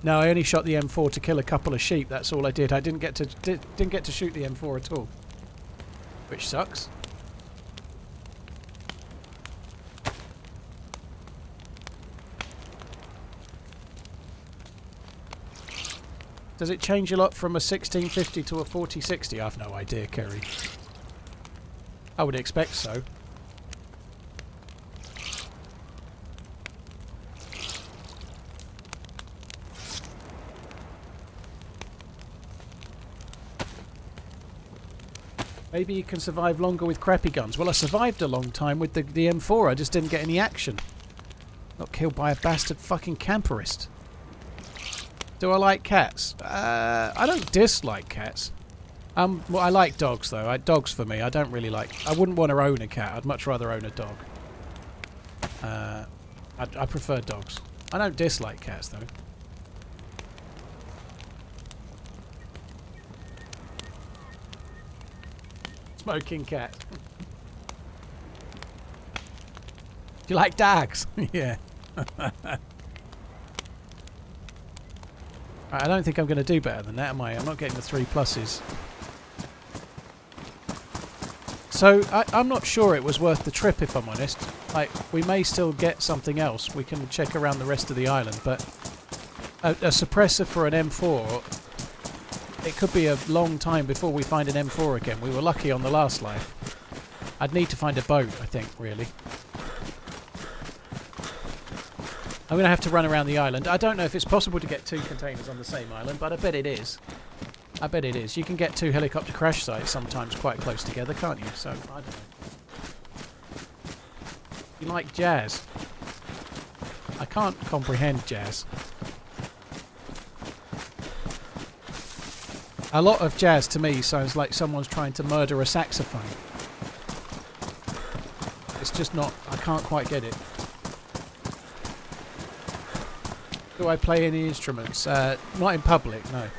No, I only shot the M4 to kill a couple of sheep. That's all I did. I didn't get to shoot the M4 at all, which sucks. Does it change a lot from a 1650 to a 4060? I've no idea, Kerry. I would expect so. Maybe you can survive longer with crappy guns. Well, I survived a long time with the M4. I just didn't get any action. Got killed by a bastard fucking camperist. Do I like cats? I don't dislike cats. Well, I like dogs though. Dogs for me. I don't really like. I wouldn't want to own a cat. I'd much rather own a dog. I prefer dogs. I don't dislike cats though. Smoking cat. Do you like dogs? Yeah. I don't think I'm going to do better than that, am I? I'm not getting the 3+s. So, I'm not sure it was worth the trip, if I'm honest. Like, we may still get something else. We can check around the rest of the island, but a suppressor for an M4, it could be a long time before we find an M4 again. We were lucky on the last life. I'd need to find a boat, I think, really. I'm going to have to run around the island. I don't know if it's possible to get 2 containers on the same island, but I bet it is. I bet it is. You can get 2 helicopter crash sites sometimes quite close together, can't you? So, I don't know. You like jazz? I can't comprehend jazz. A lot of jazz to me sounds like someone's trying to murder a saxophone. just not... I can't quite get it. Do I play any instruments? Not in public, no.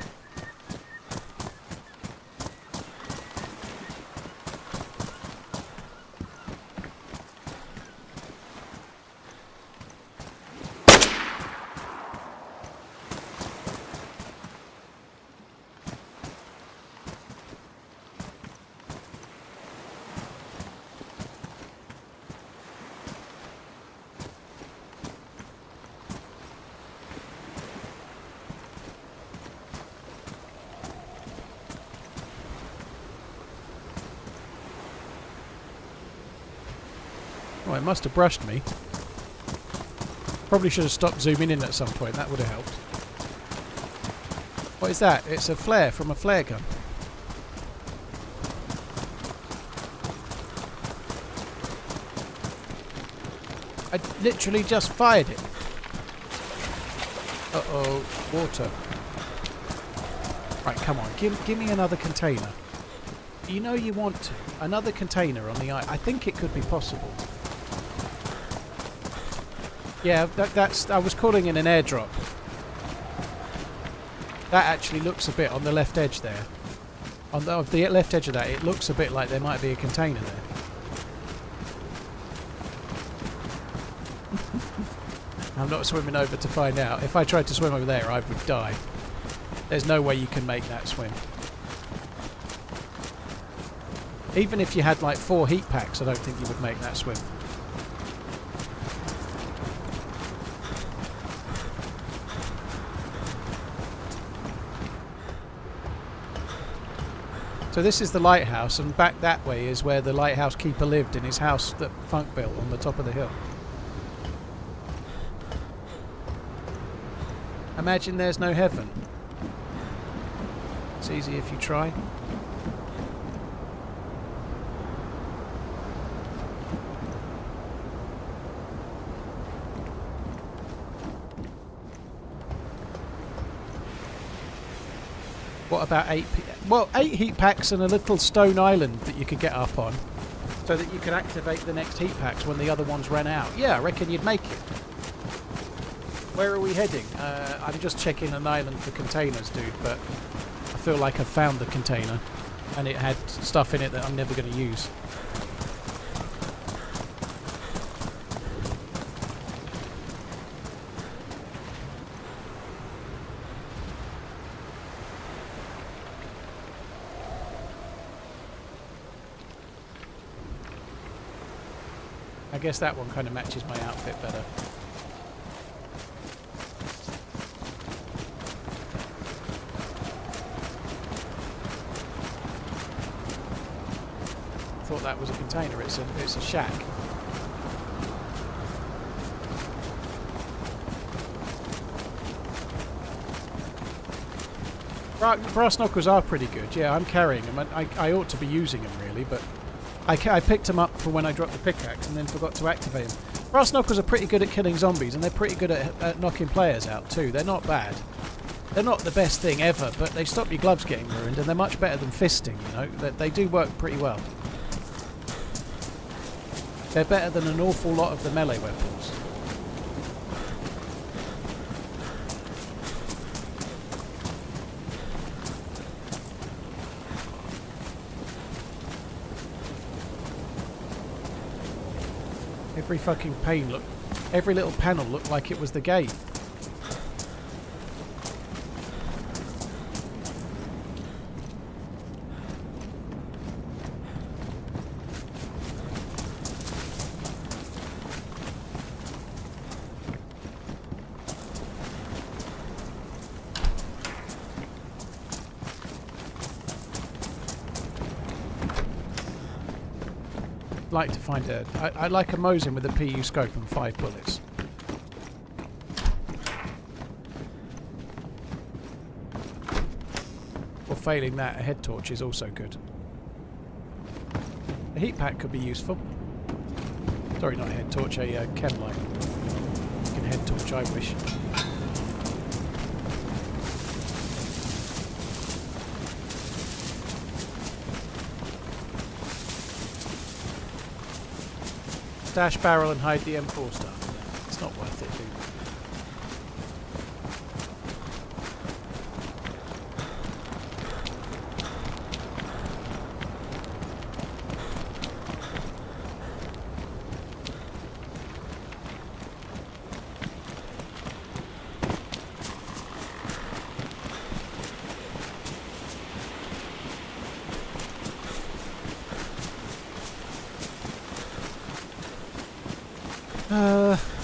Oh, it must have brushed me. Probably should have stopped zooming in at some point. That would have helped. What is that? It's a flare from a flare gun. I literally just fired it. Uh-oh. Water. Right, come on. Give me another container. You know you want to. Another container on the I think it could be possible. Yeah, that's... I was calling it an airdrop. That actually looks a bit on the left edge there. On the left edge of that, it looks a bit like there might be a container there. I'm not swimming over to find out. If I tried to swim over there, I would die. There's no way you can make that swim. Even if you had like 4 heat packs, I don't think you would make that swim. So this is the lighthouse, and back that way is where the lighthouse keeper lived in his house that Funk built on the top of the hill. Imagine there's no heaven. It's easy if you try. What about 8 heat packs and a little stone island that you could get up on so that you could activate the next heat packs when the other ones ran out. Yeah, I reckon you'd make it. Where are we heading? I'm just checking an island for containers, dude, but I feel like I've found the container and it had stuff in it that I'm never going to use. I guess that one kind of matches my outfit better. I thought that was a container. It's a shack. Brass knuckles are pretty good. Yeah, I'm carrying them. I ought to be using them really, but I picked them up for when I dropped the pickaxe and then forgot to activate them. Brass knuckles are pretty good at killing zombies, and they're pretty good at knocking players out too. They're not bad. They're not the best thing ever, but they stop your gloves getting ruined, and they're much better than fisting, you know. They do work pretty well. They're better than an awful lot of the melee weapons. Every fucking every little panel looked like it was the gate. Like to find I like a Mosin with a PU scope and 5 bullets. Or failing that, a head torch is also good. A heat pack could be useful. Sorry, not a head torch, a chem light. You can head torch, I wish. Stash barrel and hide the M4 stuff. It's not worth it, dude.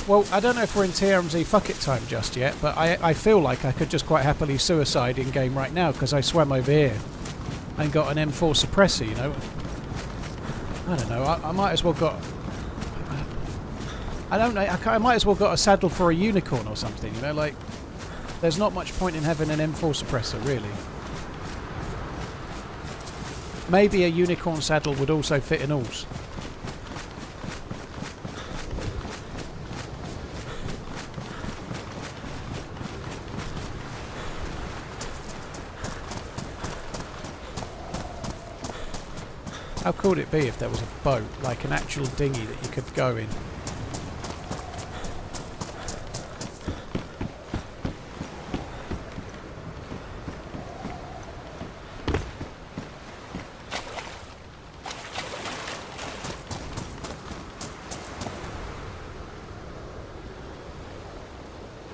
Well, I don't know if we're in TRMZ fuck it time just yet, but I feel like I could just quite happily suicide in game right now because I swam over here and got an M4 suppressor, you know. I don't know, I might as well got... I don't know, I might as well got a saddle for a unicorn or something, you know, like... There's not much point in having an M4 suppressor, really. Maybe a unicorn saddle would also fit in alls. How cool would it be if there was a boat, like an actual dinghy that you could go in?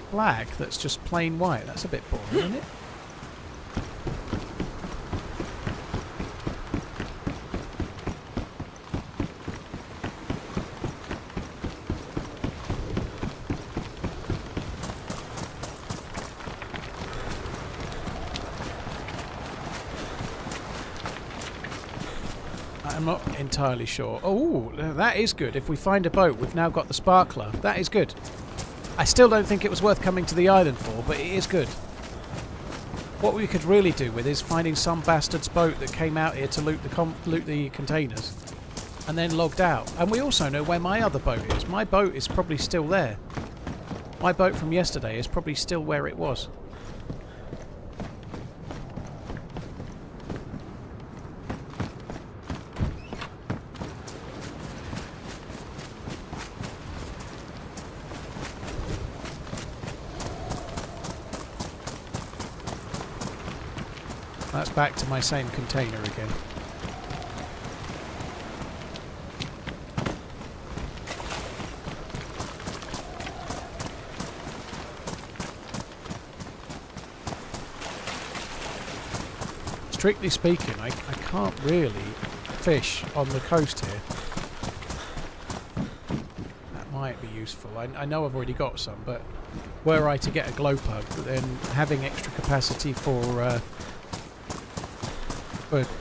Flag that's just plain white, that's a bit boring, isn't it? I'm not entirely sure. Oh, that is good. If we find a boat, we've now got the sparkler. That is good. I still don't think it was worth coming to the island for, but it is good. What we could really do with is finding some bastard's boat that came out here to loot the containers and then logged out. And we also know where my other boat is. My boat is probably still there. My boat from yesterday is probably still where it was. That's back to my same container again. Strictly speaking, I can't really fish on the coast here. That might be useful. I know I've already got some, but were I to get a glow plug, then having extra capacity for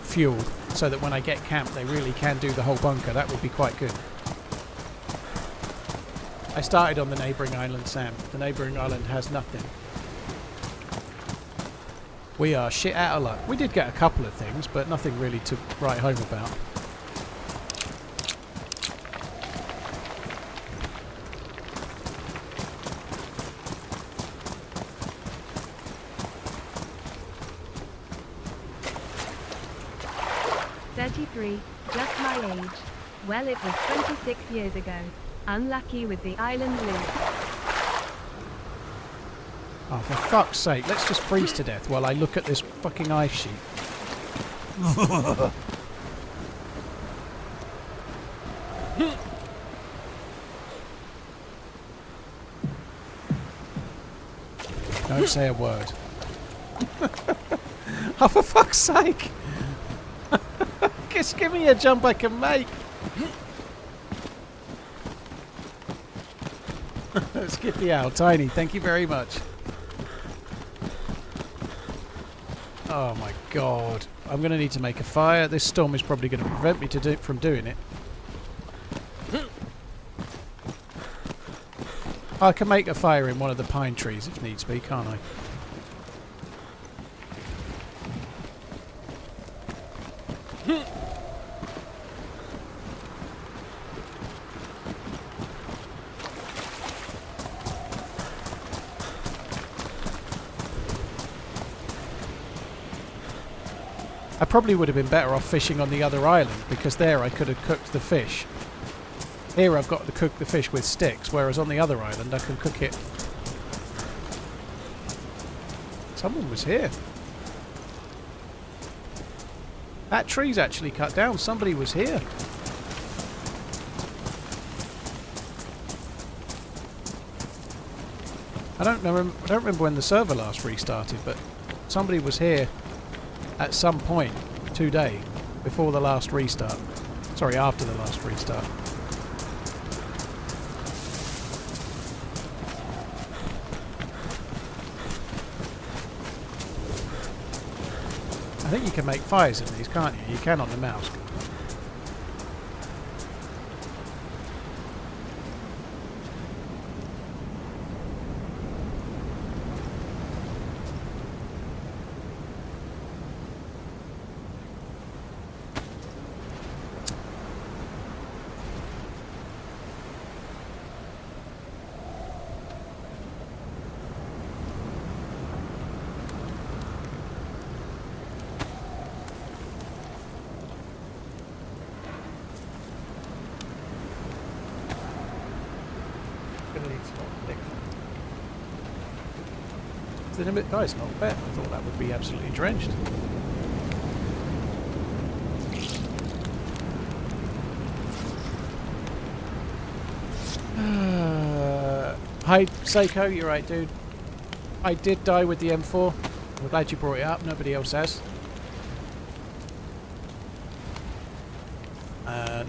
fuel, so that when I get camped they really can do the whole bunker, that would be quite good. I started on the neighbouring island, Sam. The neighbouring island has nothing. We are shit out of luck. We did get a couple of things, but nothing really to write home about. Just my age. Well, it was 26 years ago. Unlucky with the island loot. Oh, for fuck's sake, let's just freeze to death while I look at this fucking ice sheet. Don't say a word. Oh, for fuck's sake! Just give me a jump I can make. Skippy Owl, Tiny, thank you very much. Oh my god. I'm going to need to make a fire. This storm is probably going to prevent me from doing it. I can make a fire in one of the pine trees if needs be, can't I? I probably would have been better off fishing on the other island, because there I could have cooked the fish Here I've got to cook the fish with sticks, whereas on the other island I can cook it. Someone was here. That tree's actually cut down. Somebody was here. I don't remember when the server last restarted, but somebody was here at some point today before the last restart. Sorry, after the last restart. I think you can make fires in these, can't you? You can on the mouse. No, it's not bad. I thought that would be absolutely drenched. Hi, Seiko, you're right, dude. I did die with the M4. I'm glad you brought it up. Nobody else has.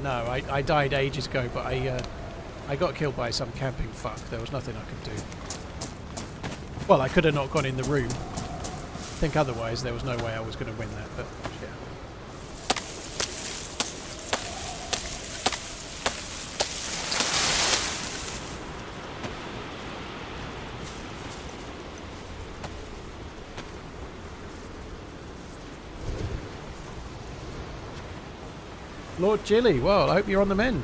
No, I died ages ago, but I got killed by some camping fuck. There was nothing I could do. Well, I could have not gone in the room. I think otherwise there was no way I was going to win that, but yeah. Lord Jilly, well, I hope you're on the mend.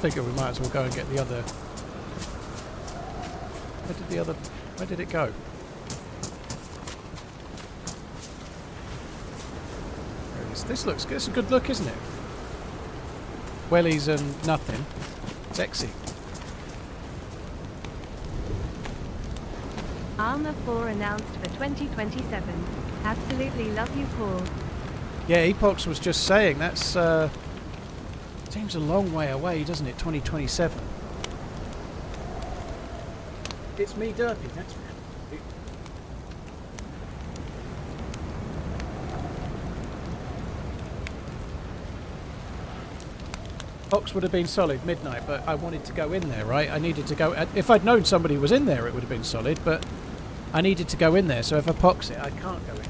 Figure we might as well go and get the other. Where did it go? There it is. This looks good. It's a good look, isn't it? Wellies and nothing. Sexy. Armour 4 announced for 2027. Absolutely love you, Paul. Yeah, Epox was just saying that's seems a long way away, doesn't it? 2027. It's me, Derpy. That's right. Fox would have been solid midnight, but I wanted to go in there, right? I needed to go. If I'd known somebody was in there, it would have been solid, but I needed to go in there. So if I pox it, I can't go in.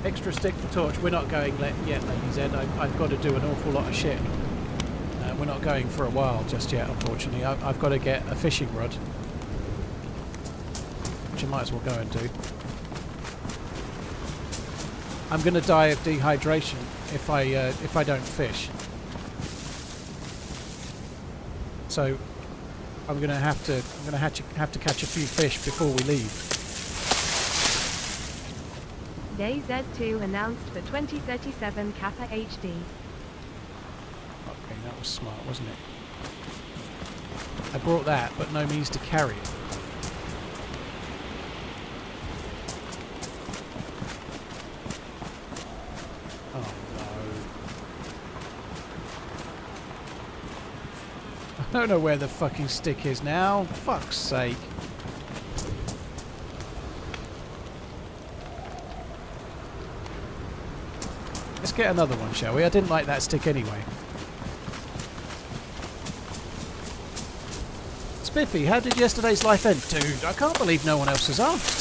Extra stick for torch. We're not going yet, Lady Z. I've got to do an awful lot of shit. We're not going for a while just yet, unfortunately. I've got to get a fishing rod, which I might as well go and do. I'm going to die of dehydration if I don't fish. So I'm going to have to catch a few fish before we leave. DayZ2 announced for 2037 Kappa HD. Okay, that was smart, wasn't it? I brought that, but no means to carry it. Oh no. I don't know where the fucking stick is now. Fuck's sake. Let's get another one, shall we? I didn't like that stick anyway. Spiffy, how did yesterday's life end? Dude, I can't believe no one else has asked.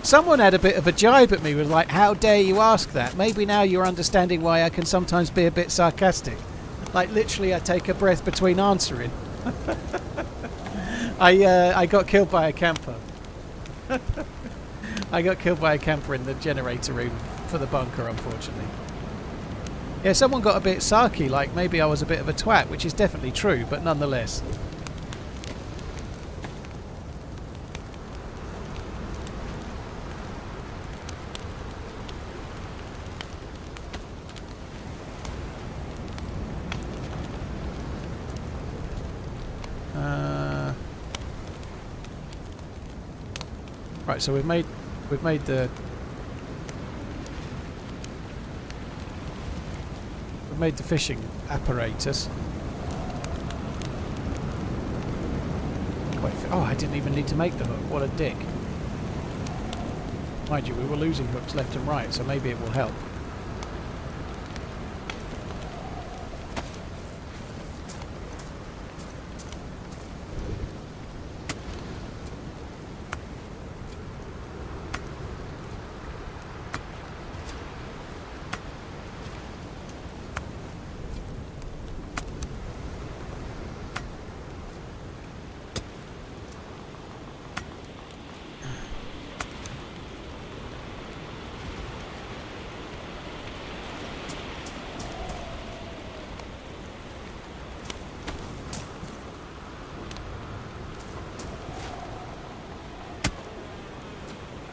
Someone had a bit of a jibe at me with like, how dare you ask that? Maybe now you're understanding why I can sometimes be a bit sarcastic. Like literally I take a breath between answering. I got killed by a camper. I got killed by a camper in the generator room for the bunker, unfortunately. Yeah, someone got a bit sarky, like maybe I was a bit of a twat, which is definitely true, but nonetheless. Right, so we've made the fishing apparatus. Oh, I didn't even need to make the hook. What a dick. Mind you, we were losing hooks left and right, so maybe it will help.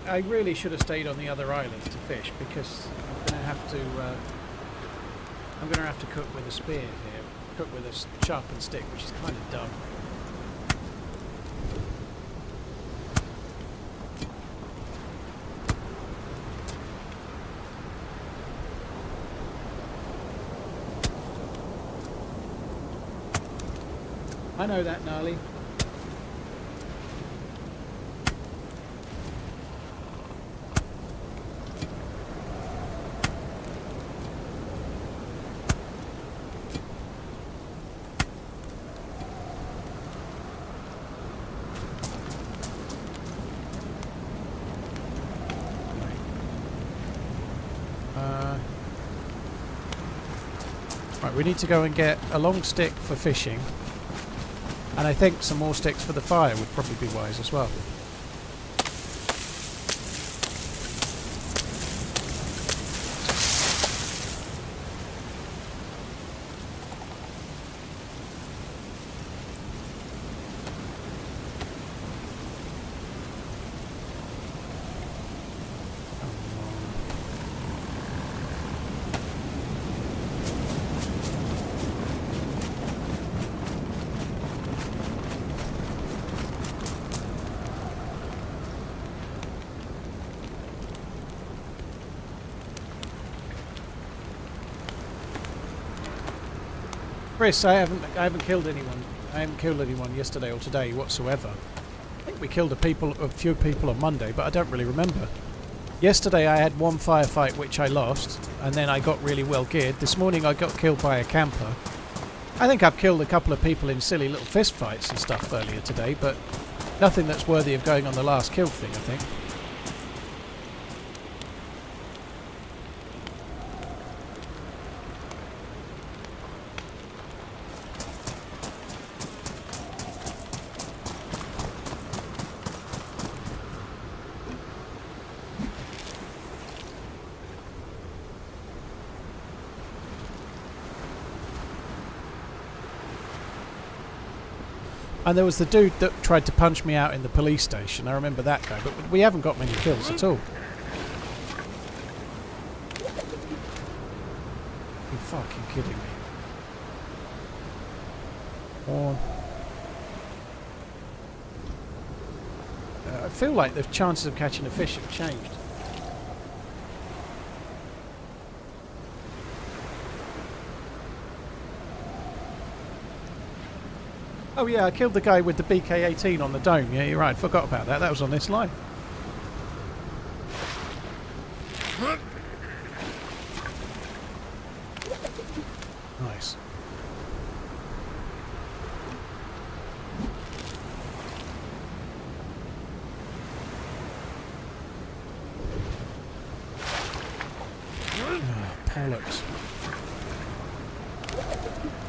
I really should have stayed on the other islands to fish because I'm going to have to cook with a spear here, cook with a sharpened stick, which is kind of dumb. I know that, Gnarly. Right, we need to go and get a long stick for fishing, and I think some more sticks for the fire would probably be wise as well. Chris, I haven't killed anyone. I haven't killed anyone yesterday or today whatsoever. I think we killed a few people on Monday, but I don't really remember. Yesterday I had one firefight which I lost, and then I got really well geared. This morning I got killed by a camper. I think I've killed a couple of people in silly little fist fights and stuff earlier today, but nothing that's worthy of going on the last kill thing, I think. And there was the dude that tried to punch me out in the police station. I remember that guy, but we haven't got many kills at all. You're fucking kidding me. Or I feel like the chances of catching a fish have changed. Oh yeah, I killed the guy with the BK-18 on the dome. Yeah, you're right. Forgot about that. That was on this line. Nice. Oh, pollocks.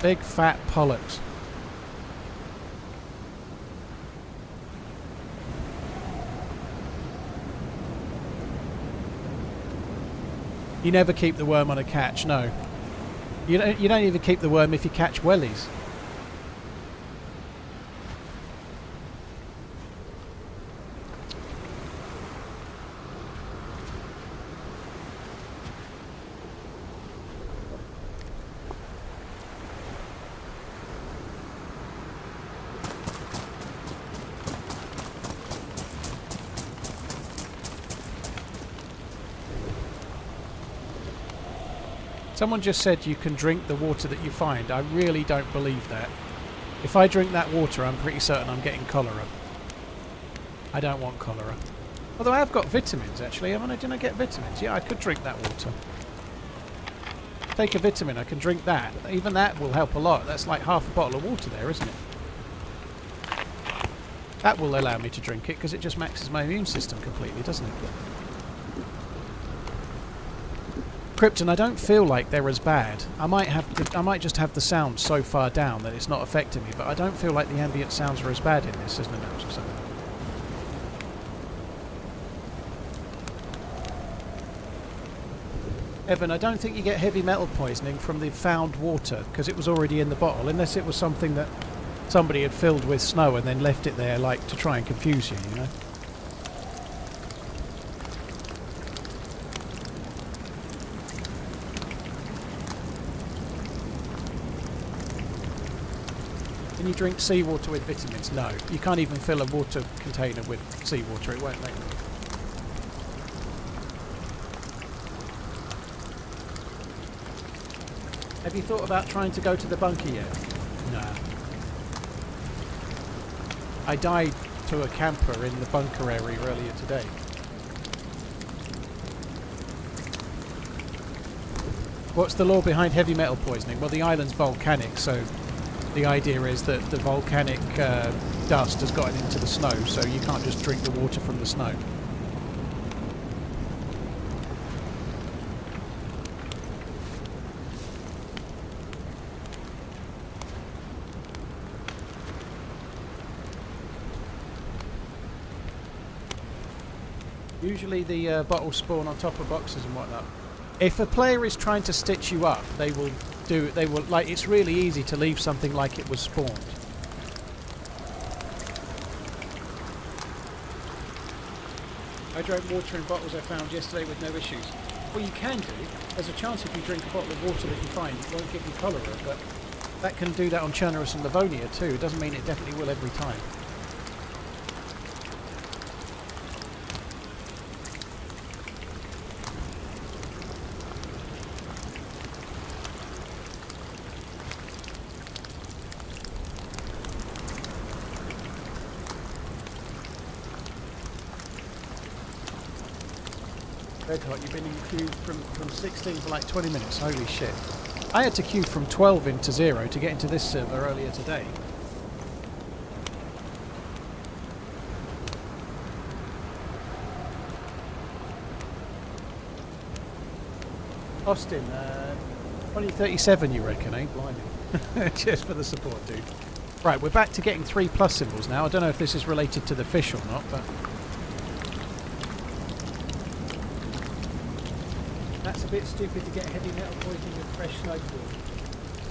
Big fat pollocks. You never keep the worm on a catch, no. You don't even keep the worm if you catch wellies. Someone just said you can drink the water that you find. I really don't believe that. If I drink that water, I'm pretty certain I'm getting cholera. I don't want cholera. Although I have got vitamins, actually. Didn't I get vitamins? Yeah, I could drink that water. Take a vitamin, I can drink that. Even that will help a lot. That's like half a bottle of water there, isn't it? That will allow me to drink it, because it just maxes my immune system completely, doesn't it? Krypton, I don't feel like they're as bad. I might just have the sound so far down that it's not affecting me, but I don't feel like the ambient sounds are as bad in this as an announce or something. Evan, I don't think you get heavy metal poisoning from the found water, because it was already in the bottle, unless it was something that somebody had filled with snow and then left it there, like, to try and confuse you, you know? Can you drink seawater with vitamins? No. You can't even fill a water container with seawater. It won't make it. Have you thought about trying to go to the bunker yet? No. I died to a camper in the bunker area earlier today. What's the law behind heavy metal poisoning? Well, the island's volcanic, so the idea is that the volcanic dust has gotten into the snow, so you can't just drink the water from the snow. Usually the bottles spawn on top of boxes and whatnot. If a player is trying to stitch you up, they will like, it's really easy to leave something like it was spawned. I drank water in bottles I found yesterday with no issues. Well, you can do. There's a chance if you drink a bottle of water that you find, it won't give you cholera, but that can do that on Chernarus and Livonia too. It doesn't mean it definitely will every time. Red Hot, you've been in queue from 16 for like 20 minutes. Holy shit. I had to queue from 12 into 0 to get into this server earlier today. Austin, 2037 you reckon, eh? Blimey. Cheers for the support, dude. Right, we're back to getting 3+ symbols now. I don't know if this is related to the fish or not, but that's a bit stupid to get heavy metal poisoning with fresh snowfall.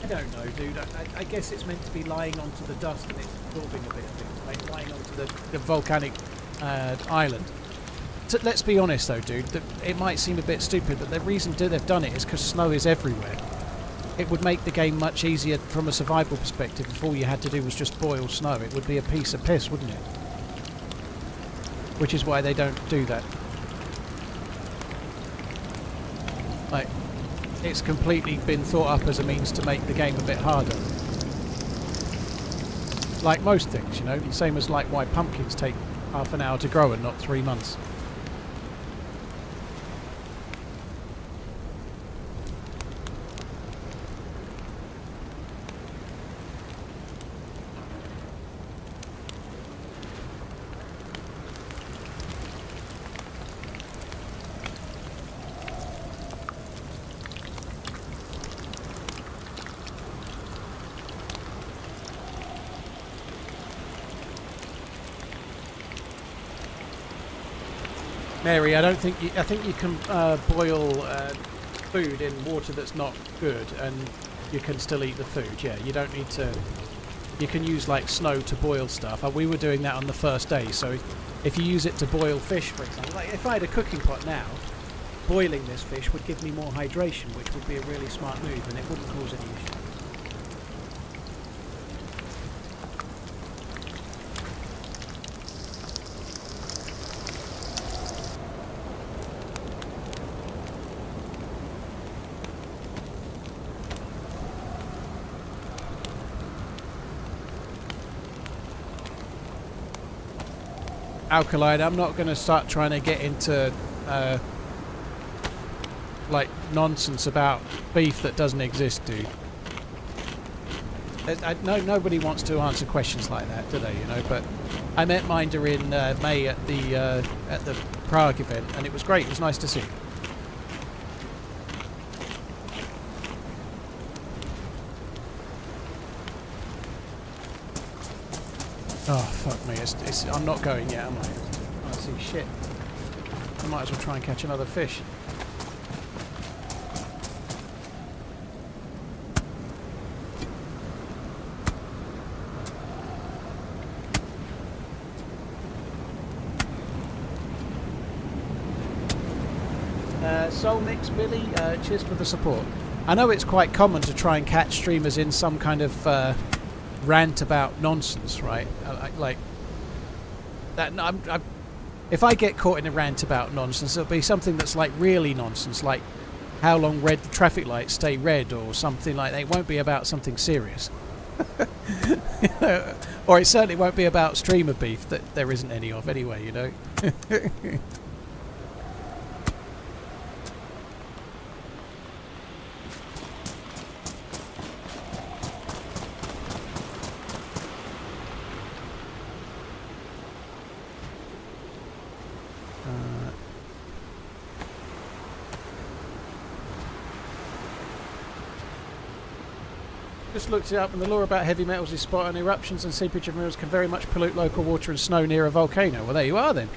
I don't know, dude. I guess it's meant to be lying onto the dust and it's absorbing a bit of it, like lying onto the volcanic island. Let's be honest though, dude, it might seem a bit stupid, but the reason they've done it is because snow is everywhere. It would make the game much easier from a survival perspective if all you had to do was just boil snow. It would be a piece of piss, wouldn't it? Which is why they don't do that. Like, it's completely been thought up as a means to make the game a bit harder. Like most things, you know, the same as like why pumpkins take half an hour to grow and not 3 months. Mary, I think you can boil food in water that's not good and you can still eat the food. Yeah, you don't need to... You can use like snow to boil stuff. We were doing that on the first day, so if you use it to boil fish, for example, like if I had a cooking pot now, boiling this fish would give me more hydration, which would be a really smart move and it wouldn't cause any issues. Alkaline, I'm not going to start trying to get into like nonsense about beef that doesn't exist, dude. Nobody wants to answer questions like that, do they? You know. But I met Minder in May at the Prague event, and it was great. It was nice to see. Oh, fuck me. I'm not going yet, am I? I see shit. I might as well try and catch another fish. Soul Mix Billy, cheers for the support. I know it's quite common to try and catch streamers in some kind of rant about nonsense, right? Like that. If I get caught in a rant about nonsense, it'll be something that's like really nonsense, like how long red traffic lights stay red or something like that. It won't be about something serious. Or it certainly won't be about streamer beef that there isn't any of anyway, you know. Just looked it up, and the law about heavy metals is spot on. Eruptions and seepage of minerals can very much pollute local water and snow near a volcano. Well, there you are then.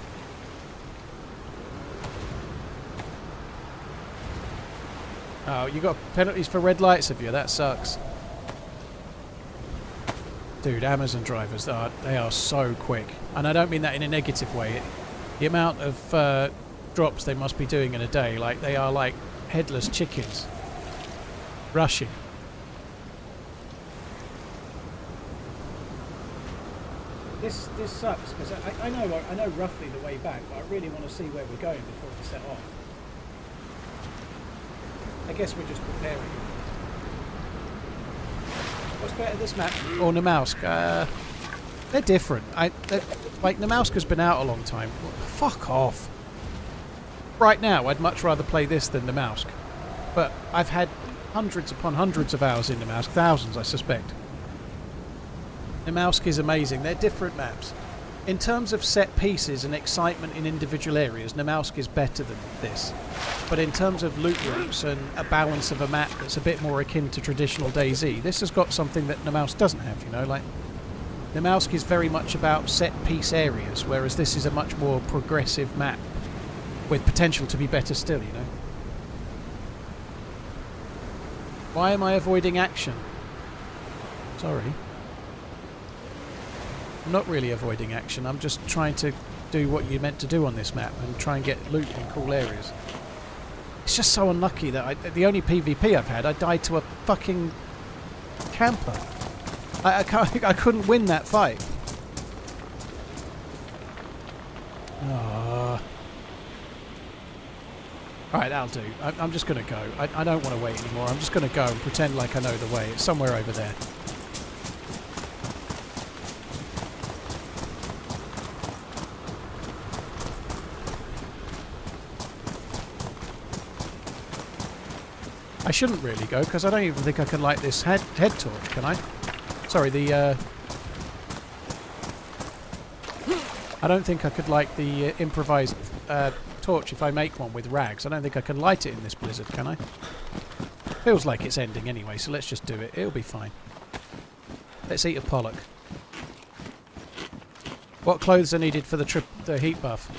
Oh, you got penalties for red lights, have you? That sucks. Dude, Amazon drivers, they are so quick. And I don't mean that in a negative way. The amount of drops they must be doing in a day, like they are like headless chickens. Rushing. This sucks because I know roughly the way back, but I really want to see where we're going before we set off. I guess we're just preparing. What's better, this map or Namalsk? They're different. Like Namalska's been out a long time. Fuck off. Right now, I'd much rather play this than Namalsk, but I've had hundreds upon hundreds of hours in Namalsk, thousands, I suspect. Namalsk is amazing. They're different maps. In terms of set pieces and excitement in individual areas, Namalsk is better than this. But in terms of loot routes and a balance of a map that's a bit more akin to traditional DayZ, this has got something that Namalsk doesn't have, you know? Like, Namalsk is very much about set piece areas, whereas this is a much more progressive map with potential to be better still, you know? Why am I avoiding action? Sorry. I'm not really avoiding action, I'm just trying to do what you're meant to do on this map and try and get loot in cool areas. It's just so unlucky that the only PvP I've had, I died to a fucking camper. I couldn't win that fight. Alright, that'll do. I'm just going to go. I don't want to wait anymore. I'm just going to go and pretend like I know the way. It's somewhere over there. I shouldn't really go, because I don't even think I can light this head torch, can I? Sorry, I don't think I could light the improvised torch if I make one with rags. I don't think I can light it in this blizzard, can I? Feels like it's ending anyway, so let's just do it. It'll be fine. Let's eat a pollock. What clothes are needed for the heat buff?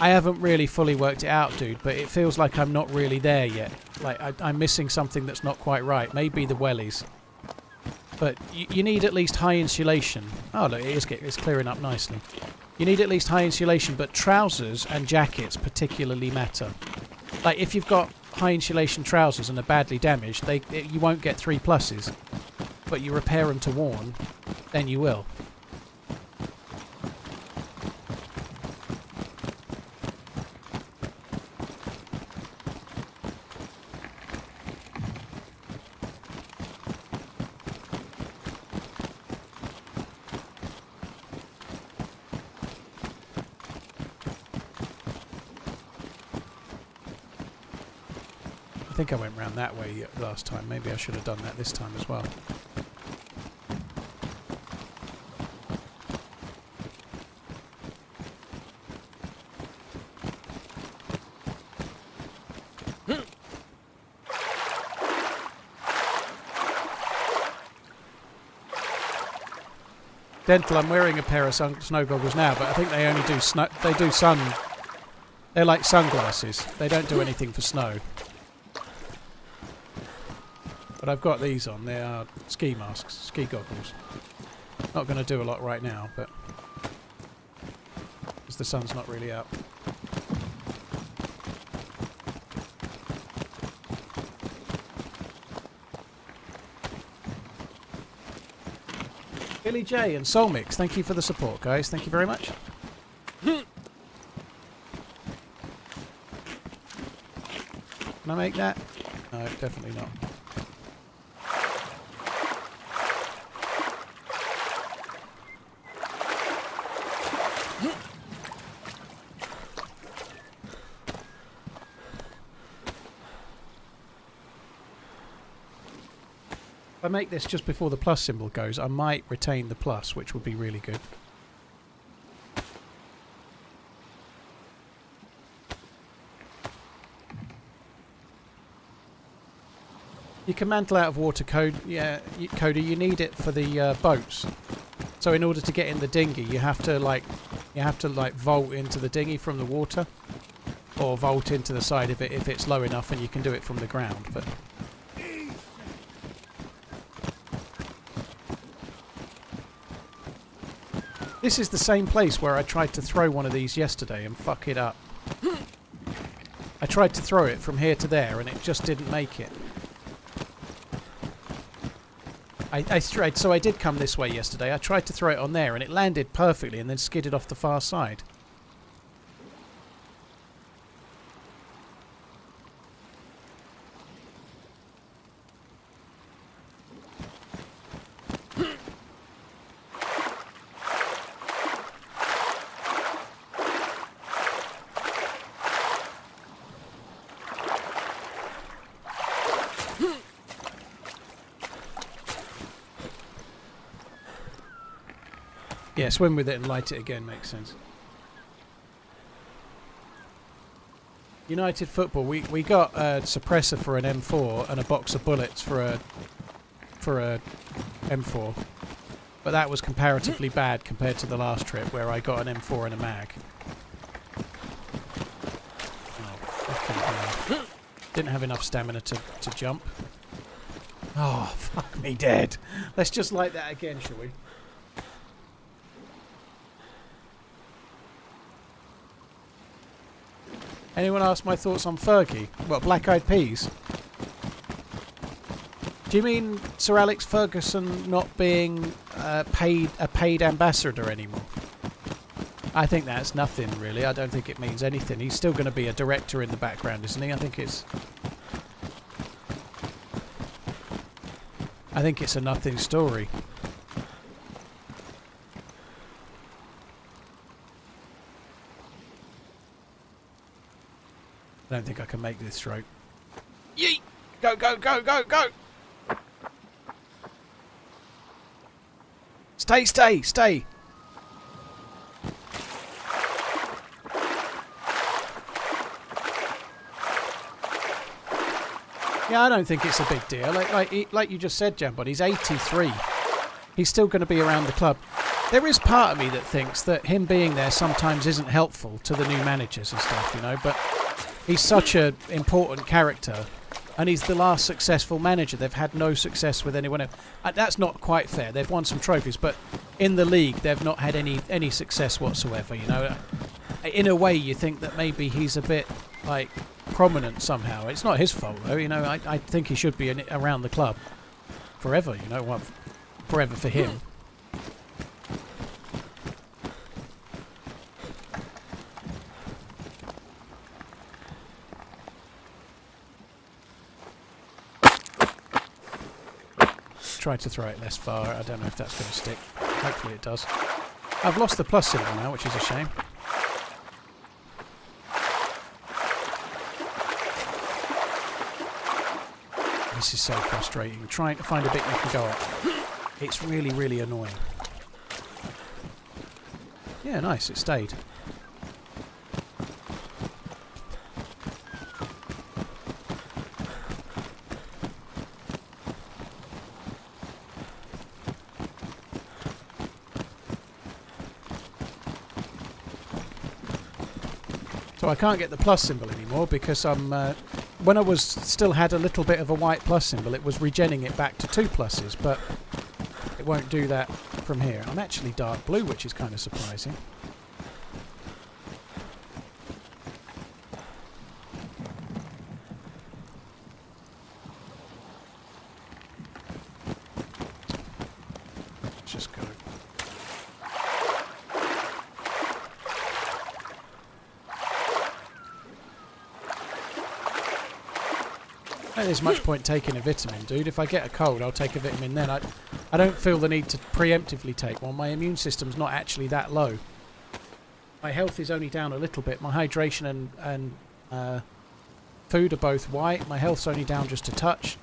I haven't really fully worked it out, dude, but it feels like I'm not really there yet. like I'm missing something that's not quite right. Maybe the wellies. But you need at least high insulation. Oh look, it's clearing up nicely. You need at least high insulation, but trousers and jackets particularly matter. Like if you've got high insulation trousers and are badly damaged, you won't get 3+s. But you repair them to worn, then you will. I think I went round that way last time. Maybe I should have done that this time as well. Dental, I'm wearing a pair of snow goggles now, but I think they only do sun. They're like sunglasses. They don't do anything for snow. But I've got these on. They are ski masks, ski goggles. Not going to do a lot right now, but because the sun's not really out. Billy J and Soul Mix, thank you for the support, guys. Thank you very much. Can I make that? No, definitely not. If I make this just before the plus symbol goes, I might retain the plus, which would be really good. You can mantle out of water, yeah, Cody. You need it for the boats. So in order to get in the dinghy, you have to like vault into the dinghy from the water, or vault into the side of it if it's low enough, and you can do it from the ground. But this is the same place where I tried to throw one of these yesterday and fuck it up. I tried to throw it from here to there and it just didn't make it. So I did come this way yesterday. I tried to throw it on there and it landed perfectly and then skidded off the far side. Yeah, swim with it and light it again makes sense. United Football, we got a suppressor for an M4 and a box of bullets for a M4, but that was comparatively bad compared to the last trip where I got an M4 and a mag. Oh, fucking hell. Didn't have enough stamina to jump. Oh, fuck me dead. Let's just light that again, shall we? Anyone ask my thoughts on Fergie? What, Black Eyed Peas? Do you mean Sir Alex Ferguson not being a paid ambassador anymore? I think that's nothing, really. I don't think it means anything. He's still going to be a director in the background, isn't he? I think it's a nothing story. I don't think I can make this stroke. Yeet! Go, go, go, go, go! Stay, stay, stay! Yeah, I don't think it's a big deal. Like you just said, Jambon, he's 83. He's still going to be around the club. There is part of me that thinks that him being there sometimes isn't helpful to the new managers and stuff, you know, but he's such an important character And he's the last successful manager. They've had no success with anyone else. That's not quite fair. They've won some trophies, but in the league, they've not had any success whatsoever. You know, in a way, you think that maybe he's a bit like prominent somehow. It's not his fault though. You know, I think he should be around the club forever. You know, well, forever for him. Try to throw it less far. I don't know if that's going to stick. Hopefully it does. I've lost the plus symbol now, which is a shame. This is so frustrating. Trying to find a bit you can go up. It's really, really annoying. Yeah, nice. It stayed. So I can't get the plus symbol anymore because I'm when I was still had a little bit of a white plus symbol, it was regenning it back to 2 pluses, but it won't do that from here. I'm actually dark blue, which is kind of surprising. Let's just go. There's much point taking a vitamin, dude. If I get a cold, I'll take a vitamin then. I don't feel the need to preemptively take one. My immune system's not actually that low. My health is only down a little bit. My hydration and food are both white. My health's only down just a touch.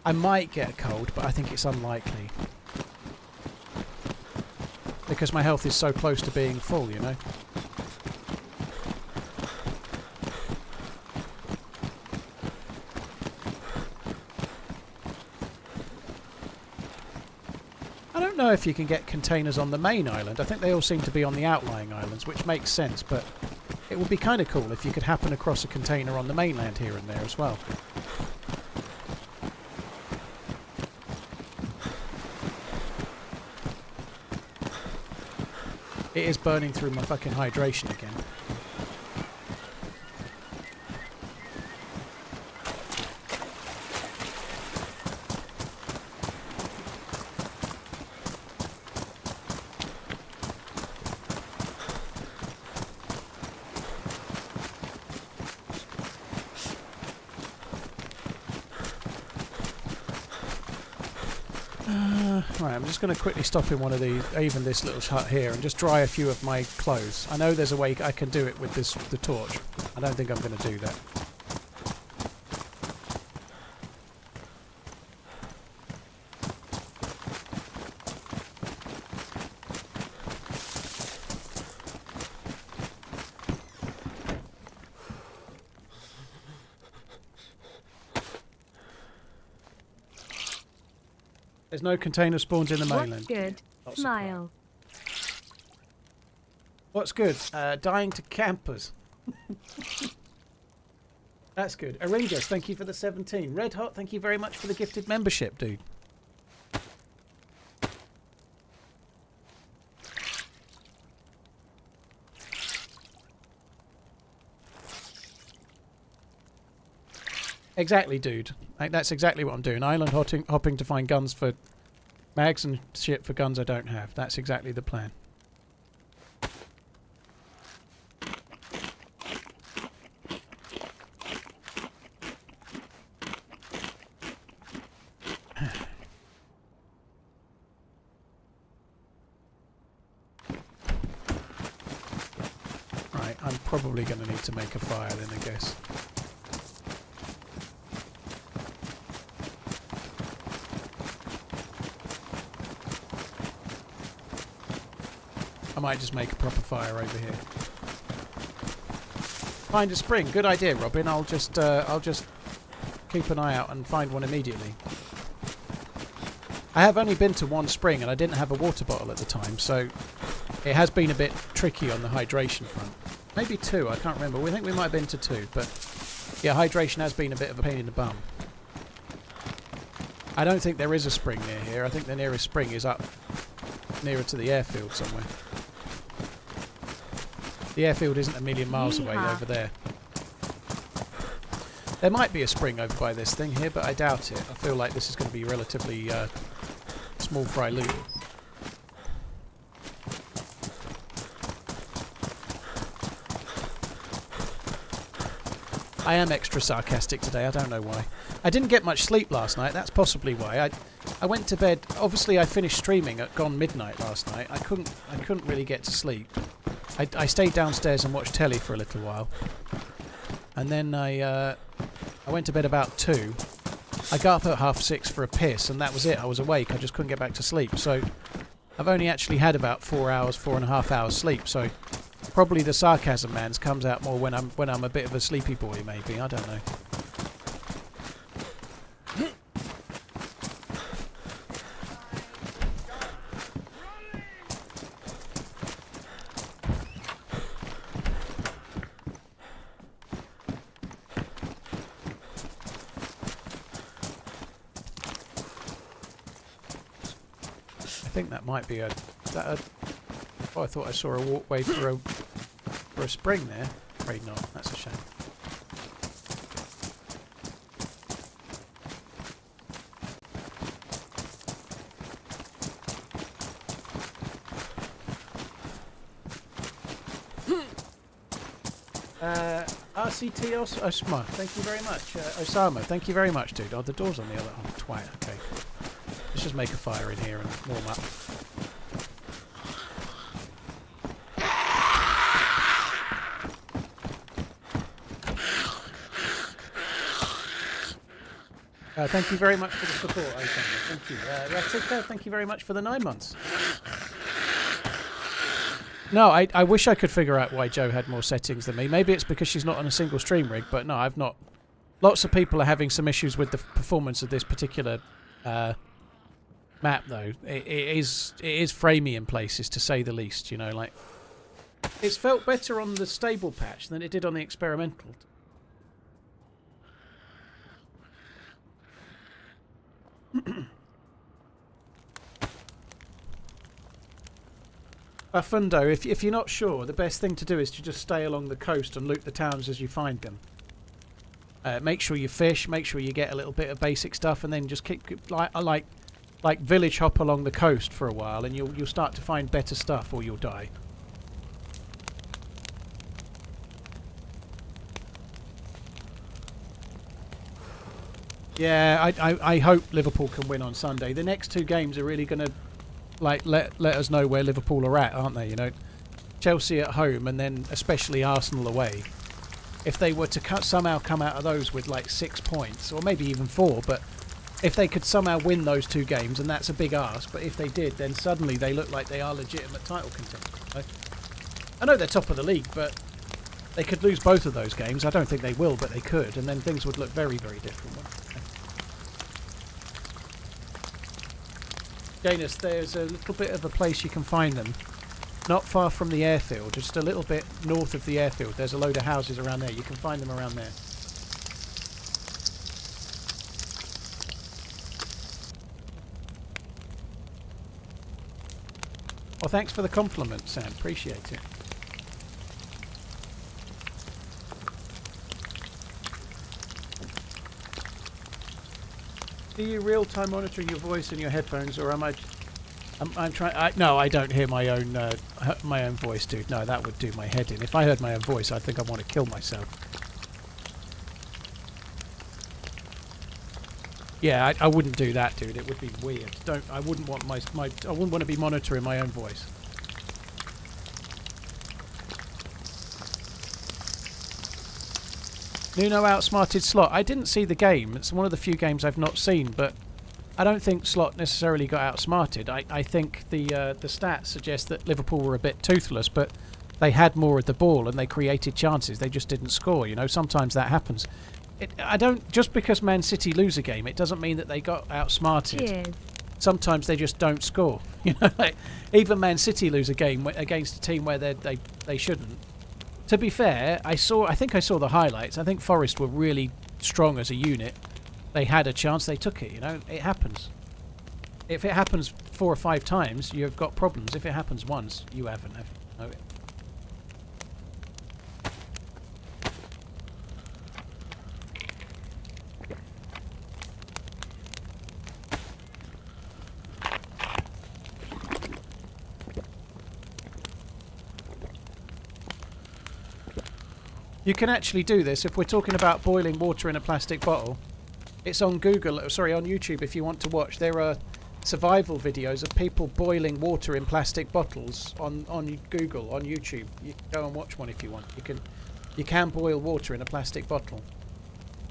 I might get a cold, but I think it's unlikely. Because my health is so close to being full, you know? I don't know if you can get containers on the main island. I think they all seem to be on the outlying islands, which makes sense, but it would be kind of cool if you could happen across a container on the mainland here and there as well. It is burning through my fucking hydration again. Right, I'm just going to quickly stop in one of these, even this little hut here, and just dry a few of my clothes. I know there's a way I can do it with the torch. I don't think I'm going to do that. There's no container spawns in the mainland. What's good? Smile. What's good? Dying to campers. That's good. Aringus, thank you for the 17. Red Hot, thank you very much for the gifted membership, dude. Exactly, dude. Like, that's exactly what I'm doing. Island hopping to find guns for mags and shit for guns I don't have. That's exactly the plan. Right, I'm probably going to need to make a fire then, I guess. I might just make a proper fire over here. Find a spring. Good idea, Robin. I'll just keep an eye out and find one immediately. I have only been to one spring and I didn't have a water bottle at the time, so it has been a bit tricky on the hydration front. Maybe 2, I can't remember. We think we might have been to 2, but yeah, hydration has been a bit of a pain in the bum. I don't think there is a spring near here. I think the nearest spring is up nearer to the airfield somewhere. The airfield isn't a million miles away over there. There might be a spring over by this thing here, but I doubt it. I feel like this is going to be relatively small fry loot. I am extra sarcastic today, I don't know why. I didn't get much sleep last night, that's possibly why. I went to bed, obviously I finished streaming at gone midnight last night. I couldn't really get to sleep. I stayed downstairs and watched telly for a little while. And then I went to bed about 2. I got up at 6:30 for a piss and that was it. I was awake, I just couldn't get back to sleep. So I've only actually had about 4.5 hours sleep, so probably the sarcasm man's comes out more when I'm a bit of a sleepy boy, maybe. I don't know. I think that might be oh, I thought I saw a walkway for a spring there. Afraid not. That's a shame. RCT Osma, thank you very much. Osama, thank you very much, dude. Oh, the door's on the other. Oh, twat. Okay. Let's just make a fire in here and warm up. Thank you very much for the support, Osama. Thank you. Ratika, thank you very much for the 9 months. No, I wish I could figure out why Joe had more settings than me. Maybe it's because she's not on a single stream rig, but no, I've not. Lots of people are having some issues with the performance of this particular map, though. It is framey in places, to say the least, you know, like... It's felt better on the stable patch than it did on the experimental. Fundo, if you're not sure, the best thing to do is to just stay along the coast and loot the towns as you find them. Make sure you fish, make sure you get a little bit of basic stuff, and then just keep like village hop along the coast for a while, and you'll start to find better stuff, or you'll die. Yeah, I hope Liverpool can win on Sunday. The next 2 games are really going to like let us know where Liverpool are at, aren't they? You know, Chelsea at home and then especially Arsenal away. If they were to somehow come out of those with like 6 points, or maybe even 4, but if they could somehow win those 2 games, and that's a big ask, but if they did, then suddenly they look like they are legitimate title contenders. You know? I know they're top of the league, but they could lose both of those games. I don't think they will, but they could, and then things would look very, very different. Janus, there's a little bit of a place you can find them. Not far from the airfield, just a little bit north of the airfield. There's a load of houses around there. You can find them around there. Well, thanks for the compliment, Sam. Appreciate it. Do you real-time monitor your voice in your headphones, or am I? I'm trying. No, I don't hear my own voice, dude. No, that would do my head in. If I heard my own voice, I'd think I'd want to kill myself. Yeah, I wouldn't do that, dude. It would be weird. I wouldn't want I wouldn't want to be monitoring my own voice. Nuno outsmarted Slot. I didn't see the game. It's one of the few games I've not seen, but I don't think Slot necessarily got outsmarted. I think the stats suggest that Liverpool were a bit toothless, but they had more of the ball and they created chances. They just didn't score. You know, sometimes that happens. Just because Man City lose a game, it doesn't mean that they got outsmarted. Cheers. Sometimes they just don't score. You know, like, even Man City lose a game against a team where they shouldn't. To be fair, I think I saw the highlights. I think Forest were really strong as a unit. they had a chance, they took it, you know. It happens. If it happens 4 or 5 times, you've got problems. If it happens once, you haven't. No. You can actually do this if we're talking about boiling water in a plastic bottle. It's on Google, sorry, on YouTube if you want to watch. There are survival videos of people boiling water in plastic bottles on Google, on YouTube. You can go and watch one if you want. You can boil water in a plastic bottle.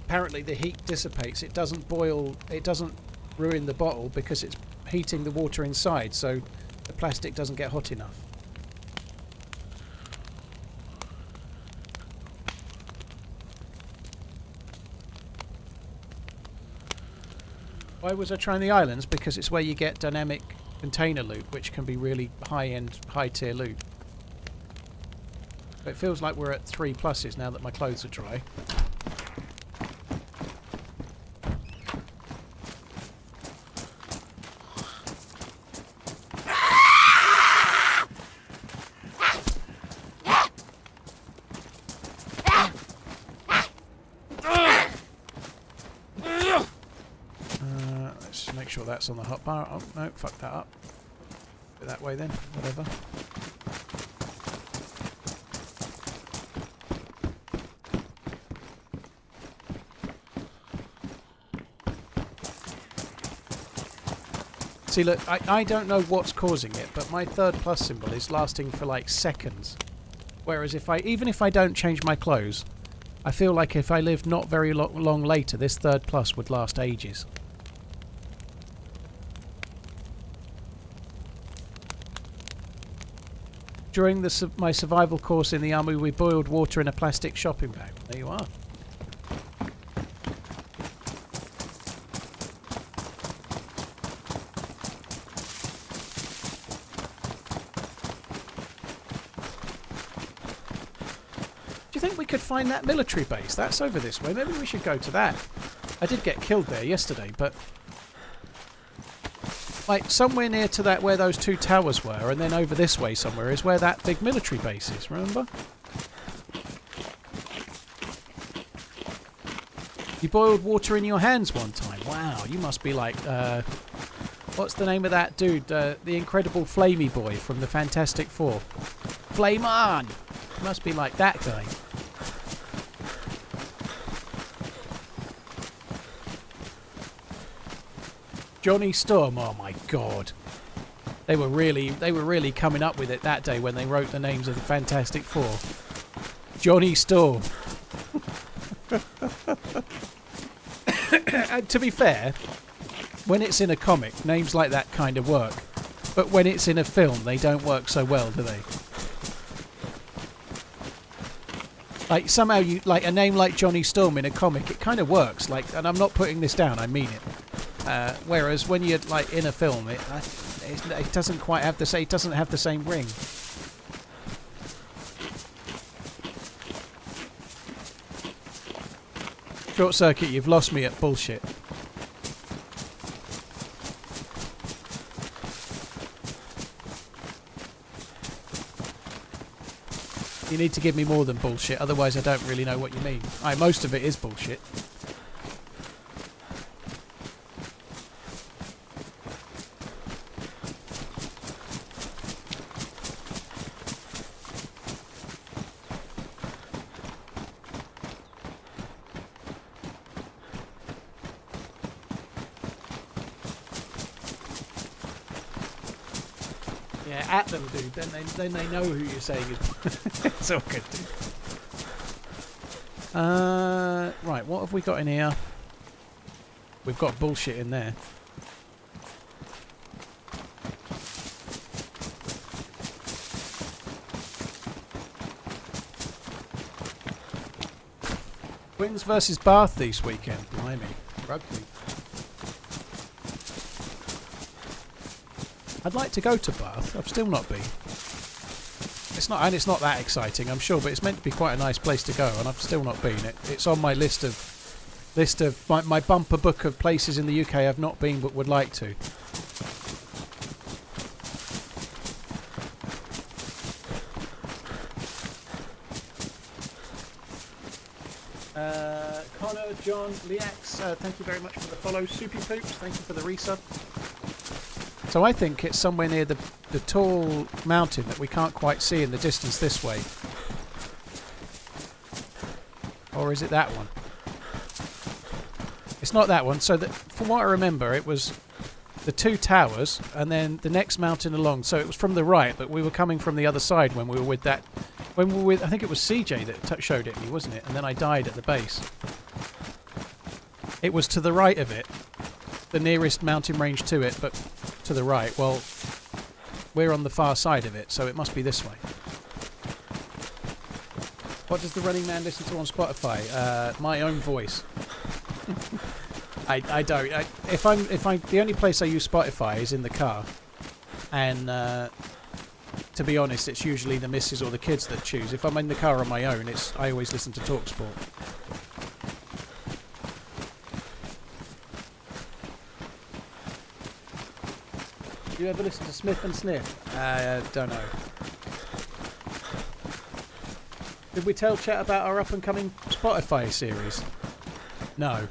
Apparently the heat dissipates. It doesn't boil, it doesn't ruin the bottle because it's heating the water inside, so the plastic doesn't get hot enough. Why was I trying the islands? Because it's where you get dynamic container loot, which can be really high-end, high-tier loot. It feels like we're at 3 pluses now that my clothes are dry. Make sure that's on the hotbar. Oh no, fuck that up. Go that way then, whatever. See, look, I don't know what's causing it, but my 3+ symbol is lasting for like seconds. Whereas even if I don't change my clothes, I feel like if I lived not very long later, this 3+ would last ages. During my survival course in the army, we boiled water in a plastic shopping bag. There you are. Do you think we could find that military base? That's over this way. Maybe we should go to that. I did get killed there yesterday, but... like, somewhere near to that where those 2 towers were, and then over this way somewhere is where that big military base is, remember? You boiled water in your hands one time. Wow, you must be like, what's the name of that dude? The incredible Flamey boy from the Fantastic Four. Flame on! You must be like that guy. Johnny Storm, oh my god. They were really coming up with it that day when they wrote the names of the Fantastic Four. Johnny Storm. And to be fair, when it's in a comic, names like that kind of work. But when it's in a film, they don't work so well, do they? Like, somehow you, like, a name like Johnny Storm in a comic, it kind of works. Like, and I'm not putting this down, I mean it. Whereas when you're like in a film, it doesn't quite have the same. It doesn't have the same ring. Short circuit, you've lost me at bullshit. You need to give me more than bullshit, otherwise I don't really know what you mean. Most of it is bullshit. Yeah, at them, dude. Then they know who you're saying is. It's all good, dude. Right, what have we got in here? We've got bullshit in there. Quins versus Bath this weekend. Blimey. Rugby. I'd like to go to Bath. I've still not been. It's not that exciting, I'm sure, but it's meant to be quite a nice place to go, and I've still not been. It's on my list of list of my bumper book of places in the UK I've not been but would like to. Connor, John, Leax, thank you very much for the follow. Soupy Poops, thank you for the resub. So I think it's somewhere near the tall mountain that we can't quite see in the distance this way. Or is it that one? It's not that one. So from what I remember, it was the two towers and then the next mountain along. So it was from the right, but we were coming from the other side when we were with that. When we were with, I think it was CJ that showed it me, wasn't it? And then I died at the base. It was to the right of it, the nearest mountain range to it, but to the right. Well, we're on the far side of it, so it must be this way. What does the Running Man listen to on Spotify? My own voice. I don't. If I'm the only place I use Spotify is in the car, and to be honest, it's usually the missus or the kids that choose. If I'm in the car on my own, I always listen to TalkSport. Do you ever listen to Smith and Sniff? Don't know. Did we tell chat about our up and coming Spotify series? No.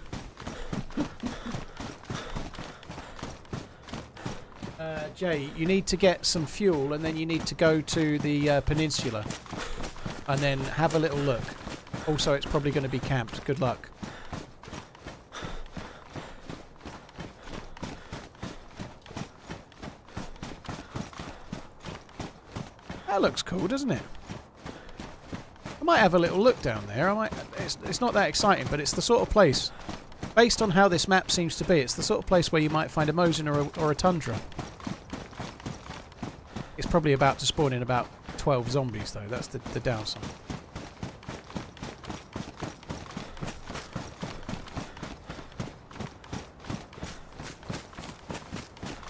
Jay, you need to get some fuel and then you need to go to the peninsula and then have a little look. Also, it's probably going to be camped. Good luck. That looks cool, doesn't it? I might have a little look down there. It's not that exciting, but it's the sort of place, based on how this map seems to be, it's the sort of place where you might find a Mosin or a Tundra. It's probably about to spawn in about 12 zombies, though. That's the downside.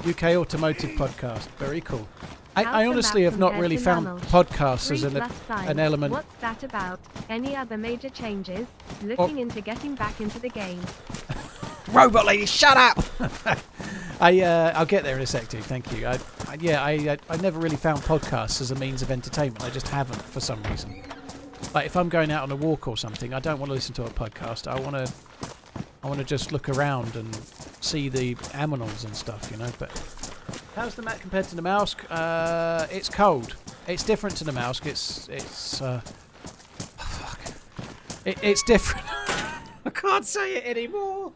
UK Automotive Podcast. Very cool. I honestly have not really found podcasts as an element. What's that about? Any other major changes? Looking into getting back into the game. Robot lady, shut up! I'll get there in a sec, dude. Thank you. I never really found podcasts as a means of entertainment. I just haven't for some reason. Like if I'm going out on a walk or something, I don't want to listen to a podcast. I want to just look around and see the aminals and stuff, you know. But how's the map compared to the mouse? It's cold. It's different to the mouse. It's different. I can't say it anymore.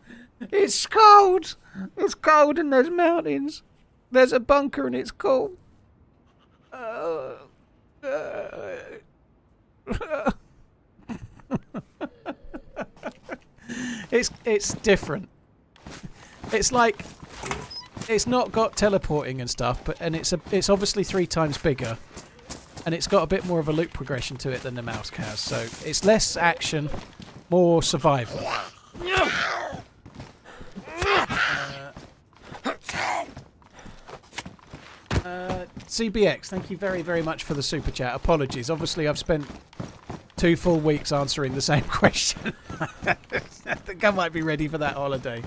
It's cold. It's cold and there's mountains. There's a bunker and it's cold. It's different. It's like it's not got teleporting and stuff, but it's obviously 3 times bigger, and it's got a bit more of a loop progression to it than the mouse has. So it's less action, more survival. CBX, thank you very, very much for the super chat. Apologies. Obviously, I've spent 2 full weeks answering the same question. I think I might be ready for that holiday.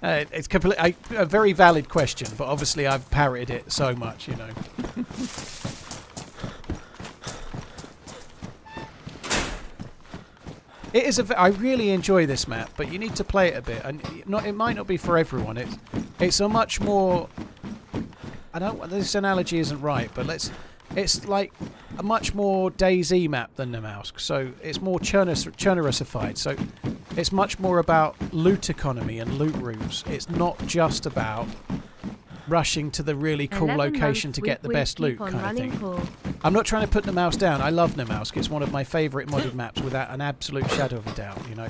It's a very valid question, but obviously I've parroted it so much, you know. It is I really enjoy this map, but you need to play it a bit, and it might not be for everyone. It's a much more. This analogy isn't right, but it's like a much more DayZ map than the mouse. So it's more churnericified. So it's much more about loot economy and loot rooms. It's not just about rushing to the really cool location to get the best loot kind of thing. Cool. I'm not trying to put the mouse down. I love Namausk. It's one of my favourite modded maps without an absolute shadow of a doubt, you know.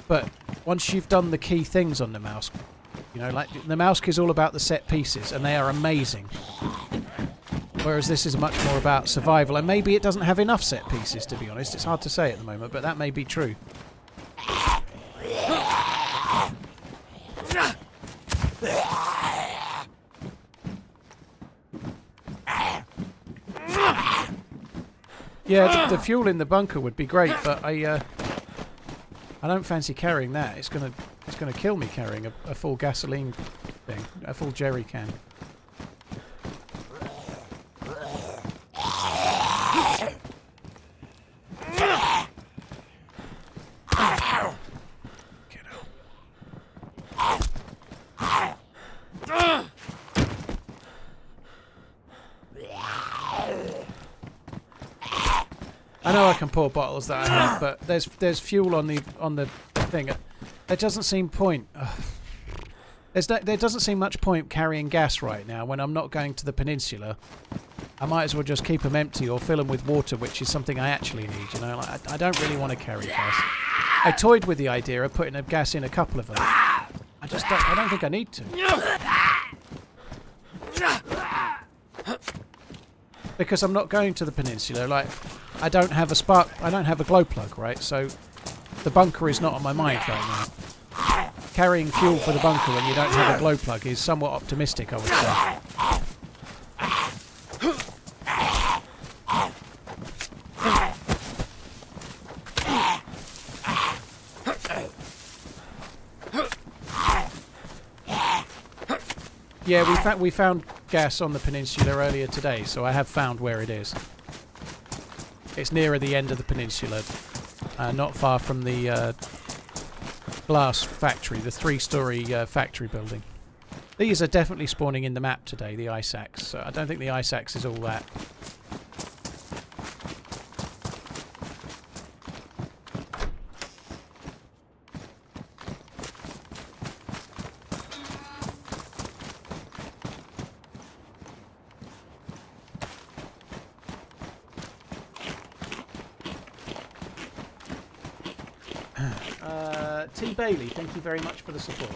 But once you've done the key things on Namausk, you know, like Namausk is all about the set pieces, and they are amazing. Whereas this is much more about survival, and maybe it doesn't have enough set pieces, to be honest. It's hard to say at the moment, but that may be true. Yeah, the fuel in the bunker would be great, but I don't fancy carrying that. It's gonna kill me carrying a full gasoline thing, a full jerry can. I know I can pour bottles that I have, but there's fuel on the thing. There doesn't seem point. There doesn't seem much point carrying gas right now when I'm not going to the peninsula. I might as well just keep them empty or fill them with water, which is something I actually need. You know, like, I don't really want to carry gas. I toyed with the idea of putting a gas in a couple of them. I don't think I need to. Because I'm not going to the peninsula. Like, I don't have a glow plug, right? So the bunker is not on my mind right now. Carrying fuel for the bunker when you don't have a glow plug is somewhat optimistic, I would say. Yeah, we found gas on the peninsula earlier today, so I have found where it is. It's nearer the end of the peninsula, not far from the glass factory, the 3-storey factory building. These are definitely spawning in the map today, the ice axe. So I don't think the ice axe is all that. T. Bailey, thank you very much for the support.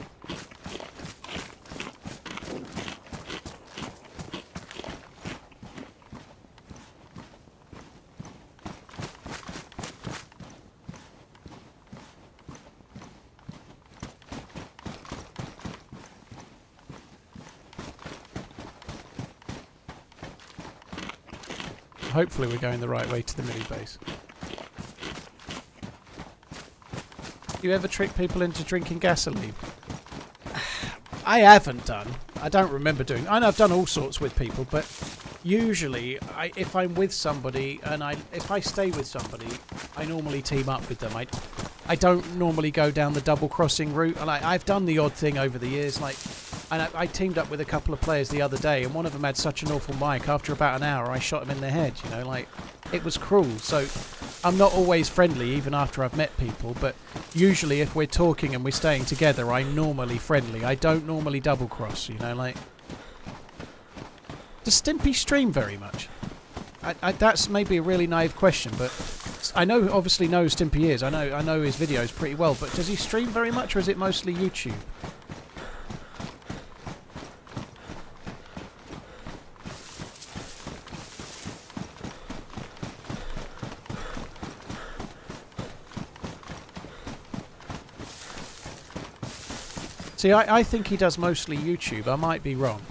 Hopefully we're going the right way to the mini base. You ever trick people into drinking gasoline? I haven't done. I don't remember doing. I know I've done all sorts with people, but usually, if I'm with somebody and if I stay with somebody, I normally team up with them. I don't normally go down the double crossing route. And I've done the odd thing over the years, and I teamed up with a couple of players the other day, and one of them had such an awful mic. After about an hour, I shot him in the head. You know, like, it was cruel. So I'm not always friendly, even after I've met people. But usually, if we're talking and we're staying together, I'm normally friendly. I don't normally double cross. You know, like. Does Stimpy stream very much? That's maybe a really naive question, but I obviously know who Stimpy is. I know his videos pretty well, but does he stream very much, or is it mostly YouTube? See, I think he does mostly YouTube. I might be wrong.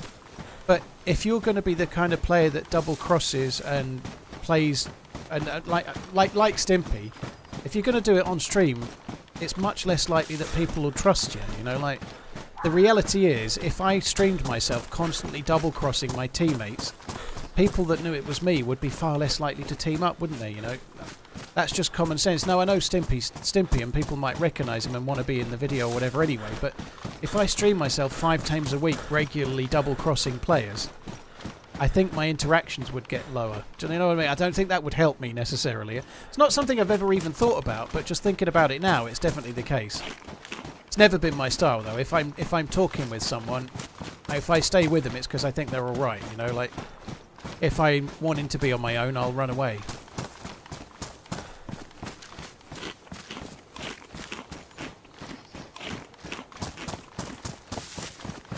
But if you're going to be the kind of player that double crosses and plays, and like Stimpy, if you're going to do it on stream, it's much less likely that people will trust you. You know, like, the reality is, if I streamed myself constantly double crossing my teammates, people that knew it was me would be far less likely to team up, wouldn't they? You know, that's just common sense. Now, I know Stimpy, and people might recognise him and want to be in the video or whatever anyway, but if I stream myself 5 times a week regularly double crossing players, I think my interactions would get lower. Do you know what I mean? I don't think that would help me necessarily. It's not something I've ever even thought about, but just thinking about it now, it's definitely the case. It's never been my style, though. If I'm talking with someone, if I stay with them, it's because I think they're all right. You know, like, if I'm wanting to be on my own, I'll run away.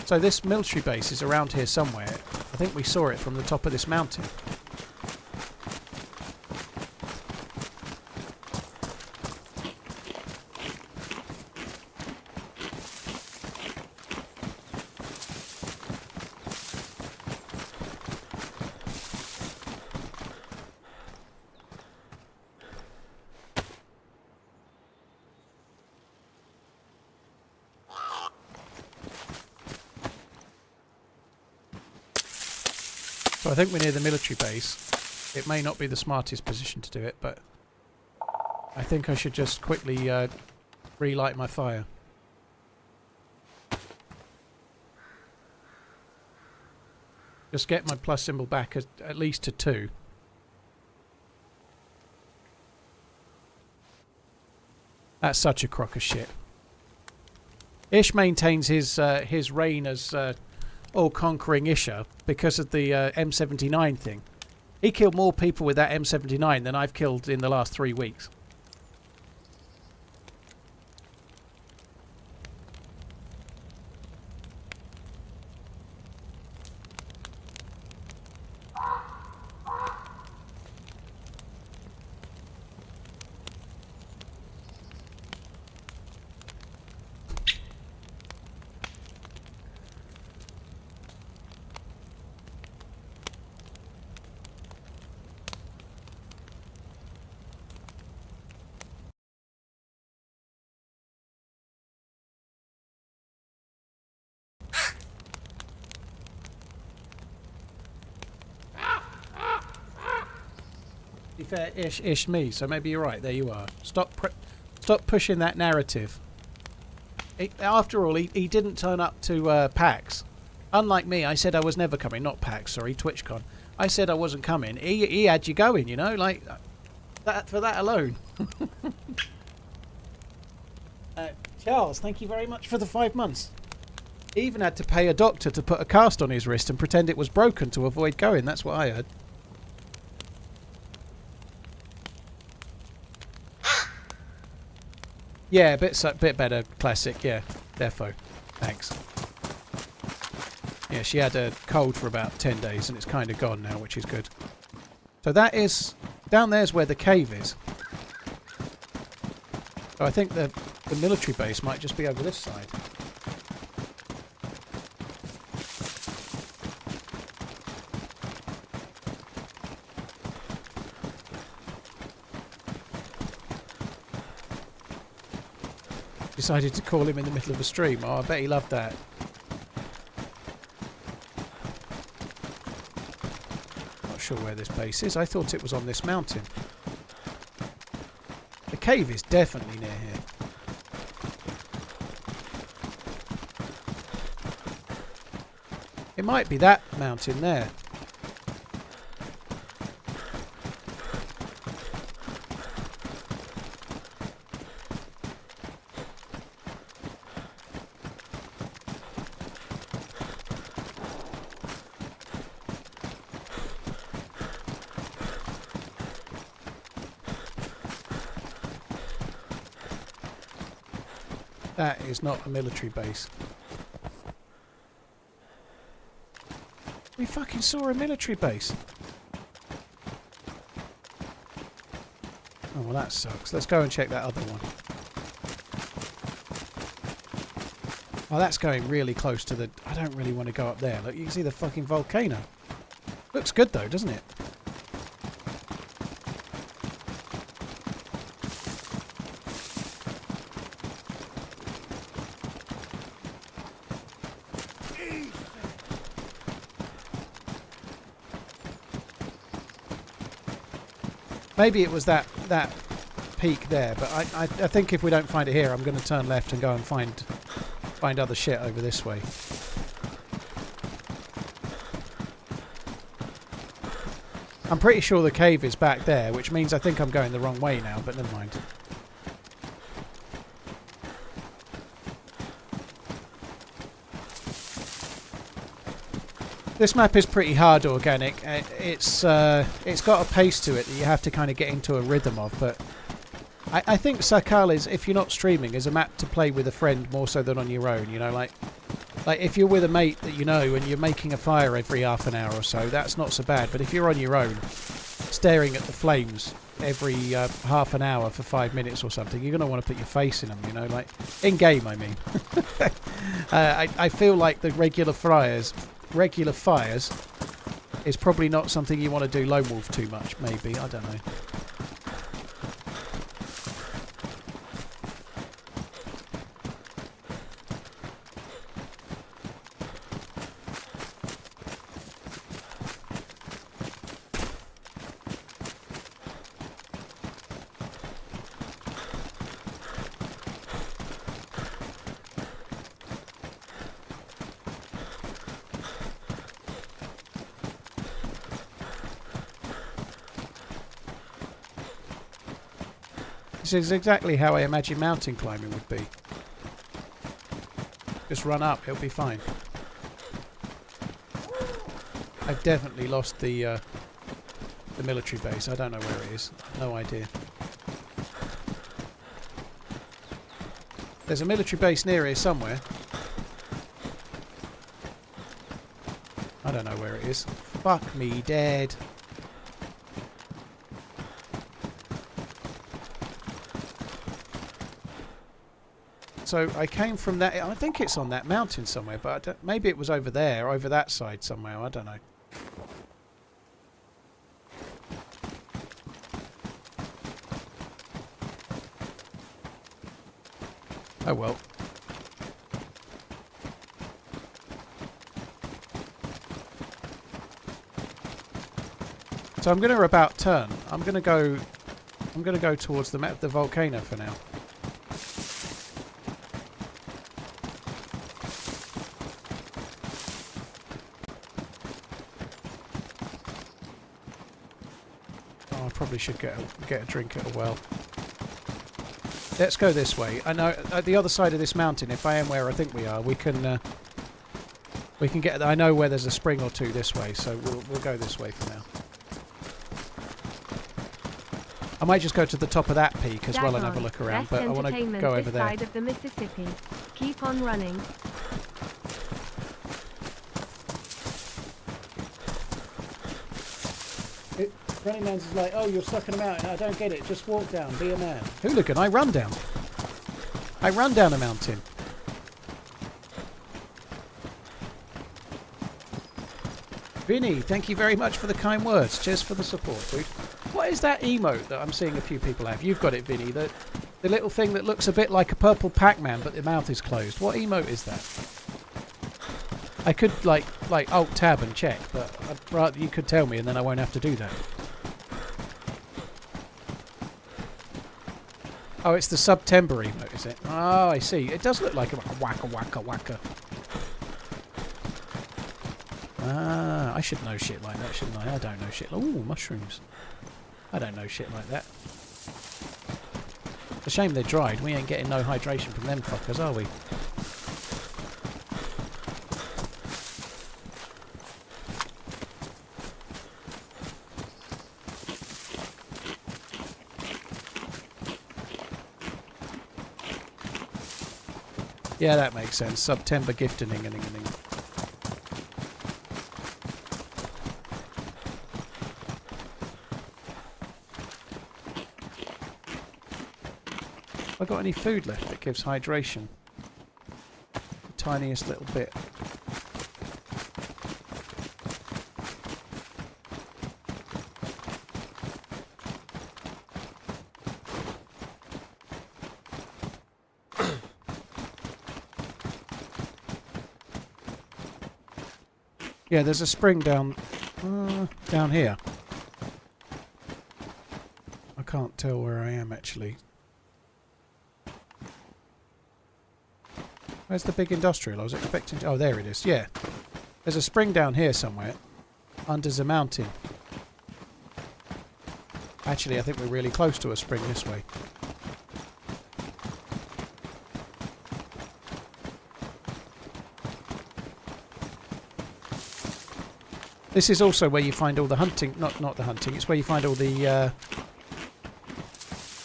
So this military base is around here somewhere. I think we saw it from the top of this mountain. So I think we're near the military base. It may not be the smartest position to do it, but I think I should just quickly relight my fire. Just get my plus symbol back at least to 2. That's such a crock of shit. Ish maintains his reign as all-conquering Isha because of the M79 thing. He killed more people with that M79 than I've killed in the last 3 weeks. To be fair, ish me, so maybe you're right. There you are. Stop pushing that narrative. After all, he didn't turn up to PAX. Unlike me, I said I was never coming. Not PAX, sorry, TwitchCon. I said I wasn't coming. He had you going, you know, like that for that alone. Charles, thank you very much for the 5 months. He even had to pay a doctor to put a cast on his wrist and pretend it was broken to avoid going. That's what I heard. Yeah, a bit better. Classic, yeah. Defo. Thanks. Yeah, she had a cold for about 10 days and it's kind of gone now, which is good. So that is... Down there's where the cave is. So I think the military base might just be over this side. Decided to call him in the middle of a stream. Oh, I bet he loved that. Not sure where this base is. I thought it was on this mountain. The cave is definitely near here. It might be that mountain there. That is not a military base. We fucking saw a military base. Oh, well that sucks. Let's go and check that other one. Oh, that's going really close to the... I don't really want to go up there. Look, you can see the fucking volcano. Looks good though, doesn't it? Maybe it was that peak there, but I think if we don't find it here, I'm going to turn left and go and find other shit over this way. I'm pretty sure the cave is back there, which means I think I'm going the wrong way now, but never mind. This map is pretty hard organic. It's got a pace to it that you have to kind of get into a rhythm of, but I think Sakal is, if you're not streaming, is a map to play with a friend more so than on your own, you know, like if you're with a mate that you know and you're making a fire every half an hour or so, that's not so bad, but if you're on your own, staring at the flames every half an hour for 5 minutes or something, you're going to want to put your face in them, you know, like, in-game I mean. I feel like the regular fires is probably not something you want to do lone wolf too much, maybe, I don't know. This is exactly how I imagine mountain climbing would be. Just run up, it'll be fine. I've definitely lost the military base. I don't know where it is. No idea. There's a military base near here somewhere. I don't know where it is. Fuck me dead. So I came from that. I think it's on that mountain somewhere, but I don't, maybe it was over there, over that side somewhere. I don't know. Oh well. So I'm going to about turn. I'm going to go towards the volcano for now. Probably should get a drink at a well. Let's go this way. I know at the other side of this mountain, if I am where I think we are, we can get. I know where there's a spring or two this way, so we'll go this way for now. I might just go to the top of that peak as well and have a look around, but I want to go over there. Side of the Mississippi. Keep on running. RunningManZ is like, oh, you're stuck in a mountain. I don't get it. Just walk down. Be a man. Hooligan, I run down. I run down a mountain. Vinny, thank you very much for the kind words. Cheers for the support, dude. What is that emote that I'm seeing a few people have? You've got it, Vinny. The little thing that looks a bit like a purple Pac-Man, but the mouth is closed. What emote is that? I could, like Alt-Tab and check, but I'd rather you could tell me and then I won't have to do that. Oh, it's the September emote, is it? Oh, I see. It does look like a wacka wacka wacka. Ah, I should know shit like that, shouldn't I? I don't know shit. Ooh, mushrooms. I don't know shit like that. It's a shame they're dried. We ain't getting no hydration from them fuckers, are we? Yeah, that makes sense. September gifting. Have I got any food left that gives hydration? The tiniest little bit. Yeah, there's a spring down here. I can't tell where I am actually. Where's the big industrial? I was expecting... Oh, there it is. Yeah. There's a spring down here somewhere. Under the mountain. Actually, I think we're really close to a spring this way. This is also where you find all the hunting... Not the hunting. It's where you find all the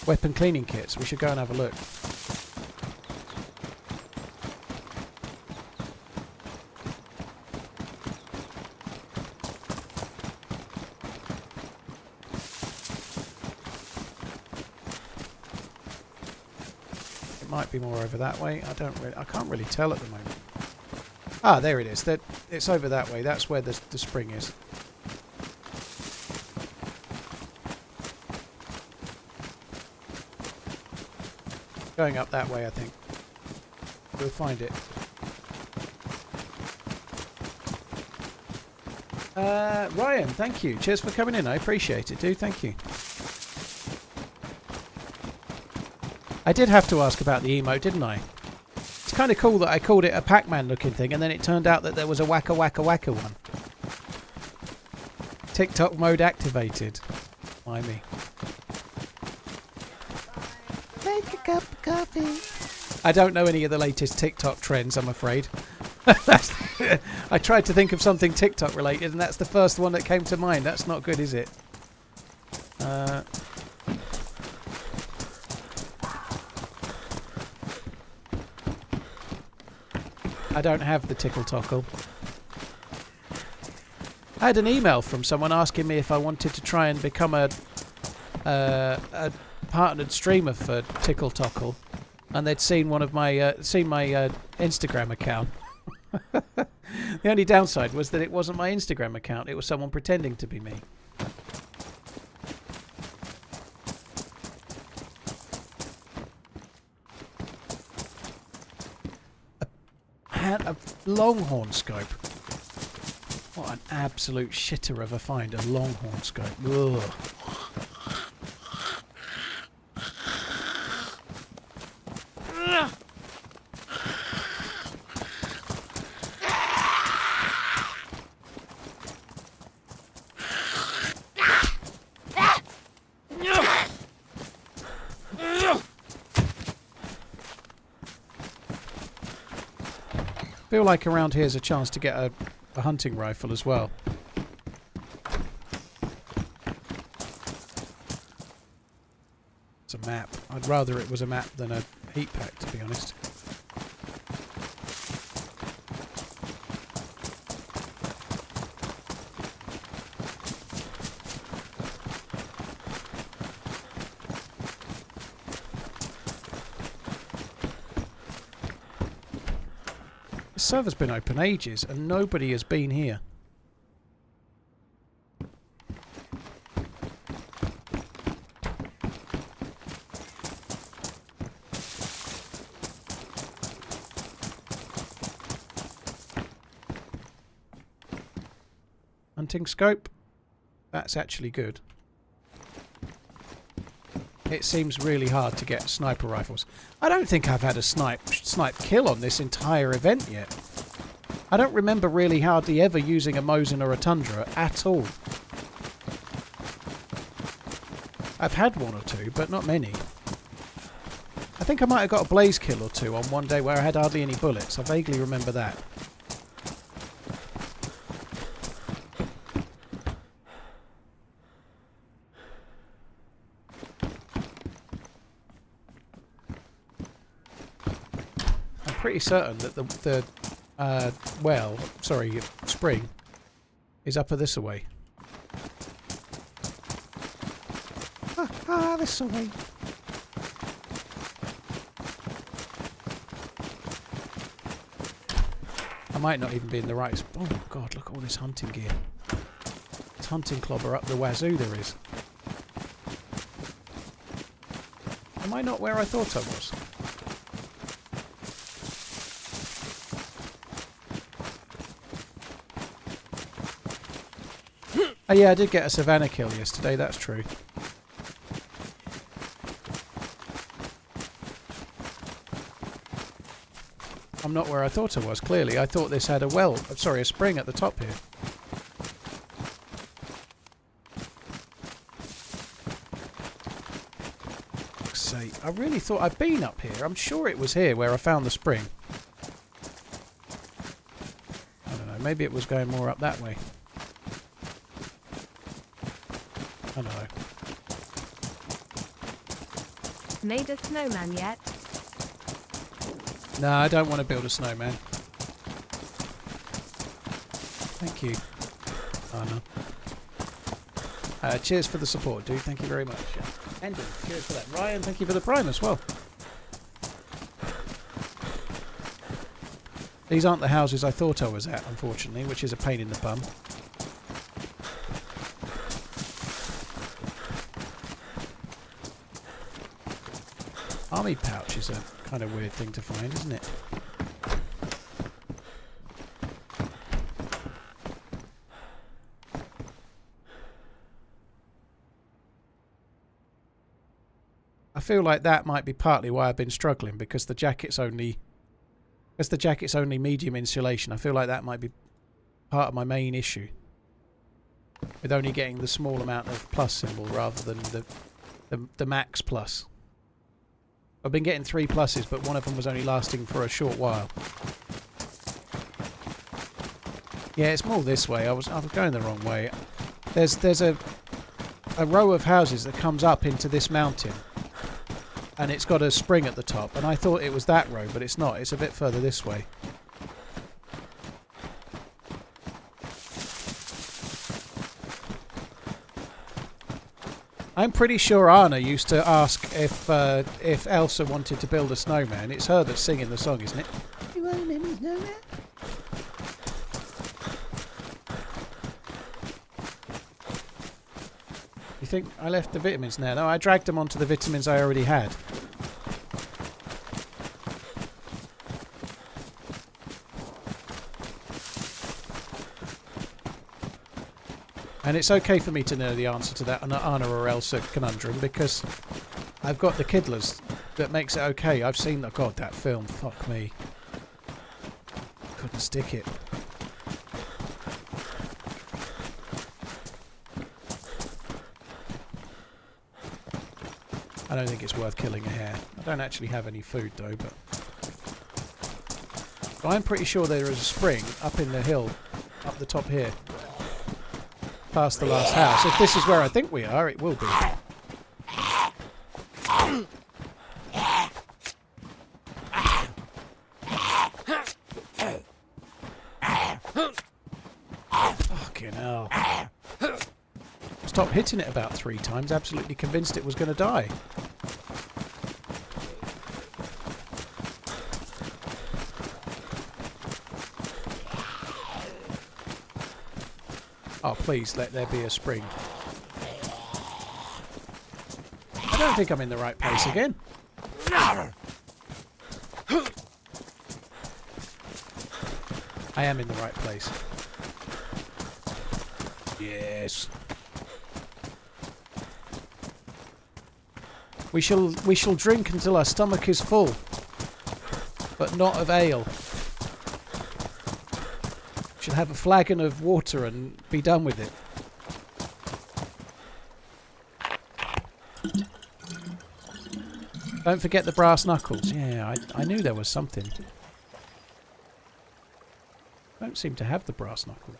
weapon cleaning kits. We should go and have a look. Might be more over that way. I can't really tell at the moment. Ah, there it is. It's over that way. That's where the spring is. Going up that way, I think. We'll find it. Ryan, thank you. Cheers for coming in. I appreciate it, dude. Thank you. I did have to ask about the emote, didn't I? It's kind of cool that I called it a Pac-Man looking thing and then it turned out that there was a wacka wacka wacka one. TikTok mode activated. Why me? cup of coffee. I don't know any of the latest TikTok trends, I'm afraid. I tried to think of something TikTok related, and that's the first one that came to mind. That's not good, is it? I don't have the tickle tockle. I had an email from someone asking me if I wanted to try and become a partnered streamer for Tickle Tockle, and they'd seen one of my my Instagram account. The only downside was that it wasn't my Instagram account; it was someone pretending to be me. A longhorn scope. What an absolute shitter of a find, a longhorn scope. Ugh. I feel like around here's a chance to get a hunting rifle as well. It's a map. I'd rather it was a map than a heat pack, to be honest. The server's been open ages and nobody has been here. Hunting scope. That's actually good. It seems really hard to get sniper rifles. I don't think I've had a snipe kill on this entire event yet. I don't remember really hardly ever using a Mosin or a Tundra at all. I've had one or two, but not many. I think I might have got a blaze kill or two on one day where I had hardly any bullets. I vaguely remember that. Pretty certain that the spring is up this away. This away. I might not even be in the right. Oh God! Look at all this hunting gear. It's hunting clobber up the wazoo. There is. Am I not where I thought I was? Oh yeah, I did get a savannah kill yesterday, that's true. I'm not where I thought I was, clearly. I thought this had a spring at the top here. For fuck's sake, I really thought I'd been up here. I'm sure it was here where I found the spring. I don't know, maybe it was going more up that way. I don't know. Made a snowman yet? No, I don't want to build a snowman. Thank you. Oh no. Cheers for the support, dude. Thank you very much. Endon, cheers for that. Ryan, thank you for the prime as well. These aren't the houses I thought I was at, unfortunately, which is a pain in the bum. Army pouch is a kind of weird thing to find, isn't it? I feel like that might be partly why I've been struggling, because the jacket's only medium insulation. I feel like that might be part of my main issue, with only getting the small amount of plus symbol rather than the max plus. I've been getting 3 pluses, but one of them was only lasting for a short while. Yeah, it's more this way. I was going the wrong way. There's a row of houses that comes up into this mountain, and it's got a spring at the top, and I thought it was that row, but it's not. It's a bit further this way. I'm pretty sure Anna used to ask if Elsa wanted to build a snowman. It's her that's singing the song, isn't it? You want to make me snowman? You think I left the vitamins now? No, I dragged them onto the vitamins I already had. And it's okay for me to know the answer to that Anna or Elsa conundrum because I've got the Kidlers that makes it okay. I've seen the God, that film. Fuck me. Couldn't stick it. I don't think it's worth killing a hare. I don't actually have any food though, but I'm pretty sure there is a spring up in the hill, up the top here. Past the last house. If this is where I think we are, it will be. Fucking hell. Stop hitting it about 3 times, absolutely convinced it was going to die. Oh, please, let there be a spring. I don't think I'm in the right place again. I am in the right place. Yes. We shall drink until our stomach is full, but not of ale. Should have a flagon of water and be done with it. Don't forget the brass knuckles. Yeah, I knew there was something. I don't seem to have the brass knuckles.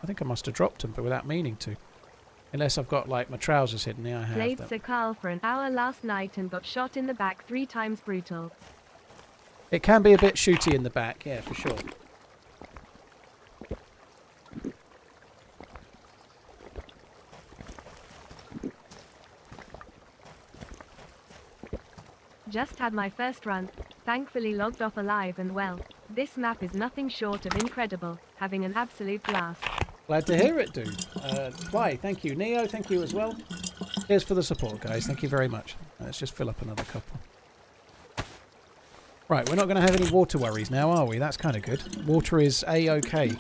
I think I must have dropped them, but without meaning to. Unless I've got, like, my trousers hidden. Yeah, I have Played them. Sir Carl for an hour last night and got shot in the back 3 times brutal. It can be a bit shooty in the back, yeah, for sure. Just had my first run, thankfully logged off alive and well. This map is nothing short of incredible, having an absolute blast. Glad to hear it, dude. Fly, thank you. Neo, thank you as well. Cheers for the support, guys. Thank you very much. Let's just fill up another couple. Right, we're not going to have any water worries now, are we? That's kind of good. Water is A-OK.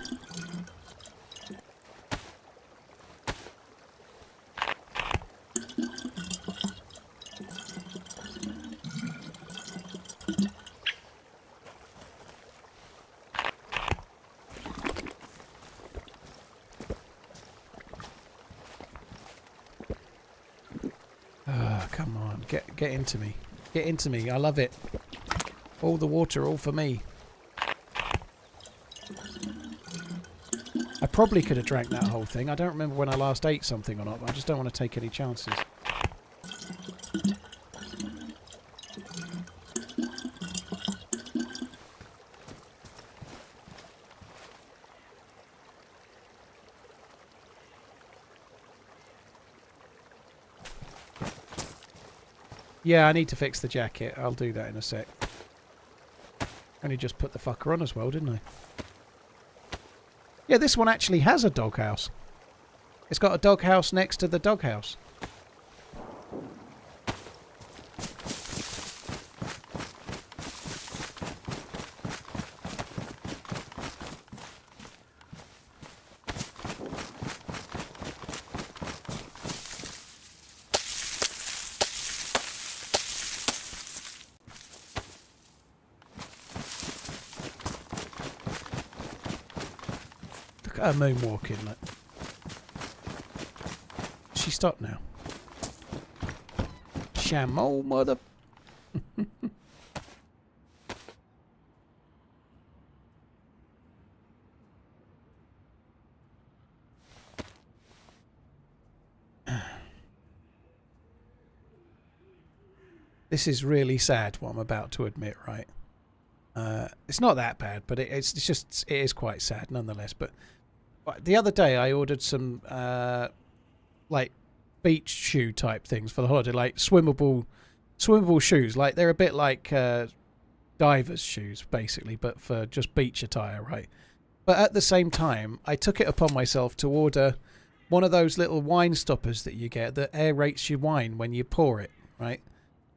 Come on, get into me. Get into me, I love it. All the water, all for me. I probably could have drank that whole thing. I don't remember when I last ate something or not, but I just don't want to take any chances. Yeah, I need to fix the jacket. I'll do that in a sec. Only just put the fucker on as well, didn't I? Yeah, this one actually has a doghouse. It's got a doghouse next to the doghouse. Look at her moonwalking, look. She stopped now. Shamo mother. This is really sad, what I'm about to admit, right? It's not that bad, but it is quite sad nonetheless. But the other day I ordered some like beach shoe type things for the holiday, like swimmable shoes. Like they're a bit like divers shoes basically, but for just beach attire, right? But at the same time, I took it upon myself to order one of those little wine stoppers that you get that aerates your wine when you pour it, right?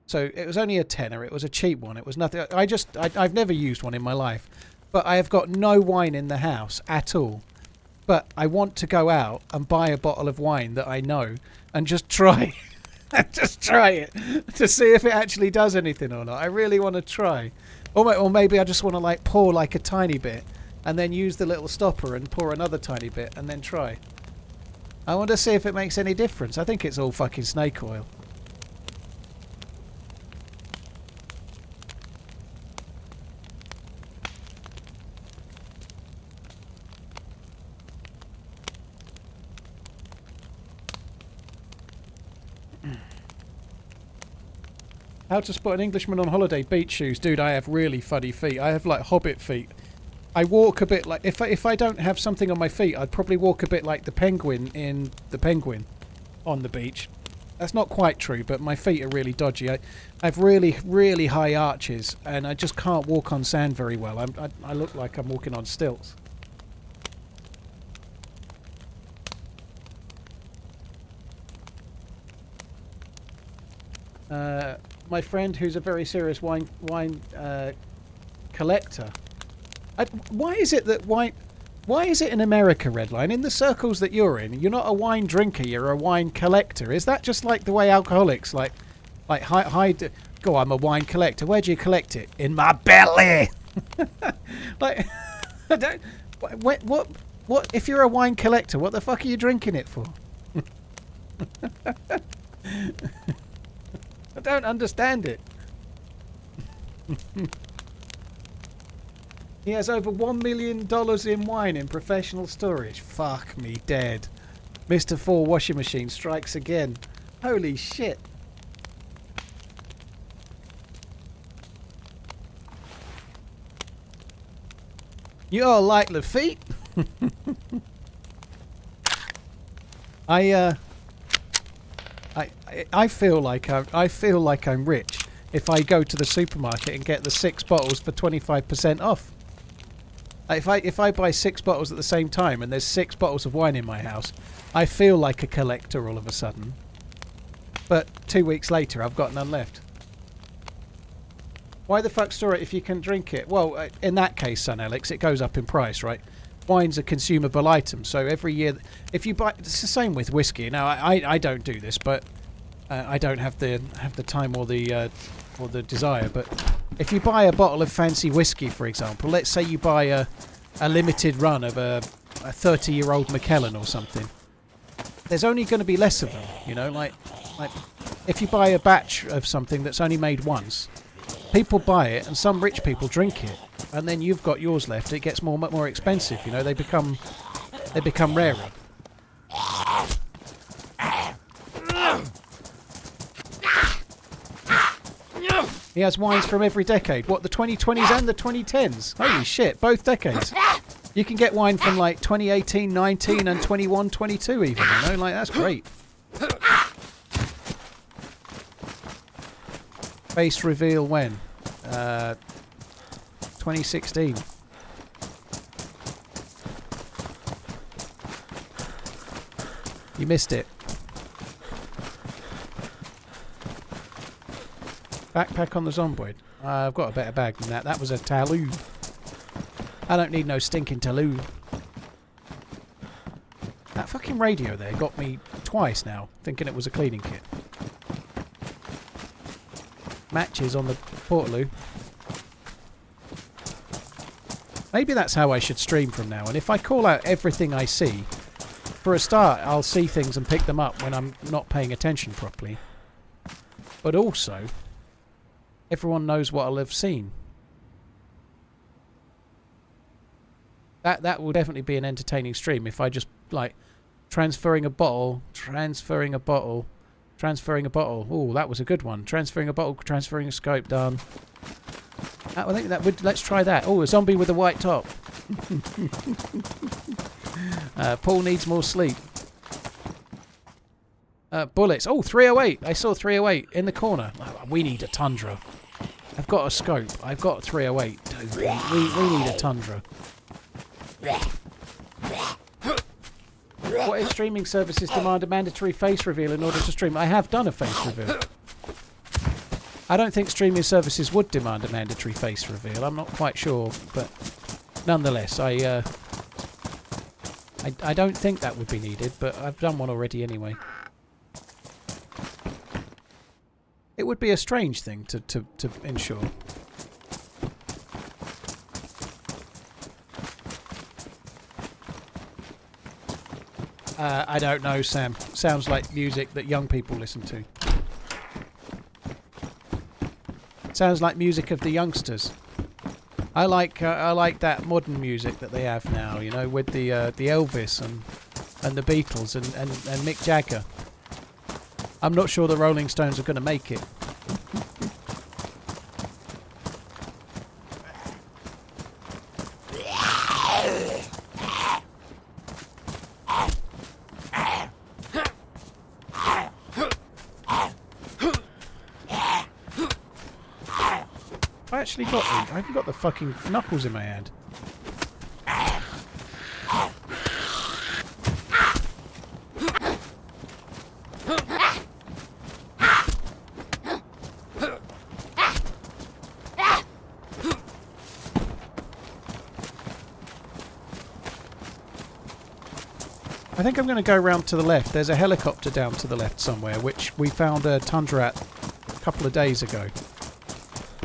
So it was only a tenner. It was a cheap one. It was nothing. I've never used one in my life, but I have got no wine in the house at all. But I want to go out and buy a bottle of wine that I know and just try, just try it to see if it actually does anything or not. I really want to try, or maybe I just want to like pour like a tiny bit and then use the little stopper and pour another tiny bit and then try. I want to see if it makes any difference. I think it's all fucking snake oil. How to spot an Englishman on holiday? Beach shoes. Dude, I have really funny feet. I have like hobbit feet. I walk a bit like... If I don't have something on my feet, I'd probably walk a bit like the penguin in The Penguin on the beach. That's not quite true, but my feet are really dodgy. I have really, really high arches, and I just can't walk on sand very well. I look like I'm walking on stilts. My friend, who's a very serious wine collector. Why is it that wine? Why is it in America, Redline, in the circles that you're in, you're not a wine drinker, you're a wine collector? Is that just like the way alcoholics hide? Go, I'm a wine collector. Where do you collect it? In my belly. Like, I don't. What? If you're a wine collector, what the fuck are you drinking it for? I don't understand it. He has over $1 million in wine in professional storage. Fuck me dead. Mr. 4 washing machine strikes again. Holy shit. You all like Lafitte? I feel like I'm rich if I go to the supermarket and get the 6 bottles for 25% off. If I buy 6 bottles at the same time and there's 6 bottles of wine in my house, I feel like a collector all of a sudden. But 2 weeks later, I've got none left. Why the fuck store it if you can drink it? Well, in that case, son Alex, it goes up in price, right? Wine's a consumable item, so every year, if you buy, it's the same with whiskey. Now, I don't do this, but I don't have the time or the desire. But if you buy a bottle of fancy whiskey, for example, let's say you buy a limited run of a 30-year-old Macallan or something, there's only going to be less of them. You know, like if you buy a batch of something that's only made once, people buy it, and some rich people drink it, and then you've got yours left. It gets more expensive. You know, they become rarer. He has wines from every decade. What, the 2020s and the 2010s? Holy shit, both decades. You can get wine from like 2018, 19 and 21, 22 even, you know? Like, that's great. Face reveal when? 2016. You missed it. Backpack on the Zomboid. I've got a better bag than that. That was a Taloo. I don't need no stinking Taloo. That fucking radio there got me twice now, thinking it was a cleaning kit. Matches on the Portaloo. Maybe that's how I should stream from now on. If I call out everything I see, for a start, I'll see things and pick them up when I'm not paying attention properly. But also, everyone knows what I'll have seen. That will definitely be an entertaining stream if I just like transferring a bottle. Oh, that was a good one. Transferring a bottle, transferring a scope, done. I think that would. Let's try that. Oh, a zombie with a white top. Paul needs more sleep. Bullets. Oh, 308. I saw 308 in the corner. Oh, we need a Tundra. I've got a scope. I've got 308. We need a Tundra. What if streaming services demand a mandatory face reveal in order to stream? I have done a face reveal. I don't think streaming services would demand a mandatory face reveal. I'm not quite sure, but nonetheless, I don't think that would be needed, but I've done one already anyway. It would be a strange thing to ensure. I don't know, Sam. Sounds like music that young people listen to. Sounds like music of the youngsters. I like that modern music that they have now, you know, with the Elvis and the Beatles and Mick Jagger. I'm not sure the Rolling Stones are going to make it. I actually got these. I haven't got the fucking knuckles in my hand. I think I'm going to go round to the left. There's a helicopter down to the left somewhere, which we found a Tundra at a couple of days ago.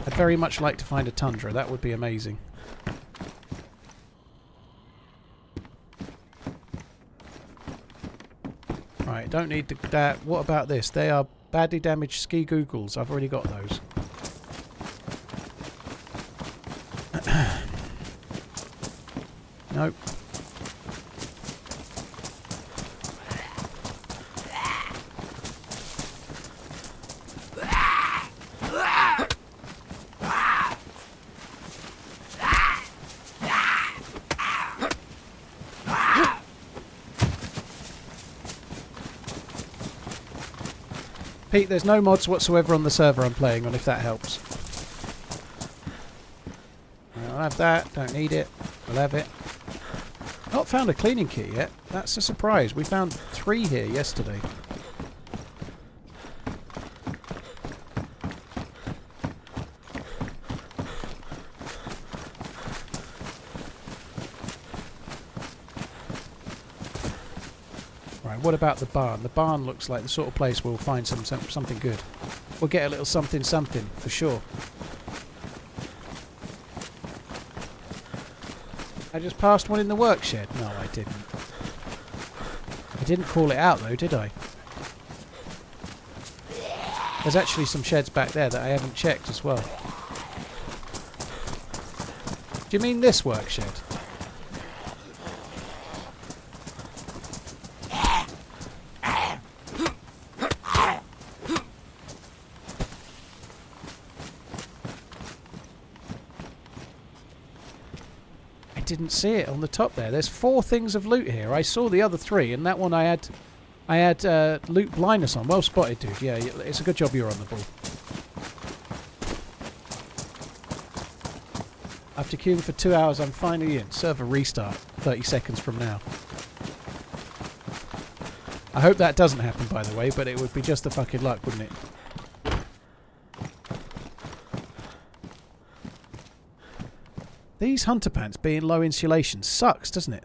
I'd very much like to find a Tundra. That would be amazing. Right, don't need that. What about this? They are badly damaged ski googles. I've already got those. Nope. Pete, there's no mods whatsoever on the server I'm playing on, if that helps. I'll have that, don't need it, we'll have it. Not found a cleaning kit yet, that's a surprise. We found 3 here yesterday. What about the barn? The barn looks like the sort of place we'll find something good. We'll get a little something for sure. I just passed one in the work shed. No, I didn't. I didn't call it out though, did I? There's actually some sheds back there that I haven't checked as well. Do you mean this work shed? Didn't see it on the top there. There's 4 things of loot here. I saw the other 3, and that one I had loot blindness on. Well spotted, dude. Yeah, it's a good job you're on the ball. After queuing for 2 hours, I'm finally in. Server restart 30 seconds from now. I hope that doesn't happen, by the way, but it would be just the fucking luck, wouldn't it? These hunter pants being low insulation sucks, doesn't it?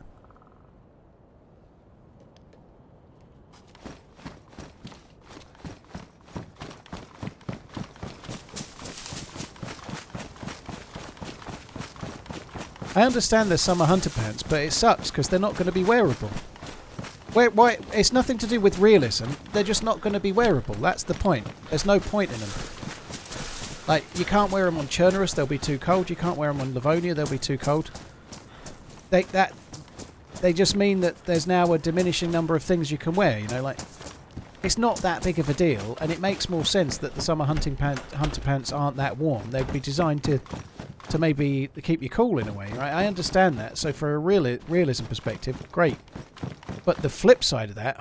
I understand there's summer hunter pants, but it sucks because they're not going to be wearable. Why? It's nothing to do with realism. They're just not going to be wearable. That's the point. There's no point in them. Like, you can't wear them on Chernerus, they'll be too cold. You can't wear them on Livonia, they'll be too cold. They just mean that there's now a diminishing number of things you can wear, you know, like... It's not that big of a deal, and it makes more sense that the summer hunter pants aren't that warm. They'd be designed to maybe keep you cool in a way, right? I understand that, so for a realism perspective, great. But the flip side of that...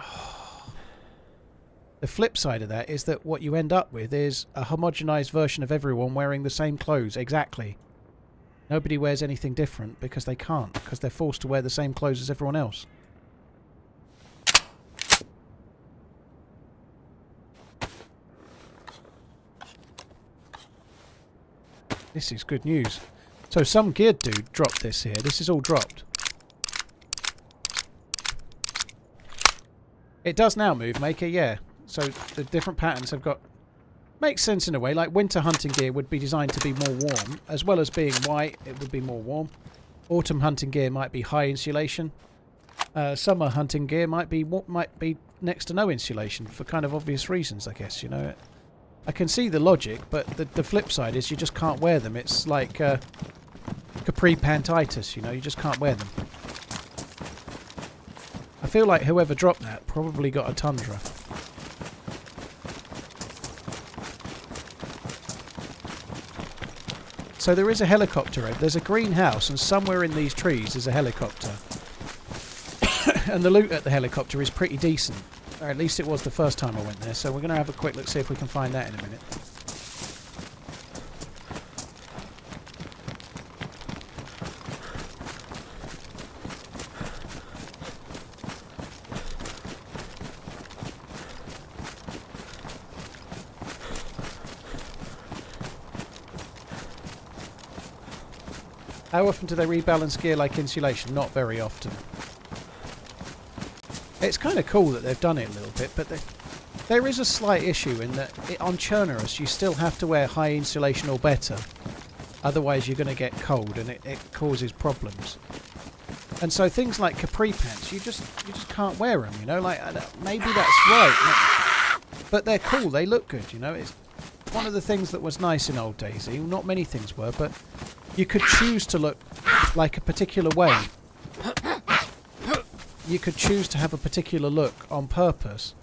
The flip side of that is that what you end up with is a homogenized version of everyone wearing the same clothes, exactly. Nobody wears anything different because they can't, because they're forced to wear the same clothes as everyone else. This is good news. So some geared dude dropped this here. This is all dropped. It does now move, Maker, yeah. So the different patterns have got... Makes sense in a way. Like winter hunting gear would be designed to be more warm. As well as being white, it would be more warm. Autumn hunting gear might be high insulation. Summer hunting gear might be next to no insulation for kind of obvious reasons, I guess, you know. I can see the logic, but the flip side is you just can't wear them. It's like capri pantitis, you know, you just can't wear them. I feel like whoever dropped that probably got a tundra. So there is a helicopter. There's a greenhouse, and somewhere in these trees is a helicopter. And the loot at the helicopter is pretty decent. Or at least it was the first time I went there. So we're going to have a quick look, see if we can find that in a minute. How often do they rebalance gear like insulation? Not very often. It's kind of cool that they've done it a little bit, but there is a slight issue in that on Chernerus you still have to wear high insulation or better. Otherwise you're going to get cold and it causes problems. And so things like capri pants, you just can't wear them, you know? Like, maybe that's right. But they're cool, they look good, you know? It's one of the things that was nice in old DayZ. Not many things were, but you could choose to look like a particular way. You could choose to have a particular look on purpose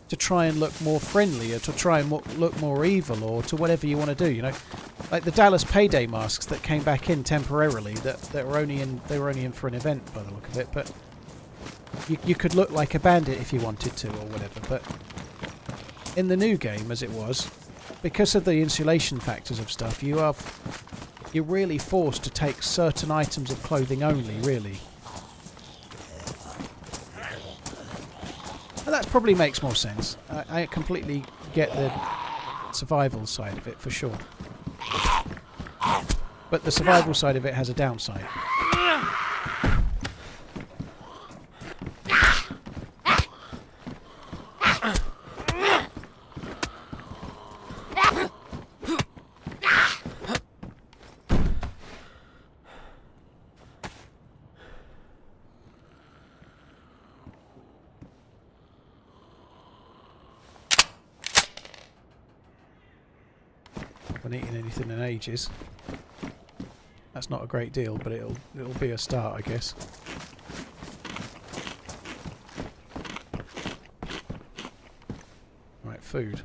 to try and look more friendly, or to try and look more evil, or to whatever you want to do, you know. Like the Dallas Payday masks that came back in temporarily, they were only in for an event by the look of it, but you could look like a bandit if you wanted to or whatever. But in the new game, as it was, because of the insulation factors of stuff, you're really forced to take certain items of clothing only, really. And that probably makes more sense. I completely get the survival side of it, for sure. But the survival side of it has a downside. I haven't eaten anything in ages. That's not a great deal, but it'll be a start, I guess. Right, food.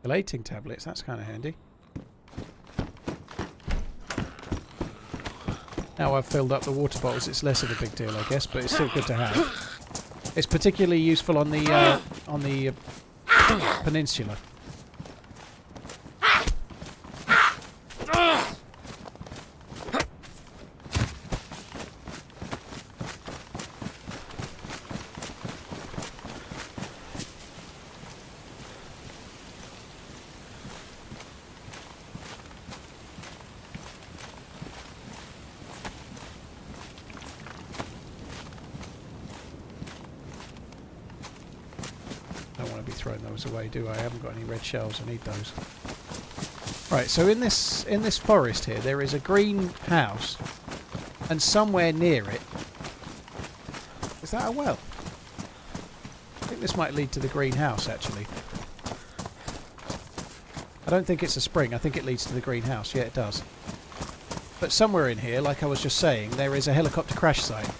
Collating tablets, that's kind of handy. Now I've filled up the water bottles, it's less of a big deal, I guess, but it's still good to have. It's particularly useful on the peninsula. shells away, do I? I haven't got any red shells. I need those. Right, so in this forest here, there is a green house, and somewhere near it, is that a well? I think this might lead to the green house, actually. I don't think it's a spring. I think it leads to the green house. Yeah, it does. But somewhere in here, like I was just saying, there is a helicopter crash site.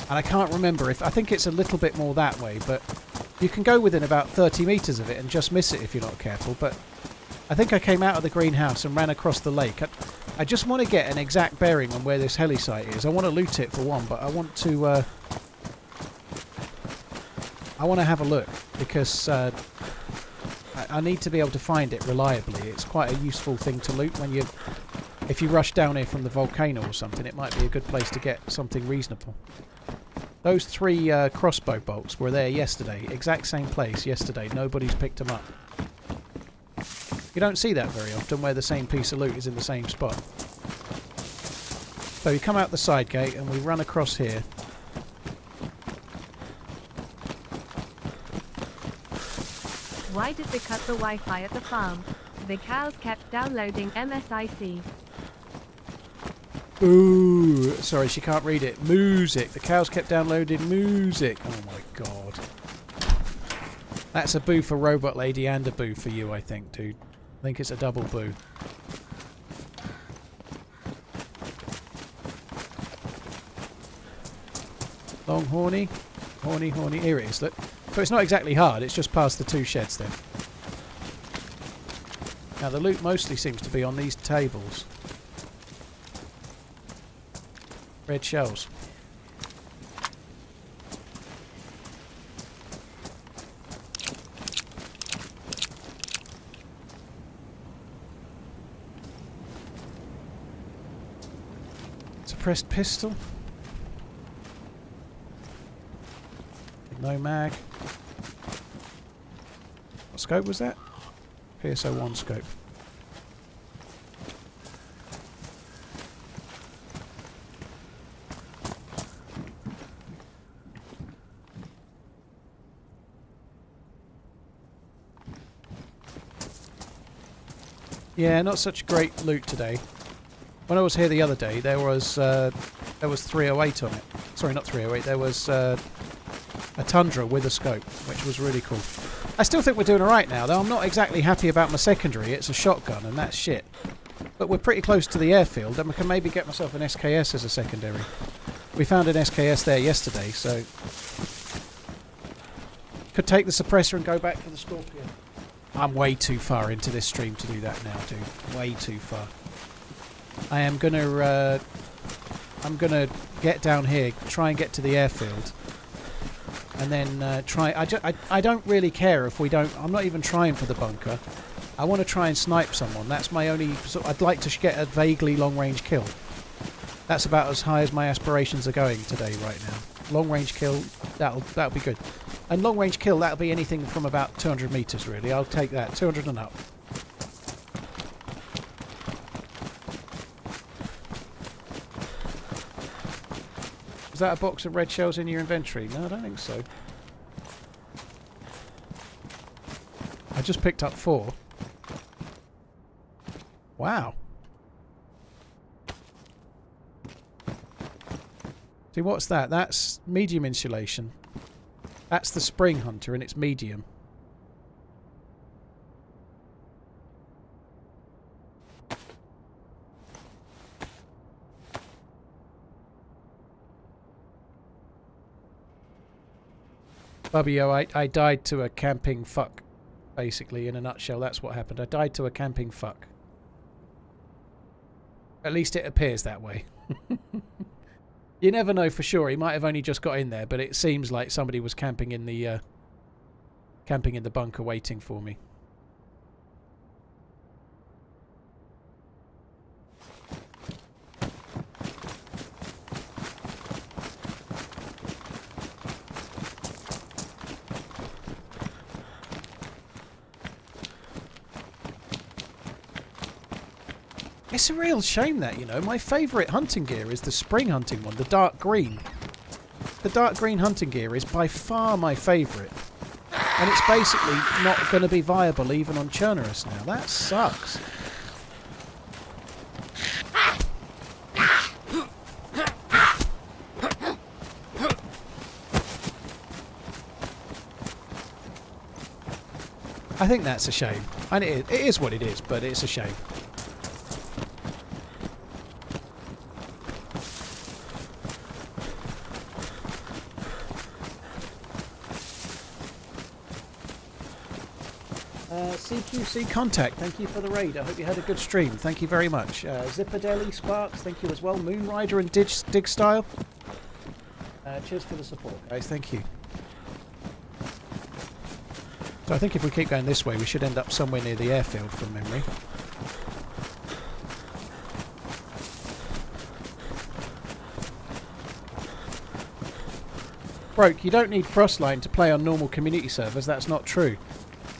And I can't remember if... I think it's a little bit more that way, but you can go within about 30 metres of it and just miss it if you're not careful. But I think I came out of the greenhouse and ran across the lake. I just want to get an exact bearing on where this heli site is. I want to loot it for one, but I want to... I want to have a look, because I need to be able to find it reliably. It's quite a useful thing to loot when you... If you rush down here from the volcano or something, it might be a good place to get something reasonable. Those 3 crossbow bolts were there yesterday. Exact same place yesterday. Nobody's picked them up. You don't see that very often, where the same piece of loot is in the same spot. So you come out the side gate and we run across here. Why did they cut the Wi-Fi at the farm? The cows kept downloading MSIC. Ooh, sorry, she can't read it. Music. The cows kept downloading music. Oh my god. That's a boo for Robot Lady and a boo for you, I think, dude. I think it's a double boo. Long horny. Horny, horny. Here it is, look. So it's not exactly hard, it's just past the 2 sheds then. Now the loot mostly seems to be on these tables. Red shells. Suppressed pistol. No mag. What scope was that? PSO1 scope. Yeah, not such great loot today. When I was here the other day, there was 308 on it. Sorry, not 308. There was a Tundra with a scope, which was really cool. I still think we're doing alright now, though I'm not exactly happy about my secondary. It's a shotgun, and that's shit. But we're pretty close to the airfield, and I can maybe get myself an SKS as a secondary. We found an SKS there yesterday, so... Could take the suppressor and go back for the Scorpion. I'm way too far into this stream to do that now, dude. Way too far. I am gonna... I'm gonna get down here, try and get to the airfield. And then try... I don't really care if we don't... I'm not even trying for the bunker. I want to try and snipe someone. That's my only... I'd like to get a vaguely long-range kill. That's about as high as my aspirations are going today, right now. Long-range kill, that'll be good. And long-range kill, that'll be anything from about 200 metres, really. I'll take that. 200 and up. Is that a box of red shells in your inventory? No, I don't think so. I just picked up 4. Wow. See, what's that? That's medium insulation. That's the Spring Hunter, and it's medium. Bubbio, I died to a camping fuck. Basically, in a nutshell, that's what happened. I died to a camping fuck. At least it appears that way. You never know for sure. He might have only just got in there, but it seems like somebody was camping in the bunker waiting for me. It's a real shame that, you know, my favourite hunting gear is the spring hunting one, the dark green. The dark green hunting gear is by far my favourite. And it's basically not going to be viable even on Churnerus now. That sucks. I think that's a shame. And it is what it is, but it's a shame. CQC Contact, thank you for the raid. I hope you had a good stream. Thank you very much. Zipperdelli Sparks, thank you as well. Moonrider and Dig Style. Cheers for the support, guys. Thank you. So I think if we keep going this way, we should end up somewhere near the airfield from memory. Broke, you don't need FROSTLINE to play on normal community servers. That's not true.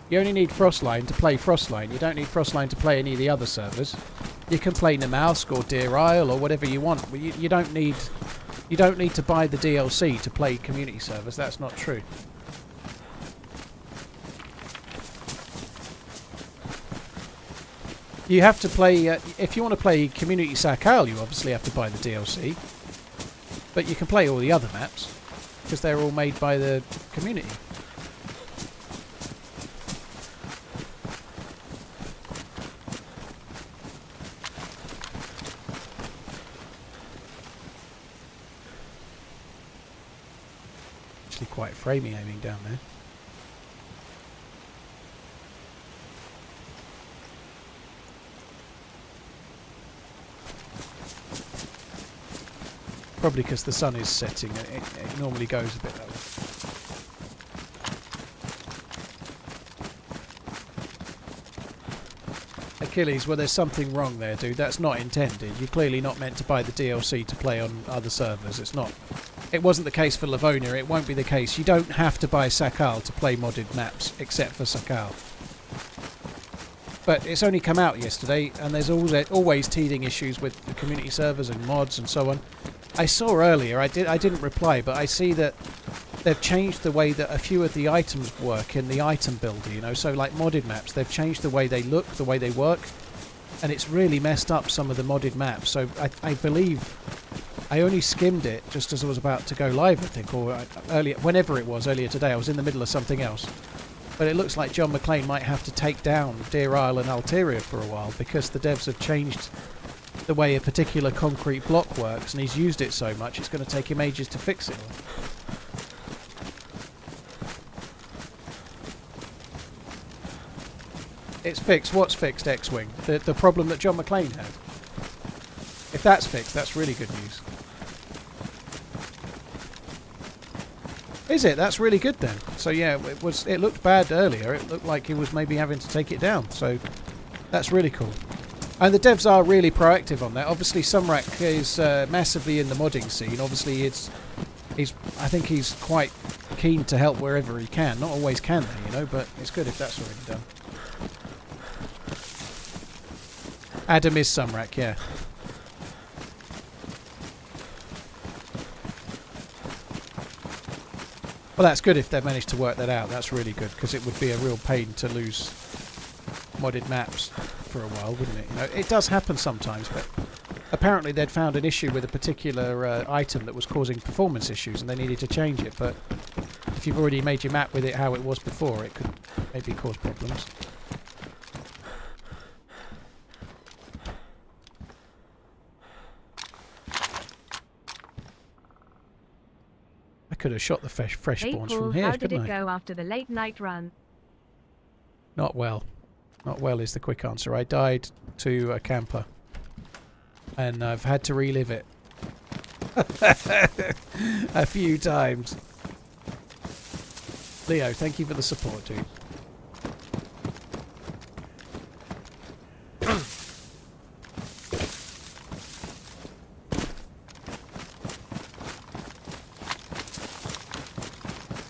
You only need FROSTLINE to play FROSTLINE. You don't need FROSTLINE to play any of the other servers. You can play Namalsk or Deer Isle or whatever you want. You don't need to buy the DLC to play community servers. That's not true. You have to play if you want to play Community Sakal. You obviously have to buy the DLC. But you can play all the other maps because they're all made by the community. Quite framey aiming down there. Probably because the sun is setting. It normally goes a bit that way. Achilles, well, there's something wrong there, dude. That's not intended. You're clearly not meant to buy the DLC to play on other servers. It's not. It wasn't the case for Livonia. It won't be the case. You don't have to buy Sakal to play modded maps, except for Sakal. But it's only come out yesterday, and there's always teething issues with the community servers and mods and so on. I saw earlier, I didn't reply, but I see that they've changed the way that a few of the items work in the item builder, you know, so like modded maps, they've changed the way they look, the way they work, and it's really messed up some of the modded maps. So I believe I only skimmed it just as I was about to go live, I think, or whenever it was, earlier today. I was in the middle of something else. But it looks like John McClane might have to take down Deer Isle and Alteria for a while because the devs have changed the way a particular concrete block works, and he's used it so much it's going to take him ages to fix it all. It's fixed. What's fixed, X-Wing? The problem that John McClane had. If that's fixed, that's really good news. Is it? That's really good then. So yeah, it looked bad earlier. It looked like he was maybe having to take it down. So that's really cool. And the devs are really proactive on that. Obviously, Sumrak is massively in the modding scene. Obviously, I think he's quite keen to help wherever he can. Not always can they, you know, but it's good if that's already done. Adam is Sumrak, yeah. Well, that's good if they've managed to work that out. That's really good, because it would be a real pain to lose modded maps for a while, wouldn't it? You know, it does happen sometimes, but apparently they'd found an issue with a particular item that was causing performance issues, and they needed to change it. But if you've already made your map with it how it was before, it could maybe cause problems. Could have shot the fresh spawns from here, how did couldn't it go after the late night run? Not well. Not well is the quick answer. I died to a camper. And I've had to relive it. A few times. Leo, thank you for the support, dude.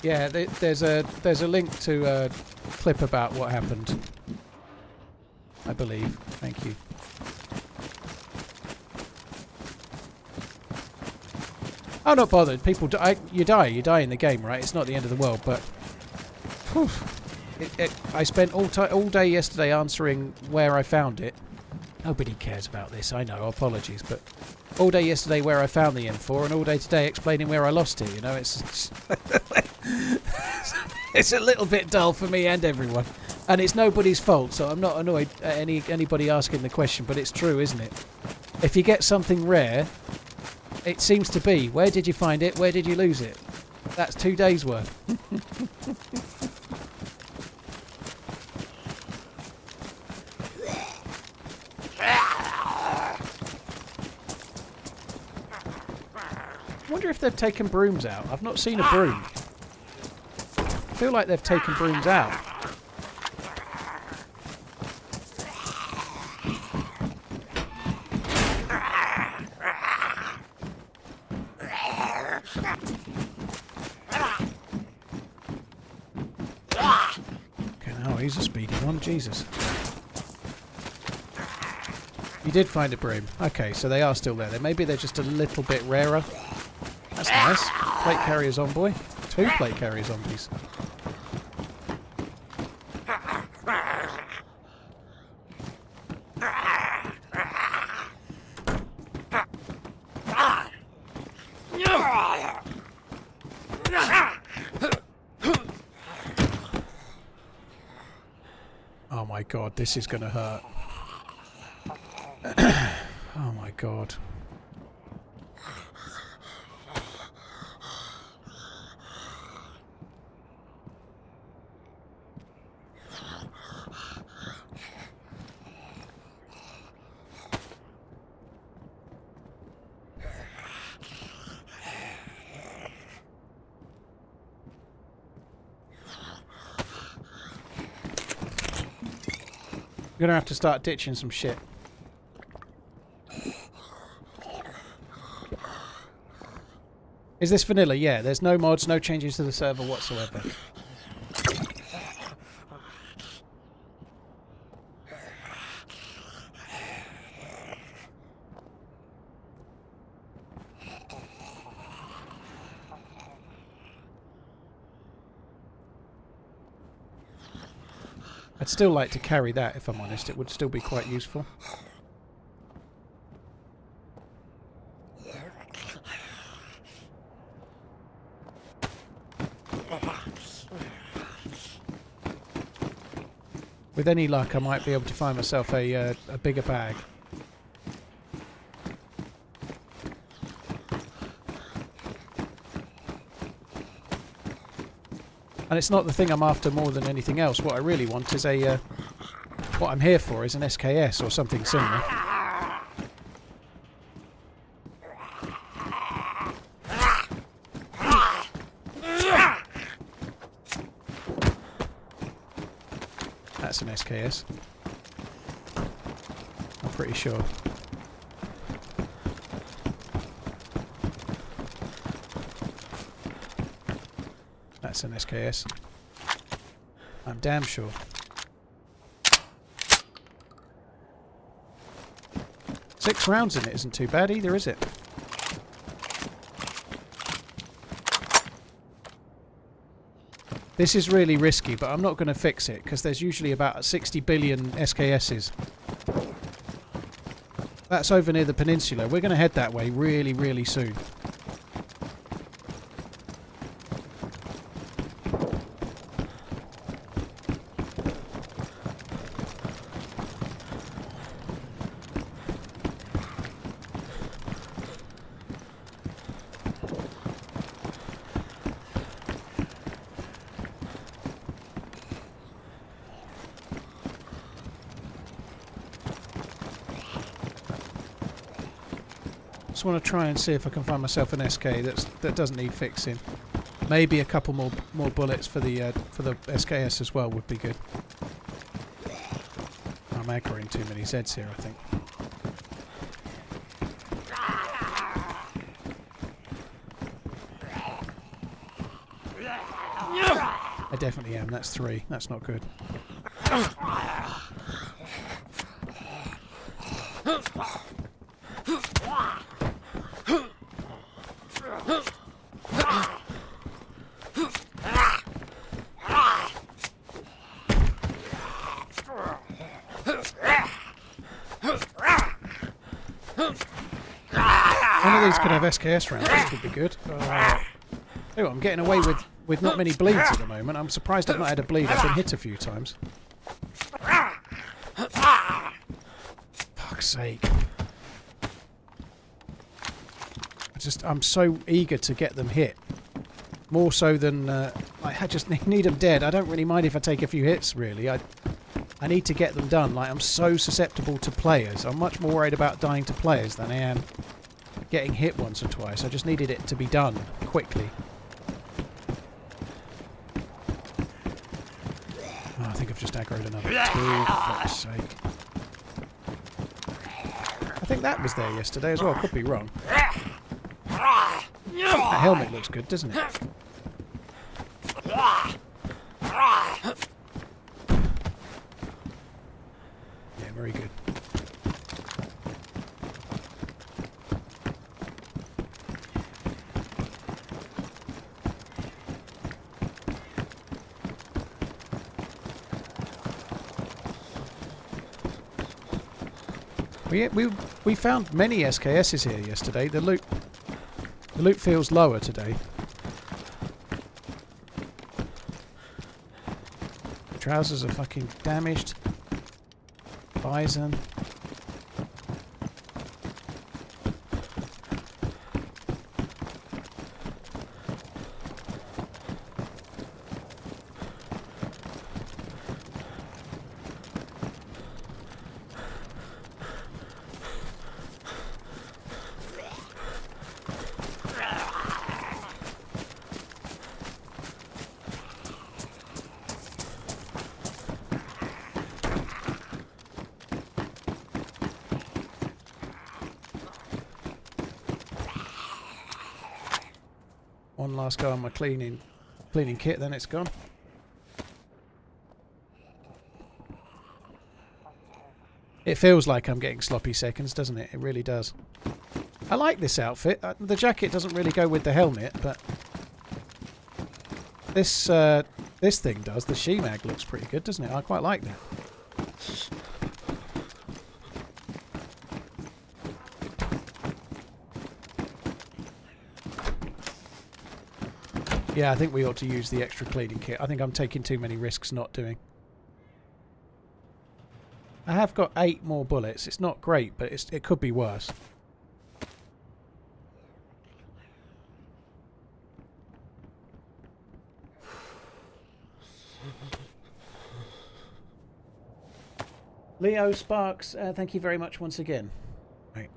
Yeah, there's a link to a clip about what happened, I believe. Thank you. I'm not bothered. People die. You die in the game, right? It's not the end of the world. But I spent all day yesterday answering where I found it. Nobody cares about this, I know, apologies, but all day yesterday where I found the M4 and all day today explaining where I lost it, you know, it's it's a little bit dull for me and everyone. And it's nobody's fault, so I'm not annoyed at anybody asking the question, but it's true, isn't it? If you get something rare, it seems to be, where did you find it, where did you lose it? That's 2 days worth. I wonder if they've taken brooms out. I've not seen a broom. I feel like they've taken brooms out. Okay, now he's a speedy one. Jesus. You did find a broom. Okay, so they are still there. Maybe they're just a little bit rarer. That's nice. Plate carriers on, boy. 2 plate carrier zombies. Oh my god, this is gonna hurt. Oh my god. I'm gonna have to start ditching some shit. Is this vanilla? Yeah, there's no mods, no changes to the server whatsoever. I'd still like to carry that, if I'm honest. It would still be quite useful. With any luck, I might be able to find myself a bigger bag. And it's not the thing I'm after more than anything else. What I really want is a... what I'm here for is an SKS or something similar. That's an SKS. I'm pretty sure. That's an SKS. I'm damn sure. Six rounds in it isn't too bad either, is it? This is really risky, but I'm not going to fix it because there's usually about 60 billion SKSs. That's over near the peninsula. We're going to head that way really, really soon. Just want to try and see if I can find myself an SK that doesn't need fixing. Maybe a couple more bullets for the SKS as well would be good. I'm aggroing too many Zeds here, I think. I definitely am. That's 3. That's not good. One of these could have SKS rounds, which would be good. Oh, I'm getting away with not many bleeds at the moment. I'm surprised I've not had a bleed. I've been hit a few times. Fuck's sake. I'm so eager to get them hit. More so than... I just need them dead. I don't really mind if I take a few hits, really. I need to get them done. Like, I'm so susceptible to players. I'm much more worried about dying to players than I am getting hit once or twice. I just needed it to be done quickly. Oh, I think I've just aggroed another two, for fuck's sake. I think that was there yesterday as well. Could be wrong. That helmet looks good, doesn't it? Yeah, very good. We found many SKSs here yesterday. The loot feels lower today. Trousers are fucking damaged. Bison. One last go on my cleaning kit, then it's gone. It feels like I'm getting sloppy seconds, doesn't it? It really does. I like this outfit. The jacket doesn't really go with the helmet, but this thing does. The Shemag looks pretty good, doesn't it? I quite like that. Yeah, I think we ought to use the extra cleaning kit. I think I'm taking too many risks not doing. I have got 8 more bullets. It's not great, but it could be worse. Leo Sparks, thank you very much once again. Right.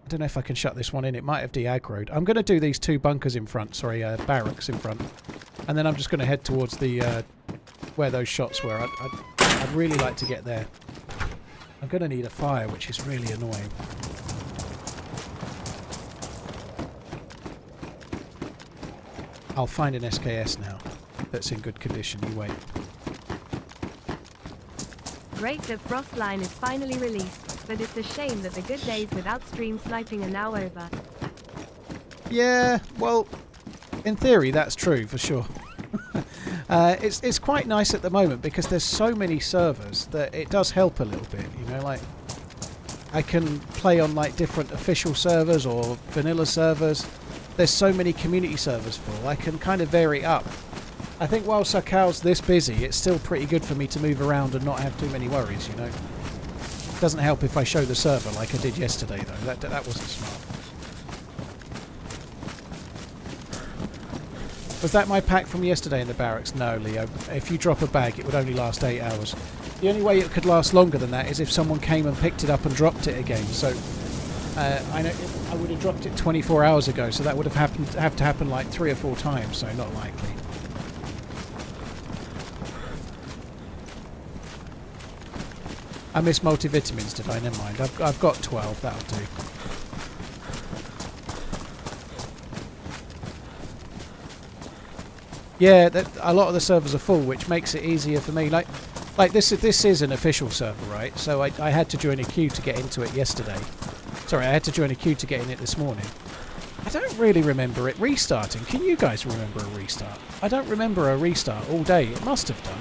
I don't know if I can shut this one in. It might have de-aggroed. I'm going to do these 2 bunkers in front. Sorry, barracks in front. And then I'm just going to head towards the where those shots were. I'd really like to get there. I'm going to need a fire, which is really annoying. I'll find an SKS now that's in good condition. You wait. Great that FROSTLINE is finally released, but it's a shame that the good days without stream sniping are now over. Yeah, well, in theory that's true for sure. It's quite nice at the moment because there's so many servers that it does help a little bit, you know, like I can play on like different official servers or vanilla servers. There's so many community servers full, I can kind of vary up. I think while Sakau's this busy, it's still pretty good for me to move around and not have too many worries, you know. It doesn't help if I show the server like I did yesterday though, that wasn't smart. Was that my pack from yesterday in the barracks? No, Leo. If you drop a bag, it would only last 8 hours. The only way it could last longer than that is if someone came and picked it up and dropped it again. So I know I would have dropped it 24 hours ago, so that would have to happen like 3 or 4 times, so not likely. I missed multivitamins, did I? Never mind. I've got 12, that'll do. Yeah, a lot of the servers are full, which makes it easier for me. Like this is an official server, right? So I had to join a queue to get into it yesterday. Sorry, I had to join a queue to get in it this morning. I don't really remember it restarting. Can you guys remember a restart? I don't remember a restart all day. It must have done.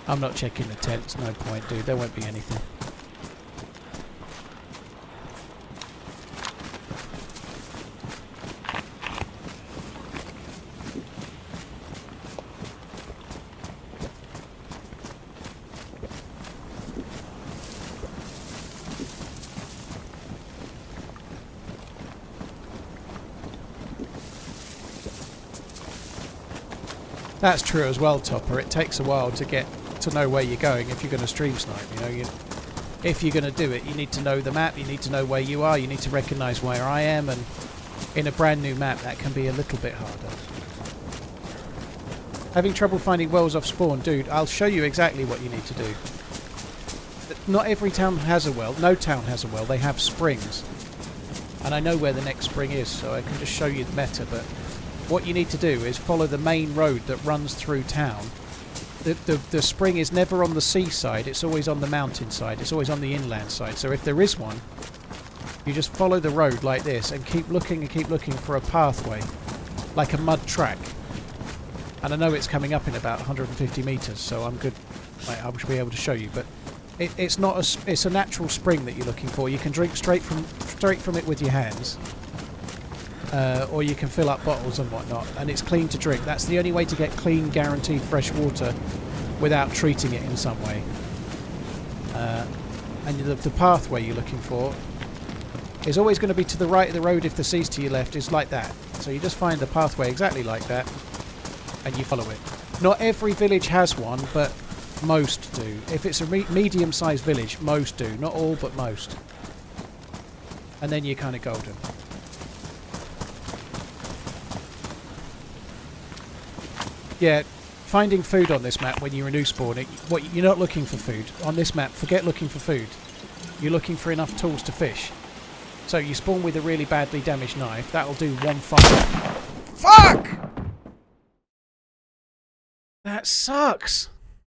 I'm not checking the tents. No point, dude. There won't be anything. That's true as well, Topper. It takes a while to get to know where you're going if you're going to stream snipe. You know, if you're going to do it, you need to know the map. You need to know where you are. You need to recognise where I am. And in a brand new map, that can be a little bit harder. Having trouble finding wells off spawn, dude. I'll show you exactly what you need to do. Not every town has a well. No town has a well. They have springs. And I know where the next spring is, so I can just show you the meta. But what you need to do is follow the main road that runs through town. The spring is never on the seaside. It's always on the mountainside. It's always on the inland side. So if there is one, you just follow the road like this and keep looking for a pathway, like a mud track. And I know it's coming up in about 150 meters, so I'm good. I should be able to show you, but it's not it's a natural spring that you're looking for. You can drink straight from it with your hands, or you can fill up bottles and whatnot, and it's clean to drink. That's the only way to get clean, guaranteed fresh water without treating it in some way. And the pathway you're looking for is always going to be to the right of the road. If the sea's to your left, is like that. So you just find the pathway exactly like that, and you follow it. Not every village has one, but most do. If it's a medium-sized village, most do. Not all, but most. And then you're kind of golden. Yeah, finding food on this map when you're a new spawn, you're not looking for food. On this map, forget looking for food. You're looking for enough tools to fish. So you spawn with a really badly damaged knife. That'll do one fire. Fuck! That sucks.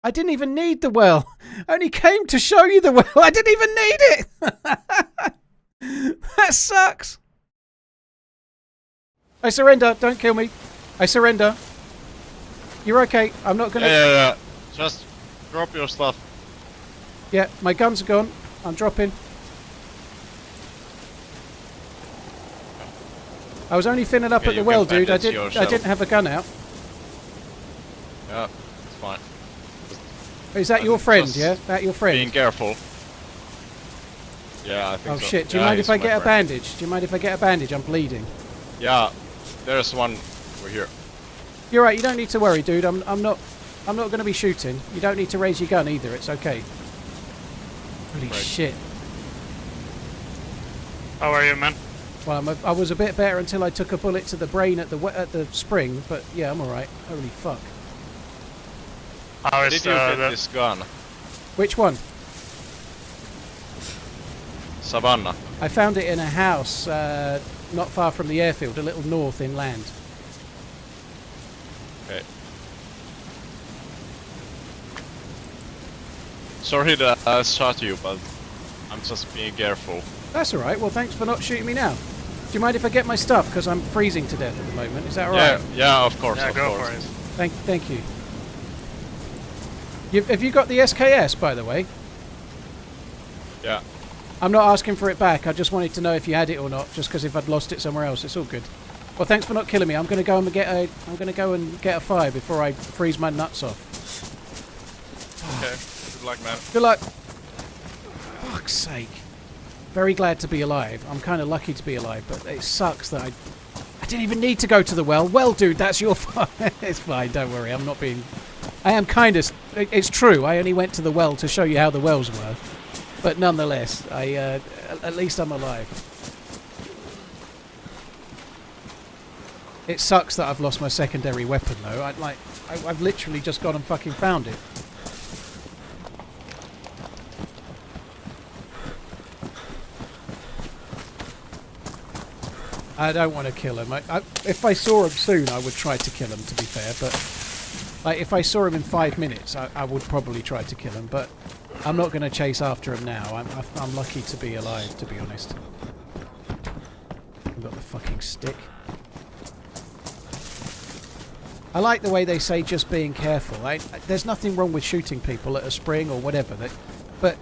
I didn't even need the well. I only came to show you the well. I didn't even need it. That sucks. I surrender. Don't kill me. I surrender. You're okay. I'm not gonna... Yeah. Just drop your stuff. Yeah, my guns are gone. I'm dropping. I was only finning up at the well, dude. I didn't have a gun out. Yeah, it's fine. Is that your friend, yeah? That your friend? Being careful. Yeah, I think so. Oh shit, do you mind if I get a bandage? Do you mind if I get a bandage? I'm bleeding. Yeah, there's one over here. You're right, you don't need to worry, dude. I'm not going to be shooting. You don't need to raise your gun either, it's okay. Holy shit. How are you, man? Well, I was a bit better until I took a bullet to the brain at the spring, but yeah, I'm alright. Holy fuck. How did you get this gun? Which one? Savannah. I found it in a house not far from the airfield, a little north inland. Okay. Sorry that I shot you, but I'm just being careful. That's alright. Well, thanks for not shooting me now. Do you mind if I get my stuff? Because I'm freezing to death at the moment. Is that alright? Yeah, of course. Yeah, go for it. Thank you. Have you got the SKS, by the way? Yeah. I'm not asking for it back. I just wanted to know if you had it or not, just because if I'd lost it somewhere else, it's all good. Well, thanks for not killing me. I'm going to go and get a fire before I freeze my nuts off. Okay. Good luck, man. Good luck. Fuck's sake. Very glad to be alive. I'm kind of lucky to be alive, but it sucks that I didn't even need to go to the well. Well, dude, that's your fault. It's fine. Don't worry. I'm not being... I am kind of... It's true. I only went to the well to show you how the wells were. But nonetheless, at least I'm alive. It sucks that I've lost my secondary weapon, though. I've literally just gone and fucking found it. I don't want to kill him. If I saw him soon, I would try to kill him, to be fair. But like, if I saw him in 5 minutes, I would probably try to kill him. But I'm not going to chase after him now. I'm lucky to be alive, to be honest. I've got the fucking stick. I like the way they say just being careful. There's nothing wrong with shooting people at a spring or whatever. But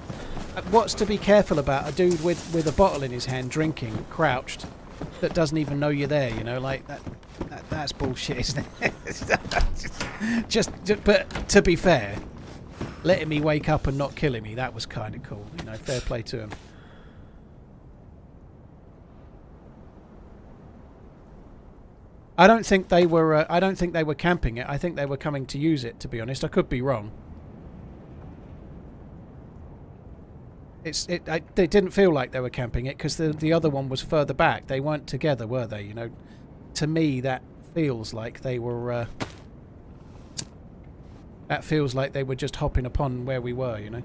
what's to be careful about? A dude with a bottle in his hand, drinking, crouched, that doesn't even know you're there, you know, like that's bullshit, isn't it? just but to be fair, letting me wake up and not killing me, that was kind of cool, you know, fair play to him. I don't think they were. I don't think they were camping it. I think they were coming to use it. To be honest, I could be wrong. It didn't feel like they were camping it because the other one was further back. They weren't together, were they? You know, to me that feels like they were. That feels like they were just hopping upon where we were. You know.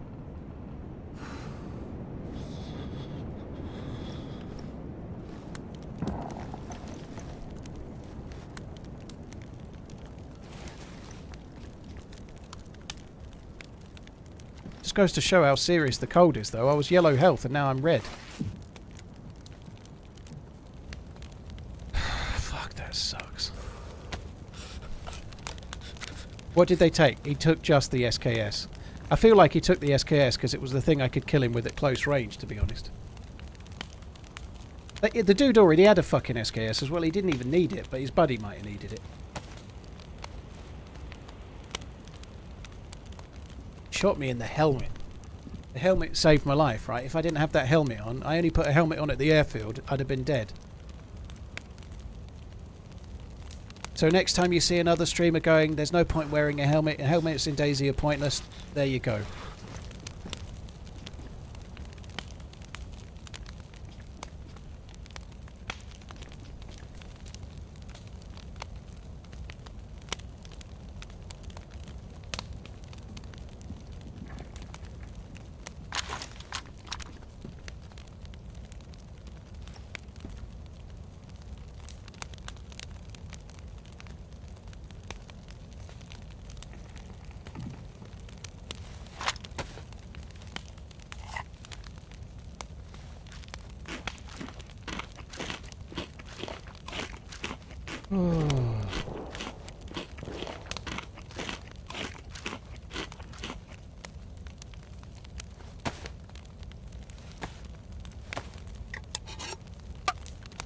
Just goes to show how serious the cold is, though. I was yellow health and now I'm red. Fuck, that sucks. What did they take? He took just the SKS. I feel like he took the SKS because it was the thing I could kill him with at close range, to be honest. The dude already had a fucking SKS as well. He didn't even need it, but his buddy might have needed it. Shot me in the helmet. The helmet saved my life, right? If I didn't have that helmet on, I only put a helmet on at the airfield, I'd have been dead. So next time you see another streamer going, there's no point wearing a helmet, helmets in DayZ are pointless, there you go.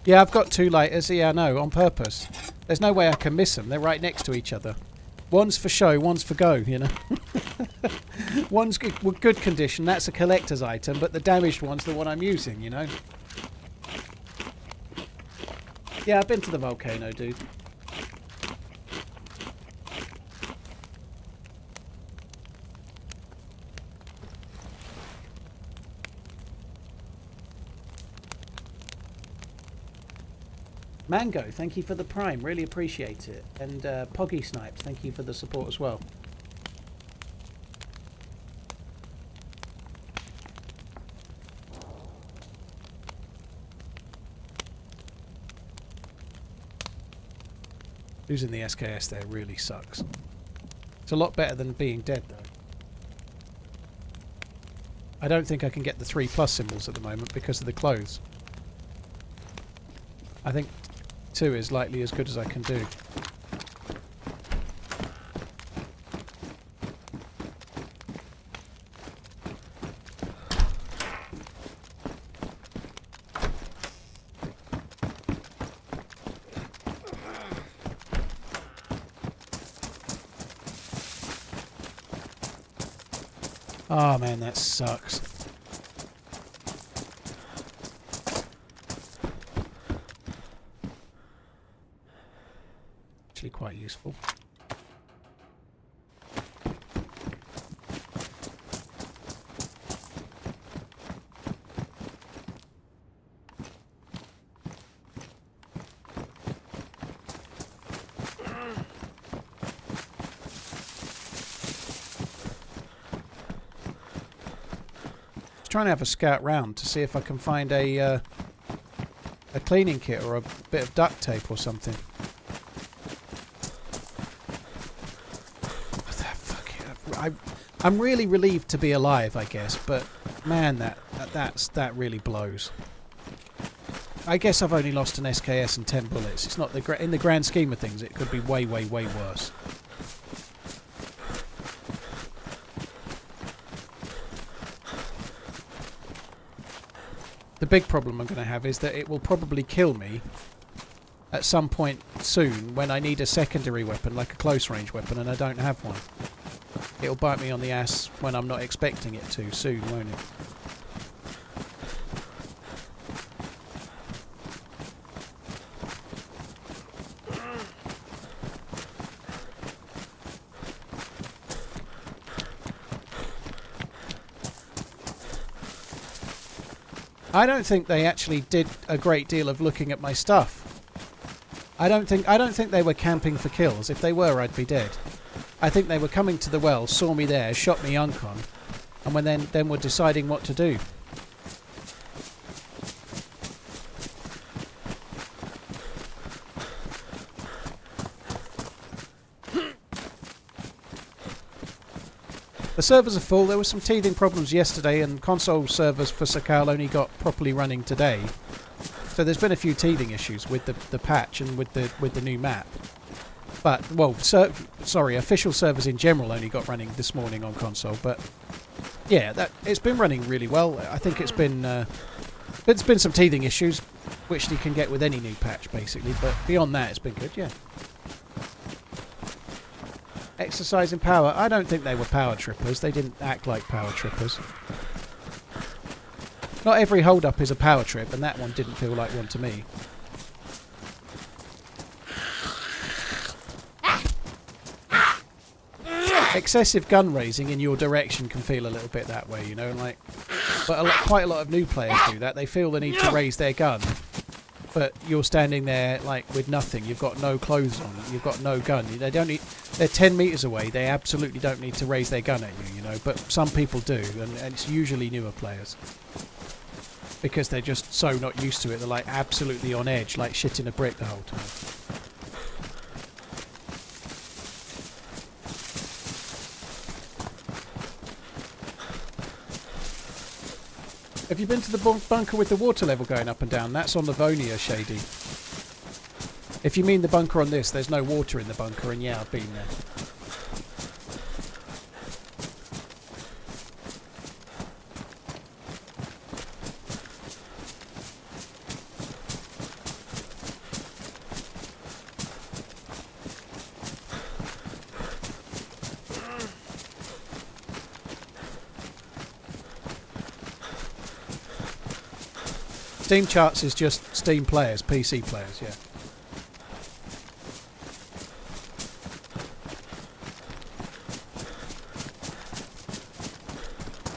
Yeah, I've got 2 lighters. Yeah, I know, on purpose. There's no way I can miss them. They're right next to each other. One's for show, one's for go, you know. One's good condition, that's a collector's item, but the damaged one's the one I'm using, you know. Yeah, I've been to the volcano, dude. Mango, thank you for the prime, really appreciate it. And Poggy Snipes, thank you for the support as well. Losing the SKS there really sucks. It's a lot better than being dead though. I don't think I can get the 3+ symbols at the moment because of the clothes. I think 2 is likely as good as I can do. Oh man, that sucks. Actually quite useful. Trying to have a scout round to see if I can find a cleaning kit or a bit of duct tape or something. What the fuck? I'm really relieved to be alive, I guess, but man, that really blows. I guess I've only lost an SKS and 10 bullets. It's not in the grand scheme of things. It could be way, way, way worse. The big problem I'm going to have is that it will probably kill me at some point soon when I need a secondary weapon, like a close range weapon, and I don't have one. It'll bite me on the ass when I'm not expecting it to soon, won't it? I don't think they actually did a great deal of looking at my stuff. I don't think they were camping for kills. If they were, I'd be dead. I think they were coming to the well, saw me there, shot me uncon, and when then were deciding what to do. The servers are full. There were some teething problems yesterday, and console servers for FROSTLINE only got properly running today. So there's been a few teething issues with the patch and with the new map. But well, sorry, official servers in general only got running this morning on console. But yeah, it's been running really well. I think it's been some teething issues, which you can get with any new patch basically. But beyond that, it's been good. Yeah. Exercising power. I don't think they were power trippers. They didn't act like power trippers. Not every hold-up is a power trip, and that one didn't feel like one to me. Excessive gun raising in your direction can feel a little bit that way, you know, like. But quite a lot of new players do that. They feel the need to raise their gun, but you're standing there like with nothing. You've got no clothes on. You've got no gun. They don't need. They're 10 meters away. They absolutely don't need to raise their gun at you, you know. But some people do, and it's usually newer players because they're just so not used to it. They're like absolutely on edge, like shit in a brick the whole time. Have you been to the bunker with the water level going up and down? That's on Livonia, Shady. If you mean the bunker on this, there's no water in the bunker, and yeah, I've been there. Steam charts is just Steam players, PC players, yeah.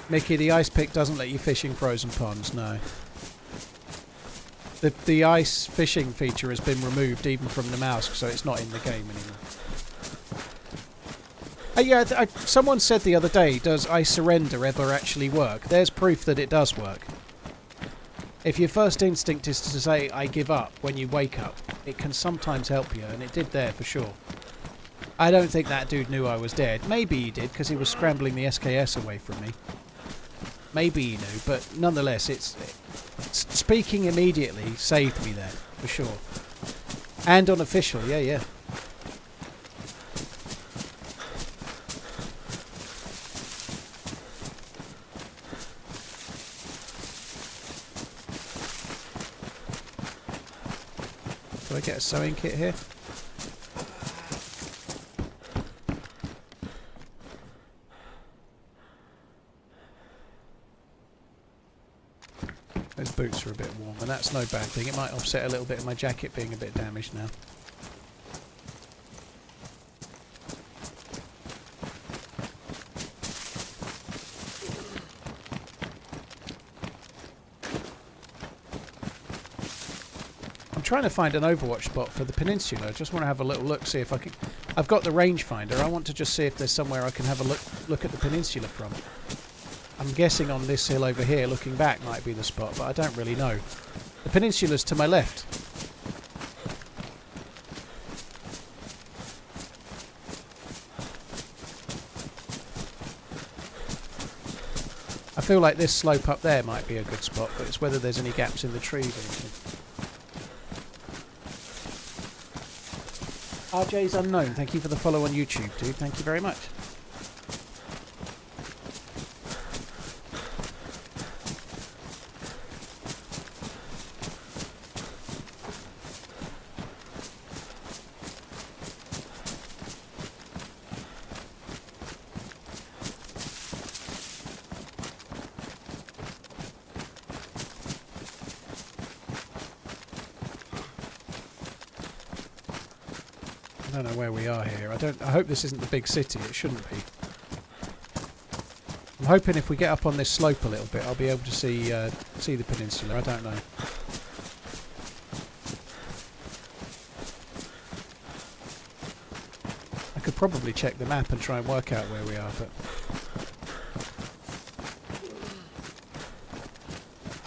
Mickey, the ice pick doesn't let you fish in frozen ponds, no. The ice fishing feature has been removed even from the mouse, so it's not in the game anymore. Yeah, someone said the other day, does I surrender ever actually work? There's proof that it does work. If your first instinct is to say, I give up, when you wake up, it can sometimes help you, and it did there for sure. I don't think that dude knew I was dead. Maybe he did, because he was scrambling the SKS away from me. Maybe he knew, but nonetheless, speaking immediately saved me there, for sure. And on official, yeah. Do I get a sewing kit here? Those boots are a bit warm, and that's no bad thing. It might offset a little bit of my jacket being a bit damaged now. I'm trying to find an Overwatch spot for the peninsula. I just want to have a little look, see if I can. I've got the rangefinder. I want to just see if there's somewhere I can have a look at the peninsula from. I'm guessing on this hill over here, looking back, might be the spot, but I don't really know. The peninsula's to my left. I feel like this slope up there might be a good spot, but it's whether there's any gaps in the trees or anything. RJ's Unknown, thank you for the follow on YouTube, dude. Thank you very much. I don't know where we are here. I hope this isn't the big city. It shouldn't be. I'm hoping if we get up on this slope a little bit, I'll be able to see the peninsula. I don't know. I could probably check the map and try and work out where we are, but...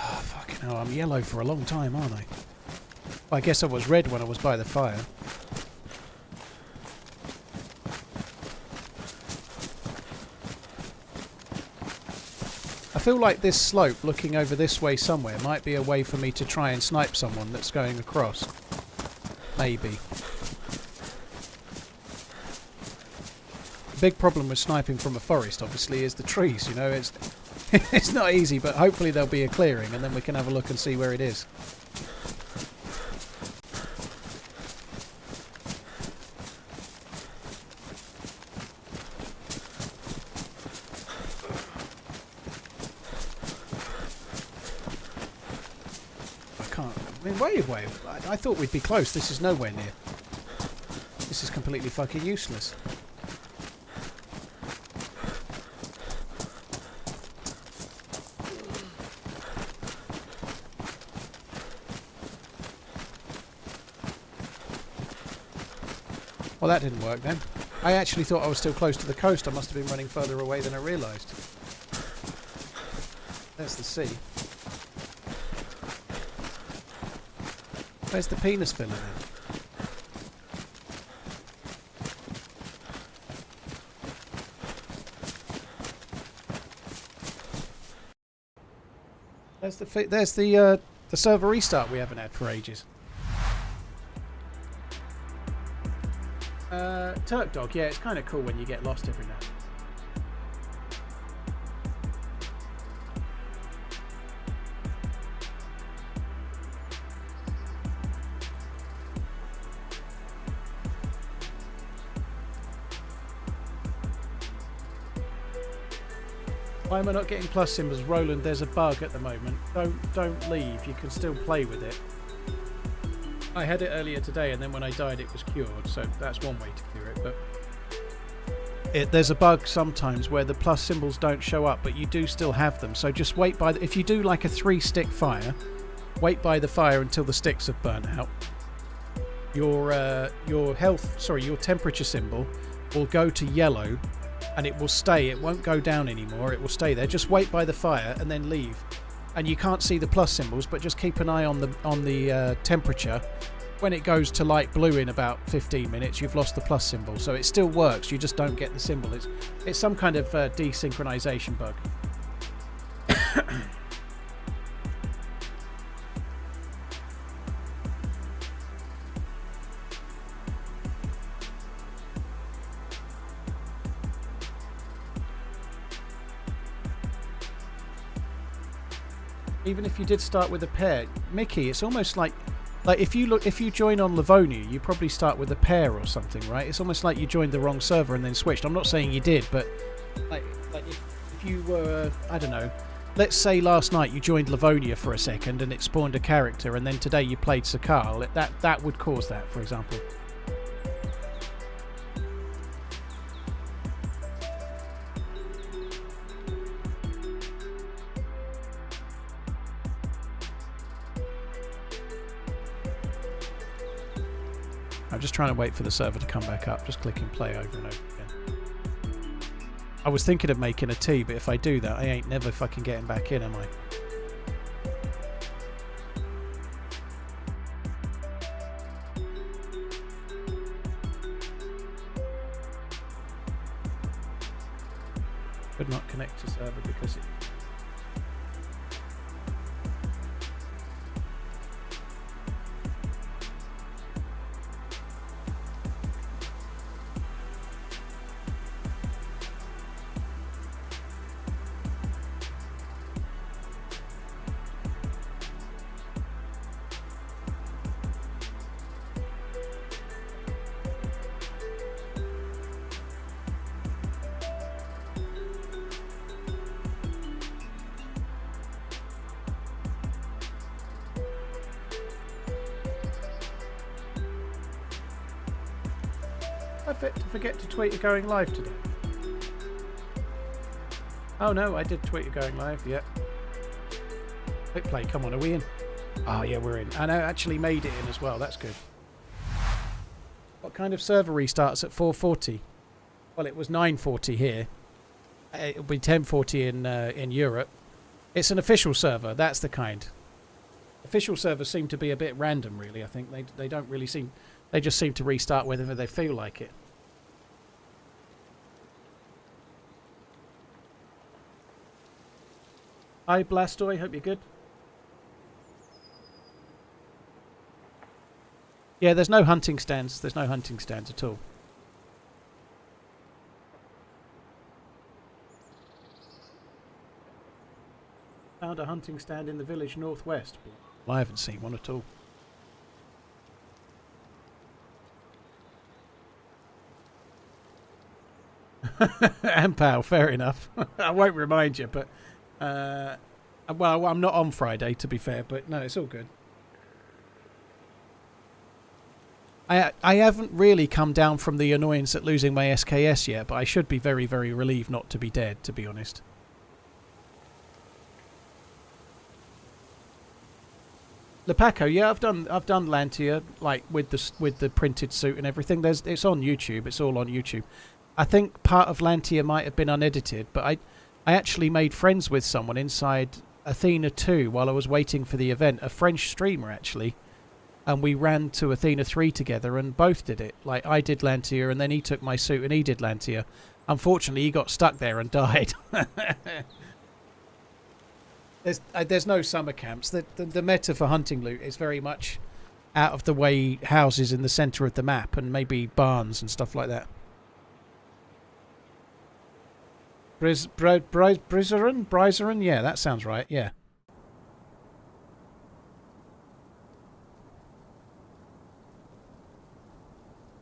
Oh, fucking hell, I'm yellow for a long time, aren't I? Well, I guess I was red when I was by the fire. I feel like this slope, looking over this way somewhere, might be a way for me to try and snipe someone that's going across. Maybe. The big problem with sniping from a forest, obviously, is the trees, you know. It's it's not easy, but hopefully there'll be a clearing and then we can have a look and see where it is. Wave. I thought we'd be close. This is nowhere near. This is completely fucking useless. Well, that didn't work then. I actually thought I was still close to the coast. I must have been running further away than I realised. There's the sea. Where's the penis filler then? There's the server restart we haven't had for ages. Turk Dog, yeah, it's kind of cool when you get lost every now and then. Why am I not getting plus symbols? Roland, there's a bug at the moment. Don't leave. You can still play with it. I had it earlier today, and then when I died, it was cured. So that's one way to cure it. But there's a bug sometimes where the plus symbols don't show up, but you do still have them. So just wait by. If you do like a 3-stick fire, wait by the fire until the sticks have burnt out. Your temperature symbol will go to yellow. And it will stay, it won't go down anymore, it will stay there. Just wait by the fire and then leave. And you can't see the plus symbols, but just keep an eye on the temperature. When it goes to light blue in about 15 minutes, you've lost the plus symbol. So it still works, you just don't get the symbol. It's some kind of desynchronization bug. Even if you did start with a pair, Mickey, it's almost like if you join on Livonia, you probably start with a pair or something, right? It's almost like you joined the wrong server and then switched. I'm not saying you did, but like if you were, I don't know, let's say last night you joined Livonia for a second and it spawned a character, and then today you played Sakal, that would cause that, for example. I'm just trying to wait for the server to come back up, just clicking play over and over again. I was thinking of making a tea, but if I do that, I ain't never fucking getting back in, am I? Could not connect to server because it... I forget to tweet you're going live today. Oh no, I did tweet you going live. Yeah. Quick play. Come on, are we in? Oh yeah, we're in. And I actually made it in as well. That's good. What kind of server restarts at 4:40? Well, it was 9:40 here. It'll be 10:40 in Europe. It's an official server. That's the kind. Official servers seem to be a bit random, really. I think they don't really seem. They just seem to restart whenever they feel like it. Hi, Blastoy. Hope you're good. Yeah, there's no hunting stands. There's no hunting stands at all. Found a hunting stand in the village northwest. Well, I haven't seen one at all. Ampal, fair enough. I won't remind you, but well, I'm not on Friday, to be fair, but no, it's all good. I haven't really come down from the annoyance at losing my SKS yet, but I should be very, very relieved not to be dead, to be honest. Lepaco, yeah, I've done Lantia, like with the printed suit and everything. It's on YouTube. It's all on YouTube. I think part of Lantia might have been unedited, but I actually made friends with someone inside Athena 2 while I was waiting for the event. A French streamer actually. And we ran to Athena 3 together and both did it. Like, I did Lantia and then he took my suit and he did Lantia. Unfortunately, he got stuck there and died. There's no summer camps. The meta for hunting loot is very much out of the way houses in the centre of the map and maybe barns and stuff like that. Brizerin? Yeah, that sounds right, yeah.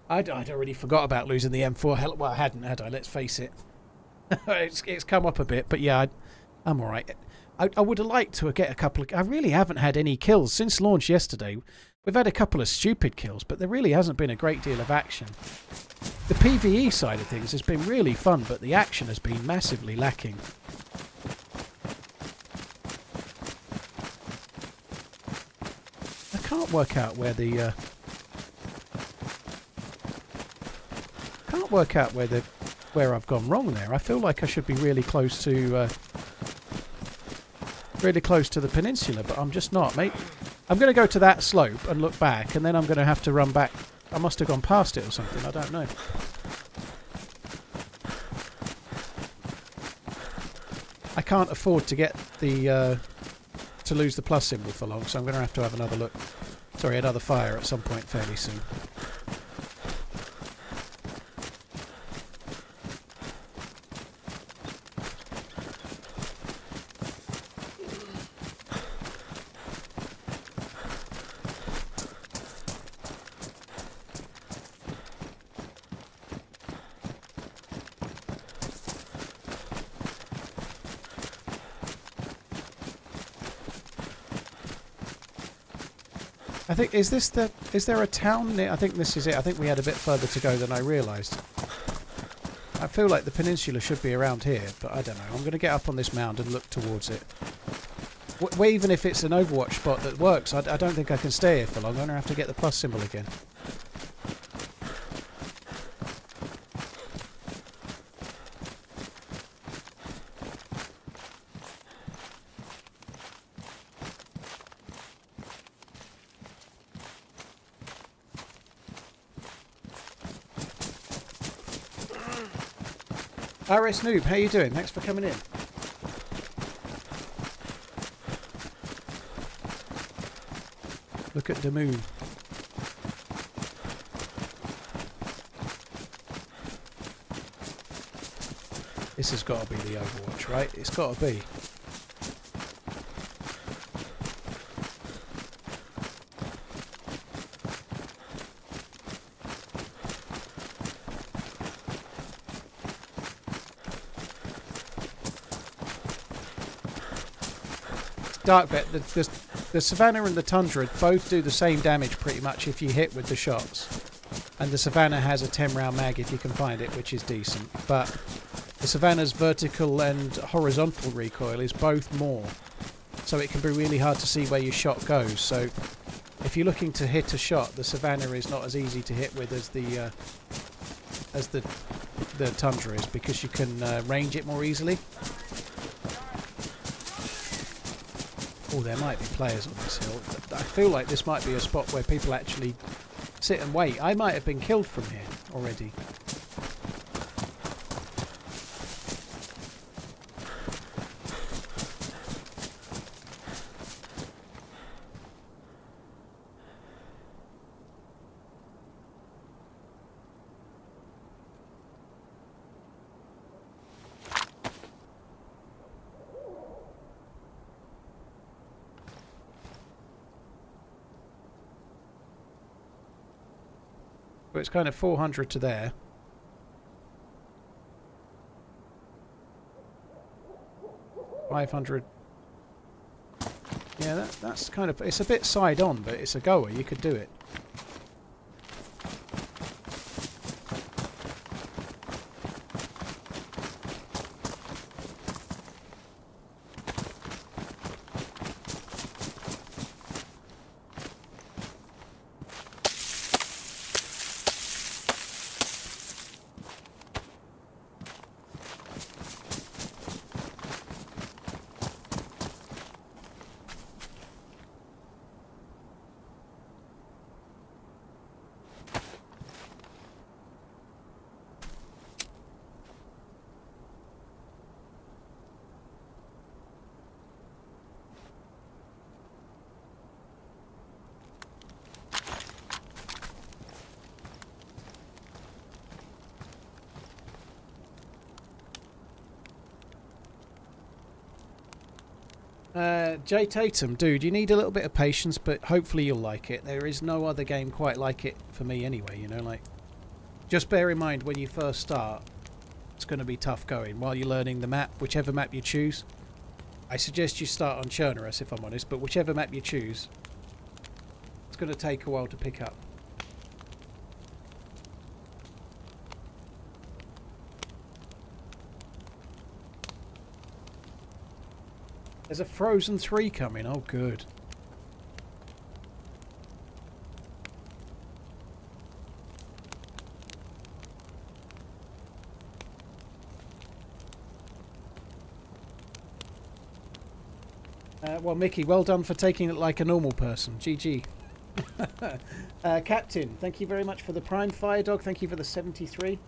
I'd already forgot about losing the M4. Well, I hadn't, had I? Let's face it. It's come up a bit, but yeah, I'm all right. I would have liked to get a couple of... I really haven't had any kills since launch yesterday. We've had a couple of stupid kills, but there really hasn't been a great deal of action. The PvE side of things has been really fun, but the action has been massively lacking. I can't work out where the... where I've gone wrong there. I feel like I should be really close to the peninsula, but I'm just not, mate. I'm going to go to that slope and look back, and then I'm going to have to run back. I must have gone past it or something. I don't know. I can't afford to get the to lose the plus symbol for long, so I'm going to have another look. Sorry, another fire at some point fairly soon. I think, is there a town near? I think this is it. I think we had a bit further to go than I realised. I feel like the peninsula should be around here, but I don't know. I'm going to get up on this mound and look towards it. Even if it's an Overwatch spot that works, I don't think I can stay here for long. I'm going to have to get the plus symbol again. RS Noob, how you doing? Thanks for coming in. Look at the moon. This has got to be the Overwatch, right? It's got to be. Dark Bet, the Savannah and the Tundra both do the same damage pretty much if you hit with the shots. And the Savannah has a 10 round mag if you can find it, which is decent. But The Savannah's vertical and horizontal recoil is both more, so it can be really hard to see where your shot goes. So if you're looking to hit a shot, the Savannah is not as easy to hit with as the Tundra is, because you can range it more easily. Oh, there might be players on this hill. I feel like this might be a spot where people actually sit and wait. I might have been killed from here already. But it's kind of 400 to there. $500. Yeah, that's kind of... It's a bit side on, but it's a goer. You could do it. Jay Tatum, dude, you need a little bit of patience, but hopefully you'll like it. There is no other game quite like it for me anyway, you know, like... Just bear in mind when you first start, it's going to be tough going while you're learning the map, whichever map you choose. I suggest you start on Chernerus, if I'm honest, but whichever map you choose, it's going to take a while to pick up. There's a Frozen 3 coming. Oh, good. Well, Mickey, well done for taking it like a normal person. GG. Captain, thank you very much for the Prime. Fire Dog, thank you for the 73.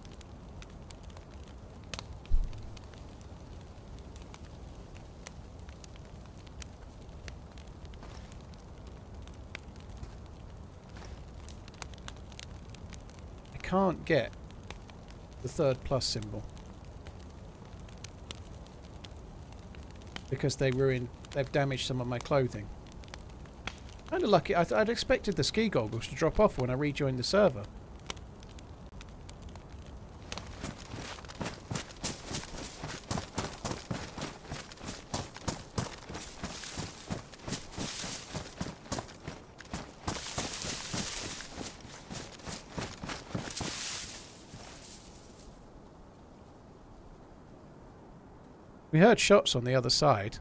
Can't get the third plus symbol because they've damaged some of my clothing. Kind of lucky. I'd expected the ski goggles to drop off when I rejoined the server. We heard shots on the other side.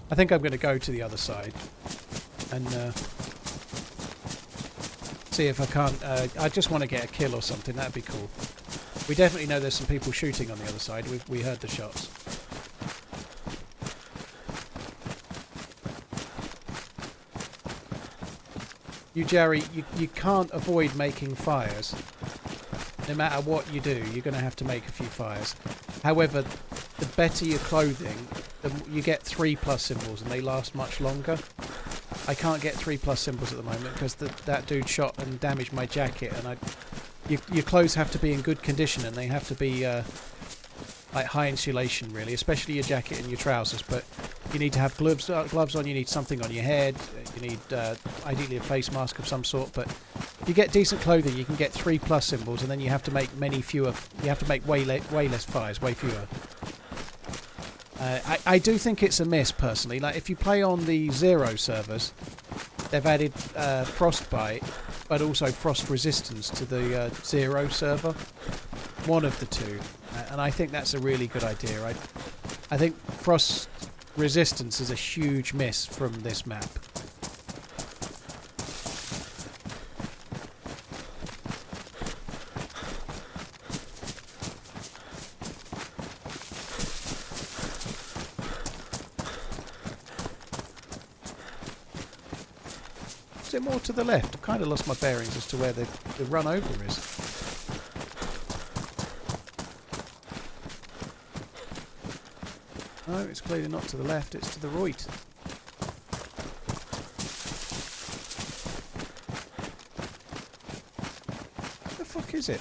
I think I'm going to go to the other side and see if I can't... I just want to get a kill or something. That'd be cool. We definitely know there's some people shooting on the other side. We heard the shots. You, Jerry, you can't avoid making fires. No matter what you do, you're going to have to make a few fires. However, the better your clothing, you get 3 plus symbols and they last much longer. I can't get 3 plus symbols at the moment because that dude shot and damaged my jacket, and your clothes have to be in good condition and they have to be like high insulation really, especially your jacket and your trousers. But You need to have gloves on, you need something on your head, you need ideally a face mask of some sort, but if you get decent clothing you can get 3+ symbols, and then you have to make way less fires, way fewer. I do think it's a miss personally. Like if you play on the 0 servers, they've added frostbite but also frost resistance to the 0 server, one of the two, and I think that's a really good idea. I think frost resistance is a huge miss from this map. Is it more to the left? I've kind of lost my bearings as to where the run over is. No, it's clearly not to the left, it's to the right. What the fuck is it?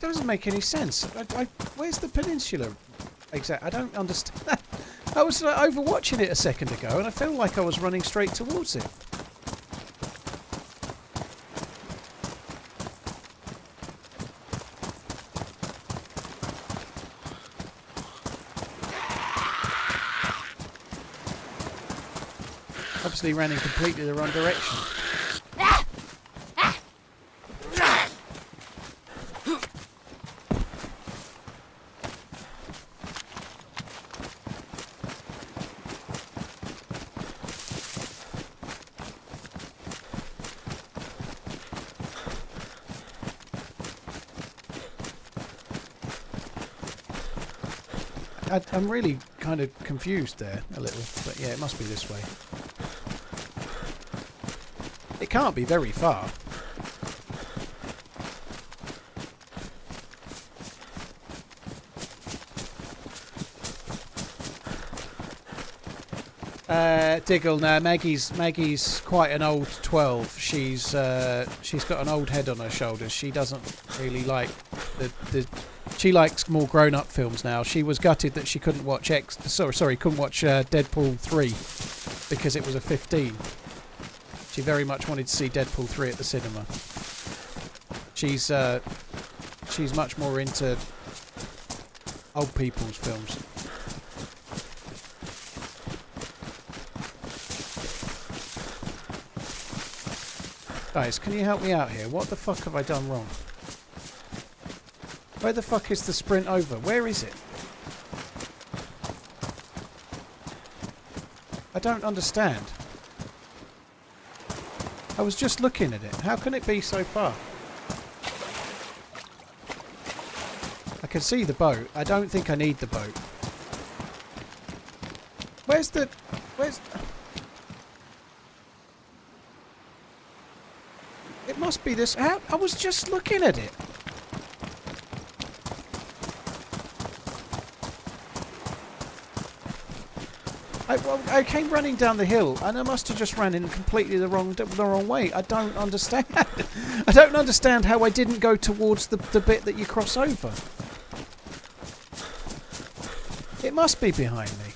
Doesn't make any sense. Where's the peninsula? I don't understand. I was overwatching it a second ago and I felt like I was running straight towards it. Obviously ran in completely the wrong direction. I'm really kind of confused there a little, but yeah, it must be this way. It can't be very far. Diggle, no, Maggie's quite an old 12. She's got an old head on her shoulders. She doesn't really like she likes more grown-up films now. She was gutted that she couldn't watch couldn't watch Deadpool 3 because it was a 15. She very much wanted to see Deadpool 3 at the cinema. She's much more into old people's films. Guys, can you help me out here? What the fuck have I done wrong? Where the fuck is the sprint over? Where is it? I don't understand. I was just looking at it. How can it be so far? I can see the boat. I don't think I need the boat. Where's... It must be this... I was just looking at it. I came running down the hill and I must have just ran in completely the wrong way. I don't understand. I don't understand how I didn't go towards the bit that you cross over. It must be behind me.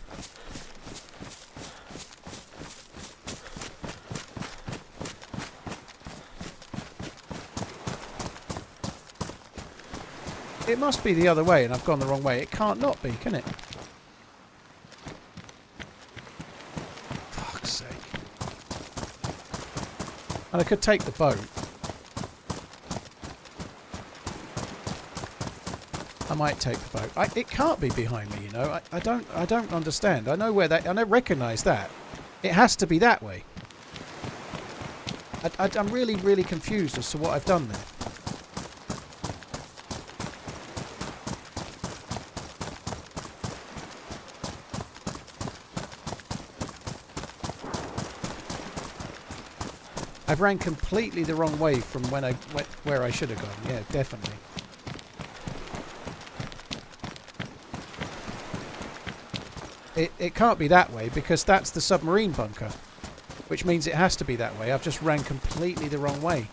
It must be the other way and I've gone the wrong way. It can't not be, can it? And I could take the boat. I might take the boat. It can't be behind me, you know. I don't understand. I know where that. I recognise that. It has to be that way. I'm really, really confused as to what I've done there. I've ran completely the wrong way from where I should have gone. Yeah, definitely. It can't be that way because that's the submarine bunker, which means it has to be that way. I've just ran completely the wrong way.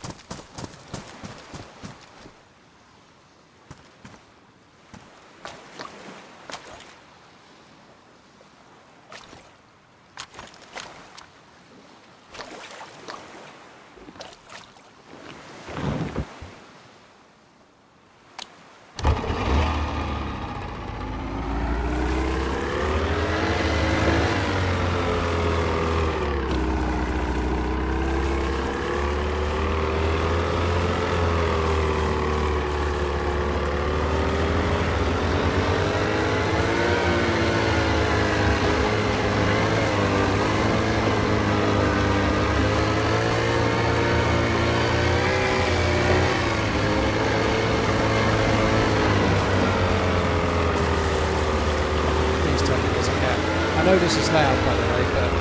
know this is loud, by the way, but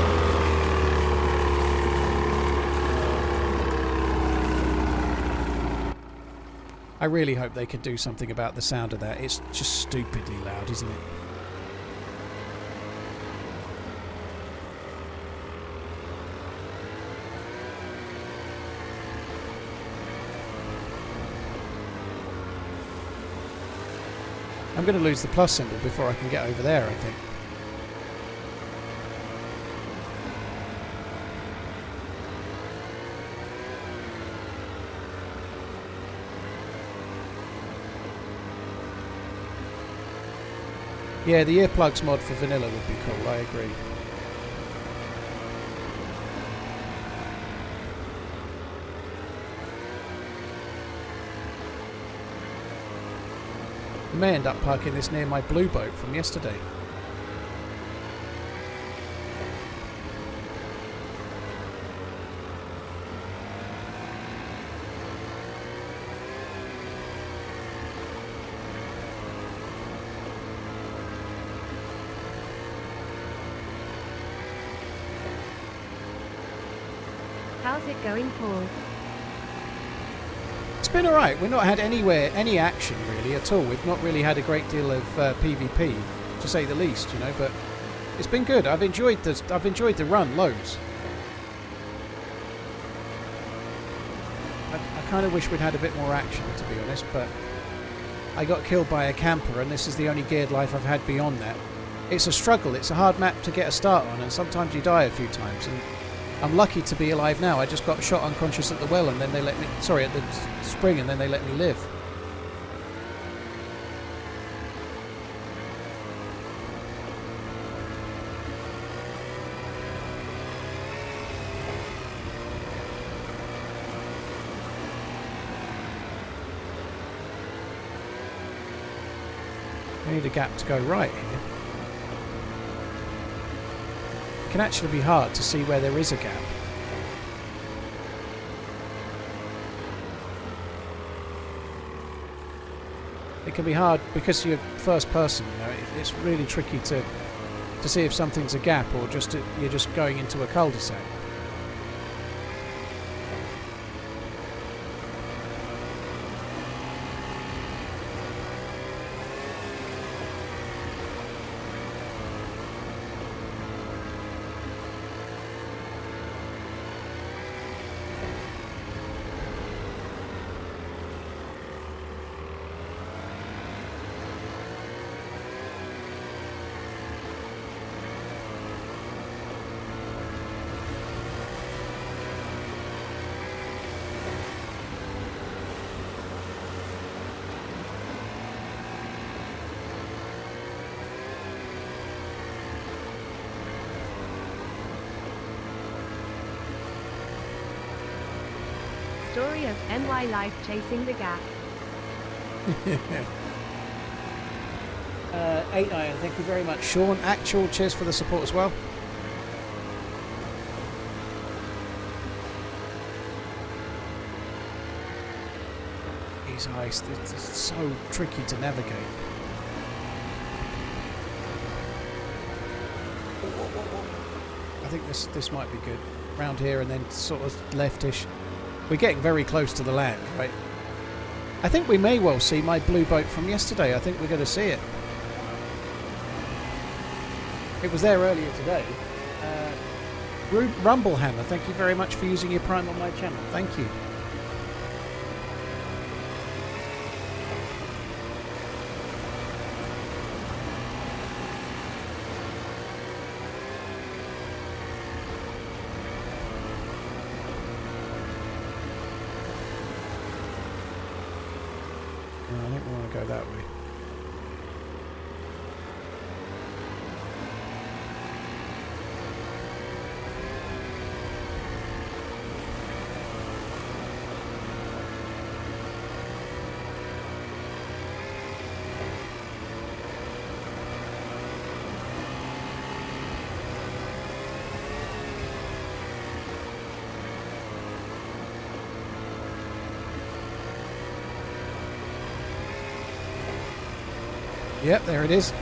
I really hope they can do something about the sound of that. It's just stupidly loud, isn't it? I'm going to lose the plus symbol before I can get over there, I think. Yeah, the earplugs mod for vanilla would be cool, I agree. I may end up parking this near my blue boat from yesterday. How's it going, Paul? It's been alright. We've not had any action really at all. We've not really had a great deal of PvP, to say the least, you know, but it's been good. I've enjoyed the run loads. I kind of wish we'd had a bit more action, to be honest, but I got killed by a camper and this is the only geared life I've had beyond that. It's a struggle. It's a hard map to get a start on, and sometimes you die a few times, and I'm lucky to be alive now. I just got shot unconscious at the well and then they let me... Sorry, at the spring, and then they let me live. I need a gap to go right here. It can actually be hard to see where there is a gap. It can be hard because you're first person, you know, it's really tricky to see if something's a gap or just you're just going into a cul-de-sac. Story of NY life chasing the gap. 8 iron, thank you very much. Sean, actual, cheers for the support as well. These ice, it's so tricky to navigate. I think this might be good. Round here and then sort of leftish. We're getting very close to the land, right? I think we may well see my blue boat from yesterday. I think we're going to see it. It was there earlier today. Rumblehammer, thank you very much for using your Prime on my channel. Thank you. I think we want to go that way. Yep, there it is.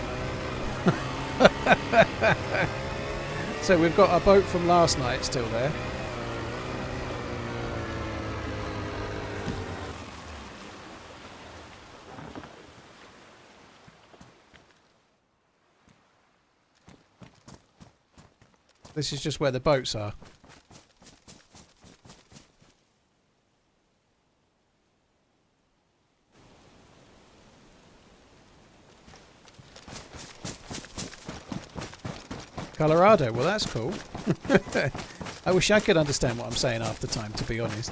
So we've got our boat from last night still there. This is just where the boats are. Colorado, well that's cool. I wish I could understand what I'm saying half the time, to be honest.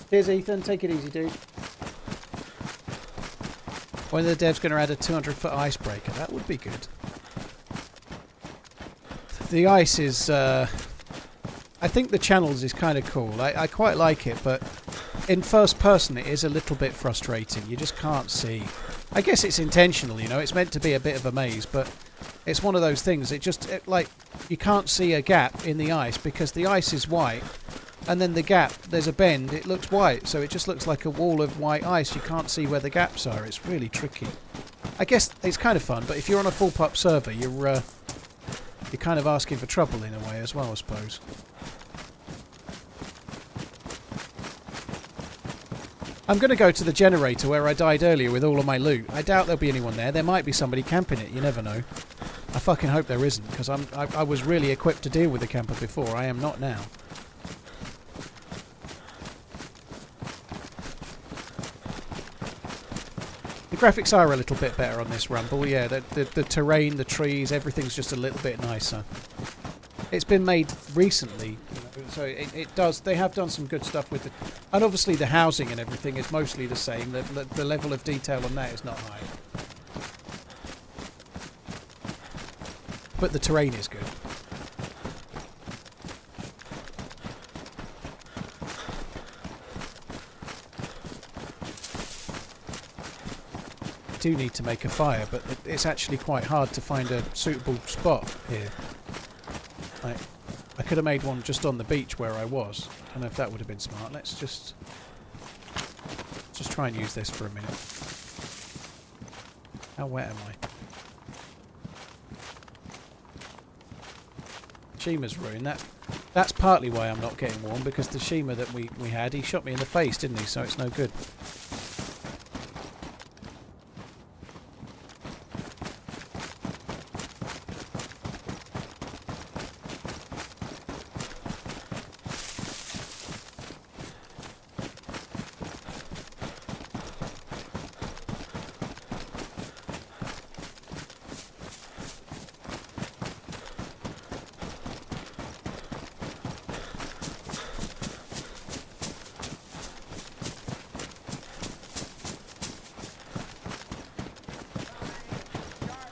Here's Ethan, take it easy, dude. When are the devs going to add a 200-foot icebreaker? That would be good. The ice is, I think the channels is kind of cool. I quite like it, but in first person it is a little bit frustrating. You just can't see. I guess it's intentional, you know. It's meant to be a bit of a maze, but it's one of those things. Like, you can't see a gap in the ice because the ice is white, and then the gap, there's a bend, it looks white, so it just looks like a wall of white ice. You can't see where the gaps are. It's really tricky. I guess it's kind of fun, but if you're on a full pup server, you're kind of asking for trouble in a way as well, I suppose. I'm going to go to the generator where I died earlier with all of my loot. I doubt there'll be anyone there. There might be somebody camping it, you never know. I fucking hope there isn't, because I was really equipped to deal with the camper before. I am not now. The graphics are a little bit better on this Rumble, yeah. The terrain, the trees, everything's just a little bit nicer. It's been made recently, you know, so it does. They have done some good stuff with it, and obviously the housing and everything is mostly the same. The level of detail on that is not high, but the terrain is good. I do need to make a fire, but it's actually quite hard to find a suitable spot here. I could have made one just on the beach where I was. I don't know if that would have been smart. Let's just try and use this for a minute. How wet am I? Shima's ruined. That's partly why I'm not getting warm, because the Shima that we had, he shot me in the face, didn't he? So it's no good.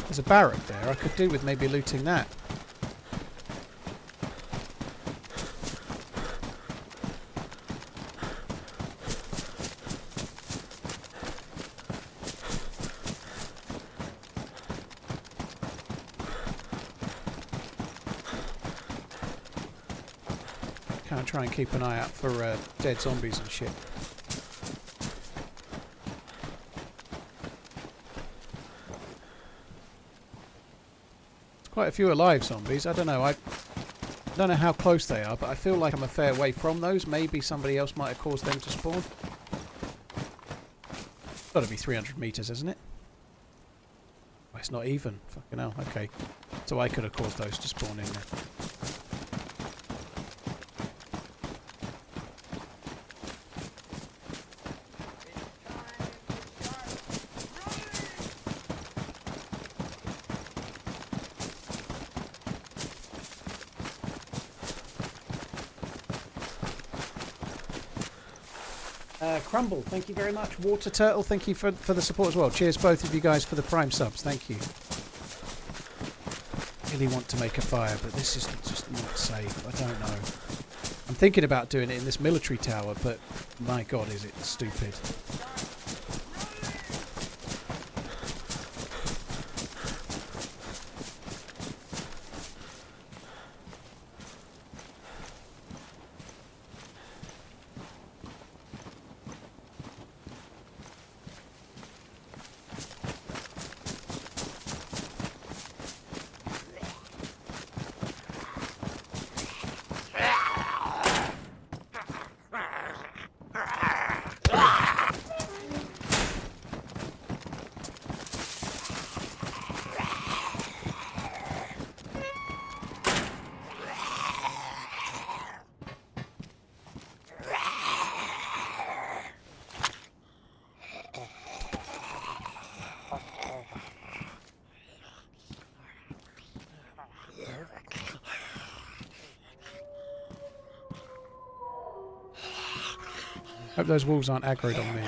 There's a barrack there. I could do with maybe looting that. Can't try and keep an eye out for dead zombies and shit. Quite a few alive zombies. I don't know. I don't know how close they are, but I feel like I'm a fair way from those. Maybe somebody else might have caused them to spawn. Got to be 300 meters, isn't it? Oh, it's not even. Fucking hell. Okay. So I could have caused those to spawn in there. Crumble, thank you very much. Water Turtle, thank you for the support as well. Cheers both of you guys for the Prime subs. Thank you. Really want to make a fire, but this is just not safe. I don't know. I'm thinking about doing it in this military tower, but my god, is it stupid. Hope those wolves aren't aggroed on me.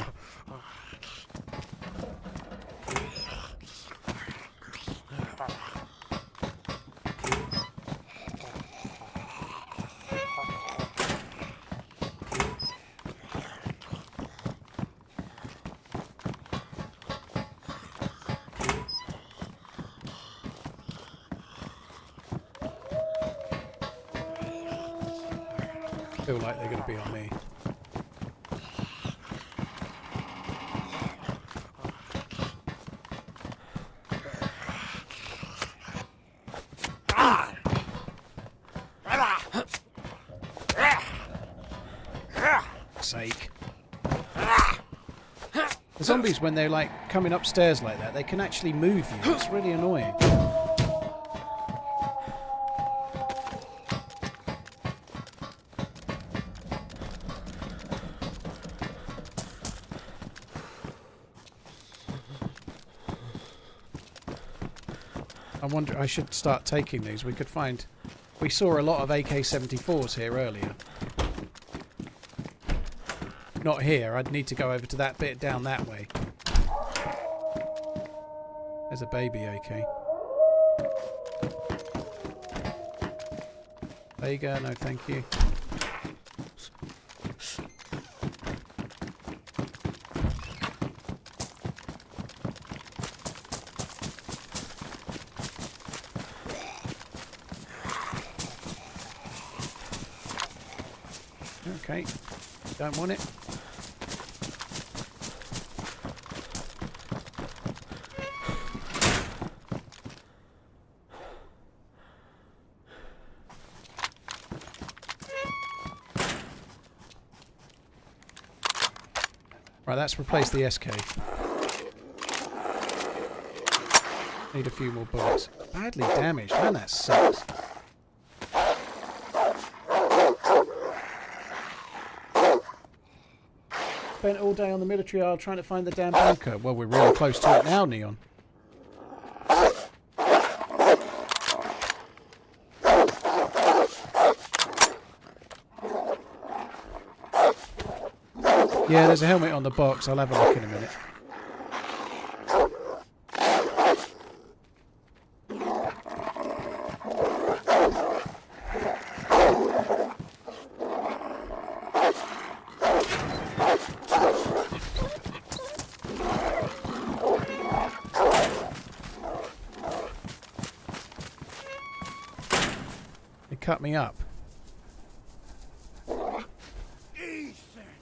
Feel like they're going to be on me. Sake. The zombies, when they're like coming upstairs like that, they can actually move you. It's really annoying. I wonder, I should start taking these. We could find... We saw a lot of AK-74s here earlier. Not here. I'd need to go over to that bit down that way. There's a baby AK. There you go. No, thank you. Okay. Don't want it. Right, that's replaced the SK. Need a few more bullets. Badly damaged. Man, that sucks. Spent all day on the military isle trying to find the damn bunker. Well, we're really close to it now, Neon. Yeah, there's a helmet on the box. I'll have a look in a minute. They cut me up.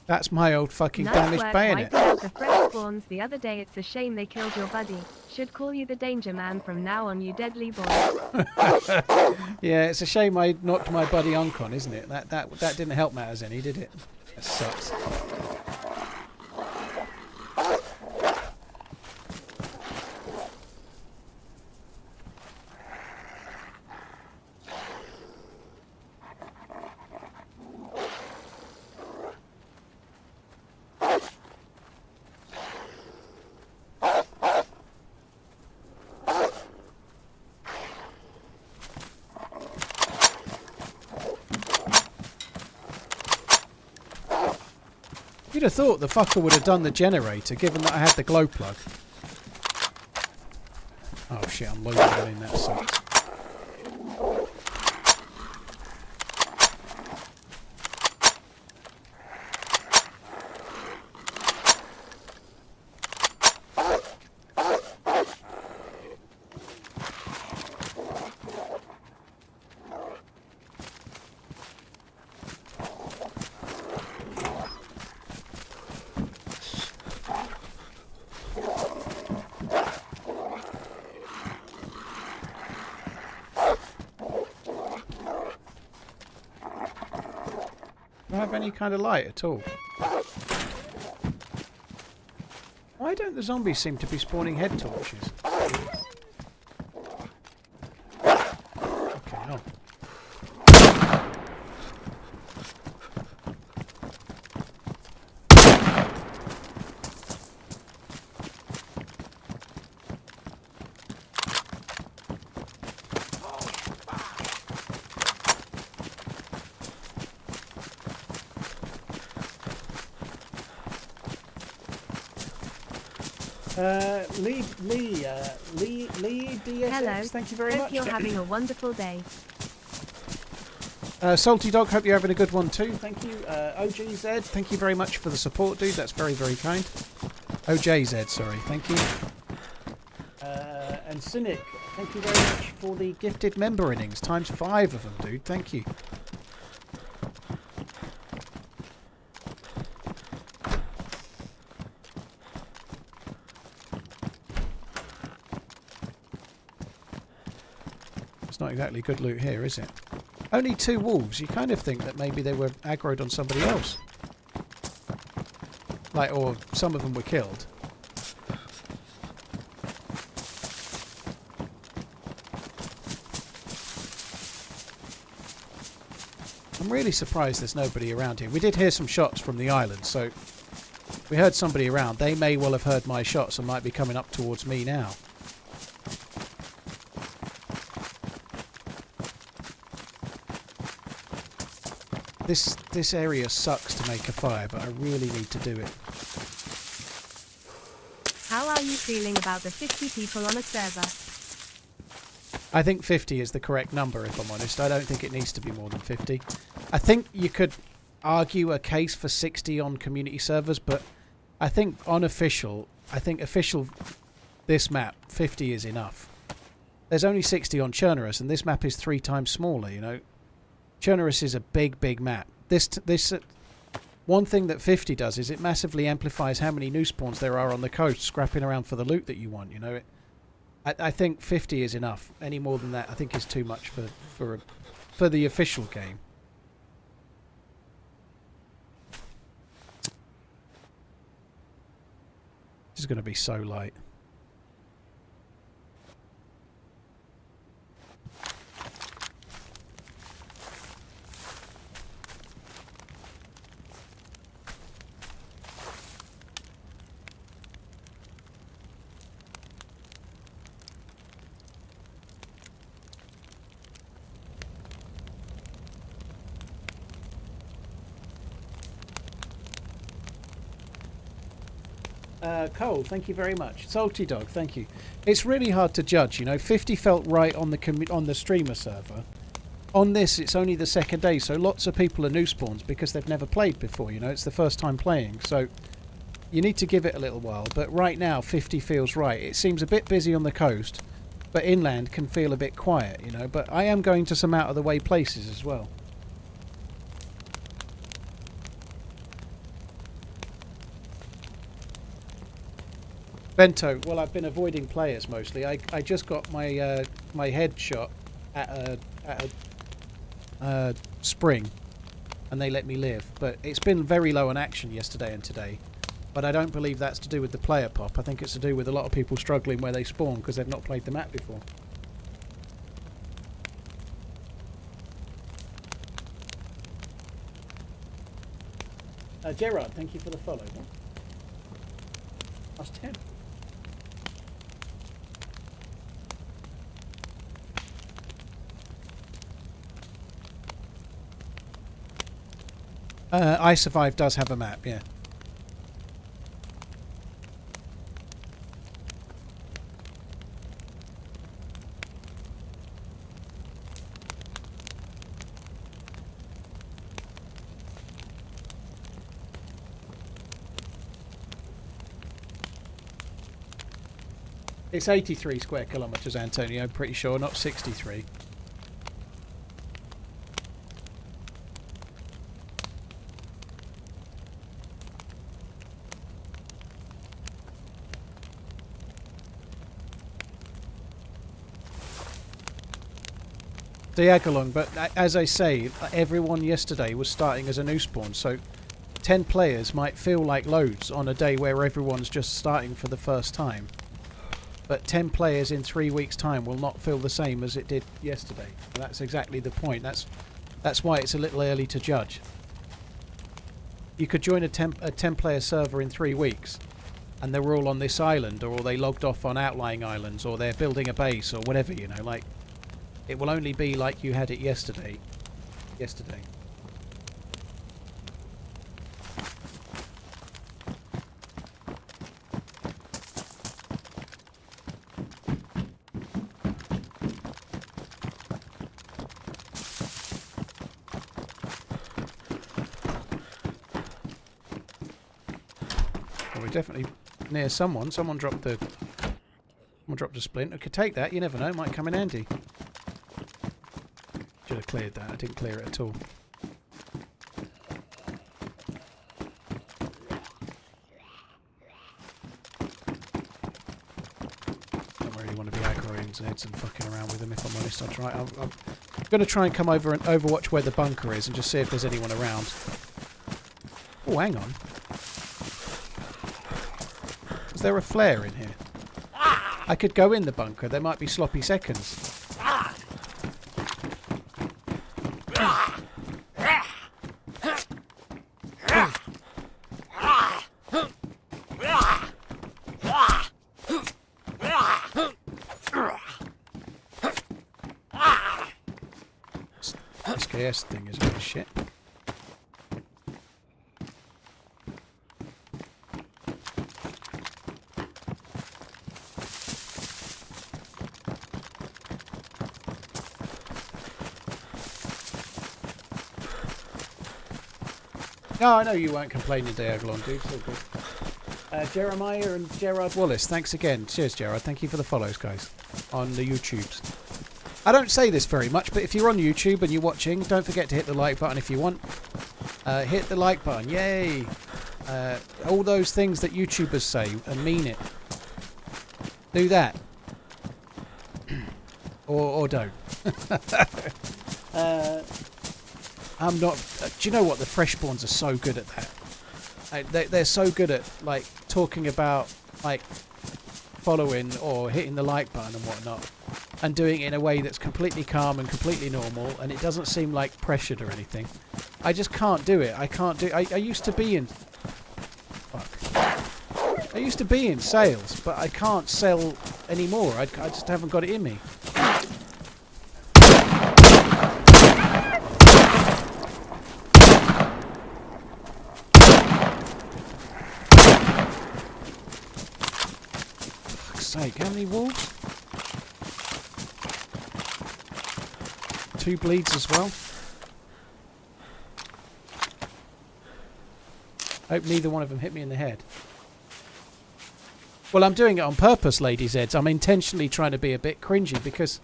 That's my old fucking damaged bayonet. Wiping out the fresh spawns the other day. It's a shame they killed your buddy. Should call you the Danger Man from now on, you deadly boy. Yeah, it's a shame I knocked my buddy Uncon, isn't it? That didn't help matters any, did it? That sucks. You'd have thought the fucker would have done the generator, given that I had the glow plug. Oh shit, I'm loading that in, that sucks. Do I have any kind of light at all? Why don't the zombies seem to be spawning head torches? Okay, no. Lee DSX, Hello. thank you very Hope much. you're having a wonderful day. Salty Dog, hope you're having a good one too. Thank you. OGZ, thank you very much for the support, dude. That's very, very kind. OJZ, sorry. Thank you. And Cynic, thank you very much for the gifted member innings. Times 5 of them, dude. Thank you. It's not exactly good loot here, is it? Only 2 wolves. You kind of think that maybe they were aggroed on somebody else. Like, or some of them were killed. I'm really surprised there's nobody around here. We did hear some shots from the island, so we heard somebody around. They may well have heard my shots and might be coming up towards me now. This area sucks to make a fire, but I really need to do it. How are you feeling about the 50 people on a server? I think 50 is the correct number, if I'm honest. I don't think it needs to be more than 50. I think you could argue a case for 60 on community servers, but I think on official, this map, 50 is enough. There's only 60 on Chernarus, and this map is 3 times smaller, you know. Chernarus is a big, big map. One thing that 50 does is it massively amplifies how many new spawns there are on the coast, scrapping around for the loot that you want, you know. I think 50 is enough. Any more than that, I think, is too much for the official game. This is going to be so light. Cole, thank you very much. Salty Dog, thank you. It's really hard to judge, you know. 50 felt right on the streamer server. On this, it's only the second day, so lots of people are new spawns because they've never played before, you know. It's the first time playing, so you need to give it a little while. But right now, 50 feels right. It seems a bit busy on the coast, but inland can feel a bit quiet, you know. But I am going to some out-of-the-way places as well. Bento, well, I've been avoiding players mostly. I just got my my head shot at a spring, and they let me live. But it's been very low on action yesterday and today. But I don't believe that's to do with the player pop. I think it's to do with a lot of people struggling where they spawn because they've not played the map before. Gerard, thank you for the follow. That's 10. I Survive does have a map, yeah. It's 83 square kilometres, Antonio, I'm pretty sure, not 63. Diagolong, but as I say, everyone yesterday was starting as a new spawn, so 10 players might feel like loads on a day where everyone's just starting for the first time. But 10 players in 3 weeks' time will not feel the same as it did yesterday. And that's exactly the point. That's why it's a little early to judge. You could join a 10-player server in 3 weeks, and they're all on this island, or they logged off on outlying islands, or they're building a base, or whatever, you know, like... It will only be like you had it yesterday. Well, we're definitely near someone. Someone dropped a splint. I could take that. You never know. It might come in handy. Should have cleared that. I didn't clear it at all. Don't really want to be aggroing Zeds and fucking around with them, if I'm honest. I'm going to try and come over and overwatch where the bunker is and just see if there's anyone around. Oh, hang on. Is there a flare in here? I could go in the bunker. There might be sloppy seconds. SKS thing is really shit. No, I know you weren't complaining, Diaglon, dude. It's all good. Jeremiah and Gerard Wallace, thanks again. Cheers, Gerard. Thank you for the follows, guys, on the YouTubes. I don't say this very much, but if you're on YouTube and you're watching, don't forget to hit the like button if you want. Hit the like button. Yay! All those things that YouTubers say and mean it. Do that. or don't. I'm not. Do you know what? The Freshborns are so good at that. They're so good at like talking about like following or hitting the like button and whatnot, and doing it in a way that's completely calm and completely normal, and it doesn't seem like pressured or anything. I just can't do it. I can't do. I used to be in. Fuck. I used to be in sales, but I can't sell anymore. I just haven't got it in me. Sake, how many wolves? 2 bleeds as well. Hope neither one of them hit me in the head. Well, I'm doing it on purpose, Lady Zeds. I'm intentionally trying to be a bit cringy because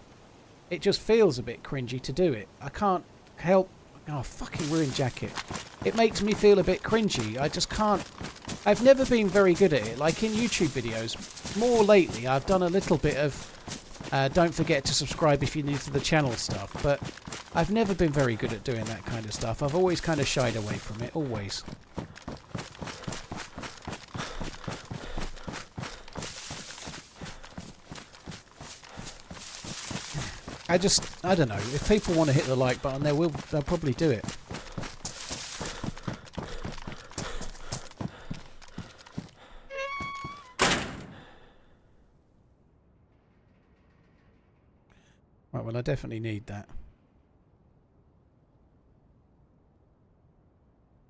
it just feels a bit cringy to do it. I can't help... Oh, fucking ruined jacket. It makes me feel a bit cringy. I just can't... I've never been very good at it. Like in YouTube videos, more lately, I've done a little bit of don't forget to subscribe if you're new to the channel stuff, but I've never been very good at doing that kind of stuff. I've always kind of shied away from it, always. I don't know. If people want to hit the like button, they'll probably do it. Right, well, I definitely need that.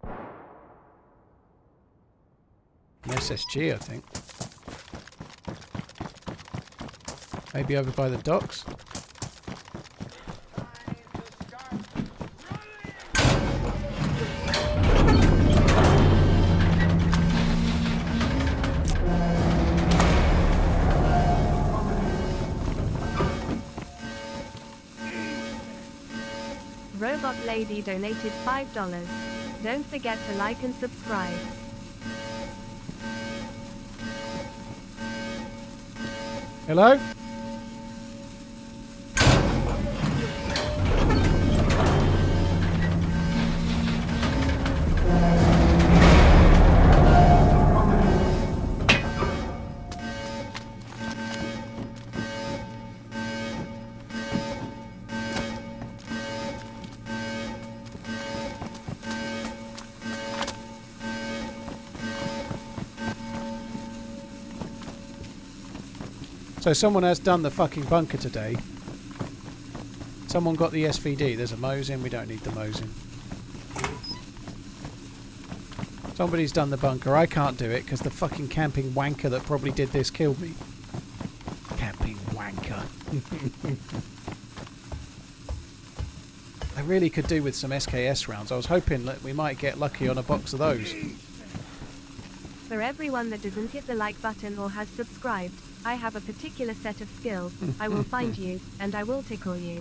An SSG, I think. Maybe over by the docks. Robot Lady donated $5. Don't forget to like and subscribe. Hello? So someone has done the fucking bunker today. Someone got the SVD. There's a Mosin. We don't need the Mosin. Somebody's done the bunker. I can't do it because the fucking camping wanker that probably did this killed me. Camping wanker. I really could do with some SKS rounds. I was hoping that we might get lucky on a box of those. For everyone that doesn't hit the like button or has subscribed, I have a particular set of skills. I will find you, and I will tickle you.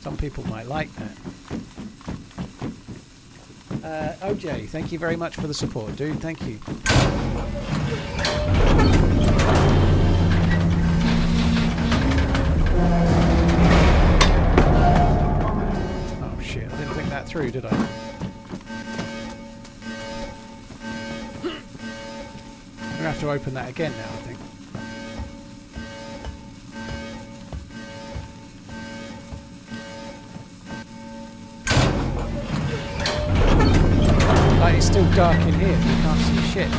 Some people might like that. OJ, thank you very much for the support, dude. Thank you. Oh shit, I didn't think that through, did I? I'm gonna have to open that again now, I think. Like, it's still dark in here, you can't see shit.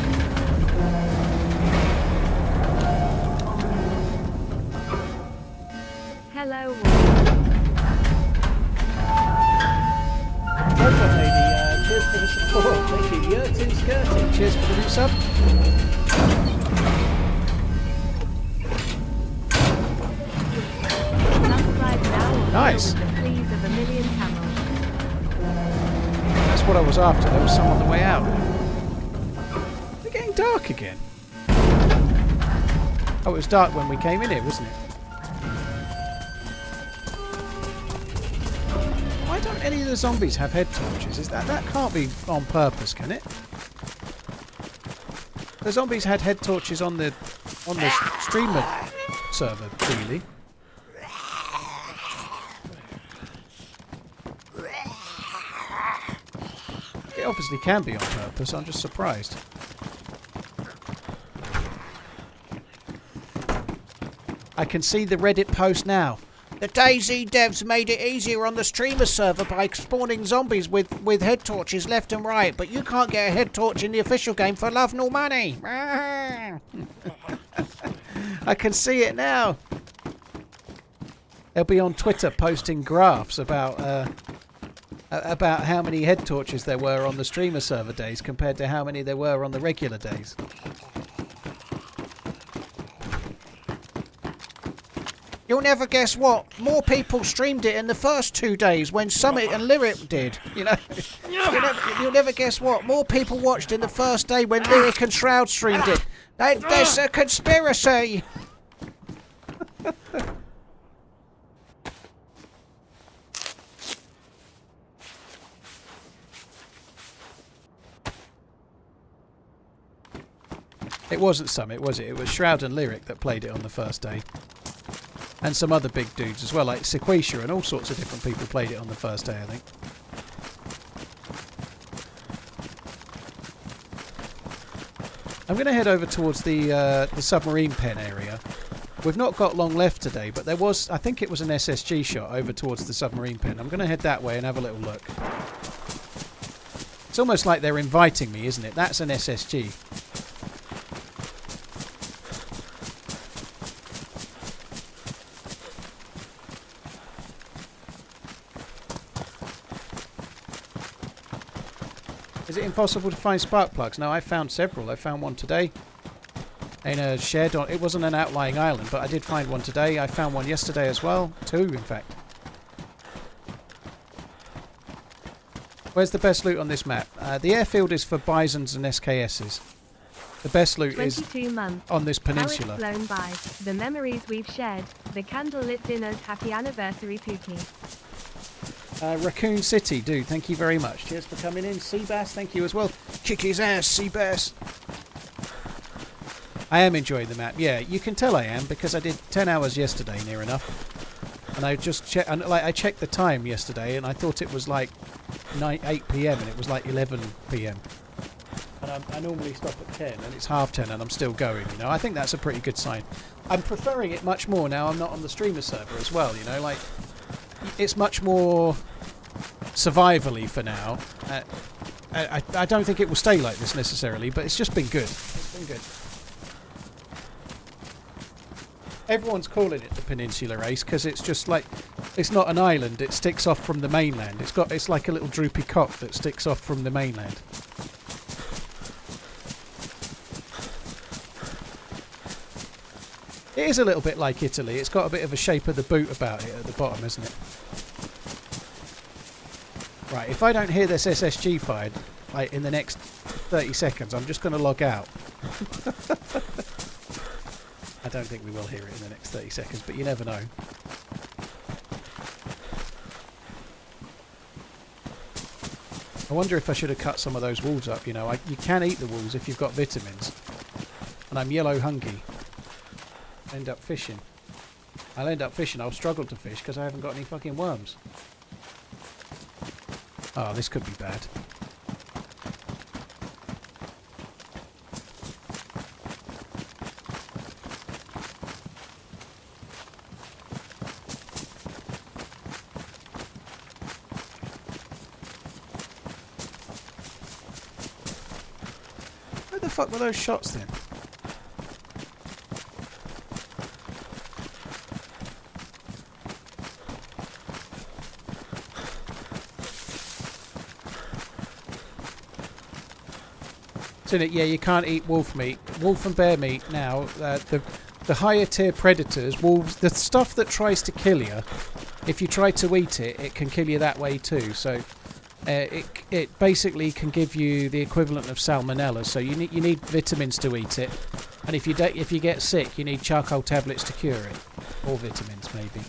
Hello. Welcome, lady. Cheers for the support. Thank you. Yurtin Skirting. Cheers for the new sub. Subscribe now or Nice. with the fleas of a million camels. That's what I was after. There was some on the way out. It's getting dark again. Oh, it was dark when we came in here, wasn't it? Why don't any of the zombies have head torches? Is that can't be on purpose, can it? The zombies had head torches on the streamer server, really. It obviously can be on purpose. I'm just surprised. I can see the Reddit post now. The DayZ devs made it easier on the streamer server by spawning zombies with head torches left and right, but you can't get a head torch in the official game for love nor money. I can see it now. They'll be on Twitter posting graphs about how many head torches there were on the streamer server days compared to how many there were on the regular days. You'll never guess what. More people streamed it in the first 2 days when Summit and Lyric did. You know, you'll never guess what. More people watched in the first day when Lyric and Shroud streamed it. There's a conspiracy. It wasn't Summit, was it? It was Shroud and Lyric that played it on the first day. And some other big dudes as well, like Sequisha and all sorts of different people played it on the first day, I think. I'm going to head over towards the submarine pen area. We've not got long left today, but there was, I think it was an SSG shot over towards the submarine pen. I'm going to head that way and have a little look. It's almost like they're inviting me, isn't it? That's an SSG. Is it impossible to find spark plugs? No, I found several. I found one today in a shed. It wasn't an outlying island, but I did find one today. I found one yesterday as well. 2, in fact. Where's the best loot on this map? The airfield is for bisons and SKSs. The best loot is on this peninsula. How it's flown by. The memories we've shared. The candlelit dinners. Happy anniversary, Pookie. Raccoon City, dude, thank you very much. Cheers for coming in. Seabass, thank you as well. Kick his ass, Seabass. I am enjoying the map. Yeah, you can tell I am because I did 10 hours yesterday, near enough. And I just checked, and I checked the time yesterday, and I thought it was like 8 p.m. and it was like 11 p.m. And I normally stop at 10, and it's 10:30, and I'm still going. You know, I think that's a pretty good sign. I'm preferring it much more now. I'm not on the streamer server as well. You know, like. It's much more survivally for now. I don't think it will stay like this necessarily, but it's just been good. It's been good. Everyone's calling it the Peninsula Race because it's just like it's not an island. It sticks off from the mainland. It's like a little droopy cock that sticks off from the mainland. It is a little bit like Italy. It's got a bit of a shape of the boot about it at the bottom, isn't it? Right, if I don't hear this SSG fired like in the next 30 seconds. I'm just going to log out. I don't think we will hear it in the next 30 seconds, but you never know. I wonder if I should have cut some of those wolves up. You know, you can eat the wolves if you've got vitamins. And I'm yellow hungry. End up fishing. I'll end up fishing. I'll struggle to fish because I haven't got any fucking worms. Oh, this could be bad. Where the fuck were those shots then? Yeah, you can't eat wolf meat. Wolf and bear meat now. The higher tier predators, wolves, the stuff that tries to kill you, if you try to eat it, it can kill you that way too. So it basically can give you the equivalent of salmonella. So you need vitamins to eat it, and if you get sick, you need charcoal tablets to cure it, or vitamins maybe.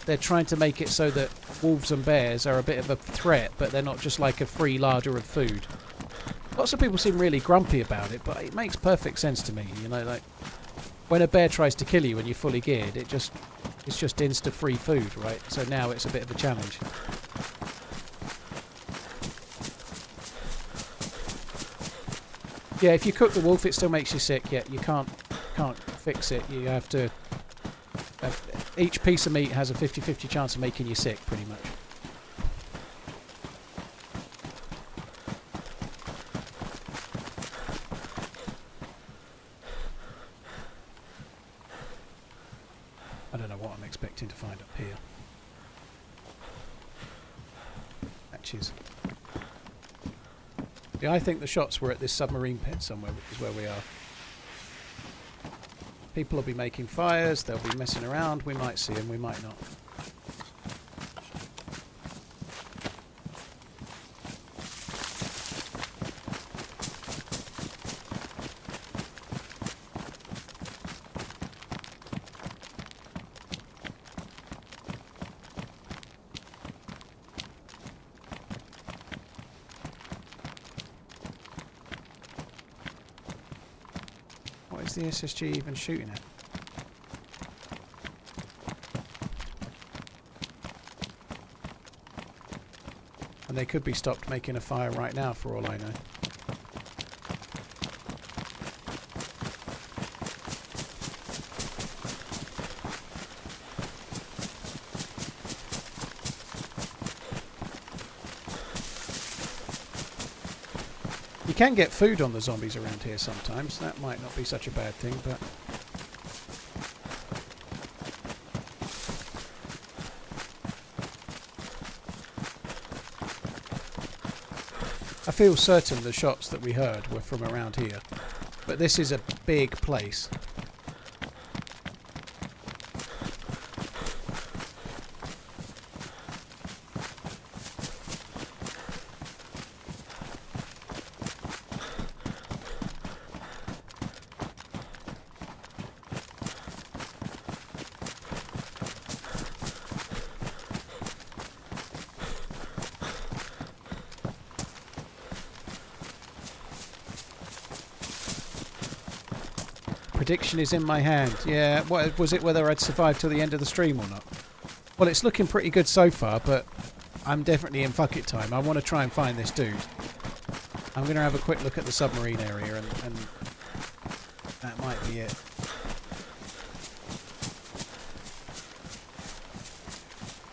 They're trying to make it so that wolves and bears are a bit of a threat, but they're not just like a free larder of food. Lots of people seem really grumpy about it, but it makes perfect sense to me. You know, like when a bear tries to kill you when you're fully geared, it's just insta free food, right? So now it's a bit of a challenge. Yeah, if you cook the wolf, it still makes you sick. Yeah, you can't fix it. You have to. Each piece of meat has a 50-50 chance of making you sick, pretty much. I don't know what I'm expecting to find up here. Matches. Yeah, I think the shots were at this submarine pit somewhere, which is where we are. People will be making fires, they'll be messing around, we might see them, we might not. The SSG even shooting at? And they could be stopped making a fire right now for all I know. You can get food on the zombies around here sometimes. That might not be such a bad thing, but... I feel certain the shots that we heard were from around here. But this is a big place. Prediction is in my hand. Yeah, what was it, whether I'd survive till the end of the stream or not? Well, it's looking pretty good so far, but I'm definitely in fuck it time. I want to try and find this dude. I'm going to have a quick look at the submarine area, and that might be it.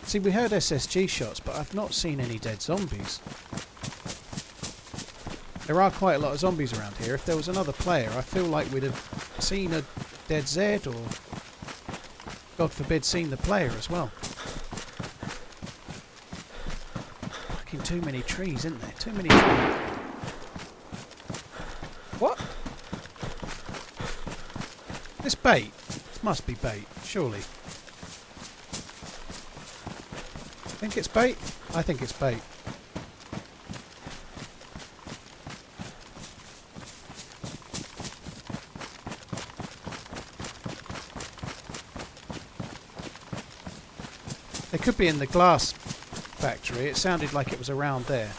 See, we heard SSG shots, but I've not seen any dead zombies. There are quite a lot of zombies around here. If there was another player, I feel like we'd have seen a DayZ, or God forbid seen the player as well. Fucking too many trees, isn't there? Too many trees. What? This bait? This must be bait, surely. Think it's bait? I think it's bait. It could be in the glass factory. It sounded like it was around there.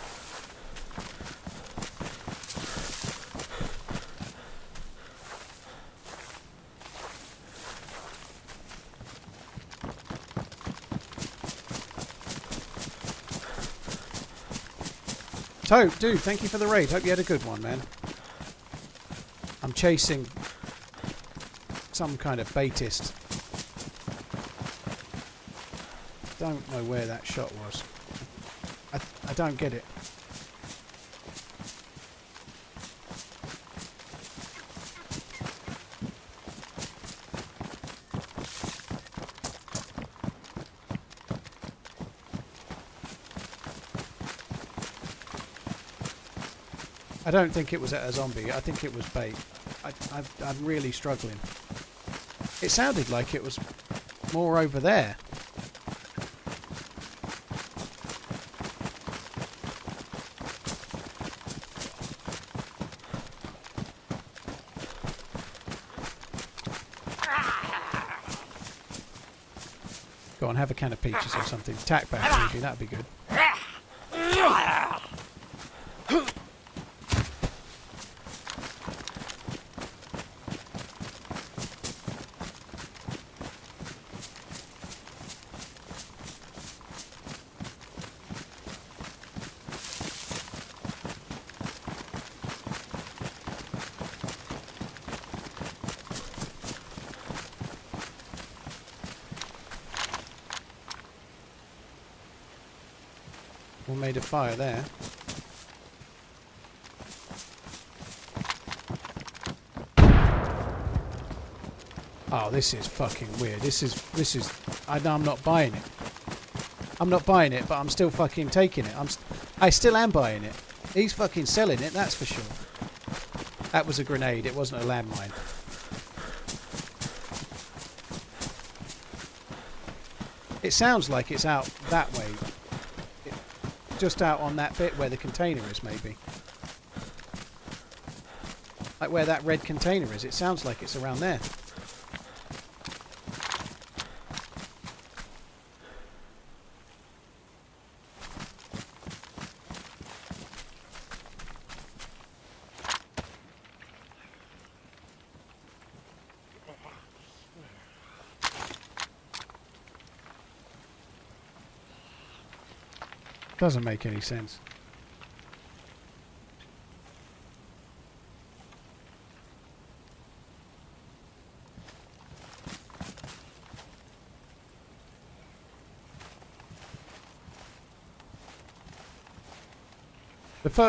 Toad, dude, thank you for the raid. Hope you had a good one, man. I'm chasing some kind of baitist. Don't know where that shot was. I don't get it. I don't think it was at a zombie. I think it was bait. I'm really struggling. It sounded like it was more over there. Go on, have a can of peaches or something. Tack back, maybe. That'd be good. Made a fire there. Oh, this is fucking weird. This is. I'm not buying it. I'm not buying it, but I'm still fucking taking it. I still am buying it. He's fucking selling it, that's for sure. That was a grenade. It wasn't a landmine. It sounds like it's out that way. Just out on that bit where the container is, maybe. Like where that red container is. It sounds like it's around there. Doesn't make any sense.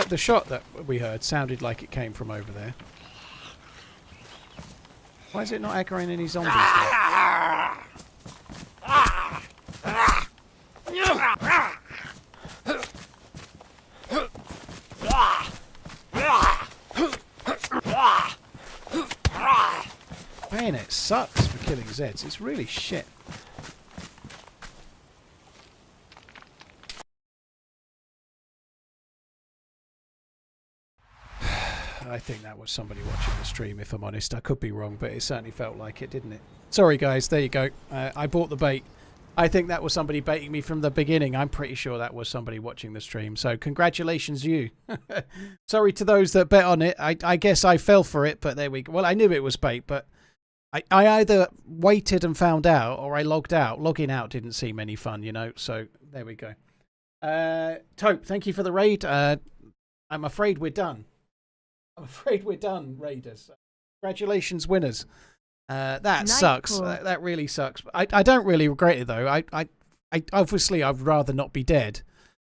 The shot that we heard sounded like it came from over there. Why is it not aggroing any zombies there? Man, it sucks for killing Zeds. It's really shit. I think that was somebody watching the stream, if I'm honest. I could be wrong, but it certainly felt like it, didn't it? Sorry, guys. There you go. I bought the bait. I think that was somebody baiting me from the beginning. I'm pretty sure that was somebody watching the stream. So congratulations, you. Sorry to those that bet on it. I guess I fell for it, but there we go. Well, I knew it was bait, but I either waited and found out or I logged out. Logging out didn't seem any fun, you know. So there we go. Tope, thank you for the raid. I'm afraid we're done. I'm afraid we're done, Raiders. Congratulations, winners. That sucks. That really sucks. I don't really regret it, though. I obviously, I'd rather not be dead.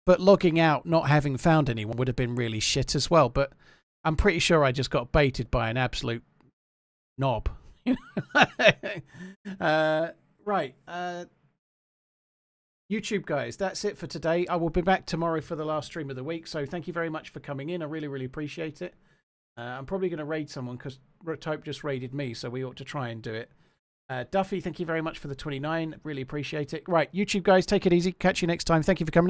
But logging out, not having found anyone would have been really shit as well. But I'm pretty sure I just got baited by an absolute knob. Right. YouTube guys, that's it for today. I will be back tomorrow for the last stream of the week. So thank you very much for coming in. I really, really appreciate it. I'm probably going to raid someone because Tope just raided me, so we ought to try and do it. Duffy, thank you very much for the 29. Really appreciate it. Right, YouTube guys, take it easy. Catch you next time. Thank you for coming in.